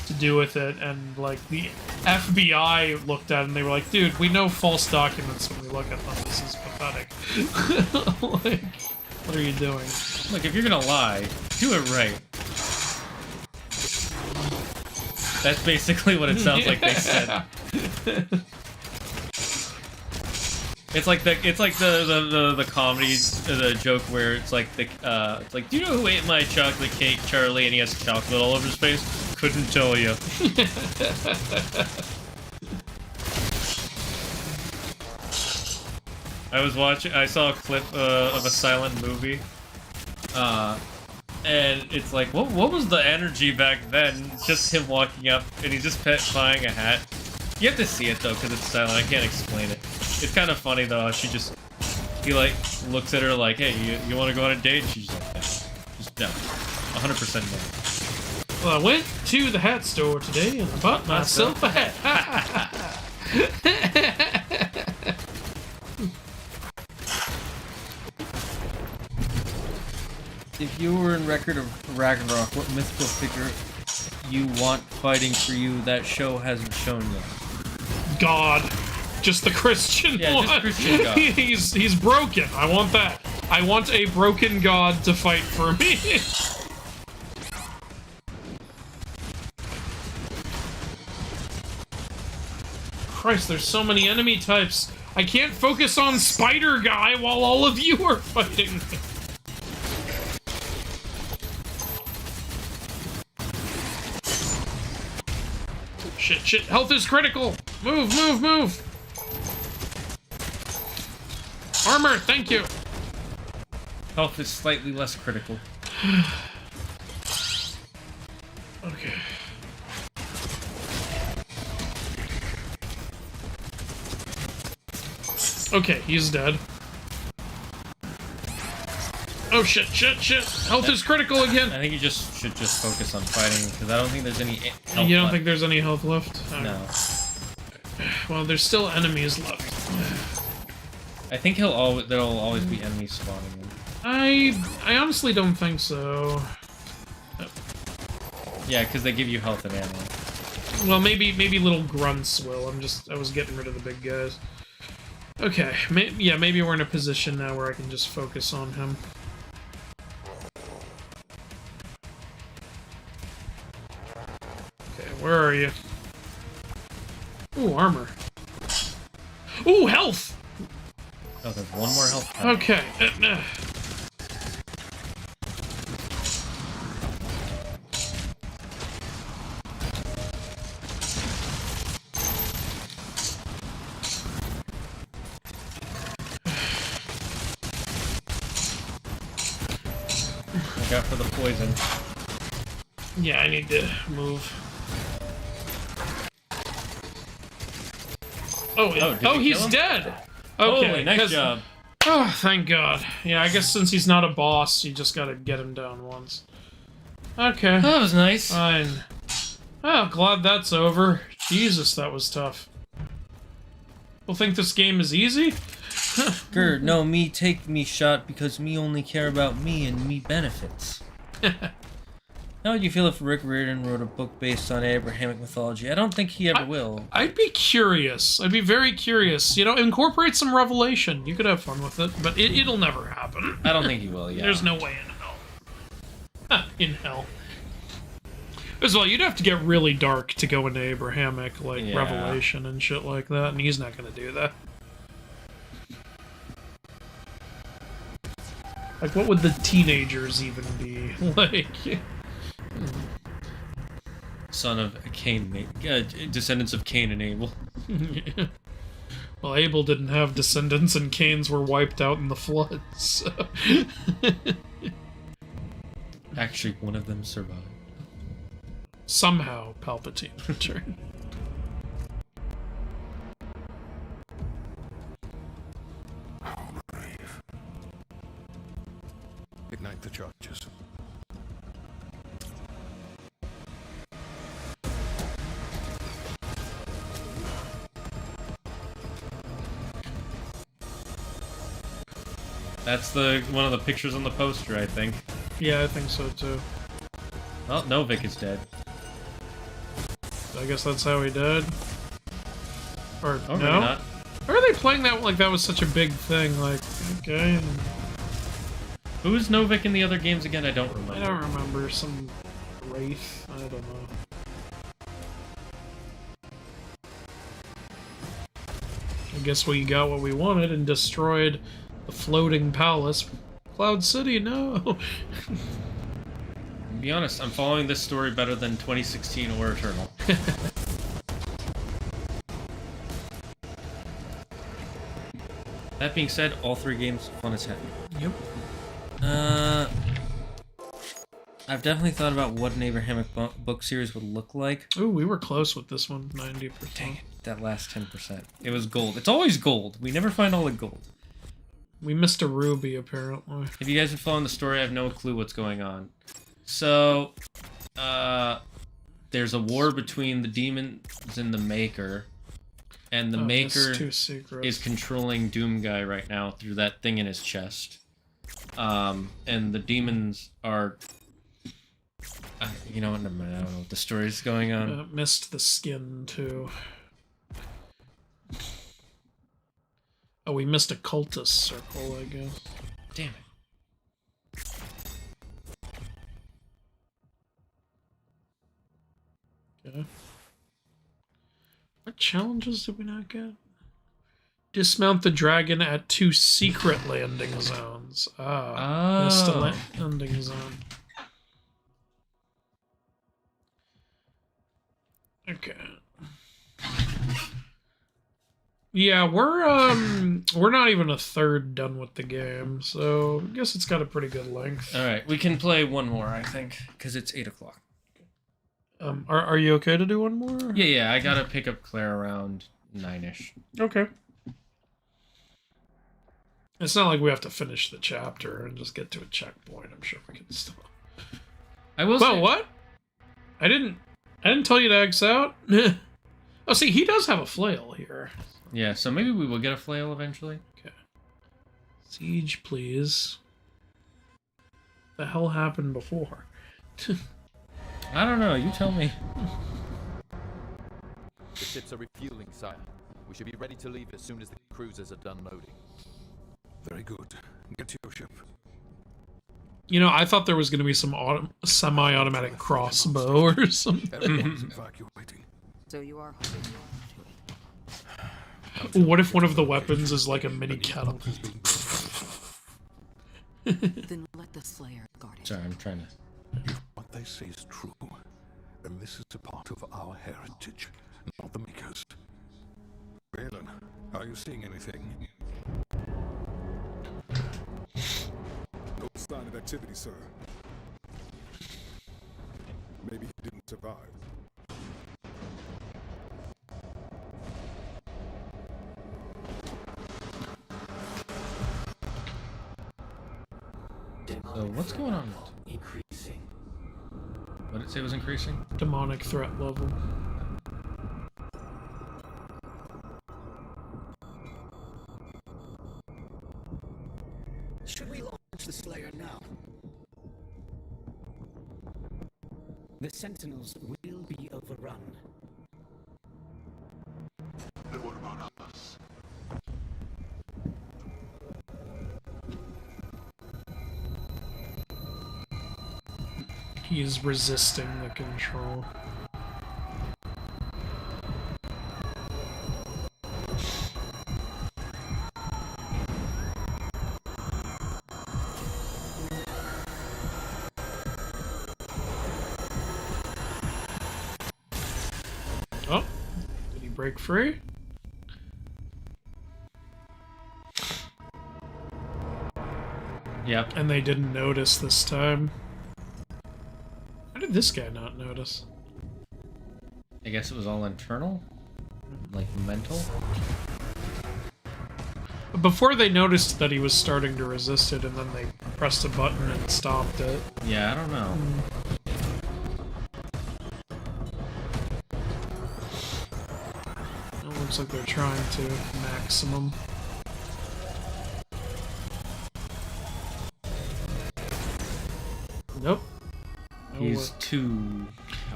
to do with it, and, like, the FBI looked at it and they were like, "Dude, we know false documents when we look at them. This is pathetic." Like, what are you doing? Look, if you're gonna lie, do it right. That's basically what it sounds like they said. It's like the comedy the joke where it's like it's like, do you know who ate my chocolate cake, Charlie? And he has chocolate all over his face. Couldn't tell you. I saw a clip of a silent movie, and it's like, what was the energy back then? It's just him walking up, and he's just buying a hat. You have to see it though, because it's silent. I can't explain it. It's kind of funny though. He like looks at her like, hey, you want to go on a date? And she's like, no, just no, 100% no. Well, I went to the hat store today and I bought myself a hat. If you were in Record of Ragnarok, what mythical figure you want fighting for you that show hasn't shown yet? God. Just the Christian yeah, one. Just Christian God. He's broken. I want that. I want a broken God to fight for me. Christ, there's so many enemy types. I can't focus on Spider Guy while all of you are fighting. Shit, health is critical! Move, move, move! Armor, thank you! Health is slightly less critical. Okay. Okay, he's dead. Oh shit! Health is critical again! I think you should just focus on fighting, because I don't think there's any health You don't left. think there's any health left? No. Well, there's still enemies left. I think there'll always be enemies spawning in. I honestly don't think so. Yeah, because they give you health and ammo. Well, maybe little grunts will. I was getting rid of the big guys. Okay, maybe we're in a position now where I can just focus on him. Okay, where are you? Ooh, armor. Ooh, health! Oh, there's one more health. Okay. Look out for the poison. Yeah, I need to move. Oh, he's dead! Okay, Holy, nice job. Oh, thank God. Yeah, I guess since he's not a boss, you just gotta get him down once. Okay. That was nice. Fine. Oh, glad that's over. Jesus, that was tough. People think this game is easy? Gerd, no, me take me shot because me only care about me and me benefits. How would you feel if Rick Riordan wrote a book based on Abrahamic mythology? I don't think he ever will. I'd be curious. I'd be very curious. You know, incorporate some revelation. You could have fun with it, but it'll never happen. I don't think he will, yeah. There's no way in hell. In hell. As well, you'd have to get really dark to go into Abrahamic, like, revelation and shit like that, and he's not gonna do that. Like, what would the teenagers even be? Like... Son of Cain, descendants of Cain and Abel. Well, Abel didn't have descendants, and Cain's were wiped out in the flood, so... Actually, one of them survived. Somehow, Palpatine returned. Brave. Ignite the charges. That's one of the pictures on the poster, I think. Yeah, I think so too. Well, Novik is dead. I guess that's how he died. Or Oh, no? maybe not. Or are they playing that like that was such a big thing? Like, okay. Who's Novik in the other games again? I don't remember. I don't remember. Some wraith. I don't know. I guess we got what we wanted and destroyed the floating palace. Cloud City, no! To be honest, I'm following this story better than 2016 or Eternal. That being said, all 3 games fun as heck. Yep. I've definitely thought about what an Abrahamic book series would look like. Ooh, we were close with this one, 90%. Dang it, that last 10%. It was gold. It's always gold. We never find all the gold. We missed a ruby, apparently. If you guys have following the story, I have no clue what's going on. So, there's a war between the demons and the Maker. And the Maker is controlling Doom Guy right now through that thing in his chest. And the demons are... you know what? Never mind. I don't know what the story's going on. Missed the skin, too. Oh, we missed a cultist circle, I guess. Damn it. Okay. What challenges did we not get? Dismount the dragon at 2 secret landing zones. Missed a landing zone. Okay. Yeah, we're not even a third done with the game, so I guess it's got a pretty good length. All right, we can play one more, I think, because it's 8 o'clock. Are you okay to do one more? Yeah, I gotta pick up Claire around 9ish. Okay. It's not like we have to finish the chapter and just get to a checkpoint. I'm sure we can still. I will. Well, what? I didn't tell you to X out. Oh, see, he does have a flail here. Yeah, so maybe we will get a flail eventually. Okay. Siege, please. What the hell happened before? I don't know. You tell me. The ships are refueling, sire. We should be ready to leave as soon as the cruisers are done loading. Very good. Get to your ship. You know, I thought there was going to be some semi-automatic crossbow or something. Everyone's evacuating. So you are holding on to it. What if one of the weapons is like a mini kettle? Then let the Slayer guard it. Sorry, I'm trying to. If what they say is true, then this is a part of our heritage, not the Maker's. Valen, are you seeing anything? No sign of activity, sir. Maybe he didn't survive. So what's going on? Increasing. What did it say was increasing? Demonic threat level. Should we launch the Slayer now? The Sentinels will be overrun. And what about us? He is resisting the control. Oh, did he break free? Yep. And they didn't notice this time. How did this guy not notice? I guess it was all internal? Like mental? Before they noticed that he was starting to resist it, and then they pressed a button and stopped it. Yeah, I don't know. It looks like they're trying to maximum. Nope. He's too...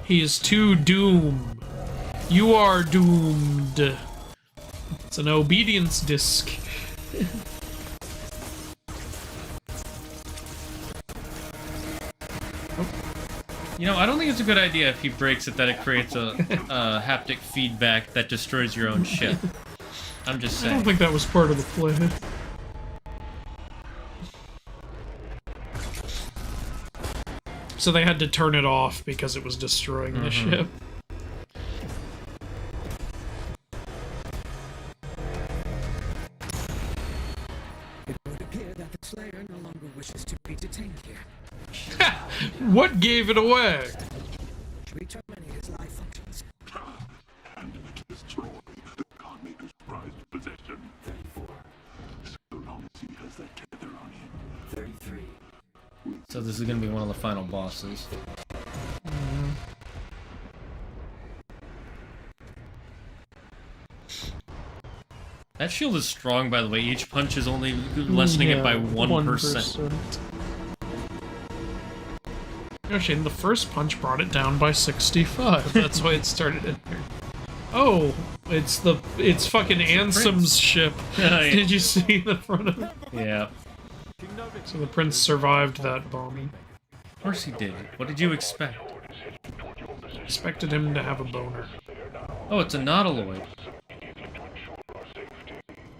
He is too doomed. You are doomed. It's an obedience disc. You know, I don't think it's a good idea if he breaks it that it creates a haptic feedback that destroys your own ship. I'm just I don't saying. think that was part of the play. So they had to turn it off because it was destroying the ship. It would appear that the Slayer no longer wishes to be detained here. What gave it away? We terminate his life functions. And destroy the Godmaker's prized possession. 34. So long as he has that tether on him. 33. So this is gonna be one of the final bosses. That shield is strong, by the way. Each punch is only lessening it by 1%. Actually, the first punch brought it down by 65. That's why it started in here. Oh, it's fucking Ansem's ship. Yeah. Did you see the front of it? Yeah. So the prince survived that bombing. Of course he did. What did you expect? Expected him to have a boner. Oh, it's a nautiloid.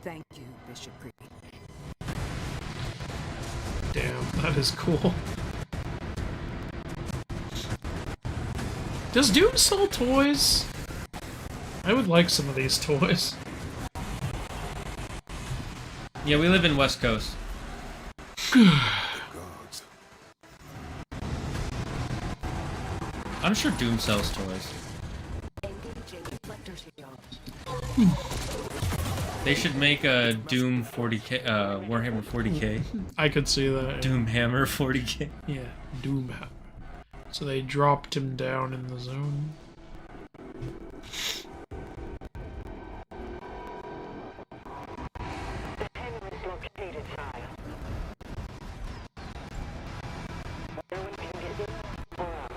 Thank you, Bishop Reed. Damn, that is cool. Does Doom sell toys? I would like some of these toys. Yeah, we live in West Coast. Guards. I'm sure Doom sells toys. They should make a Doom 40k, Warhammer 40k. I could see that. Doom Hammer 40k. Yeah, Doom Hammer. So they dropped him down in the zone. The Henry is located, sire. No one can get in or out.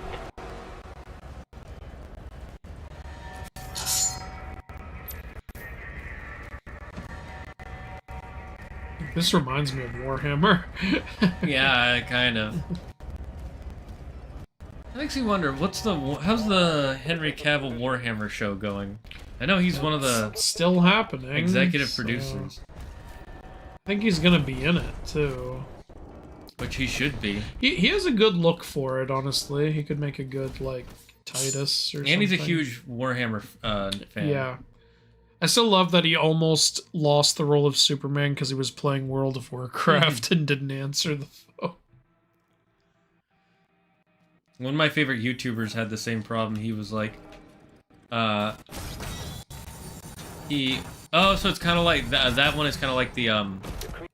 This reminds me of Warhammer. Yeah, kind of. That makes me wonder, how's the Henry Cavill Warhammer show going? I know he's one of the It's still happening. executive so- producers, I think he's gonna be in it too. which he should be. He has a good look for it, honestly. He could make a good, like, Titus or something. And he's a huge Warhammer fan. Yeah. I still love that he almost lost the role of Superman because he was playing World of Warcraft and didn't answer the phone. One of my favorite YouTubers had the same problem. He was like, so it's kind of like that one is kind of like the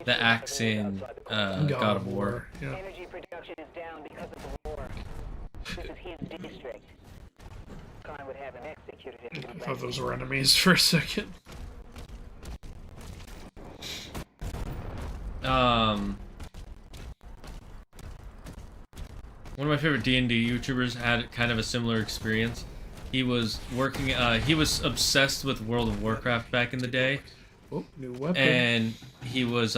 axe in God of War. Yeah. Energy production is down because of the war. This is his district. Khan would have him executed if he I was thought those were enemies for a second. One of my favorite D&D YouTubers had kind of a similar experience. He was working, he was obsessed with World of Warcraft back in the day. Oh, new weapon. And he was,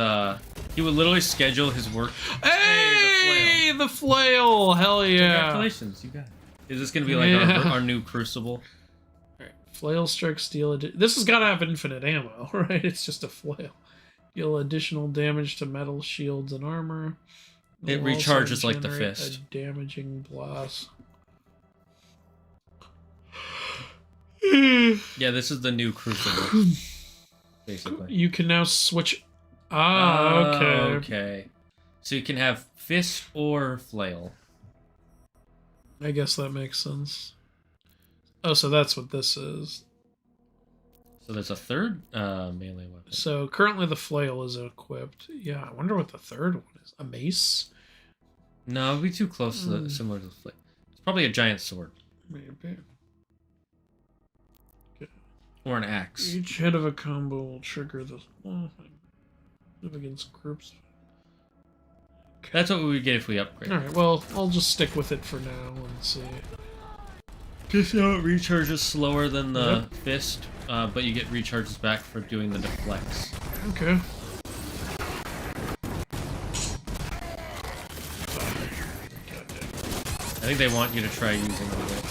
he would literally schedule his work. Hey, the flail! Hell yeah! Congratulations, you got it. Is this gonna be like our new Crucible? Alright, flail strikes deal. This has got to have infinite ammo, right? It's just a flail. Deal additional damage to metal shields and armor. It Will also recharges like the generate fist. A damaging blast. Yeah, this is the new Crucible. Basically. You can now switch. Okay. Okay. So you can have fist or flail. I guess that makes sense. Oh, so that's what this is. So there's a third melee weapon. So currently the flail is equipped. Yeah, I wonder what the third one is. A mace? No, it'd be too close to similar to the flail. It's probably a giant sword. Maybe. Or an axe. Each hit of a combo will trigger this. Move against groups. That's what we would get if we upgrade. Alright, well, I'll just stick with it for now and see. Just how it recharges slower than the fist, but you get recharges back for doing the deflects. Okay. I think they want you to try using it.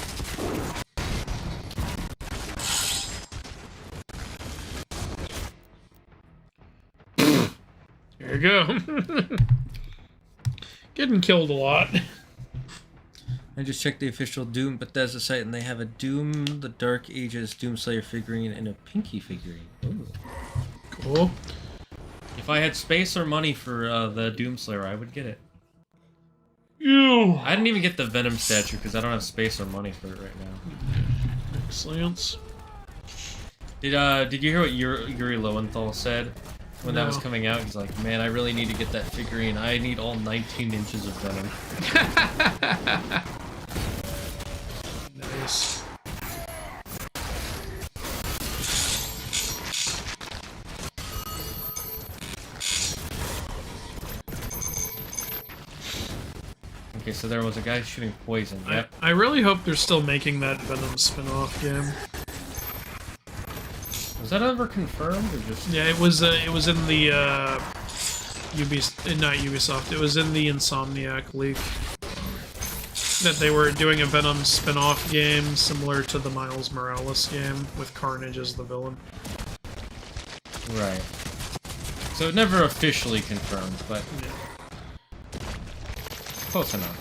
There you go. Getting killed a lot. I just checked the official Doom Bethesda site, and they have a Doom the Dark Ages Doomslayer figurine and a Pinky figurine. Ooh. Cool. If I had space or money for the Doomslayer, I would get it. Ew. I didn't even get the Venom statue because I don't have space or money for it right now. Excellent. Did you hear what Yuri Lowenthal said when that was No. coming out? He's like, man, I really need to get that figurine. I need all 19 inches of Venom. Nice. Okay, so there was a guy shooting poison. Yep. I really hope they're still making that Venom spin-off game. Was that ever confirmed or just? Yeah, it was in the not Ubisoft. It was in the Insomniac leak that they were doing a Venom spin-off game similar to the Miles Morales game with Carnage as the villain. Right. So it never officially confirmed, but close enough.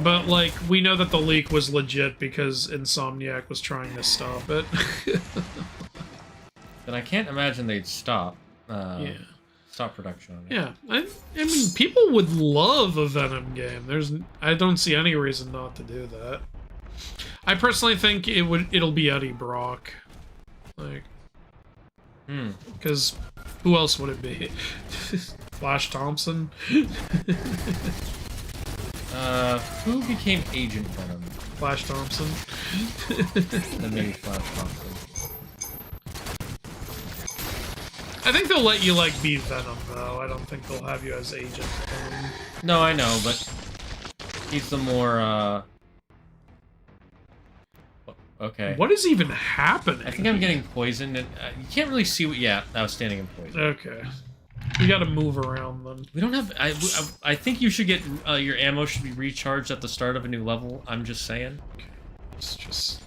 But like we know that the leak was legit because Insomniac was trying to stop it. Then I can't imagine they'd stop. Yeah. Stop production on it. Yeah, I mean, people would love a Venom game. I don't see any reason not to do that. I personally think it'll be Eddie Brock, like, because who else would it be? Flash Thompson. Who became Agent Venom? Flash Thompson. Then maybe Flash Thompson. I think they'll let you, like, be Venom, though. I don't think they'll have you as Agent Venom. No, I know, but he's the more, okay. What is even happening? I think I'm getting poisoned, and you can't really see what... Yeah, I was standing in poison. Okay. We gotta move around, then. We don't have... I think you should get... your ammo should be recharged at the start of a new level. I'm just saying. Okay. It's just...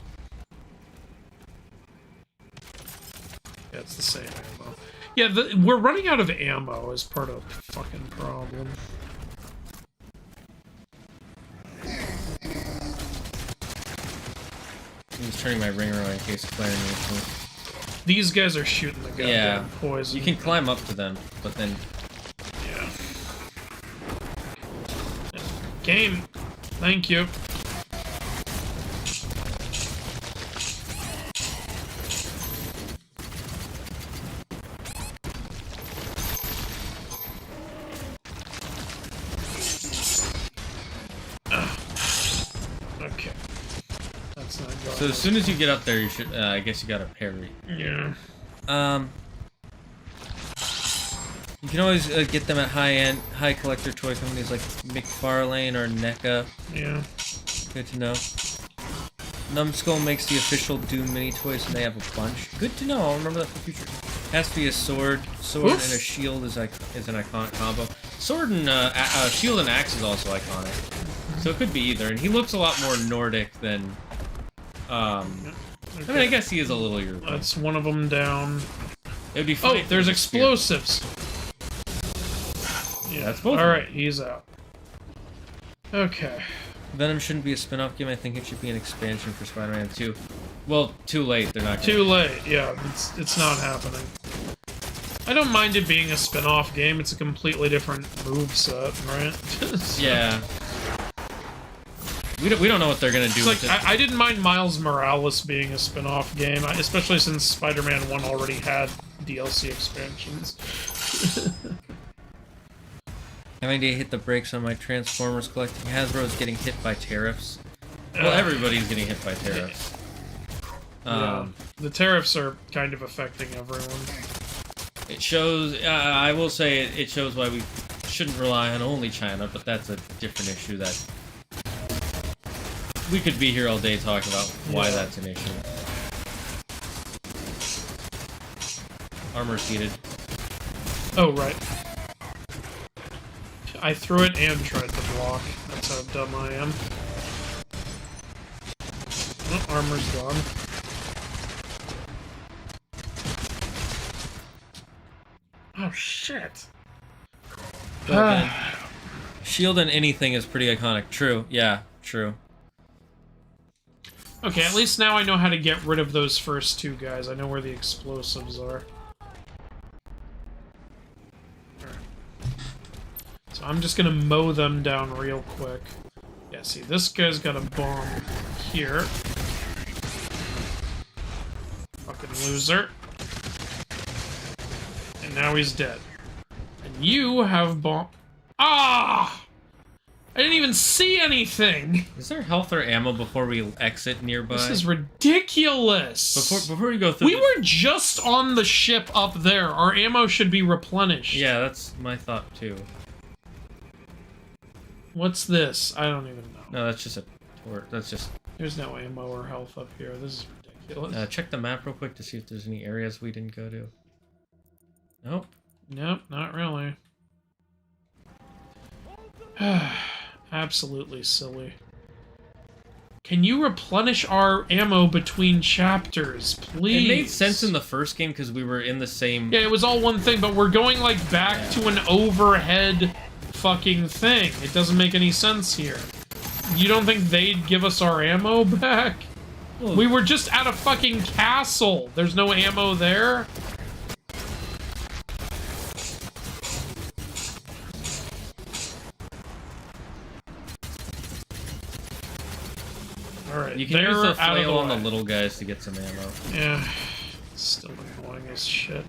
Yeah, it's the same ammo. Yeah, we're running out of ammo as part of the fucking problem. I'm just turning my ring around in case Claire needs me. These guys are shooting the goddamn poison. You can climb up to them, but then... Yeah. Game. Thank you. Okay. That's not going. So as soon as you get up there, you should... I guess you gotta parry. Yeah. You can always get them at high collector toy companies like McFarlane or NECA. Yeah. Good to know. Numbskull makes the official Doom mini toys, and they have a bunch. Good to know. I'll remember that for the future. Has to be a sword. Sword and a shield is an iconic combo. Sword and shield and axe is also iconic. So it could be either. And he looks a lot more Nordic than. I mean, I guess he is a little European. That's one of them down. It would be funny. Oh, there's explosives. Yeah, that's both. All right, he's out. Okay. Venom shouldn't be a spin-off game. I think it should be an expansion for Spider-Man 2. Well, too late. They're not. Too late. Yeah, it's not happening. I don't mind it being a spin-off game. It's a completely different moveset, right? So, yeah. We don't know what they're gonna do. It's like with it. I didn't mind Miles Morales being a spin-off game, especially since Spider-Man 1 already had DLC expansions. Having to hit the brakes on my Transformers collecting. Hasbro's getting hit by tariffs. Well, everybody's getting hit by tariffs. Yeah, the tariffs are kind of affecting everyone. It shows, I will say, it shows why we shouldn't rely on only China, but that's a different issue that... We could be here all day talking about why that's an issue. Armor's heated. Oh, right. I threw it and tried to block. That's how dumb I am. Oh, armor's gone. Oh, shit. Shield and anything is pretty iconic. True. Yeah, true. Okay, at least now I know how to get rid of those first two guys. I know where the explosives are. So I'm just gonna mow them down real quick. Yeah, see, this guy's got a bomb here. Fucking loser. And now he's dead. And you have bomb... Ah! I didn't even see anything! Is there health or ammo before we exit nearby? This is ridiculous! Before we go through... We were just on the ship up there. Our ammo should be replenished. Yeah, that's my thought, too. What's this? I don't even know. No, that's just a torch. That's just... There's no ammo or health up here. This is ridiculous. Check the map real quick to see if there's any areas we didn't go to. Nope. Nope, not really. Absolutely silly. Can you replenish our ammo between chapters, please? It made sense in the first game because we were in the same... Yeah, it was all one thing, but we're going, like, back to an overhead fucking thing. It doesn't make any sense here. You don't think they'd give us our ammo back? Well, we were just at a fucking castle. There's no ammo there? Alright, you can use the flail on the way. little guys to get some ammo. Yeah, still annoying as shit.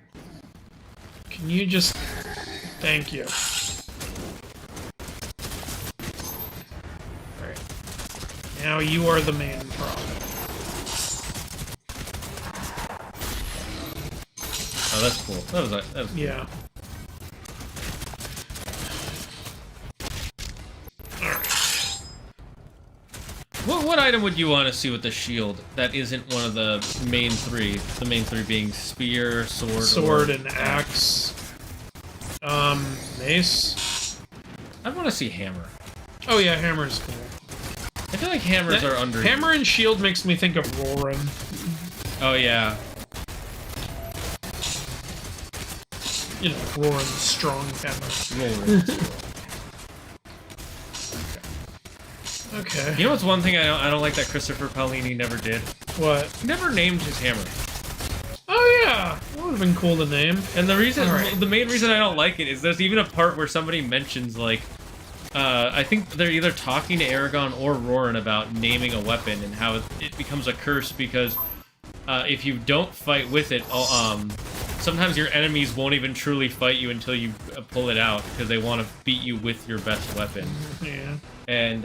Can you just... Thank you. Alright. Now you are the main problem. Oh, that's cool. That was cool. Yeah. What item would you want to see with the shield that isn't one of the main three? The main three being spear, sword, and axe. Mace. I want to see hammer. Oh yeah, hammer's cool. I feel like hammers are under. Hammer and shield makes me think of Roarin. Oh yeah. You know, Roarin's strong hammer. Roarin. Okay. You know what's one thing I don't like that Christopher Paolini never did? What? He never named his hammer. Oh yeah, that would have been cool to name. And the reason, Right. the main reason I don't like it is there's even a part where somebody mentions like, I think they're either talking to Aragon or Roran about naming a weapon and how it becomes a curse because if you don't fight with it, sometimes your enemies won't even truly fight you until you pull it out because they want to beat you with your best weapon. Yeah. And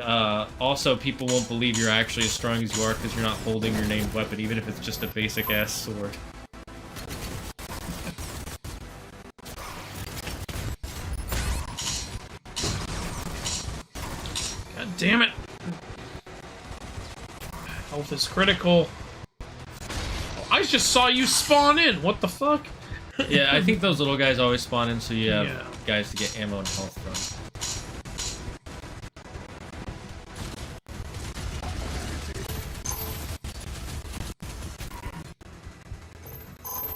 also, people won't believe you're actually as strong as you are because you're not holding your named weapon, even if it's just a basic-ass sword. God damn it. Health is critical. Oh, I just saw you spawn in. What the fuck? Yeah, I think those little guys always spawn in, so you have Yeah. guys to get ammo and health from.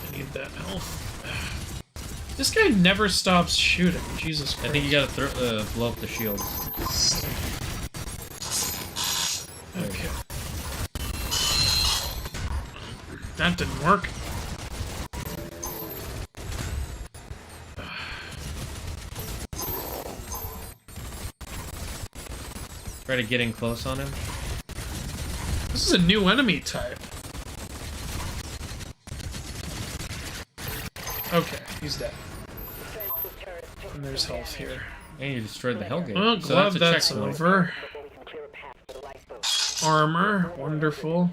I need that health. This guy never stops shooting. Jesus Christ. I think you gotta blow up the shields. Okay. That didn't work. Try to get in close on him. This is a new enemy type. Okay, he's dead. And there's health here. And you destroyed the Hellgate. Well, so glad that's checkpoint. over. Armor, wonderful.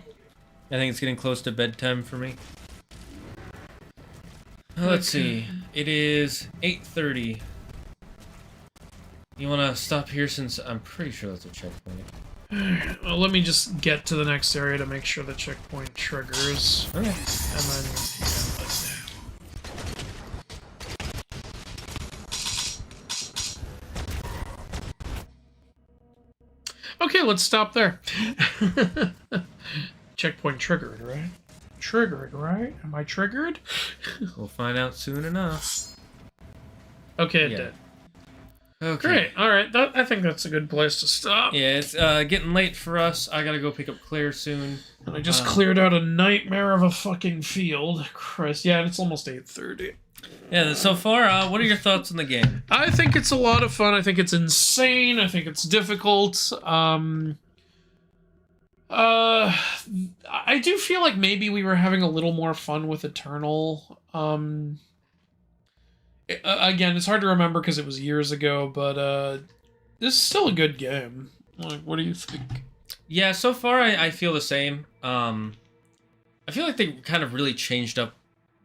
I think it's getting close to bedtime for me. Let's see. It is 8:30. You want to stop here since I'm pretty sure that's a checkpoint. Well, let me just get to the next area to make sure the checkpoint triggers. Okay. And then... Okay, let's stop there. Checkpoint triggered, right? Triggered, right? Am I triggered? We'll find out soon enough. Okay, it Yeah. did. Okay. Great. All right. I think that's a good place to stop. Yeah, it's getting late for us. I gotta go pick up Claire soon. And I just cleared out a nightmare of a fucking field. Christ. Yeah, and it's almost 8:30. Yeah, so far, what are your thoughts on the game? I think it's a lot of fun. I think it's insane. I think it's difficult. I do feel like maybe we were having a little more fun with Eternal. Again, it's hard to remember because it was years ago, but this is still a good game. Like, what do you think? Yeah, so far I feel the same. I feel like they kind of really changed up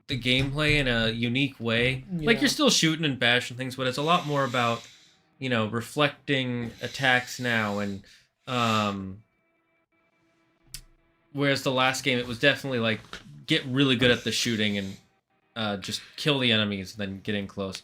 the gameplay in a unique way. Yeah. Like, you're still shooting and bashing things, but it's a lot more about, you know, reflecting attacks now. And whereas the last game, it was definitely like, get really good at the shooting and just kill the enemies and then get in close.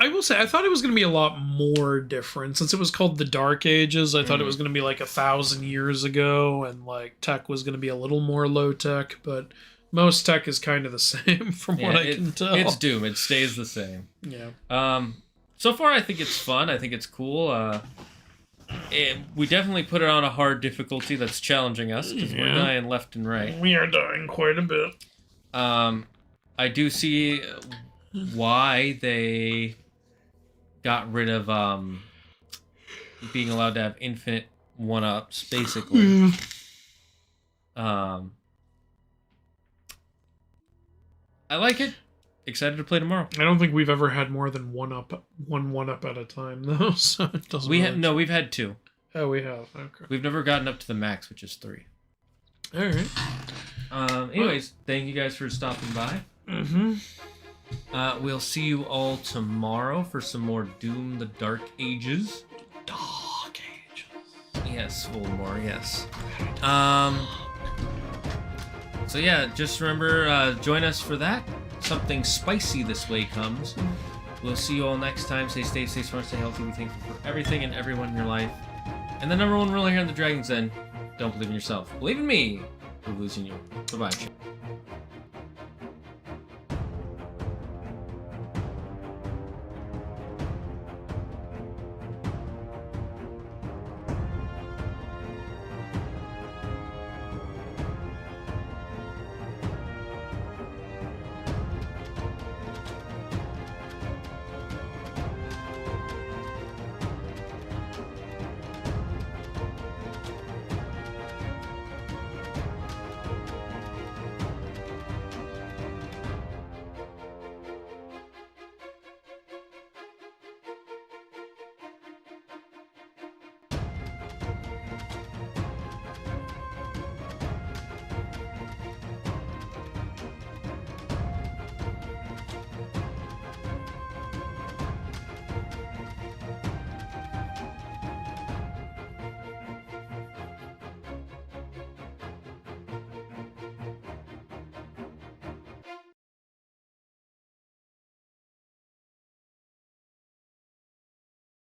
I will say, I thought it was going to be a lot more different. Since it was called the Dark Ages, I thought it was going to be like 1,000 years ago, and like tech was going to be a little more low tech, but most tech is kind of the same from what I can tell. It's Doom. It stays the same. Yeah. So far, I think it's fun. I think it's cool. We definitely put it on a hard difficulty that's challenging us, because we're dying left and right. We are dying quite a bit. I do see why they got rid of being allowed to have infinite one-ups, basically. I like it. Excited to play tomorrow. I don't think we've ever had more than one one-up at a time, though, so it doesn't we've had 2. Oh, we have. Okay. We've never gotten up to the max, which is 3. All right. Anyways, thank you guys for stopping by. We'll see you all tomorrow for some more Doom: The Dark Ages. Dark Ages. Yes, Voldemort, yes. So yeah, just remember, join us for that. Something spicy this way comes. We'll see you all next time. Stay safe, stay smart, stay healthy. We thank you for everything and everyone in your life. And the number one rule here in the Dragon's Den, don't believe in yourself. Believe in me. We're losing you. Bye-bye.